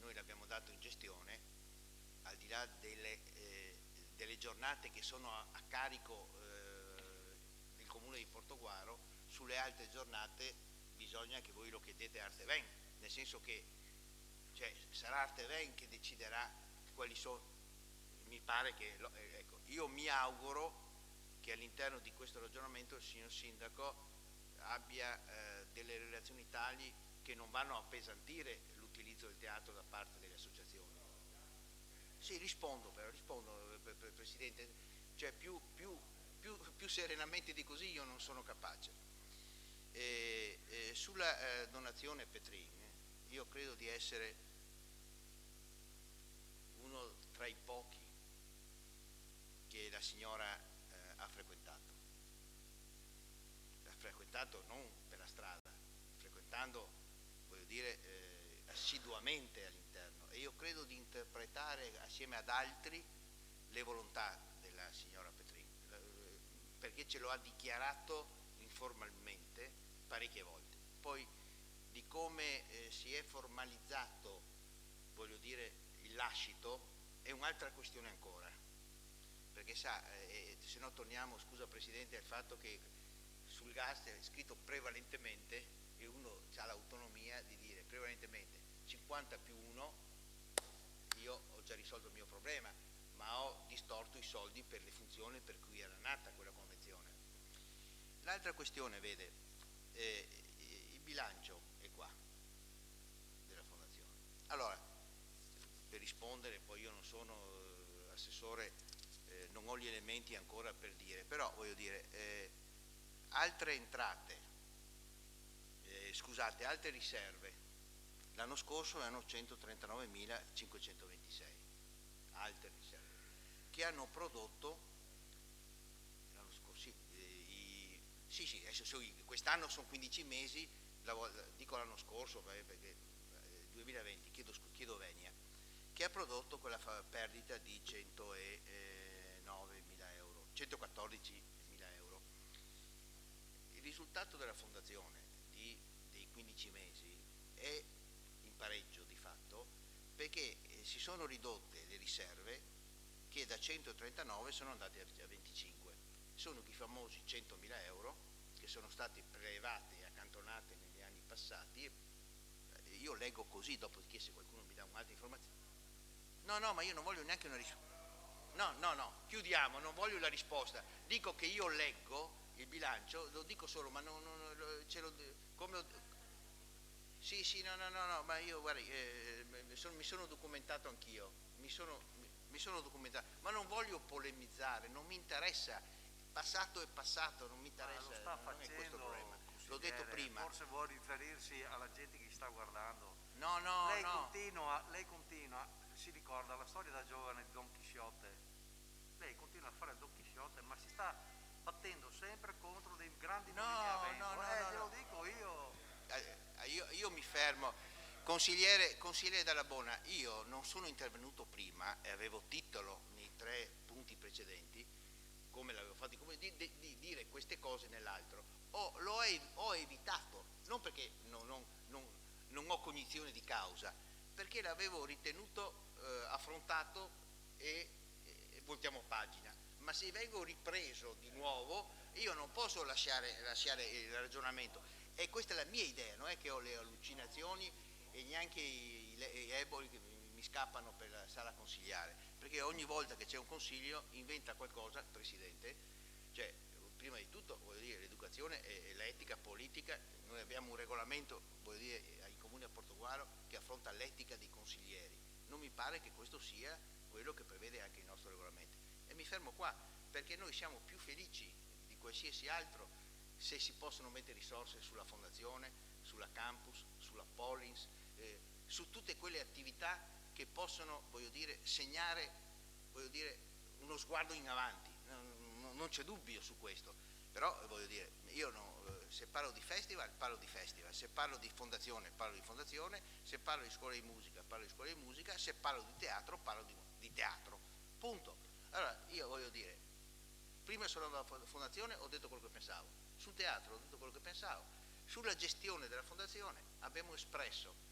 noi l'abbiamo dato in gestione, al di là delle giornate che sono a carico del comune di Portoguaro, sulle altre giornate bisogna che voi lo chiedete a Arteven, nel senso che sarà Arteven che deciderà quali sono. Mi pare che, ecco, io mi auguro che all'interno di questo ragionamento il signor Sindaco abbia delle relazioni tali che non vanno a appesantire l'utilizzo del teatro da parte delle associazioni. Sì, rispondo Presidente, cioè più serenamente di così io non sono capace. Sulla donazione Petrin, io credo di essere uno tra i pochi che la signora ha frequentato non per la strada, frequentando, voglio dire, assiduamente all'interno, e io credo di interpretare assieme ad altri le volontà della signora Petrin, perché ce lo ha dichiarato informalmente parecchie volte. Poi di come si è formalizzato, voglio dire, il lascito è un'altra questione ancora, perché sa, se no torniamo, scusa Presidente, al fatto che sul gas è scritto prevalentemente e uno ha l'autonomia di dire prevalentemente 50 più 1, io ho già risolto il mio problema, ma ho distorto i soldi per le funzioni per cui era nata quella convenzione. L'altra questione, vede, il bilancio è qua della fondazione. Allora, per rispondere, poi io non sono assessore, non ho gli elementi ancora per dire, però voglio dire, altre entrate, scusate, altre riserve, l'anno scorso erano 139.526, altre riserve, che hanno prodotto, l'anno scorso, sì, adesso quest'anno sono 15 mesi, dico l'anno scorso perché 2020, chiedo venia, che ha prodotto quella perdita di 109.000 euro, 114.000 euro. Il risultato della fondazione dei 15 mesi è in pareggio di fatto, perché si sono ridotte le riserve che da 139 sono andate a 25. Sono i famosi 100.000 euro che sono stati prelevati e accantonati negli anni passati. Io leggo così, dopodiché se qualcuno mi dà un'altra informazione. No, ma io non voglio neanche una risposta. No, chiudiamo, non voglio la risposta. Dico che io leggo il bilancio, lo dico solo, ma non ce lo... Come... Sì, no, ma io, guarda, mi sono documentato anch'io, mi sono documentato, ma non voglio polemizzare, non mi interessa, passato è passato, non mi interessa, lo sta non è questo il problema, l'ho detto prima. Forse vuole riferirsi alla gente che sta guardando. No. Lei continua, si ricorda la storia da giovane di Don Chisciotte, lei continua a fare Don Chisciotte, ma si sta battendo sempre contro dei grandi mulini a vento. Glielo dico io. Io mi fermo. Consigliere Dalla Bona, io non sono intervenuto prima e avevo titolo nei 3 punti precedenti, come l'avevo fatto, di dire queste cose nell'altro. Ho evitato, non perché non ho cognizione di causa, perché l'avevo ritenuto affrontato e voltiamo pagina, ma se vengo ripreso di nuovo io non posso lasciare il ragionamento, e questa è la mia idea, non è che ho le allucinazioni e neanche i eboli che mi scappano per la sala consigliare, perché ogni volta che c'è un consiglio inventa qualcosa, Presidente, cioè prima di tutto voglio dire l'educazione e l'etica politica, noi abbiamo un regolamento, voglio dire, ai comuni a Portogruaro che affronta l'etica dei consiglieri, non mi pare che questo sia quello che prevede anche il nostro regolamento, e mi fermo qua perché noi siamo più felici di qualsiasi altro se si possono mettere risorse sulla fondazione, sulla campus, sulla Pollins, su tutte quelle attività che possono, voglio dire, segnare, voglio dire, uno sguardo in avanti, non c'è dubbio su questo, però voglio dire, io se parlo di festival, se parlo di fondazione, parlo di fondazione, se parlo di scuola di musica, parlo di scuola di musica, se parlo di teatro, parlo di teatro, punto. Allora, io voglio dire, prima sono andato alla fondazione, ho detto quello che pensavo, sul teatro ho detto quello che pensavo, sulla gestione della fondazione abbiamo espresso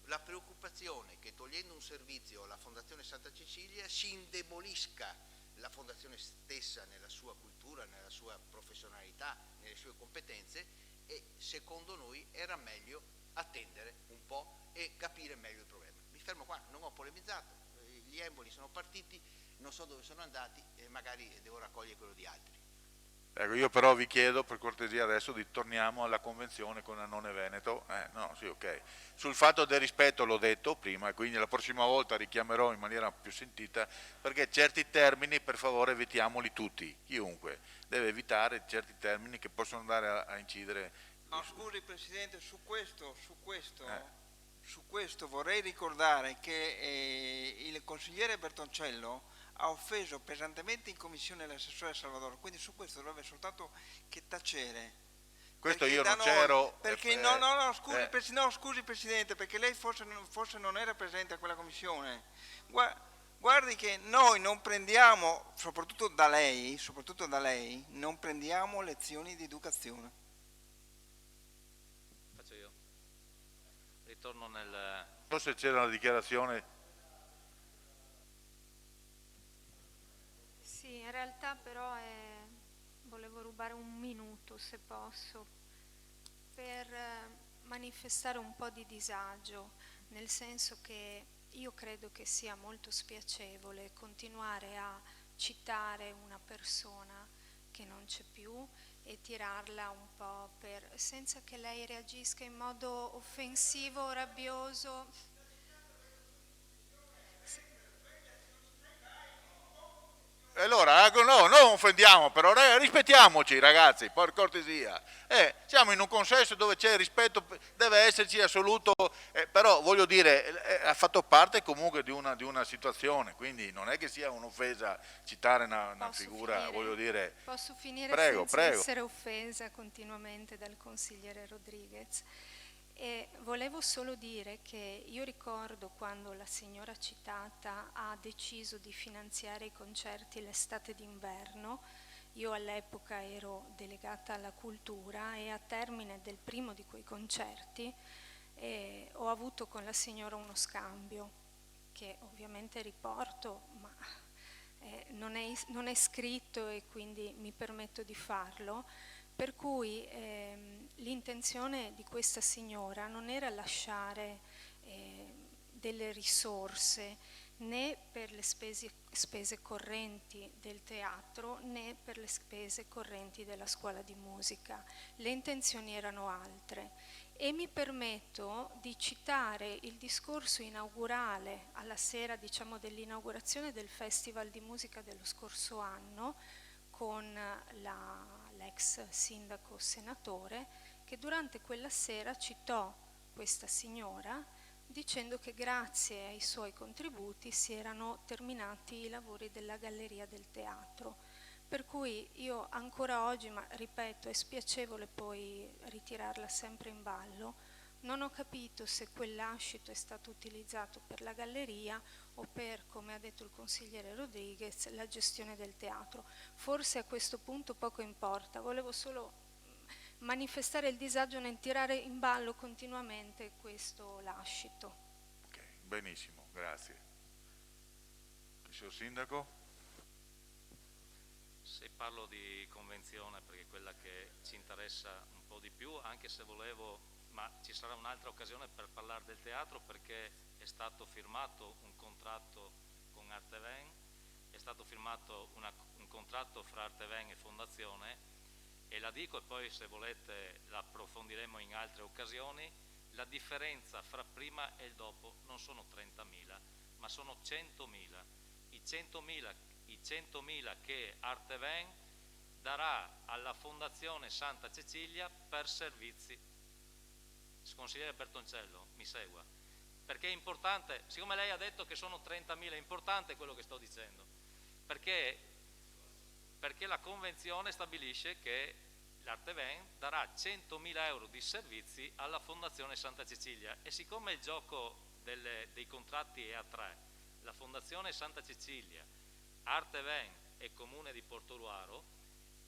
la preoccupazione che togliendo un servizio alla Fondazione Santa Cecilia si indebolisca la fondazione stessa nella sua cultura, nella sua professionalità, nelle sue competenze, e secondo noi era meglio attendere un po' e capire meglio il problema. Mi fermo qua, non ho polemizzato, gli emboli sono partiti, non so dove sono andati e magari devo raccogliere quello di altri. Ecco, io però vi chiedo per cortesia adesso di torniamo alla convenzione con Annone Veneto, no, sì, ok. Sul fatto del rispetto l'ho detto prima, e quindi la prossima volta richiamerò in maniera più sentita, perché certi termini per favore evitiamoli tutti, chiunque deve evitare certi termini che possono andare a incidere. No, scusi Presidente, su questo vorrei ricordare che il consigliere Bertoncello ha offeso pesantemente in commissione l'assessore Salvador, quindi su questo dovrebbe soltanto che tacere. Questo io non c'ero. Perché scusi Presidente, perché lei forse non era presente a quella commissione. Guardi che noi non prendiamo, soprattutto da lei, non prendiamo lezioni di educazione. Faccio io. Ritorno nel... Non so se c'era una dichiarazione. Sì, in realtà però volevo rubare un minuto, se posso, per manifestare un po' di disagio, nel senso che io credo che sia molto spiacevole continuare a citare una persona che non c'è più e tirarla un po' senza che lei reagisca in modo offensivo o rabbioso. Allora, no, non offendiamo, però rispettiamoci ragazzi, per cortesia. Siamo in un consesso dove c'è rispetto, deve esserci assoluto, però voglio dire, ha fatto parte comunque di una situazione, quindi non è che sia un'offesa citare una figura, voglio dire. Posso finire senza essere offesa continuamente dal consigliere Rodriguez? E volevo solo dire che io ricordo quando la signora citata ha deciso di finanziare i concerti l'estate d'inverno, io all'epoca ero delegata alla cultura e a termine del primo di quei concerti ho avuto con la signora uno scambio che ovviamente riporto, ma non è scritto e quindi mi permetto di farlo. Per cui l'intenzione di questa signora non era lasciare delle risorse né per le spese correnti del teatro né per le spese correnti della scuola di musica. Le intenzioni erano altre e mi permetto di citare il discorso inaugurale alla sera, diciamo, dell'inaugurazione del Festival di Musica dello scorso anno con l'ex sindaco senatore, che durante quella sera citò questa signora dicendo che grazie ai suoi contributi si erano terminati i lavori della galleria del teatro. Per cui io ancora oggi, ma ripeto, è spiacevole poi ritirarla sempre in ballo, non ho capito se quel lascito è stato utilizzato per la galleria o per, come ha detto il consigliere Rodriguez, la gestione del teatro. Forse a questo punto poco importa, volevo solo manifestare il disagio nel tirare in ballo continuamente questo lascito. Benissimo, grazie. Il signor Sindaco? Se parlo di convenzione, perché è quella che ci interessa un po' di più, anche se volevo, ma ci sarà un'altra occasione per parlare del teatro, perché è stato firmato un contratto con Arteven, è stato firmato un contratto fra Arteven e Fondazione, e la dico, e poi se volete la approfondiremo in altre occasioni. La differenza fra prima e il dopo non sono 30.000, ma sono 100.000. I 100.000 che Arteven darà alla Fondazione Santa Cecilia per servizi. Consigliere Bertoncello, mi segua, perché è importante, siccome lei ha detto che sono 30.000, è importante quello che sto dicendo, perché la Convenzione stabilisce che l'Arteven darà 100.000 euro di servizi alla Fondazione Santa Cecilia, e siccome il gioco dei contratti è a tre, la Fondazione Santa Cecilia, Arteven e Comune di Portogruaro,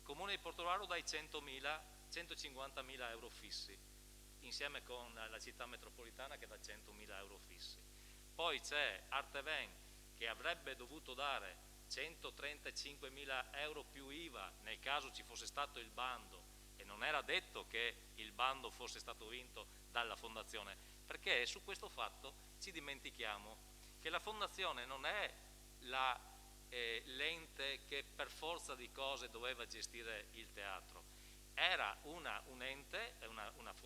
Comune di Portogruaro dai 150.000 euro fissi, insieme con la città metropolitana che dà 100.000 euro fissi. Poi c'è Arteven che avrebbe dovuto dare 135.000 euro più IVA nel caso ci fosse stato il bando, e non era detto che il bando fosse stato vinto dalla Fondazione, perché su questo fatto ci dimentichiamo che la Fondazione non è l'ente che per forza di cose doveva gestire il teatro, era un ente,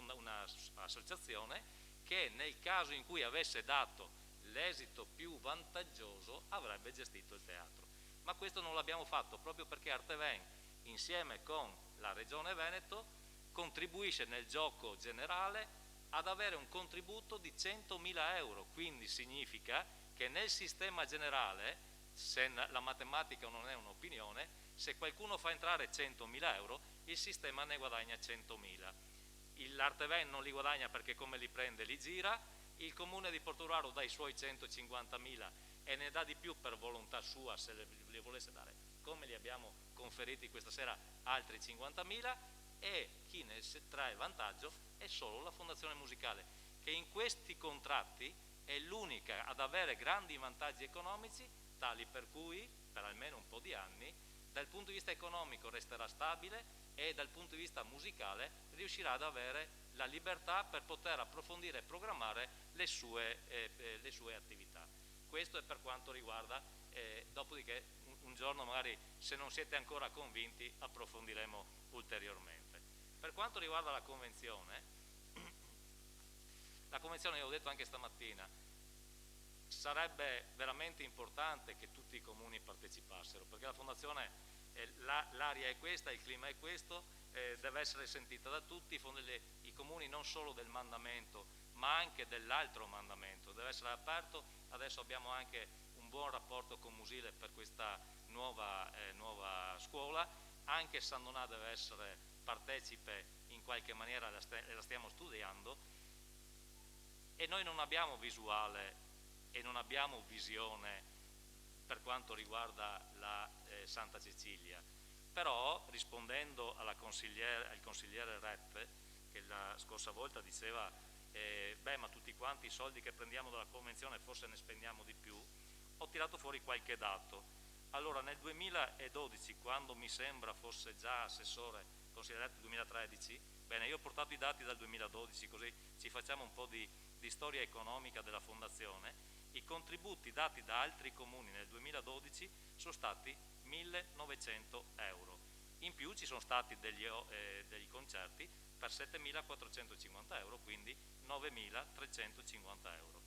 un'associazione che nel caso in cui avesse dato l'esito più vantaggioso avrebbe gestito il teatro. Ma questo non l'abbiamo fatto proprio perché Arteven, insieme con la Regione Veneto, contribuisce nel gioco generale ad avere un contributo di 100.000 euro, quindi significa che nel sistema generale, se la matematica non è un'opinione, se qualcuno fa entrare 100.000 euro, il sistema ne guadagna 100.000. L'Arteven non li guadagna perché come li prende li gira, il Comune di Portogruaro dà i suoi 150.000 e ne dà di più per volontà sua se li volesse dare, come li abbiamo conferiti questa sera altri 50.000, e chi ne trae vantaggio è solo la Fondazione Musicale, che in questi contratti è l'unica ad avere grandi vantaggi economici, tali per cui per almeno un po' di anni dal punto di vista economico resterà stabile e dal punto di vista musicale riuscirà ad avere la libertà per poter approfondire e programmare le sue attività. Questo è per quanto riguarda, dopodiché un giorno magari, se non siete ancora convinti, approfondiremo ulteriormente. Per quanto riguarda la convenzione, io ho detto anche stamattina, sarebbe veramente importante che tutti i comuni partecipassero, perché la Fondazione, l'aria è questa, il clima è questo, deve essere sentita da tutti, i comuni non solo del mandamento ma anche dell'altro mandamento, deve essere aperto. Adesso abbiamo anche un buon rapporto con Musile per questa nuova scuola, anche San Donà deve essere partecipe in qualche maniera, la stiamo studiando, e noi non abbiamo visuale e non abbiamo visione per quanto riguarda la Santa Cecilia, però rispondendo al consigliere Reppe, che la scorsa volta diceva ma tutti quanti i soldi che prendiamo dalla convenzione forse ne spendiamo di più, ho tirato fuori qualche dato. Allora nel 2012, quando mi sembra fosse già assessore consigliere Reppe, 2013, bene, io ho portato i dati dal 2012 così ci facciamo un po' di storia economica della Fondazione. I contributi dati da altri comuni nel 2012 sono stati 1.900 euro. In più ci sono stati degli concerti per 7.450 euro, quindi 9.350 euro.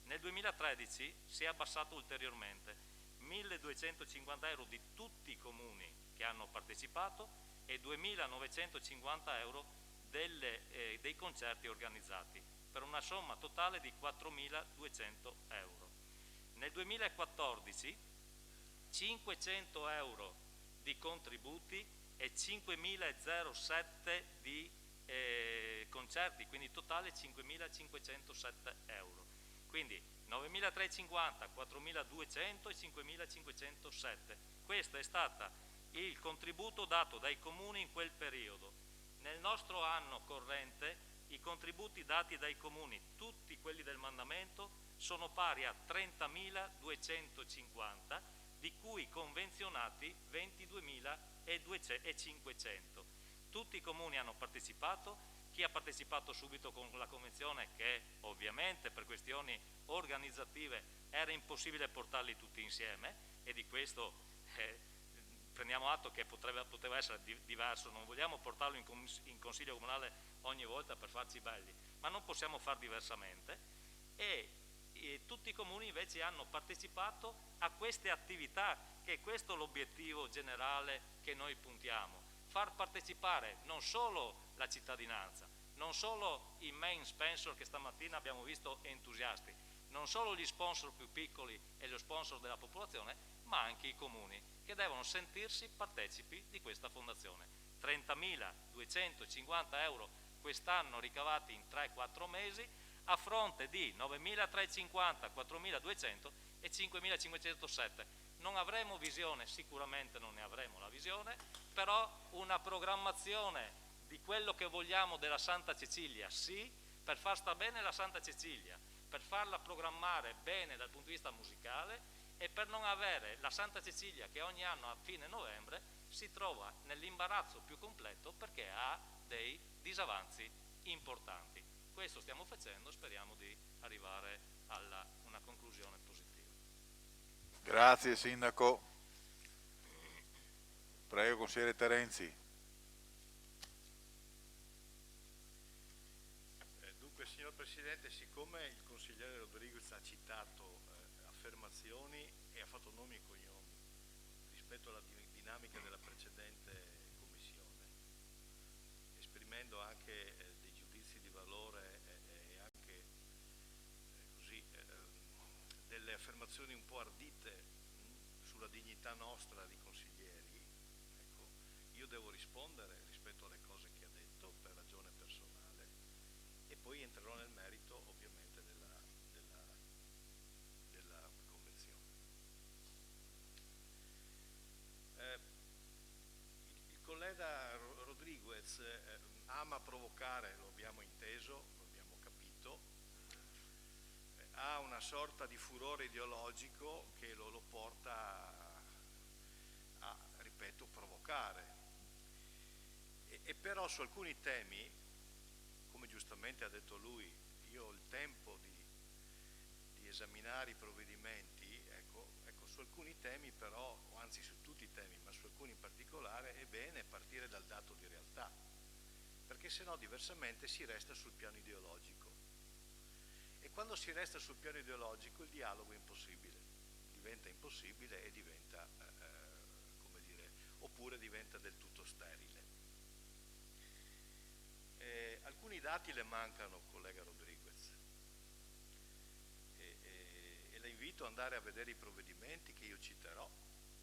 Nel 2013 si è abbassato ulteriormente, 1.250 euro di tutti i comuni che hanno partecipato e 2.950 euro dei concerti organizzati, per una somma totale di 4.200 euro. Nel 2014 500 euro di contributi e 5.007 di concerti, quindi totale 5.507 euro. Quindi 9.350, 4.200 e 5.507. Questo è stato il contributo dato dai comuni in quel periodo. Nel nostro anno corrente i contributi dati dai comuni, tutti quelli del mandamento, sono pari a 30.250, di cui convenzionati 22.500. Tutti i comuni hanno partecipato. Chi ha partecipato subito con la convenzione, che ovviamente per questioni organizzative era impossibile portarli tutti insieme, e di questo prendiamo atto che poteva essere diverso, non vogliamo portarlo in consiglio comunale ogni volta per farci belli, ma non possiamo far diversamente, e tutti i comuni invece hanno partecipato a queste attività, che è questo l'obiettivo generale che noi puntiamo: far partecipare non solo la cittadinanza, non solo i main sponsor che stamattina abbiamo visto entusiasti, non solo gli sponsor più piccoli e lo sponsor della popolazione, ma anche i comuni, che devono sentirsi partecipi di questa fondazione. 30.250 euro quest'anno ricavati in 3-4 mesi, a fronte di 9.350, 4.200 e 5.507. Non avremo visione, sicuramente non ne avremo la visione, però una programmazione di quello che vogliamo della Santa Cecilia, sì, per far sta bene la Santa Cecilia, per farla programmare bene dal punto di vista musicale, e per non avere la Santa Cecilia che ogni anno a fine novembre si trova nell'imbarazzo più completo perché ha dei disavanzi importanti. Questo stiamo facendo, speriamo di arrivare a una conclusione positiva. Grazie Sindaco. Prego consigliere Terenzi. Dunque, signor Presidente, siccome il consigliere Rodriguez ha citato affermazioni e ha fatto nomi e cognomi rispetto alla dinamica della precedente commissione, esprimendo anche dei giudizi di valore e anche delle affermazioni un po' ardite sulla dignità nostra di consiglieri, ecco, io devo rispondere rispetto alle cose che ha detto per ragione personale, e poi entrerò nel merito ovviamente della convenzione. Il collega Rodriguez ama provocare, lo abbiamo inteso, lo abbiamo capito, ha una sorta di furore ideologico che lo porta a, ripeto, provocare, e però su alcuni temi, come giustamente ha detto lui, io ho il tempo di esaminare i provvedimenti, ecco, su alcuni temi però, o anzi su tutti i temi, ma su alcuni in particolare, è bene partire dal dato di realtà, perché sennò diversamente si resta sul piano ideologico, e quando si resta sul piano ideologico il dialogo è impossibile, diventa impossibile e diventa, come dire, oppure diventa del tutto sterile. Alcuni dati le mancano, collega Rodriguez, e la invito ad andare a vedere i provvedimenti che io citerò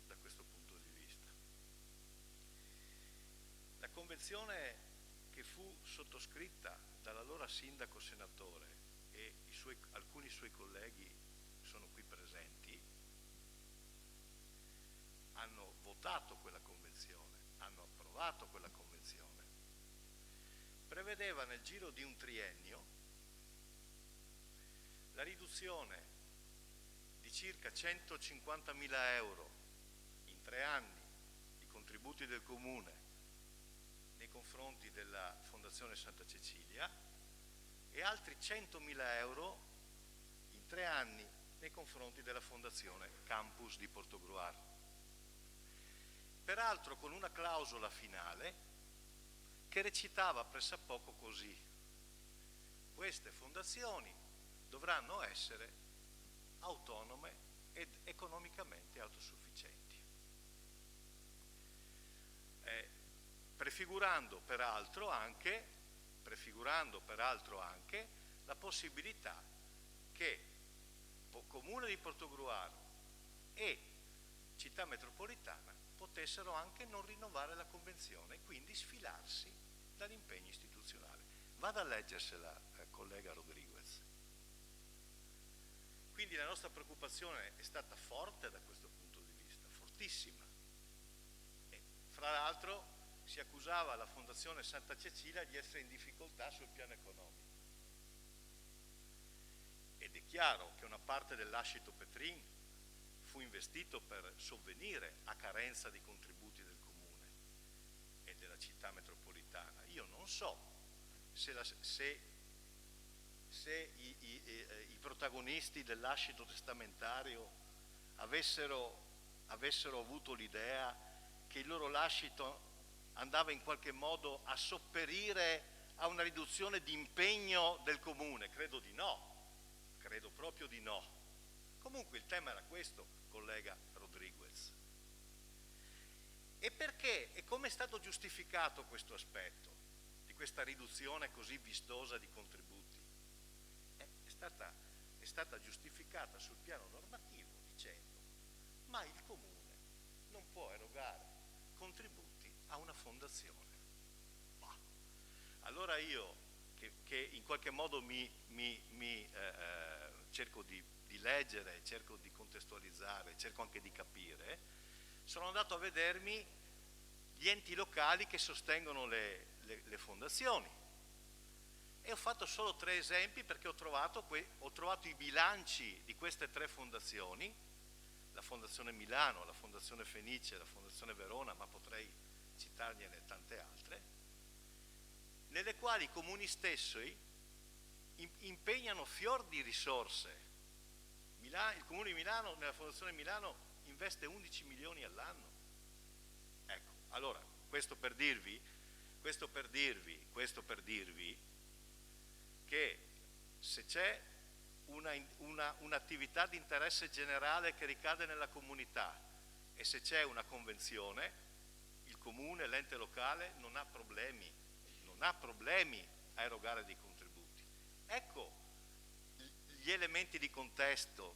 da questo punto di vista. La convenzione che fu sottoscritta dall'allora sindaco senatore e alcuni suoi colleghi sono qui presenti, hanno votato quella convenzione, hanno approvato quella convenzione, prevedeva nel giro di un triennio la riduzione di circa 150.000 euro in 3 anni di contributi del Comune nei confronti della Fondazione Santa Cecilia e altri 100.000 euro in 3 anni nei confronti della Fondazione Campus di Portogruaro. Peraltro con una clausola finale che recitava pressappoco così: queste fondazioni dovranno essere autonome ed economicamente autosufficienti, prefigurando peraltro anche la possibilità che Comune di Portogruaro e Città Metropolitana potessero anche non rinnovare la convenzione e quindi sfilarsi dall'impegno istituzionale. Vada a leggersela, collega Rodriguez. Quindi la nostra preoccupazione è stata forte da questo punto di vista, fortissima. E, fra l'altro si accusava la Fondazione Santa Cecilia di essere in difficoltà sul piano economico. E ed è chiaro che una parte dell'ascito Petrin fu investito per sovvenire a carenza di contributi del comune e della città metropolitana. Io non so se i protagonisti dell'ascito testamentario avessero avuto l'idea che il loro lascito andava in qualche modo a sopperire a una riduzione di impegno del comune. Credo di no, credo proprio di no. Comunque il tema era questo, collega Rodriguez. E perché e come è stato giustificato questo aspetto di questa riduzione così vistosa di contributi? È stata giustificata sul piano normativo dicendo: ma il comune non può erogare contributi a una fondazione. Bah. Allora io, che in qualche modo cerco di leggere, cerco di contestualizzare, cerco anche di capire, sono andato a vedermi gli enti locali che sostengono le fondazioni. E ho fatto solo 3 esempi perché ho trovato i bilanci di queste 3 fondazioni, la Fondazione Milano, la Fondazione Fenice, la Fondazione Verona, ma potrei citargliene tante altre, nelle quali i comuni stessi impegnano fior di risorse. Il Comune di Milano, nella Fondazione Milano, investe 11 milioni all'anno. Ecco, allora, questo per dirvi che se c'è un'attività di interesse generale che ricade nella comunità e se c'è una convenzione, il comune, l'ente locale non ha problemi a erogare dei contributi. Ecco gli elementi di contesto,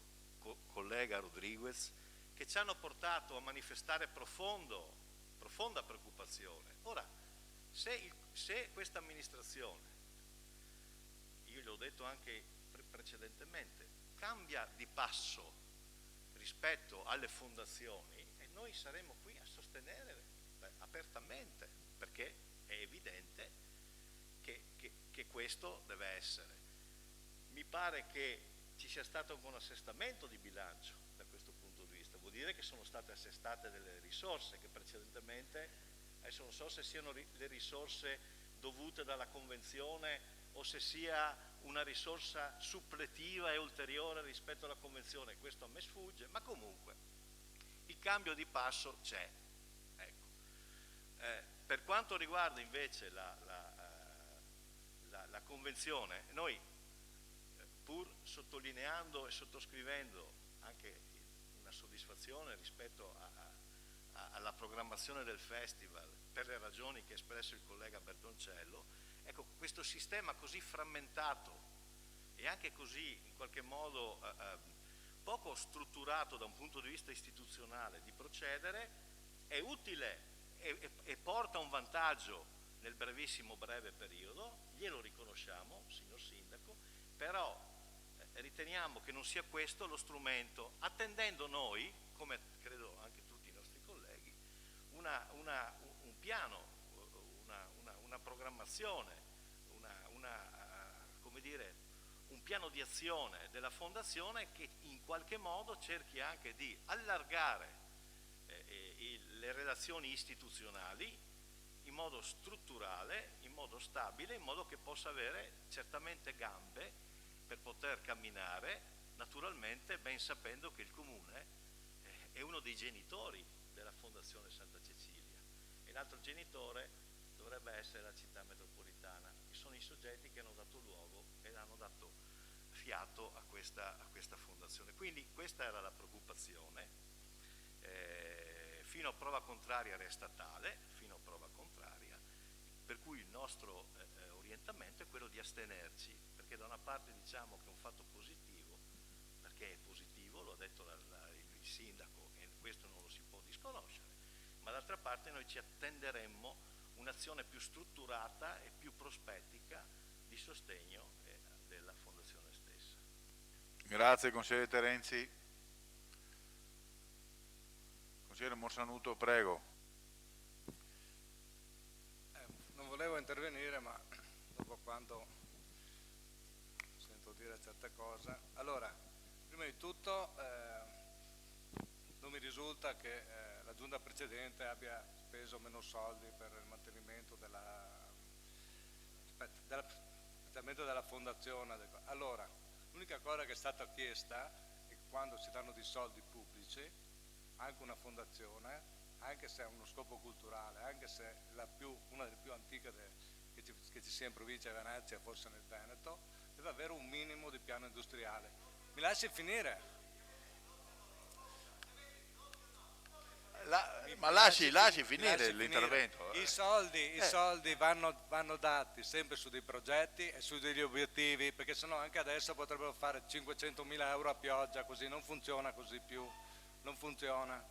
collega Rodriguez, che ci hanno portato a manifestare profonda preoccupazione. Ora, se questa amministrazione, io l'ho detto anche precedentemente, cambia di passo rispetto alle fondazioni, e noi saremo qui a sostenere apertamente, perché è evidente che questo deve essere. Mi pare che ci sia stato anche un assestamento di bilancio da questo punto di vista, vuol dire che sono state assestate delle risorse che precedentemente, adesso non so se siano le risorse dovute dalla convenzione o se sia una risorsa suppletiva e ulteriore rispetto alla convenzione, questo a me sfugge, ma comunque il cambio di passo c'è. Ecco. Per quanto riguarda invece la convenzione, noi pur sottolineando e sottoscrivendo anche una soddisfazione rispetto alla programmazione del festival per le ragioni che ha espresso il collega Bertoncello, ecco, questo sistema così frammentato e anche così in qualche modo poco strutturato da un punto di vista istituzionale di procedere è utile e porta un vantaggio nel breve periodo, glielo riconosciamo, signor Sindaco, però riteniamo che non sia questo lo strumento, attendendo noi, come credo anche tutti i nostri colleghi, un piano, una programmazione, come dire, un piano di azione della Fondazione che in qualche modo cerchi anche di allargare le relazioni istituzionali in modo strutturale, in modo stabile, in modo che possa avere certamente gambe per poter camminare, naturalmente ben sapendo che il Comune è uno dei genitori della Fondazione Santa Cecilia e l'altro genitore dovrebbe essere la città metropolitana, che sono i soggetti che hanno dato luogo e hanno dato fiato a questa fondazione. Quindi questa era la preoccupazione, fino a prova contraria resta tale, fino a prova contraria, per cui il nostro orientamento è quello di astenerci, perché da una parte diciamo che è un fatto positivo, perché è positivo, lo ha detto il sindaco e questo non lo si può disconoscere, ma d'altra parte noi ci attenderemmo un'azione più strutturata e più prospettica di sostegno della fondazione stessa. Grazie consigliere Terenzi. Consigliere Morsanuto, prego. Non volevo intervenire, ma dopo quanto sento dire dire certe cose. Allora, prima di tutto non mi risulta che la giunta precedente abbia speso meno soldi per il mantenimento della fondazione. Allora, l'unica cosa che è stata chiesta è che quando si danno dei soldi pubblici, anche una fondazione, anche se ha uno scopo culturale, anche se è una delle più antiche che ci sia in provincia di Venezia, forse nel Veneto, deve avere un minimo di piano industriale. Mi lasci finire? Ma lasci finire l'intervento. I soldi vanno dati sempre su dei progetti e su degli obiettivi, perché sennò anche adesso potrebbero fare 500.000 euro a pioggia, così non funziona così più, non funziona,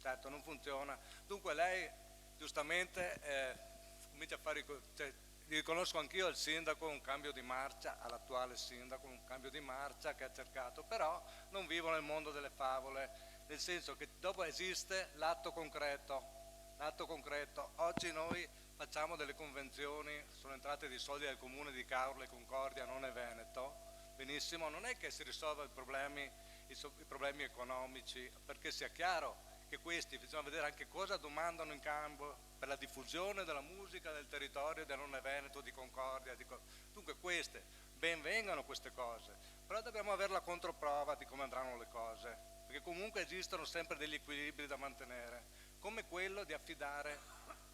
certo non funziona. Dunque lei giustamente comincia a fare, cioè, riconosco anch'io al sindaco un cambio di marcia, all'attuale sindaco un cambio di marcia che ha cercato, però non vivo nel mondo delle favole, nel senso che dopo esiste l'atto concreto. Oggi noi facciamo delle convenzioni, sono entrate dei soldi del comune di Caorle, Concordia, non è Veneto, benissimo, non è che si risolvono i problemi economici, perché sia chiaro che questi bisogna vedere anche cosa domandano in cambio per la diffusione della musica del territorio del non è Veneto, di Concordia, dunque queste, ben vengano queste cose, però dobbiamo avere la controprova di come andranno le cose, perché comunque esistono sempre degli equilibri da mantenere, come quello di affidare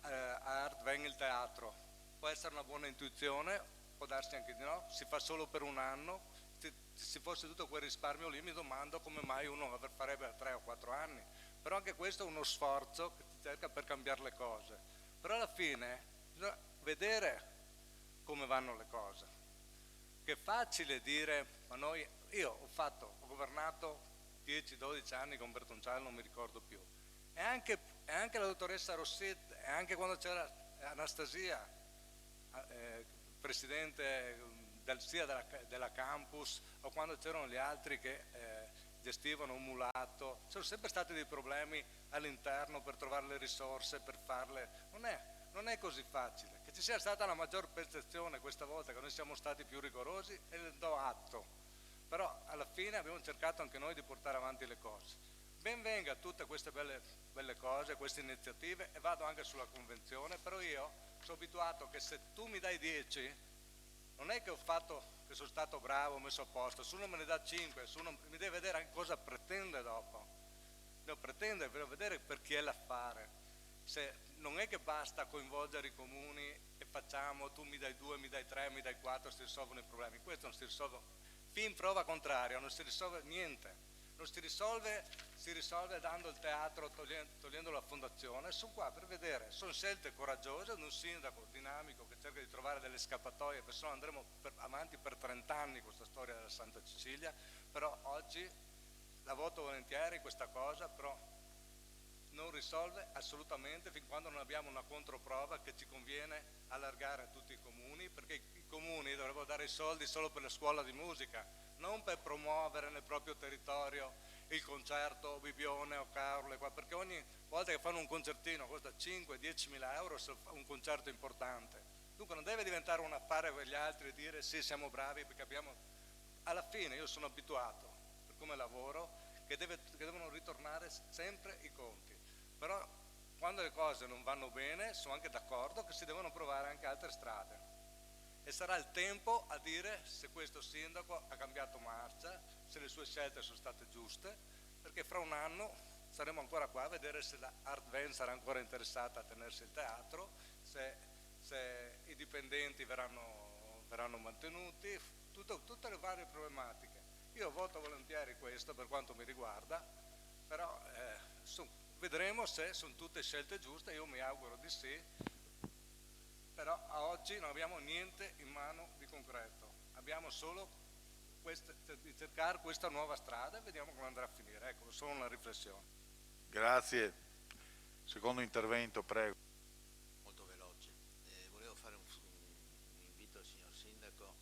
a Art Van il teatro. Può essere una buona intuizione, può darsi anche di no, si fa solo per un anno, se ci fosse tutto quel risparmio lì mi domando come mai uno farebbe 3 o 4 anni, però anche questo è uno sforzo che si cerca per cambiare le cose, però alla fine bisogna vedere come vanno le cose, che è facile dire, ma io ho governato 10-12 anni con Bertoncillo, non mi ricordo più, e anche la dottoressa Rossetti, e anche quando c'era Anastasia, presidente sia della campus, o quando c'erano gli altri che gestivano un mulatto, ci sono sempre stati dei problemi all'interno per trovare le risorse, per farle, non è così facile. Che ci sia stata una maggior percezione questa volta, che noi siamo stati più rigorosi, e ne do atto. Però alla fine abbiamo cercato anche noi di portare avanti le cose. Ben venga tutte queste belle cose, queste iniziative, e vado anche sulla convenzione, però io sono abituato che se tu mi dai 10, non è che che sono stato bravo, ho messo a posto, se uno me ne dà 5, se uno mi deve vedere anche cosa pretende dopo, devo vedere per chi è l'affare, non è che basta coinvolgere i comuni e facciamo, tu mi dai 2, mi dai 3, mi dai 4, si risolvono i problemi, questo non si risolve. Fin prova contraria, non si risolve niente, si risolve dando il teatro, togliendo la fondazione. Sono qua per vedere, sono scelte coraggiose di un sindaco dinamico che cerca di trovare delle scappatoie, perché se no andremo avanti per 30 anni con questa storia della Santa Cecilia, però oggi la voto volentieri questa cosa, però non risolve assolutamente fin quando non abbiamo una controprova che ci conviene allargare a tutti i comuni, perché i comuni dovrebbero dare i soldi solo per la scuola di musica, non per promuovere nel proprio territorio il concerto Bibione o Caorle, perché ogni volta che fanno un concertino costa 5-10 mila euro se fa un concerto importante. Dunque non deve diventare un affare per gli altri e dire sì, siamo bravi, perché alla fine io sono abituato, per come lavoro, che devono ritornare sempre i conti. Però quando le cose non vanno bene sono anche d'accordo che si devono provare anche altre strade e sarà il tempo a dire se questo sindaco ha cambiato marcia, se le sue scelte sono state giuste, perché fra un anno saremo ancora qua a vedere se la Art Van sarà ancora interessata a tenersi il teatro, se i dipendenti verranno mantenuti, tutte le varie problematiche. Io voto volentieri questo per quanto mi riguarda, però vedremo se sono tutte scelte giuste, io mi auguro di sì, però a oggi non abbiamo niente in mano di concreto, abbiamo solo di cercare questa nuova strada e vediamo come andrà a finire, ecco, solo una riflessione. Grazie. Secondo intervento, prego. Molto veloce. Volevo fare un invito al signor Sindaco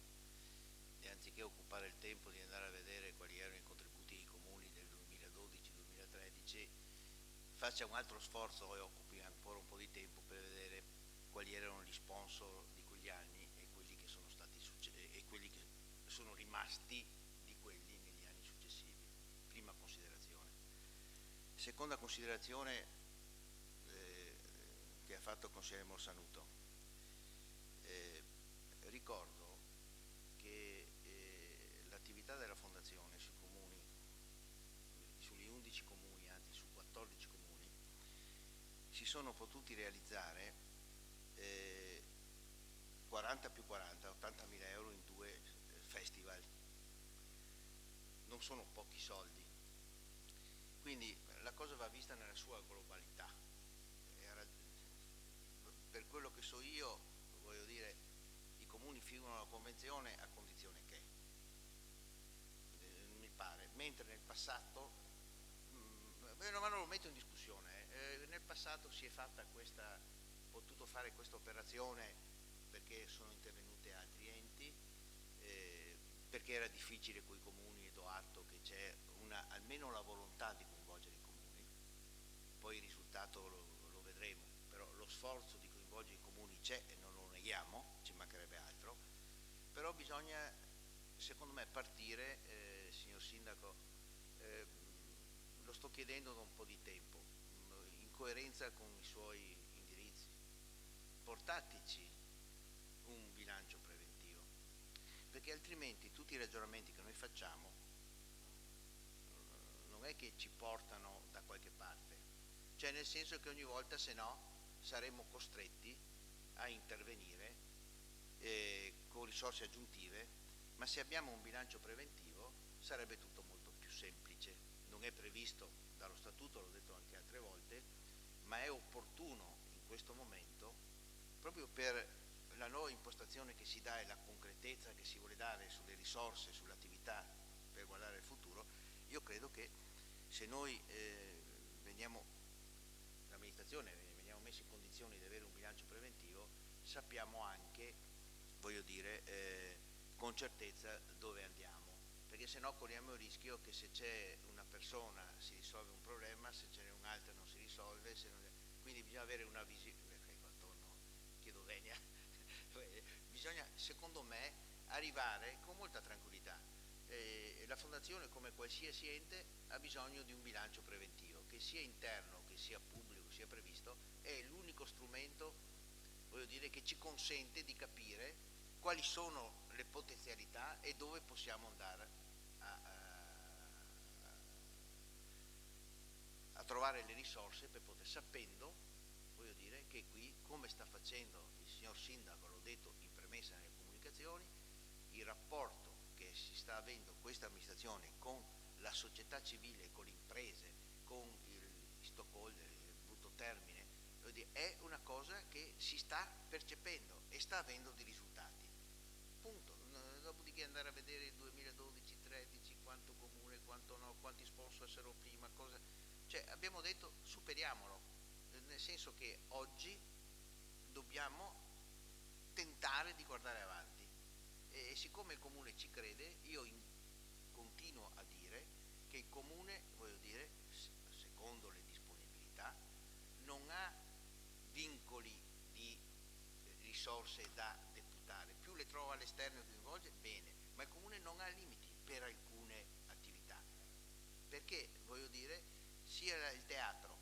e anziché occupare il tempo di andare a vedere quali erano i contributi dei comuni del 2012-2013, faccia un altro sforzo e occupi ancora un po' di tempo per vedere quali erano gli sponsor di quegli anni e quelli che sono sono rimasti di quelli negli anni successivi. Prima considerazione. Seconda considerazione che ha fatto il consigliere Morsanuto. Ricordo che l'attività della Fondazione sui comuni, sugli 11 comuni, anzi su 14 comuni, si sono potuti realizzare 40 più 40, 80.000 euro in 2 festival. Non sono pochi soldi. Quindi la cosa va vista nella sua globalità. Per quello che so io, voglio dire, i comuni firmano la convenzione a condizione che, mi pare, mentre nel passato, ma non lo metto in discussione, nel passato si è potuto fare questa operazione perché sono intervenute altri enti, perché era difficile con i comuni, e do atto che c'è almeno la volontà di coinvolgere i comuni, poi il risultato lo vedremo, però lo sforzo di coinvolgere i comuni c'è e non lo neghiamo, ci mancherebbe altro, però bisogna, secondo me, partire, signor Sindaco, lo sto chiedendo da un po' di tempo, in coerenza con i suoi indirizzi, portateci un bilancio preventivo, perché altrimenti tutti i ragionamenti che noi facciamo non è che ci portano da qualche parte, cioè nel senso che ogni volta, se no, saremmo costretti a intervenire con risorse aggiuntive, ma se abbiamo un bilancio preventivo sarebbe tutto molto più semplice. Non è previsto dallo statuto, l'ho detto anche altre volte, ma è opportuno in questo momento, proprio per la nuova impostazione che si dà e la concretezza che si vuole dare sulle risorse, sull'attività per guardare il futuro. Io credo che se noi l'amministrazione veniamo messi in condizioni di avere un bilancio preventivo, sappiamo anche, voglio dire, con certezza dove andiamo, perché se no corriamo il rischio che se c'è una persona si risolve un problema, se ce n'è un'altra non si risolve, quindi bisogna avere una visione, chiedo venia, bisogna, secondo me, arrivare con molta tranquillità. La Fondazione, come qualsiasi ente, ha bisogno di un bilancio preventivo, che sia interno, che sia pubblico, sia previsto, è l'unico strumento, voglio dire, che ci consente di capire quali sono le potenzialità e dove possiamo andare a trovare le risorse per poter, sapendo, voglio dire, che qui, come sta facendo il signor Sindaco, l'ho detto in premessa nelle comunicazioni, il rapporto che si sta avendo questa amministrazione con la società civile, con le imprese, con il stockholder, il brutto termine, voglio dire, è una cosa che si sta percependo e sta avendo dei risultati. Punto. Dopodiché andare a vedere il 2012-13, quanto comune, quanto no, quanti sponsor sarò prima, cosa. Cioè abbiamo detto superiamolo, nel senso che oggi dobbiamo tentare di guardare avanti e siccome il comune ci crede, io continuo a dire che il comune, voglio dire, secondo le disponibilità, non ha vincoli di risorse da deputare, più le trova all'esterno e coinvolge, bene, ma il comune non ha limiti per alcune attività, perché, voglio dire, sia il teatro,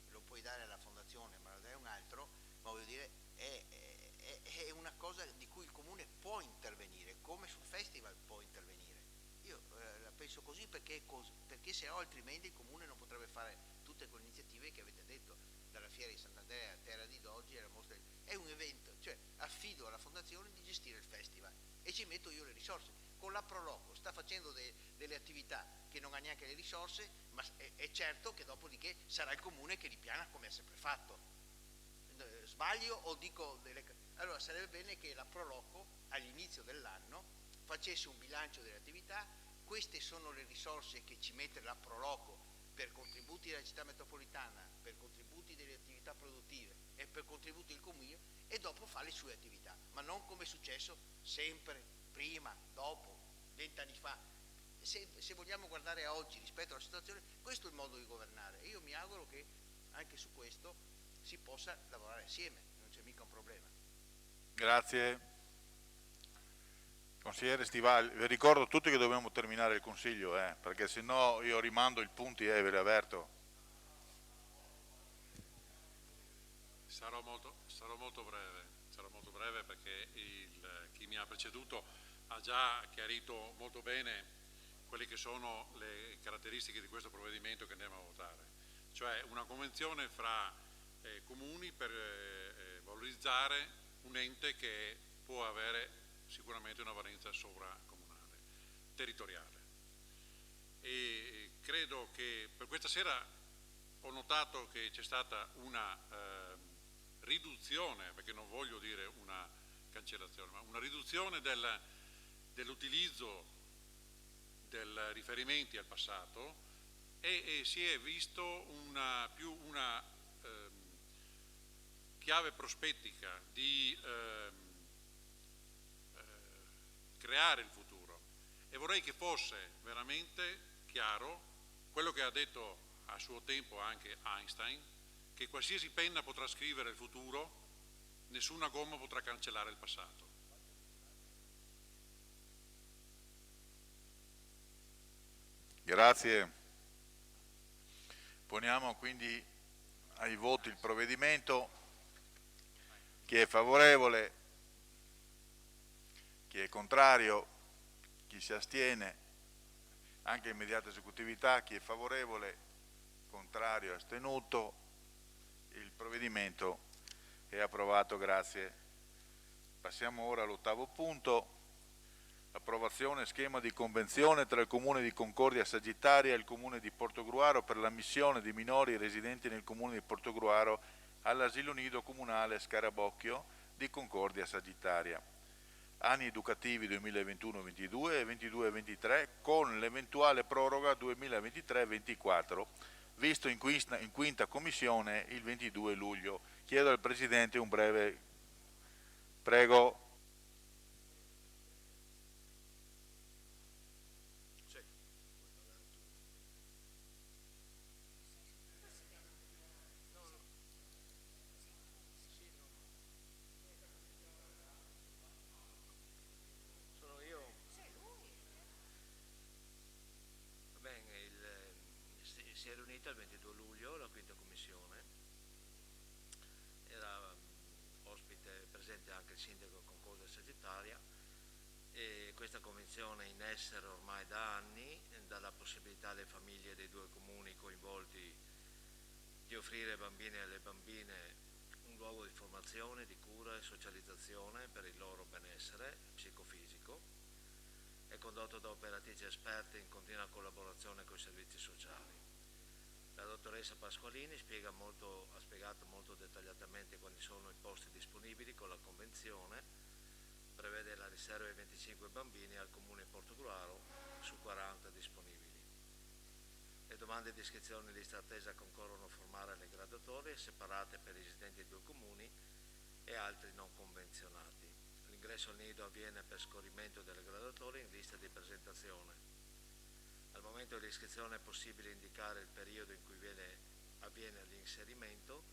lo puoi dare alla fondazione, ma lo dai a un altro, ma voglio dire, è una cosa di cui il comune può intervenire, come sul festival può intervenire. Io la penso così perché se no altrimenti il comune non potrebbe fare tutte quelle iniziative che avete detto, dalla Fiera di Sant'Andrea a Terra di Doggi, alla mostra. È un evento, cioè affido alla fondazione di gestire il festival e ci metto io le risorse. Con la Proloco sta facendo delle attività che non ha neanche le risorse, ma è certo che dopodiché sarà il comune che ripiana come ha sempre fatto. Sbaglio o dico allora sarebbe bene che la Proloco all'inizio dell'anno facesse un bilancio delle attività. Queste sono le risorse che ci mette la Proloco per contributi della città metropolitana, per contributi delle attività produttive e per contributi del comune, e dopo fa le sue attività, ma non come è successo sempre, prima, dopo, 20 anni fa. Se vogliamo guardare a oggi rispetto alla situazione, questo è il modo di governare e io mi auguro che anche su questo si possa lavorare assieme, non c'è mica un problema. Grazie. Consigliere Stivali, vi ricordo a tutti che dobbiamo terminare il Consiglio, perché se no io rimando i punti ve li avverto. Sarò molto breve perché chi mi ha preceduto ha già chiarito molto bene quelle che sono le caratteristiche di questo provvedimento che andiamo a votare, cioè una convenzione fra comuni per valorizzare un ente che può avere sicuramente una valenza sovracomunale, territoriale. E credo che per questa sera ho notato che c'è stata una riduzione, perché non voglio dire una cancellazione, ma una riduzione dell'utilizzo dei riferimenti al passato e si è visto una chiave prospettica di creare il futuro, e vorrei che fosse veramente chiaro quello che ha detto a suo tempo anche Einstein, che qualsiasi penna potrà scrivere il futuro, nessuna gomma potrà cancellare il passato. Grazie. Poniamo quindi ai voti il provvedimento. Chi è favorevole? Chi è contrario? Chi si astiene? Anche immediata esecutività. Chi è favorevole? Contrario? Astenuto? Il provvedimento è approvato, grazie. Passiamo ora all'ottavo punto. Approvazione schema di convenzione tra il Comune di Concordia Sagittaria e il Comune di Portogruaro per l'ammissione di minori residenti nel Comune di Portogruaro all'asilo nido comunale Scarabocchio di Concordia Sagittaria. Anni educativi 2021-22 e 22-23 con l'eventuale proroga 2023-24, visto in quinta commissione il 22 luglio. Chiedo al Presidente un breve... Prego. Si è riunita il 22 luglio la quinta commissione, era ospite presente anche il sindaco Concordia Sagittaria, e questa convenzione in essere ormai da anni dà la possibilità alle famiglie dei due comuni coinvolti di offrire ai bambini e alle bambine un luogo di formazione, di cura e socializzazione per il loro benessere psicofisico. È condotto da operatrici esperte in continua collaborazione con i servizi sociali. La dottoressa Pasqualini ha spiegato molto dettagliatamente quali sono i posti disponibili con la convenzione, prevede la riserva di 25 bambini al Comune Portogruaro su 40 disponibili. Le domande di iscrizione in lista attesa concorrono a formare le graduatorie separate per i residenti dei due comuni e altri non convenzionati. L'ingresso al nido avviene per scorrimento delle graduatorie in lista di presentazione. Al momento dell'iscrizione è possibile indicare il periodo in cui avviene l'inserimento,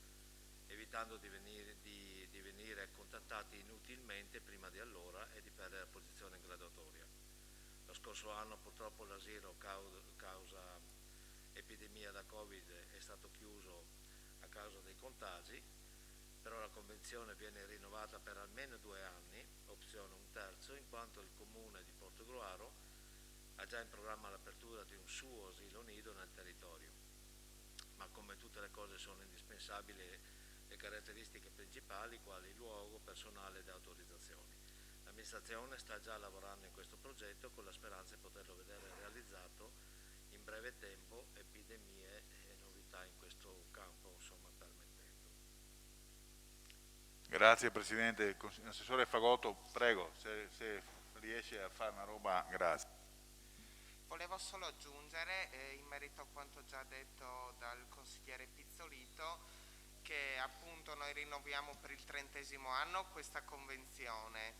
evitando di venire contattati inutilmente prima di allora e di perdere la posizione in graduatoria. Lo scorso anno purtroppo l'asilo causa epidemia da Covid è stato chiuso a causa dei contagi, però la convenzione viene rinnovata per almeno 2 anni, opzione un terzo, in quanto il Comune di Portogruaro ha già in programma l'apertura di un suo asilo nido nel territorio, ma come tutte le cose sono indispensabili le caratteristiche principali quali luogo, personale ed autorizzazioni. L'amministrazione sta già lavorando in questo progetto con la speranza di poterlo vedere realizzato in breve tempo, epidemie e novità in questo campo insomma permettendo. Grazie Presidente. Assessore Fagotto, prego, se riesce a fare una roba, grazie. Volevo solo aggiungere, in merito a quanto già detto dal consigliere Pizzolito, che appunto noi rinnoviamo per il 30° anno questa convenzione.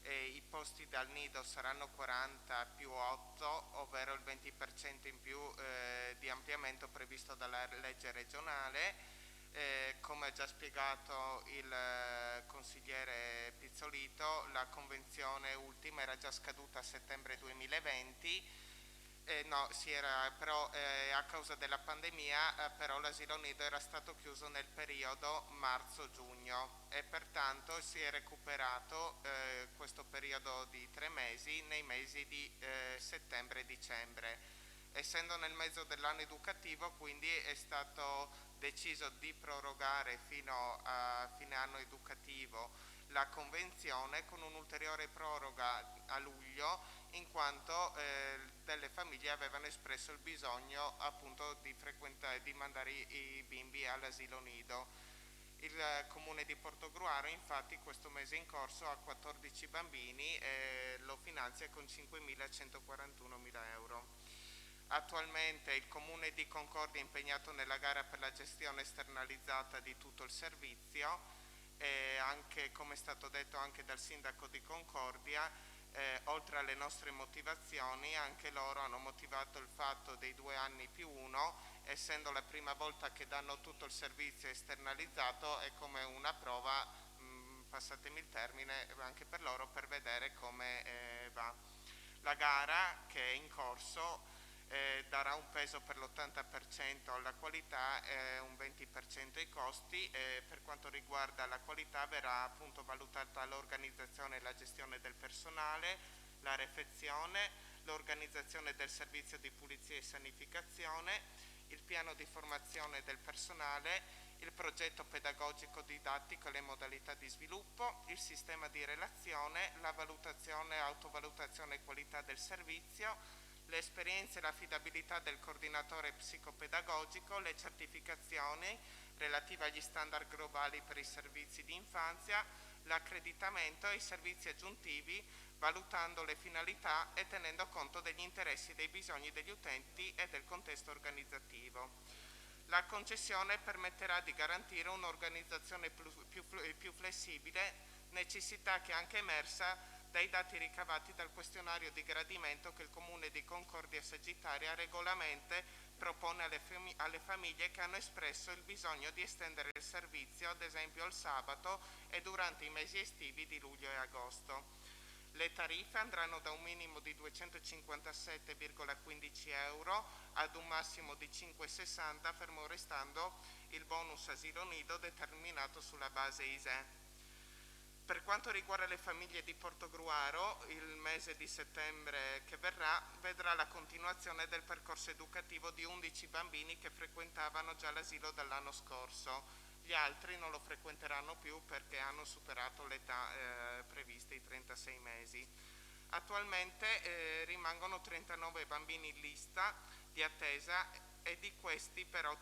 I posti dal nido saranno 40 più 8, ovvero il 20% in più di ampliamento previsto dalla legge regionale, Come ha già spiegato il consigliere Pizzolito, la convenzione ultima era già scaduta a settembre 2020, però a causa della pandemia però l'asilo nido era stato chiuso nel periodo marzo-giugno e pertanto si è recuperato questo periodo di 3 mesi nei mesi di settembre e dicembre. Essendo nel mezzo dell'anno educativo, quindi è stato deciso di prorogare fino a fine anno educativo la convenzione con un'ulteriore proroga a luglio, in quanto delle famiglie avevano espresso il bisogno appunto di mandare i bimbi all'asilo nido. Il comune di Portogruaro infatti questo mese in corso ha 14 bambini e lo finanzia con 5.141.000 euro. Attualmente il Comune di Concordia è impegnato nella gara per la gestione esternalizzata di tutto il servizio e anche, come è stato detto anche dal Sindaco di Concordia, oltre alle nostre motivazioni, anche loro hanno motivato il fatto dei 2 anni più 1, essendo la prima volta che danno tutto il servizio esternalizzato, è come una prova, passatemi il termine, anche per loro per vedere come va. La gara che è in corso darà un peso per l'80% alla qualità e un 20% ai costi. Per quanto riguarda la qualità verrà appunto valutata l'organizzazione e la gestione del personale, la refezione, l'organizzazione del servizio di pulizia e sanificazione, il piano di formazione del personale, il progetto pedagogico didattico e le modalità di sviluppo, il sistema di relazione, la valutazione, autovalutazione e qualità del servizio, le esperienze e l'affidabilità del coordinatore psicopedagogico, le certificazioni relative agli standard globali per i servizi di infanzia, l'accreditamento e i servizi aggiuntivi, valutando le finalità e tenendo conto degli interessi e dei bisogni degli utenti e del contesto organizzativo. La concessione permetterà di garantire un'organizzazione più flessibile, necessità che è anche emersa dai dati ricavati dal questionario di gradimento che il Comune di Concordia Sagittaria regolarmente propone alle famiglie che hanno espresso il bisogno di estendere il servizio, ad esempio il sabato e durante i mesi estivi di luglio e agosto. Le tariffe andranno da un minimo di 257,15 euro ad un massimo di 5,60, fermo restando il bonus asilo nido determinato sulla base ISEE. Per quanto riguarda le famiglie di Portogruaro, il mese di settembre che verrà vedrà la continuazione del percorso educativo di 11 bambini che frequentavano già l'asilo dall'anno scorso. Gli altri non lo frequenteranno più perché hanno superato l'età prevista, i 36 mesi. Attualmente rimangono 39 bambini in lista di attesa e di questi però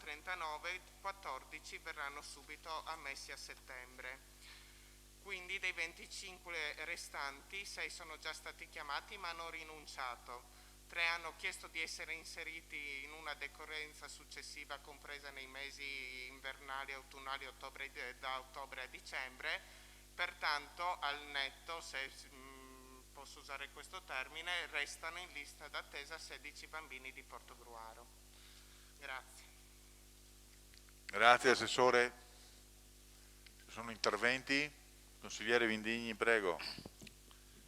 14 verranno subito ammessi a settembre. Quindi dei 25 restanti, 6 sono già stati chiamati ma hanno rinunciato. 3 hanno chiesto di essere inseriti in una decorrenza successiva compresa nei mesi invernali e autunnali da ottobre a dicembre. Pertanto al netto, se posso usare questo termine, restano in lista d'attesa 16 bambini di Portogruaro. Grazie. Grazie Assessore. Ci sono interventi? Consigliere Vindigni, prego.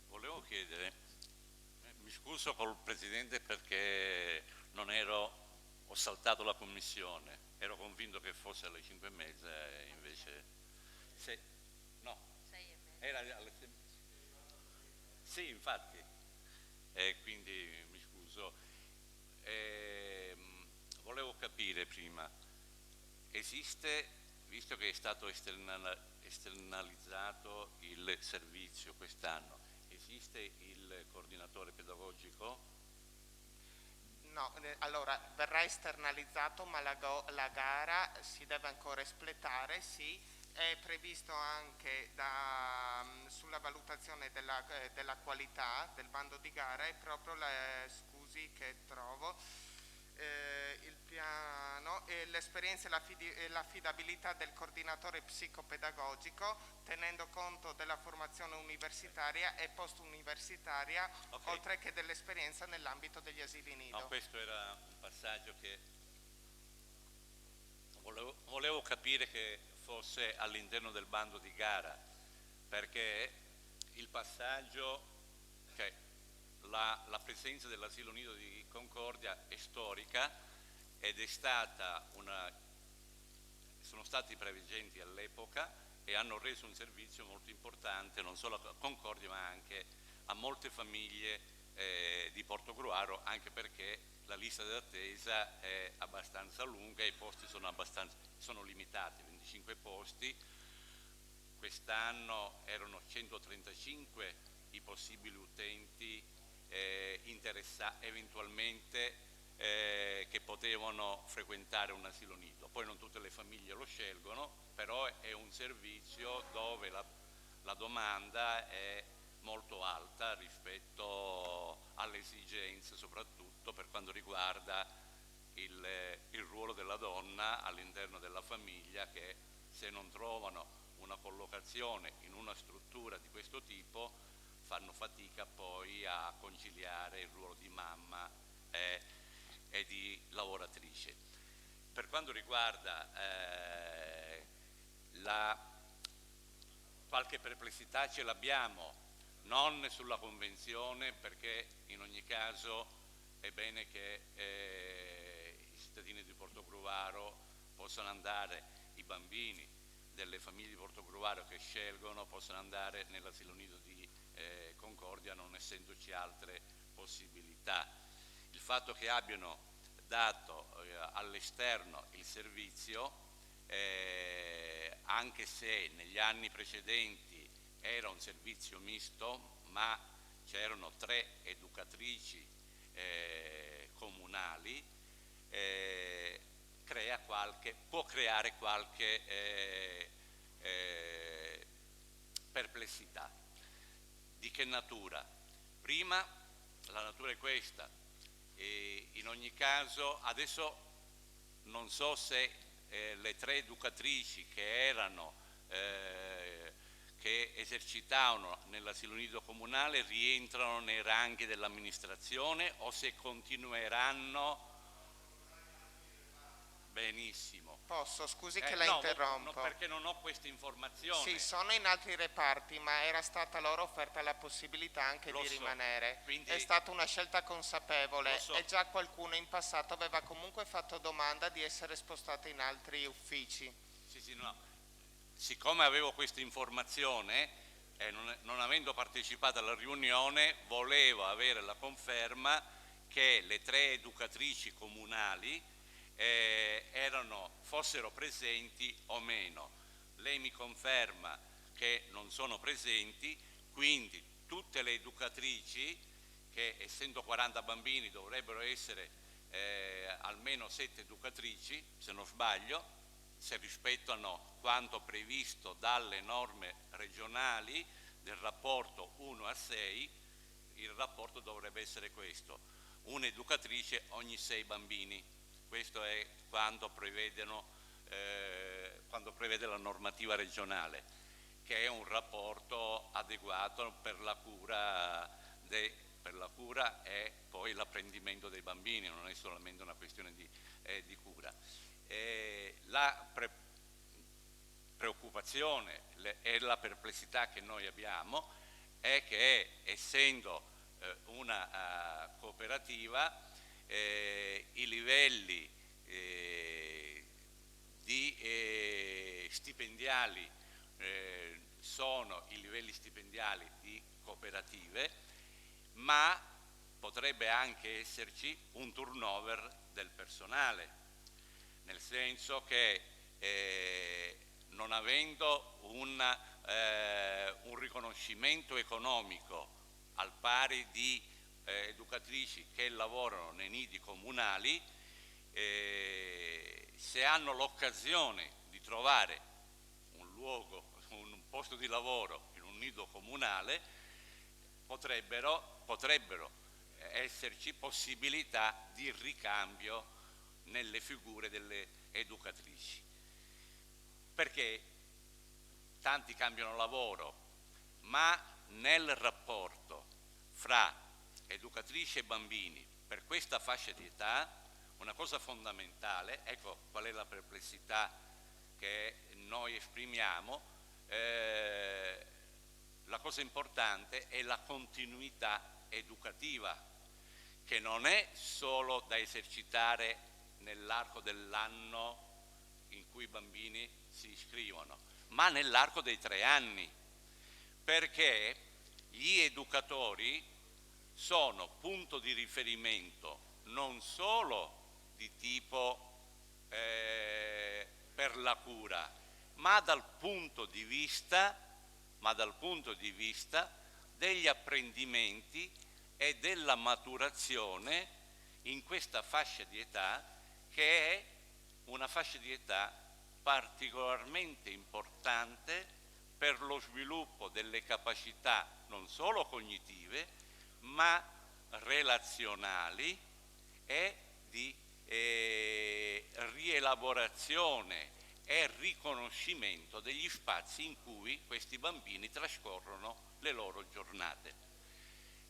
Volevo chiedere, mi scuso col Presidente perché ho saltato la commissione, ero convinto che fosse alle 5:30 e invece... no, 6:30. Era alle 6. Sì, infatti, quindi mi scuso. Volevo capire prima, esiste, visto che è stato esternalizzato il servizio quest'anno, esiste il coordinatore pedagogico? No, allora verrà esternalizzato ma la gara si deve ancora espletare, sì, è previsto anche sulla valutazione della qualità del bando di gara e proprio scusi che trovo il piano e l'esperienza e l'affidabilità del coordinatore psicopedagogico tenendo conto della formazione universitaria e post-universitaria, okay, oltre che dell'esperienza nell'ambito degli asili nido. No, questo era un passaggio che... Volevo capire che fosse all'interno del bando di gara, perché il passaggio, cioè la presenza dell'asilo nido di Concordia è storica ed è stata sono stati preveggenti all'epoca e hanno reso un servizio molto importante non solo a Concordia ma anche a molte famiglie di Portogruaro, anche perché la lista d'attesa è abbastanza lunga e i posti sono limitati, 25 posti. Quest'anno erano 135 i possibili utenti eventualmente che potevano frequentare un asilo nido. Poi non tutte le famiglie lo scelgono, però è un servizio dove la domanda è molto alta rispetto alle esigenze, soprattutto per quanto riguarda il ruolo della donna all'interno della famiglia, che se non trovano una collocazione in una struttura di questo tipo fanno fatica poi a conciliare il ruolo di mamma e di lavoratrice. Per quanto riguarda qualche perplessità ce l'abbiamo, non sulla convenzione, perché in ogni caso è bene che i cittadini di Portogruaro possano andare, i bambini delle famiglie di Portogruaro che scelgono possono andare nell'asilo nido di Concordia, non essendoci altre possibilità. Il fatto che abbiano dato all'esterno il servizio, anche se negli anni precedenti era un servizio misto, ma c'erano 3 educatrici comunali, può creare qualche perplessità. Di che natura? Prima la natura è questa, e in ogni caso adesso non so se le 3 educatrici che esercitavano nell'asilo nido comunale rientrano nei ranghi dell'amministrazione o se continueranno. Benissimo. Posso? Scusi che la no, interrompo. No, perché non ho questa informazione. Sì, sono in altri reparti, ma era stata loro offerta la possibilità anche di rimanere. Quindi, è stata una scelta consapevole e già qualcuno in passato aveva comunque fatto domanda di essere spostato in altri uffici. Sì, no. Siccome avevo questa informazione, non avendo partecipato alla riunione, volevo avere la conferma che le 3 educatrici comunali fossero presenti o meno. Lei mi conferma che non sono presenti, quindi tutte le educatrici, che essendo 40 bambini dovrebbero essere almeno 7 educatrici, se non sbaglio, se rispettano quanto previsto dalle norme regionali del rapporto 1:6, il rapporto dovrebbe essere questo: un'educatrice ogni 6 bambini. Questo è quanto prevede la normativa regionale, che è un rapporto adeguato per la cura e poi l'apprendimento dei bambini, non è solamente una questione di cura. La preoccupazione e la perplessità che noi abbiamo è che, essendo una cooperativa, i livelli stipendiali sono i livelli stipendiali di cooperative, ma potrebbe anche esserci un turnover del personale, nel senso che non avendo un riconoscimento economico al pari di educatrici che lavorano nei nidi comunali, se hanno l'occasione di trovare un posto di lavoro in un nido comunale, potrebbero esserci possibilità di ricambio nelle figure delle educatrici, perché tanti cambiano lavoro, ma nel rapporto fra educatrici e bambini per questa fascia di età una cosa fondamentale, ecco qual è la perplessità che noi esprimiamo, la cosa importante è la continuità educativa, che non è solo da esercitare nell'arco dell'anno in cui i bambini si iscrivono, ma nell'arco dei 3 anni, perché gli educatori sono punto di riferimento non solo di tipo per la cura, ma dal punto di vista degli apprendimenti e della maturazione in questa fascia di età, che è una fascia di età particolarmente importante per lo sviluppo delle capacità non solo cognitive, ma relazionali e di rielaborazione e riconoscimento degli spazi in cui questi bambini trascorrono le loro giornate.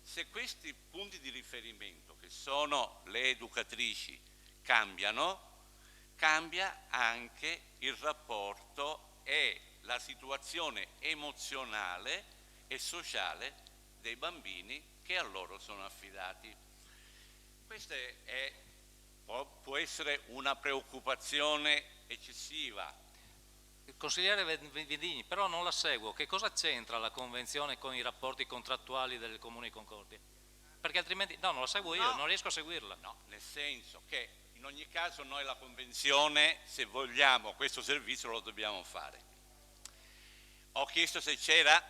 Se questi punti di riferimento, che sono le educatrici, cambiano, cambia anche il rapporto e la situazione emozionale e sociale dei bambini che a loro sono affidati. Questa può essere una preoccupazione eccessiva. Consigliere Vidini, però non la seguo. Che cosa c'entra la convenzione con i rapporti contrattuali del Comune di Concordia? Perché altrimenti, no, non la seguo io, non riesco a seguirla. No, nel senso che in ogni caso noi la convenzione, se vogliamo questo servizio, lo dobbiamo fare. Ho chiesto se c'era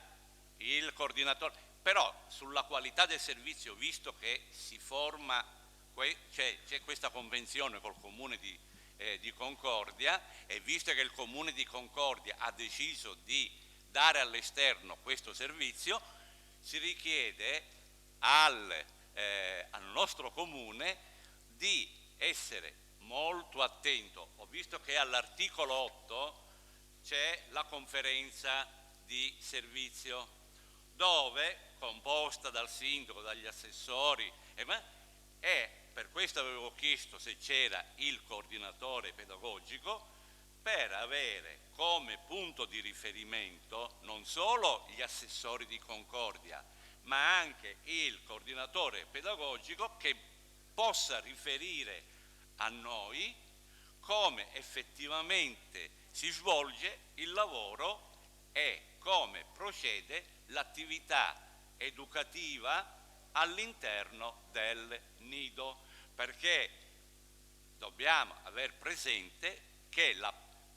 il coordinatore, però sulla qualità del servizio, visto che si forma, c'è questa convenzione col Comune di Concordia, e visto che il Comune di Concordia ha deciso di dare all'esterno questo servizio, si richiede al nostro Comune di essere molto attento. Ho visto che all'articolo 8 c'è la conferenza di servizio, dove, composta dal sindaco, dagli assessori, e per questo avevo chiesto se c'era il coordinatore pedagogico, per avere come punto di riferimento non solo gli assessori di Concordia, ma anche il coordinatore pedagogico, che possa riferire a noi come effettivamente si svolge il lavoro e come procede l'attività educativa all'interno del nido, perché dobbiamo aver presente che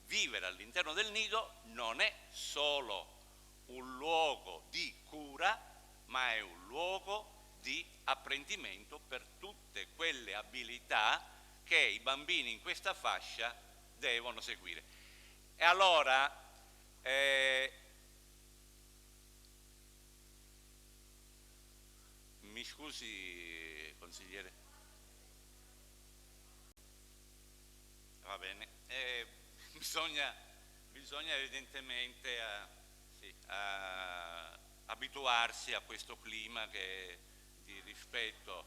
vivere all'interno del nido non è solo un luogo di cura, ma è un luogo di apprendimento per tutte quelle abilità che i bambini in questa fascia devono seguire. E allora mi scusi, consigliere. Va bene. Bisogna evidentemente abituarsi a questo clima di rispetto.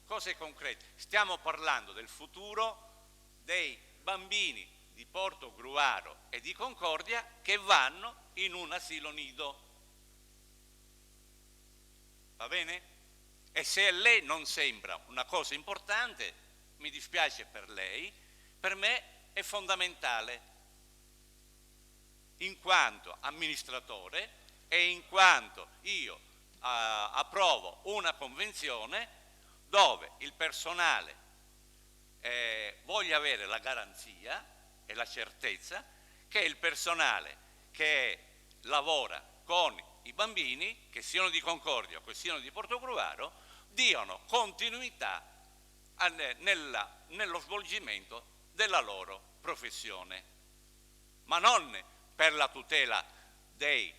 Cose concrete. Stiamo parlando del futuro dei bambini di Portogruaro e di Concordia che vanno in un asilo nido. Va bene? E se a lei non sembra una cosa importante, mi dispiace per lei, per me è fondamentale, in quanto amministratore e in quanto io approvo una convenzione dove il personale voglia avere la garanzia e la certezza che il personale che lavora con i bambini, che siano di Concordia o che siano di Portogruaro, diano continuità nello svolgimento della loro professione, ma non per la tutela dei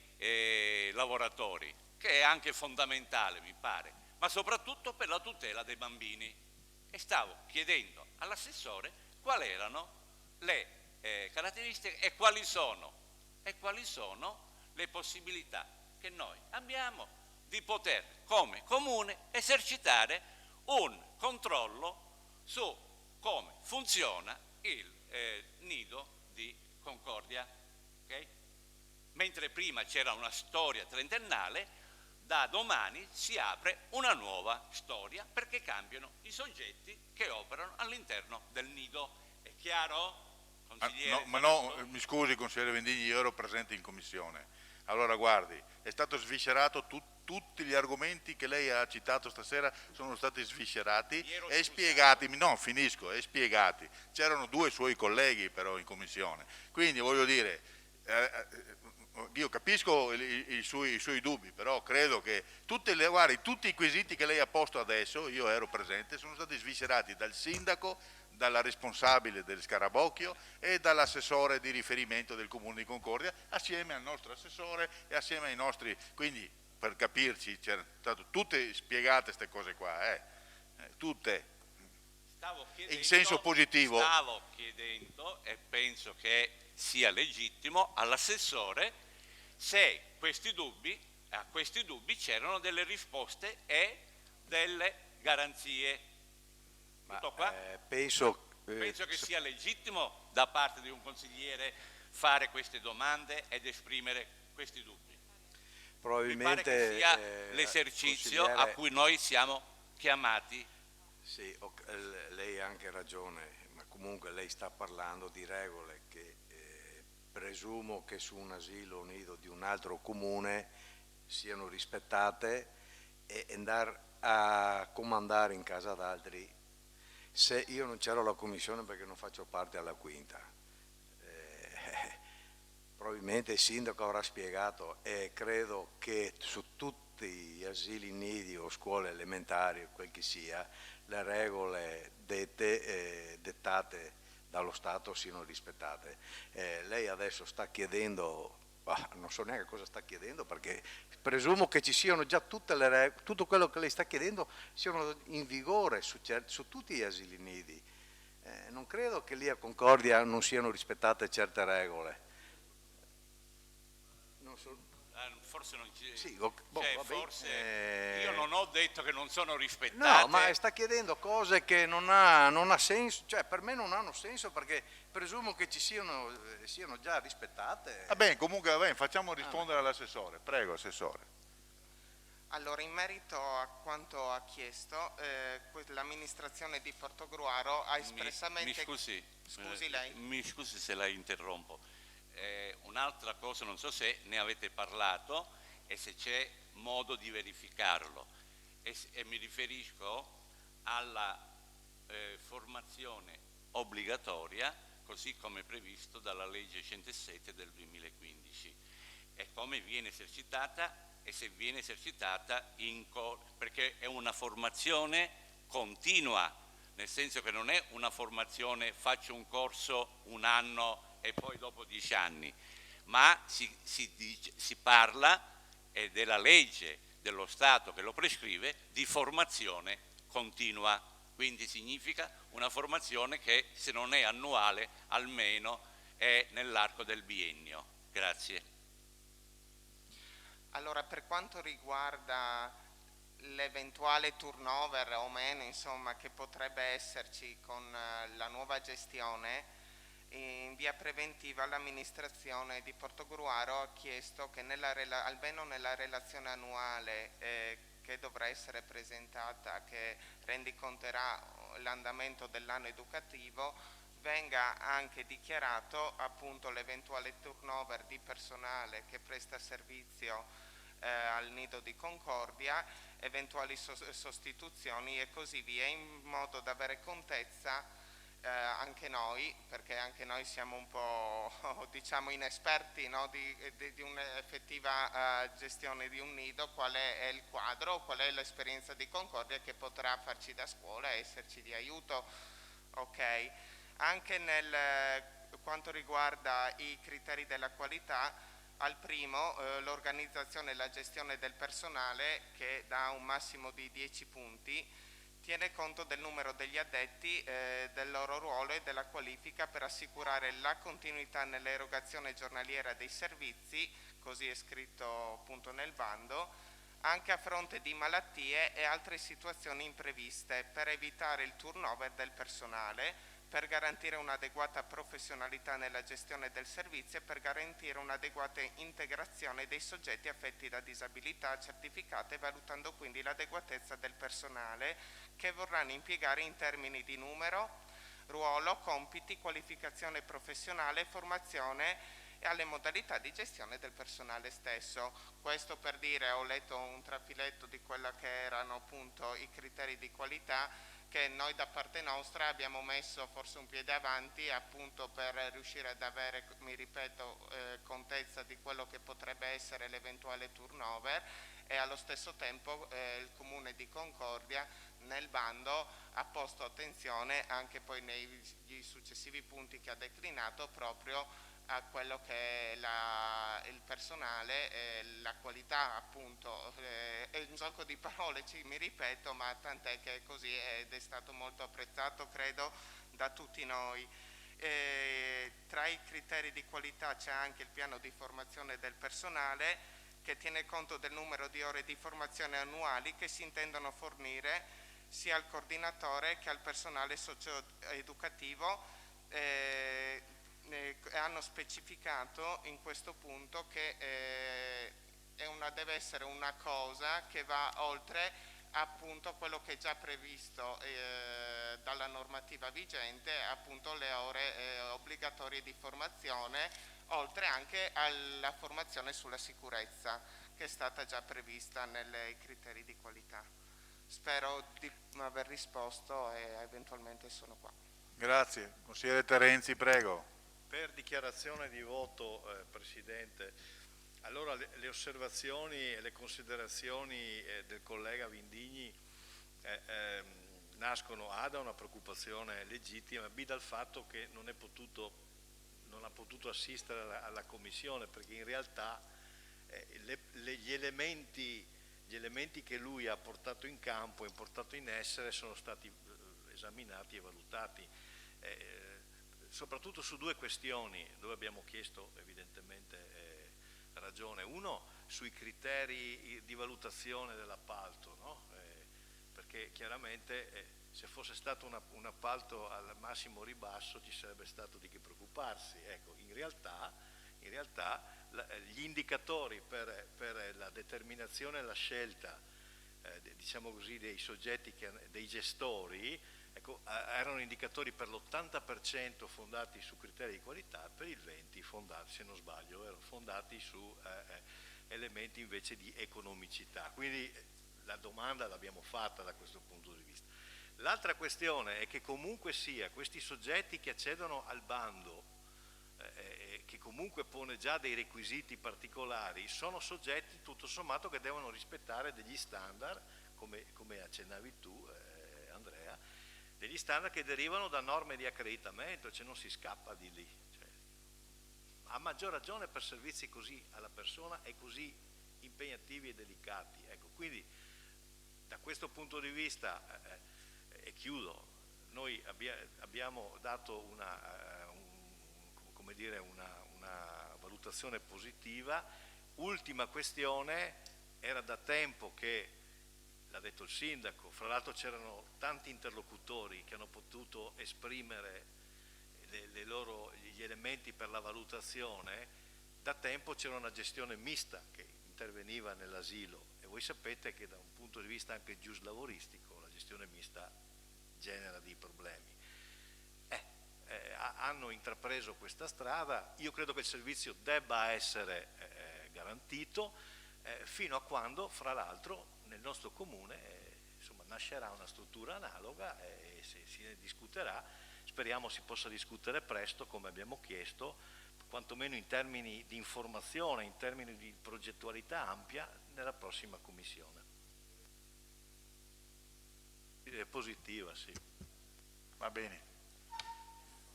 lavoratori, che è anche fondamentale, mi pare, ma soprattutto per la tutela dei bambini. E stavo chiedendo all'assessore quali erano le caratteristiche e quali sono le possibilità che noi abbiamo di poter come comune esercitare un controllo su come funziona il nido di Concordia. Okay? Mentre prima c'era una storia trentennale, da domani si apre una nuova storia perché cambiano i soggetti che operano all'interno del nido. È chiaro? Consigliere? Mi scusi consigliere Vendigni, io ero presente in commissione. Allora guardi, è stato sviscerato, tutti gli argomenti che lei ha citato stasera sono stati sviscerati e spiegati, no finisco, e spiegati. C'erano 2 suoi colleghi però in commissione, quindi voglio dire, io capisco i suoi dubbi, però credo che tutti i quesiti che lei ha posto adesso, io ero presente, sono stati sviscerati dal sindaco, dalla responsabile del Scarabocchio e dall'assessore di riferimento del Comune di Concordia, assieme al nostro assessore e assieme ai nostri, quindi per capirci, c'erano state tutte spiegate queste cose qua, tutte, in senso positivo. Stavo chiedendo, e penso che sia legittimo, all'assessore se a questi dubbi c'erano delle risposte e delle garanzie. Tutto qua? Penso che sia legittimo da parte di un consigliere fare queste domande ed esprimere questi dubbi. Probabilmente mi pare che sia l'esercizio a cui noi siamo chiamati. Sì, lei ha anche ragione, ma comunque lei sta parlando di regole che presumo che su un asilo nido di un altro comune siano rispettate, e andare a comandare in casa ad altri. Se io non c'ero alla commissione perché non faccio parte alla quinta, probabilmente il sindaco avrà spiegato, e credo che su tutti gli asili nidi o scuole elementari, quel che sia, le regole dettate dallo Stato siano rispettate. Lei adesso sta chiedendo, non so neanche cosa sta chiedendo, perché presumo che ci siano già tutte le regole, tutto quello che lei sta chiedendo siano in vigore su tutti gli asili nidi. Non credo che lì a Concordia non siano rispettate certe regole. Non so. Forse non ci... Sì, forse io non ho detto che non sono rispettate. No, ma sta chiedendo cose che non ha senso, cioè per me non hanno senso, perché presumo che ci siano già rispettate. Va bene, comunque facciamo rispondere all'assessore. Prego, assessore. Allora, in merito a quanto ha chiesto, l'amministrazione di Portogruaro ha espressamente... Scusi lei. Mi scusi se la interrompo. Un'altra cosa, non so se ne avete parlato e se c'è modo di verificarlo, e mi riferisco alla formazione obbligatoria, così come previsto dalla legge 107 del 2015, e come viene esercitata, e se viene esercitata perché è una formazione continua, nel senso che non è una formazione faccio un corso un anno e poi dopo 10 anni, ma si parla, ed è la legge dello Stato che lo prescrive, di formazione continua, quindi significa una formazione che se non è annuale almeno è nell'arco del biennio. Grazie. Allora, per quanto riguarda l'eventuale turnover o meno, insomma, che potrebbe esserci con la nuova gestione, in via preventiva l'amministrazione di Portogruaro ha chiesto che almeno nella relazione annuale che dovrà essere presentata, che rendiconterà l'andamento dell'anno educativo, venga anche dichiarato appunto l'eventuale turnover di personale che presta servizio al nido di Concordia, eventuali sostituzioni e così via, in modo da avere contezza anche noi, perché anche noi siamo un po' diciamo inesperti, no, di un'effettiva gestione di un nido, qual è il quadro, qual è l'esperienza di Concordia che potrà farci da scuola e esserci di aiuto. Ok. Anche nel quanto riguarda i criteri della qualità, al primo l'organizzazione e la gestione del personale, che dà un massimo di 10 punti, tiene conto del numero degli addetti, del loro ruolo e della qualifica per assicurare la continuità nell'erogazione giornaliera dei servizi, così è scritto appunto nel bando, anche a fronte di malattie e altre situazioni impreviste, per evitare il turnover del personale, per garantire un'adeguata professionalità nella gestione del servizio e per garantire un'adeguata integrazione dei soggetti affetti da disabilità certificate, valutando quindi l'adeguatezza del personale che vorranno impiegare in termini di numero, ruolo, compiti, qualificazione professionale, formazione e alle modalità di gestione del personale stesso. Questo per dire, ho letto un trafiletto di quella che erano appunto i criteri di qualità che noi da parte nostra abbiamo messo forse un piede avanti appunto per riuscire ad avere, mi ripeto, contezza di quello che potrebbe essere l'eventuale turnover, e allo stesso tempo il Comune di Concordia nel bando ha posto attenzione anche poi negli successivi punti che ha declinato proprio a quello che è il personale, la qualità appunto, è un gioco di parole, mi ripeto, ma tant'è che è così ed è stato molto apprezzato credo da tutti noi. Tra i criteri di qualità c'è anche il piano di formazione del personale che tiene conto del numero di ore di formazione annuali che si intendono fornire sia al coordinatore che al personale socio-educativo. Hanno specificato in questo punto che deve essere una cosa che va oltre appunto quello che è già previsto dalla normativa vigente, appunto le ore obbligatorie di formazione, oltre anche alla formazione sulla sicurezza che è stata già prevista nei criteri di qualità. Spero di aver risposto e eventualmente sono qua. Grazie. Consigliere Terenzi, prego. Per dichiarazione di voto, Presidente, allora le osservazioni e le considerazioni del collega Vindigni nascono A da una preoccupazione legittima, B dal fatto che non ha potuto assistere alla Commissione, perché in realtà gli elementi che lui ha portato in campo e portato in essere sono stati esaminati e valutati. Soprattutto su due questioni dove abbiamo chiesto evidentemente ragione. Uno, sui criteri di valutazione dell'appalto, no? Perché chiaramente se fosse stato un appalto al massimo ribasso ci sarebbe stato di che preoccuparsi. Ecco, in realtà gli indicatori per la determinazione e la scelta diciamo così, dei soggetti, dei gestori, ecco, erano indicatori per l'80% fondati su criteri di qualità, per il 20% fondati, se non sbaglio, erano fondati su elementi invece di economicità. Quindi la domanda l'abbiamo fatta da questo punto di vista. L'altra questione è che comunque sia questi soggetti che accedono al bando, che comunque pone già dei requisiti particolari, sono soggetti tutto sommato che devono rispettare degli standard, come accennavi tu Andrea, degli standard che derivano da norme di accreditamento, cioè non si scappa di lì, cioè, a maggior ragione per servizi così alla persona e così impegnativi e delicati. Ecco, quindi da questo punto di vista, e chiudo, noi abbiamo dato una valutazione positiva. Ultima questione, era da tempo che, l'ha detto il sindaco, fra l'altro c'erano tanti interlocutori che hanno potuto esprimere gli elementi per la valutazione, da tempo c'era una gestione mista che interveniva nell'asilo e voi sapete che da un punto di vista anche giuslavoristico la gestione mista genera dei problemi. Hanno intrapreso questa strada, io credo che il servizio debba essere garantito fino a quando, fra l'altro, nel nostro comune nascerà una struttura analoga e si ne discuterà, speriamo si possa discutere presto come abbiamo chiesto, quantomeno in termini di informazione, in termini di progettualità ampia nella prossima commissione. È positiva, sì. Va bene.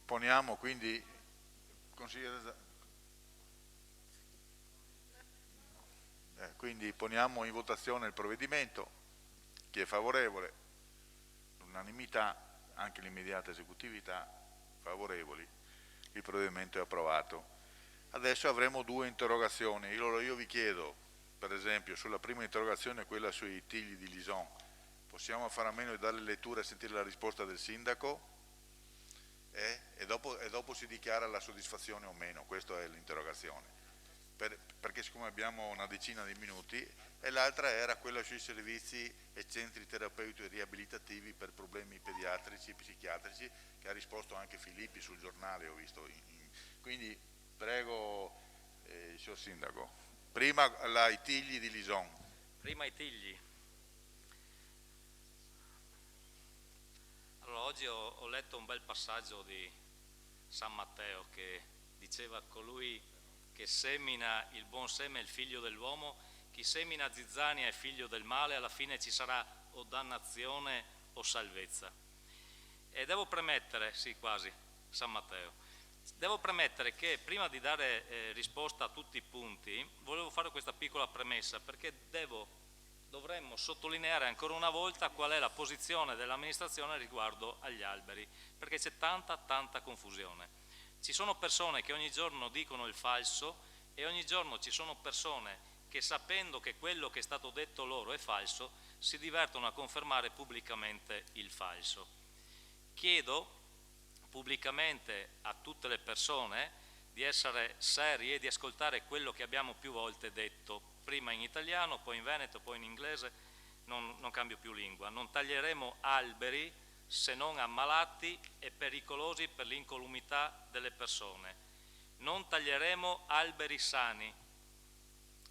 Poniamo quindi, quindi poniamo in votazione il provvedimento. Chi è favorevole? L'unanimità, anche l'immediata esecutività, favorevoli. Il provvedimento è approvato. Adesso avremo due interrogazioni. Io vi chiedo per esempio sulla prima interrogazione, quella sui tigli di Lison, possiamo fare a meno di dare lettura e sentire la risposta del sindaco e dopo si dichiara la soddisfazione o meno, questa è l'interrogazione. Perché siccome abbiamo una decina di minuti, e l'altra era quella sui servizi e centri terapeutici e riabilitativi per problemi pediatrici e psichiatrici, che ha risposto anche Filippi sul giornale, ho visto. Quindi prego, signor Sindaco, prima i tigli di Lison. Prima i tigli. Allora, oggi ho letto un bel passaggio di San Matteo che diceva: colui che semina il buon seme è il figlio dell'uomo, chi semina zizzania è figlio del male, alla fine ci sarà o dannazione o salvezza. E devo premettere, sì, quasi, San Matteo, devo premettere che prima di dare risposta a tutti i punti, volevo fare questa piccola premessa, perché dovremmo sottolineare ancora una volta qual è la posizione dell'amministrazione riguardo agli alberi, perché c'è tanta confusione. Ci sono persone che ogni giorno dicono il falso e ogni giorno ci sono persone che, sapendo che quello che è stato detto loro è falso, si divertono a confermare pubblicamente il falso. Chiedo pubblicamente a tutte le persone di essere serie e di ascoltare quello che abbiamo più volte detto, prima in italiano, poi in veneto, poi in inglese, non cambio più lingua. Non taglieremo alberi se non ammalati e pericolosi per l'incolumità delle persone. Non taglieremo alberi sani,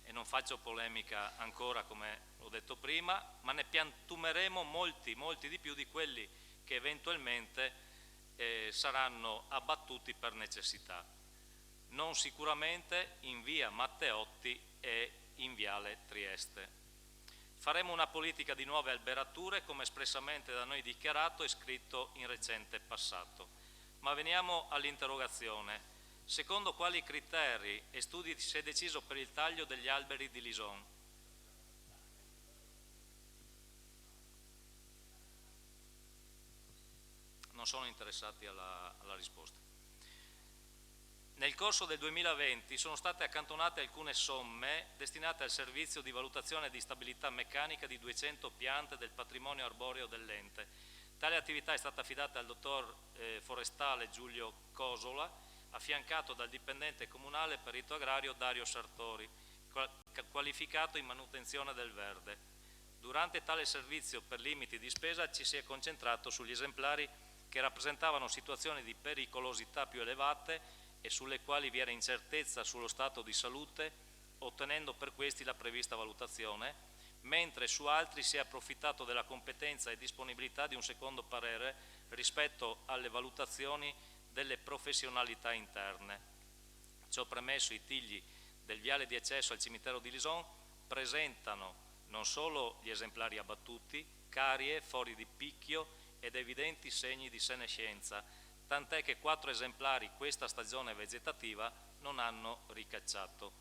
e non faccio polemica ancora come ho detto prima, ma ne piantumeremo molti di più di quelli che eventualmente saranno abbattuti per necessità. Non sicuramente in via Matteotti e in viale Trieste. Faremo una politica di nuove alberature, come espressamente da noi dichiarato e scritto in recente passato. Ma veniamo all'interrogazione. Secondo quali criteri e studi si è deciso per il taglio degli alberi di Lison? Non sono interessati alla risposta. Nel corso del 2020 sono state accantonate alcune somme destinate al servizio di valutazione di stabilità meccanica di 200 piante del patrimonio arboreo dell'ente. Tale attività è stata affidata al dottor forestale Giulio Cosola, affiancato dal dipendente comunale perito agrario Dario Sartori, qualificato in manutenzione del verde. Durante tale servizio per limiti di spesa ci si è concentrato sugli esemplari che rappresentavano situazioni di pericolosità più elevate e sulle quali vi era incertezza sullo stato di salute, ottenendo per questi la prevista valutazione, mentre su altri si è approfittato della competenza e disponibilità di un secondo parere rispetto alle valutazioni delle professionalità interne. Ciò premesso, i tigli del viale di accesso al cimitero di Lison presentano non solo gli esemplari abbattuti, carie, fori di picchio ed evidenti segni di senescenza, tant'è che 4 esemplari questa stagione vegetativa non hanno ricacciato.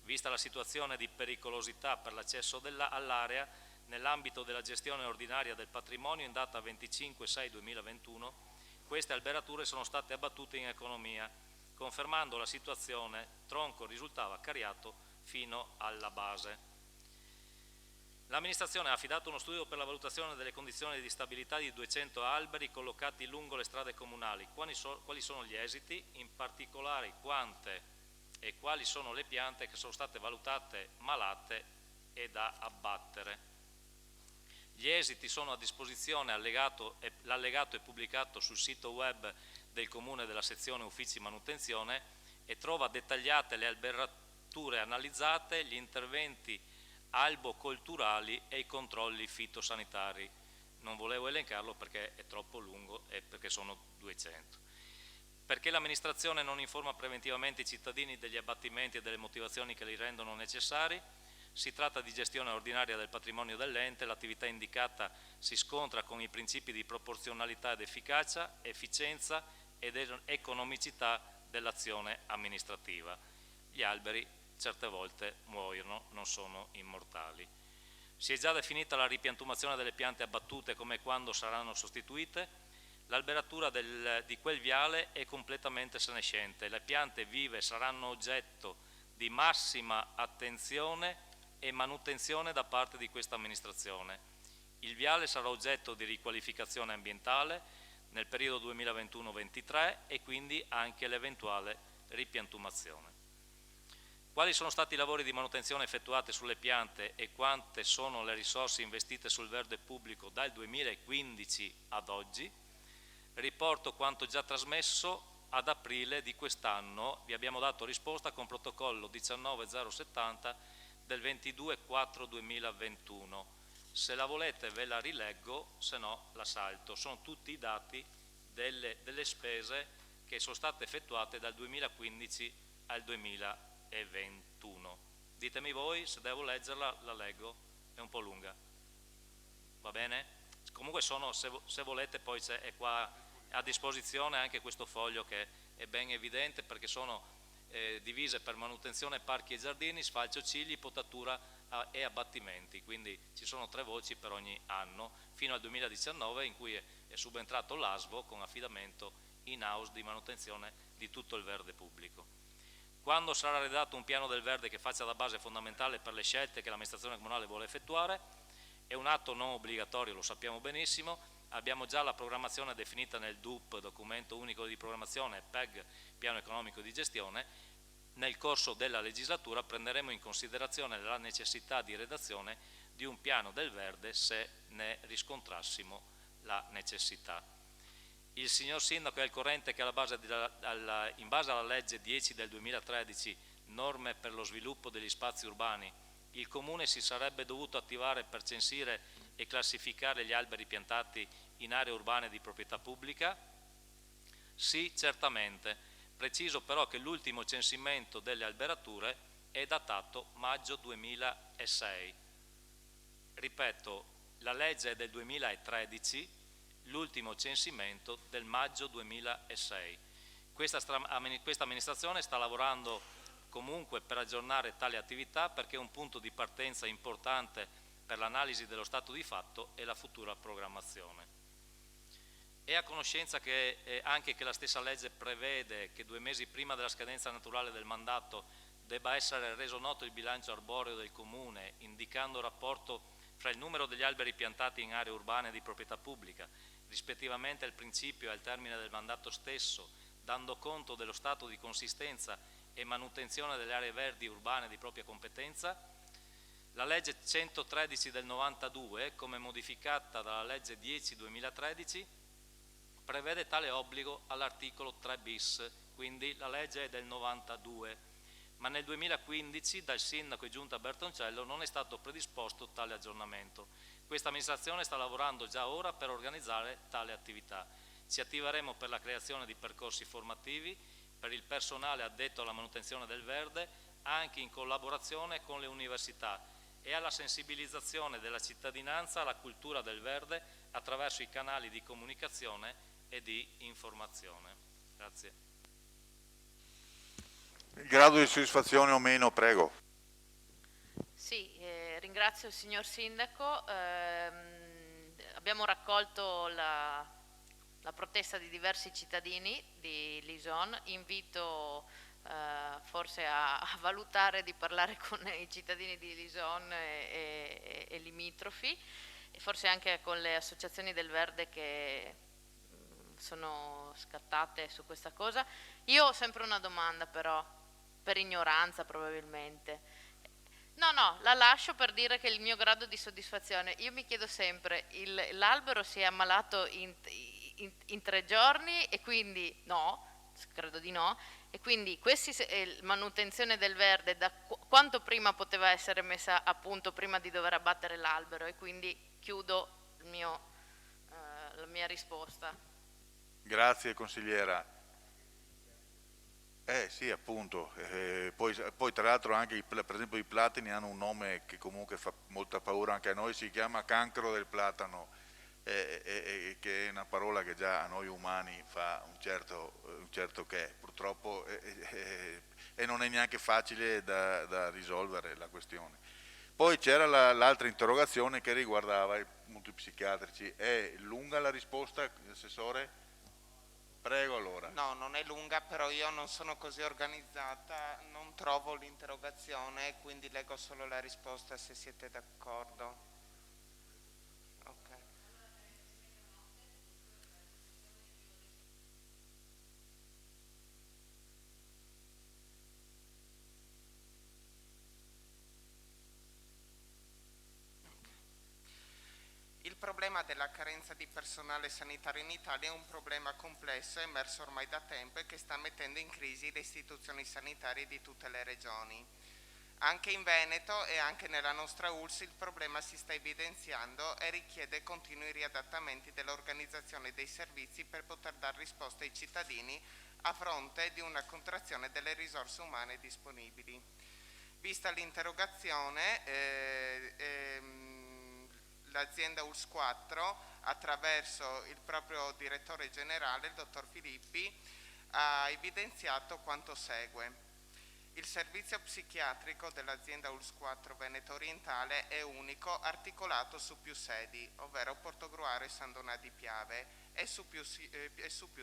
Vista la situazione di pericolosità per l'accesso all'area, nell'ambito della gestione ordinaria del patrimonio in data 25/6/2021, queste alberature sono state abbattute in economia, confermando la situazione, tronco risultava cariato fino alla base. L'amministrazione ha affidato uno studio per la valutazione delle condizioni di stabilità di 200 alberi collocati lungo le strade comunali. Quali sono gli esiti? In particolare quante e quali sono le piante che sono state valutate malate e da abbattere. Gli esiti sono a disposizione, l'allegato è pubblicato sul sito web del Comune della sezione Uffici Manutenzione e trova dettagliate le alberature analizzate, gli interventi albocolturali e i controlli fitosanitari. Non volevo elencarlo perché è troppo lungo e perché sono 200. Perché l'amministrazione non informa preventivamente i cittadini degli abbattimenti e delle motivazioni che li rendono necessari? Si tratta di gestione ordinaria del patrimonio dell'ente, l'attività indicata si scontra con i principi di proporzionalità ed efficacia, efficienza ed economicità dell'azione amministrativa. Gli alberi certe volte muoiono, non sono immortali. Si è già definita la ripiantumazione delle piante abbattute, come quando saranno sostituite. L'alberatura di quel viale è completamente senescente. Le piante vive saranno oggetto di massima attenzione e manutenzione da parte di questa amministrazione. Il viale sarà oggetto di riqualificazione ambientale nel periodo 2021-23 e quindi anche l'eventuale ripiantumazione. Quali sono stati i lavori di manutenzione effettuati sulle piante e quante sono le risorse investite sul verde pubblico dal 2015 ad oggi? Riporto quanto già trasmesso ad aprile di quest'anno, vi abbiamo dato risposta con protocollo 19070 del 22/4/2021. Se la volete ve la rileggo, se no la salto. Sono tutti i dati delle spese che sono state effettuate dal 2015 al 2021. Ditemi voi, se devo leggerla la leggo, è un po' lunga. Va bene? Comunque sono, se volete poi è qua a disposizione anche questo foglio che è ben evidente, perché sono divise per manutenzione parchi e giardini, sfalcio cigli, potatura e abbattimenti, quindi ci sono 3 voci per ogni anno, fino al 2019 in cui è subentrato l'ASVO con affidamento in house di manutenzione di tutto il verde pubblico. Quando sarà redatto un piano del verde che faccia da base fondamentale per le scelte che l'amministrazione comunale vuole effettuare, è un atto non obbligatorio, lo sappiamo benissimo. Abbiamo già la programmazione definita nel DUP, documento unico di programmazione, PEG, piano economico di gestione. Nel corso della legislatura prenderemo in considerazione la necessità di redazione di un piano del verde se ne riscontrassimo la necessità. Il signor Sindaco è al corrente che in base alla legge 10 del 2013, norme per lo sviluppo degli spazi urbani, il Comune si sarebbe dovuto attivare per censire e classificare gli alberi piantati in aree urbane di proprietà pubblica? Sì, certamente. Preciso però che l'ultimo censimento delle alberature è datato maggio 2006. Ripeto, la legge è del 2013, l'ultimo censimento del maggio 2006. Questa amministrazione sta lavorando comunque per aggiornare tale attività, perché è un punto di partenza importante per l'analisi dello stato di fatto e la futura programmazione. È a conoscenza anche che la stessa legge prevede che 2 mesi prima della scadenza naturale del mandato debba essere reso noto il bilancio arboreo del Comune, indicando il rapporto fra il numero degli alberi piantati in aree urbane di proprietà pubblica, rispettivamente al principio e al termine del mandato stesso, dando conto dello stato di consistenza e manutenzione delle aree verdi urbane di propria competenza. La legge 113 del 92, come modificata dalla legge 10 2013, prevede tale obbligo all'articolo 3 bis, quindi la legge è del 92, ma nel 2015 dal sindaco e giunta Bertoncello non è stato predisposto tale aggiornamento. Questa amministrazione sta lavorando già ora per organizzare tale attività. Ci attiveremo per la creazione di percorsi formativi per il personale addetto alla manutenzione del verde, anche in collaborazione con le università, e alla sensibilizzazione della cittadinanza alla cultura del verde attraverso i canali di comunicazione e di informazione. Grazie. Il grado di soddisfazione o meno, prego. Sì, ringrazio il signor Sindaco. Abbiamo raccolto la protesta di diversi cittadini di Lison. Invito forse a valutare di parlare con i cittadini di Lison e limitrofi, e forse anche con le associazioni del verde che sono scattate su questa cosa. Io ho sempre una domanda, però, per ignoranza probabilmente. No, la lascio per dire che il mio grado di soddisfazione, io mi chiedo sempre, l'albero si è ammalato in 3 giorni e quindi no, credo di no, e quindi questa manutenzione del verde da quanto prima poteva essere messa a punto prima di dover abbattere l'albero, e quindi chiudo la mia risposta. Grazie consigliera. Sì, appunto, poi tra l'altro anche per esempio i platani hanno un nome che comunque fa molta paura anche a noi, si chiama cancro del platano, che è una parola che già a noi umani fa un certo che, purtroppo, e non è neanche facile da risolvere la questione. Poi c'era l'altra interrogazione che riguardava i punti psichiatrici. È lunga la risposta, assessore? Prego allora. No, non è lunga, però io non sono così organizzata, non trovo l'interrogazione, quindi leggo solo la risposta se siete d'accordo. Ok. Il problema della carenza di personale sanitario in Italia è un problema complesso, emerso ormai da tempo e che sta mettendo in crisi le istituzioni sanitarie di tutte le regioni. Anche in Veneto e anche nella nostra ULSS il problema si sta evidenziando e richiede continui riadattamenti dell'organizzazione dei servizi per poter dare risposte ai cittadini a fronte di una contrazione delle risorse umane disponibili. Vista l'interrogazione, l'azienda ULSS 4, attraverso il proprio direttore generale, il dottor Filippi, ha evidenziato quanto segue. Il servizio psichiatrico dell'azienda ULSS 4 Veneto Orientale è unico, articolato su più sedi, ovvero Portogruaro e San Donà di Piave, e su più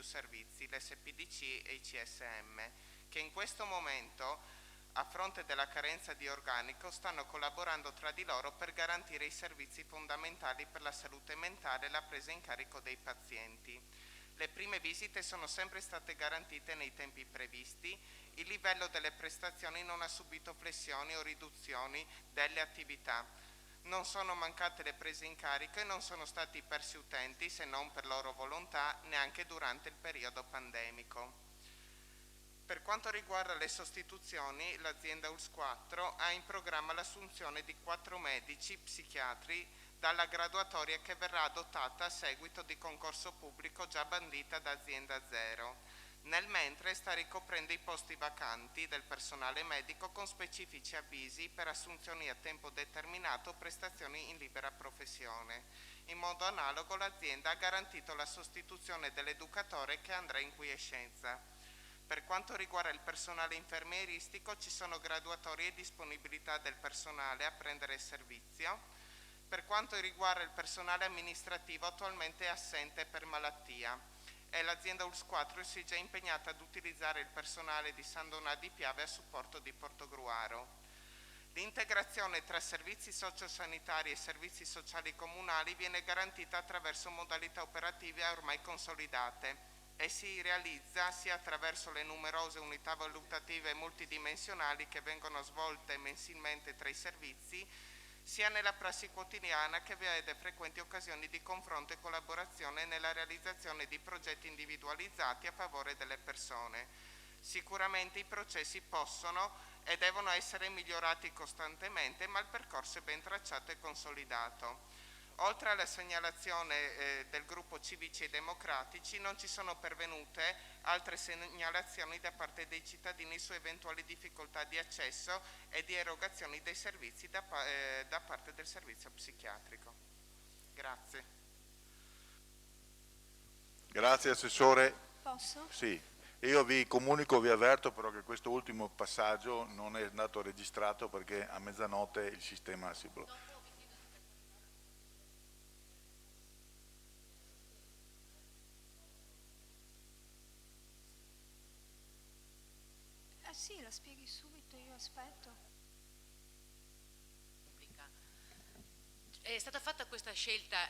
servizi, l'SPDC e i CSM, che in questo momento, a fronte della carenza di organico, stanno collaborando tra di loro per garantire i servizi fondamentali per la salute mentale e la presa in carico dei pazienti. Le prime visite sono sempre state garantite nei tempi previsti, il livello delle prestazioni non ha subito flessioni o riduzioni delle attività. Non sono mancate le prese in carico e non sono stati persi utenti, se non per loro volontà, neanche durante il periodo pandemico. Per quanto riguarda le sostituzioni, l'azienda ULSS 4 ha in programma l'assunzione di 4 medici psichiatri dalla graduatoria che verrà adottata a seguito di concorso pubblico già bandita da Azienda Zero. Nel mentre sta ricoprendo i posti vacanti del personale medico con specifici avvisi per assunzioni a tempo determinato o prestazioni in libera professione. In modo analogo l'azienda ha garantito la sostituzione dell'educatore che andrà in quiescenza. Per quanto riguarda il personale infermieristico ci sono graduatorie e disponibilità del personale a prendere servizio. Per quanto riguarda il personale amministrativo attualmente è assente per malattia e l'azienda ULSS 4 si è già impegnata ad utilizzare il personale di San Donà di Piave a supporto di Portogruaro. L'integrazione tra servizi sociosanitari e servizi sociali comunali viene garantita attraverso modalità operative ormai consolidate e si realizza sia attraverso le numerose unità valutative multidimensionali che vengono svolte mensilmente tra i servizi, sia nella prassi quotidiana che vede frequenti occasioni di confronto e collaborazione nella realizzazione di progetti individualizzati a favore delle persone. Sicuramente i processi possono e devono essere migliorati costantemente, ma il percorso è ben tracciato e consolidato. Oltre alla segnalazione del gruppo Civici e Democratici non ci sono pervenute altre segnalazioni da parte dei cittadini su eventuali difficoltà di accesso e di erogazioni dei servizi da parte del servizio psichiatrico. Grazie. Grazie Assessore. Posso? Sì. Io vi comunico, vi avverto però che questo ultimo passaggio non è andato registrato perché a mezzanotte il sistema si blocca. Sì, la spieghi subito, io aspetto. È stata fatta questa scelta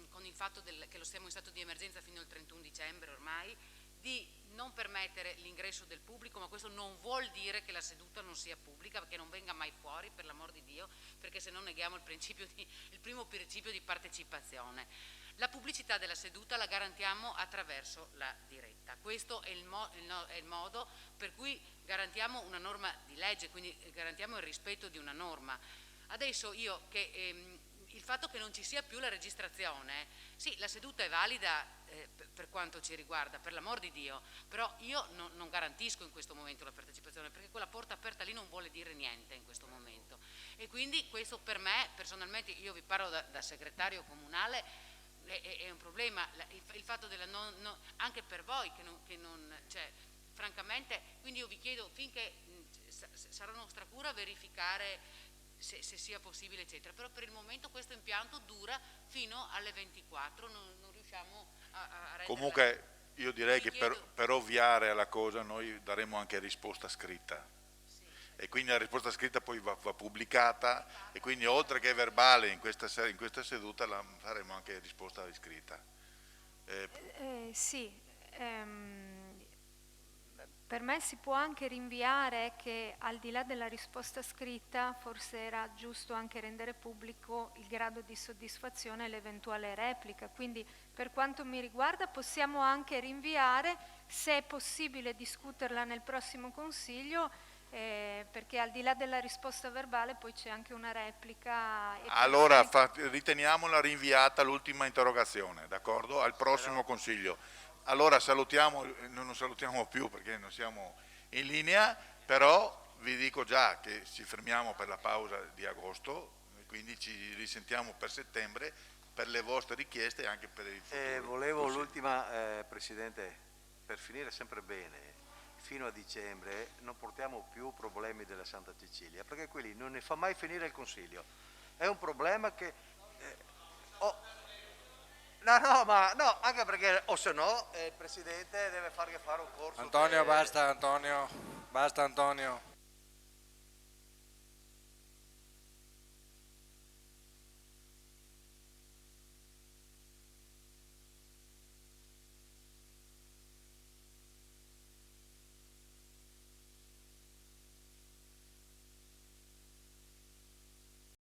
con il fatto che lo stiamo in stato di emergenza fino al 31 dicembre ormai, di non permettere l'ingresso del pubblico, ma questo non vuol dire che la seduta non sia pubblica, che non venga mai fuori, per l'amor di Dio, perché se no neghiamo il primo principio di partecipazione. La pubblicità della seduta la garantiamo attraverso la diretta. Questo è il modo per cui garantiamo una norma di legge, quindi garantiamo il rispetto di una norma. Adesso il fatto che non ci sia più la registrazione, sì, la seduta è valida per quanto ci riguarda, per l'amor di Dio, però io non garantisco in questo momento la partecipazione, perché quella porta aperta lì non vuole dire niente in questo momento. E quindi questo per me, personalmente, io vi parlo da segretario comunale, è un problema, il fatto della anche per voi che non cioè, francamente, quindi io vi chiedo finché sarà nostra cura verificare se sia possibile eccetera, però per il momento questo impianto dura fino alle 24, non riusciamo a rendere. Comunque io direi che per ovviare alla cosa noi daremo anche risposta scritta. E quindi la risposta scritta poi va pubblicata e quindi oltre che verbale in questa seduta la faremo anche risposta scritta. Sì, per me si può anche rinviare che al di là della risposta scritta forse era giusto anche rendere pubblico il grado di soddisfazione e l'eventuale replica, quindi per quanto mi riguarda possiamo anche rinviare, se è possibile discuterla nel prossimo Consiglio, perché al di là della risposta verbale poi c'è anche una replica. Allora riteniamola rinviata l'ultima interrogazione, d'accordo? Al prossimo Consiglio. Allora salutiamo, non salutiamo più perché non siamo in linea, però vi dico già che ci fermiamo per la pausa di agosto, quindi ci risentiamo per settembre per le vostre richieste e anche per il futuro. Volevo l'ultima, Presidente, per finire sempre bene. Fino a dicembre non portiamo più problemi della Santa Cecilia, perché quelli non ne fa mai finire il Consiglio. È un problema che... No, anche perché o se no il Presidente deve fare un corso. Antonio, basta Antonio.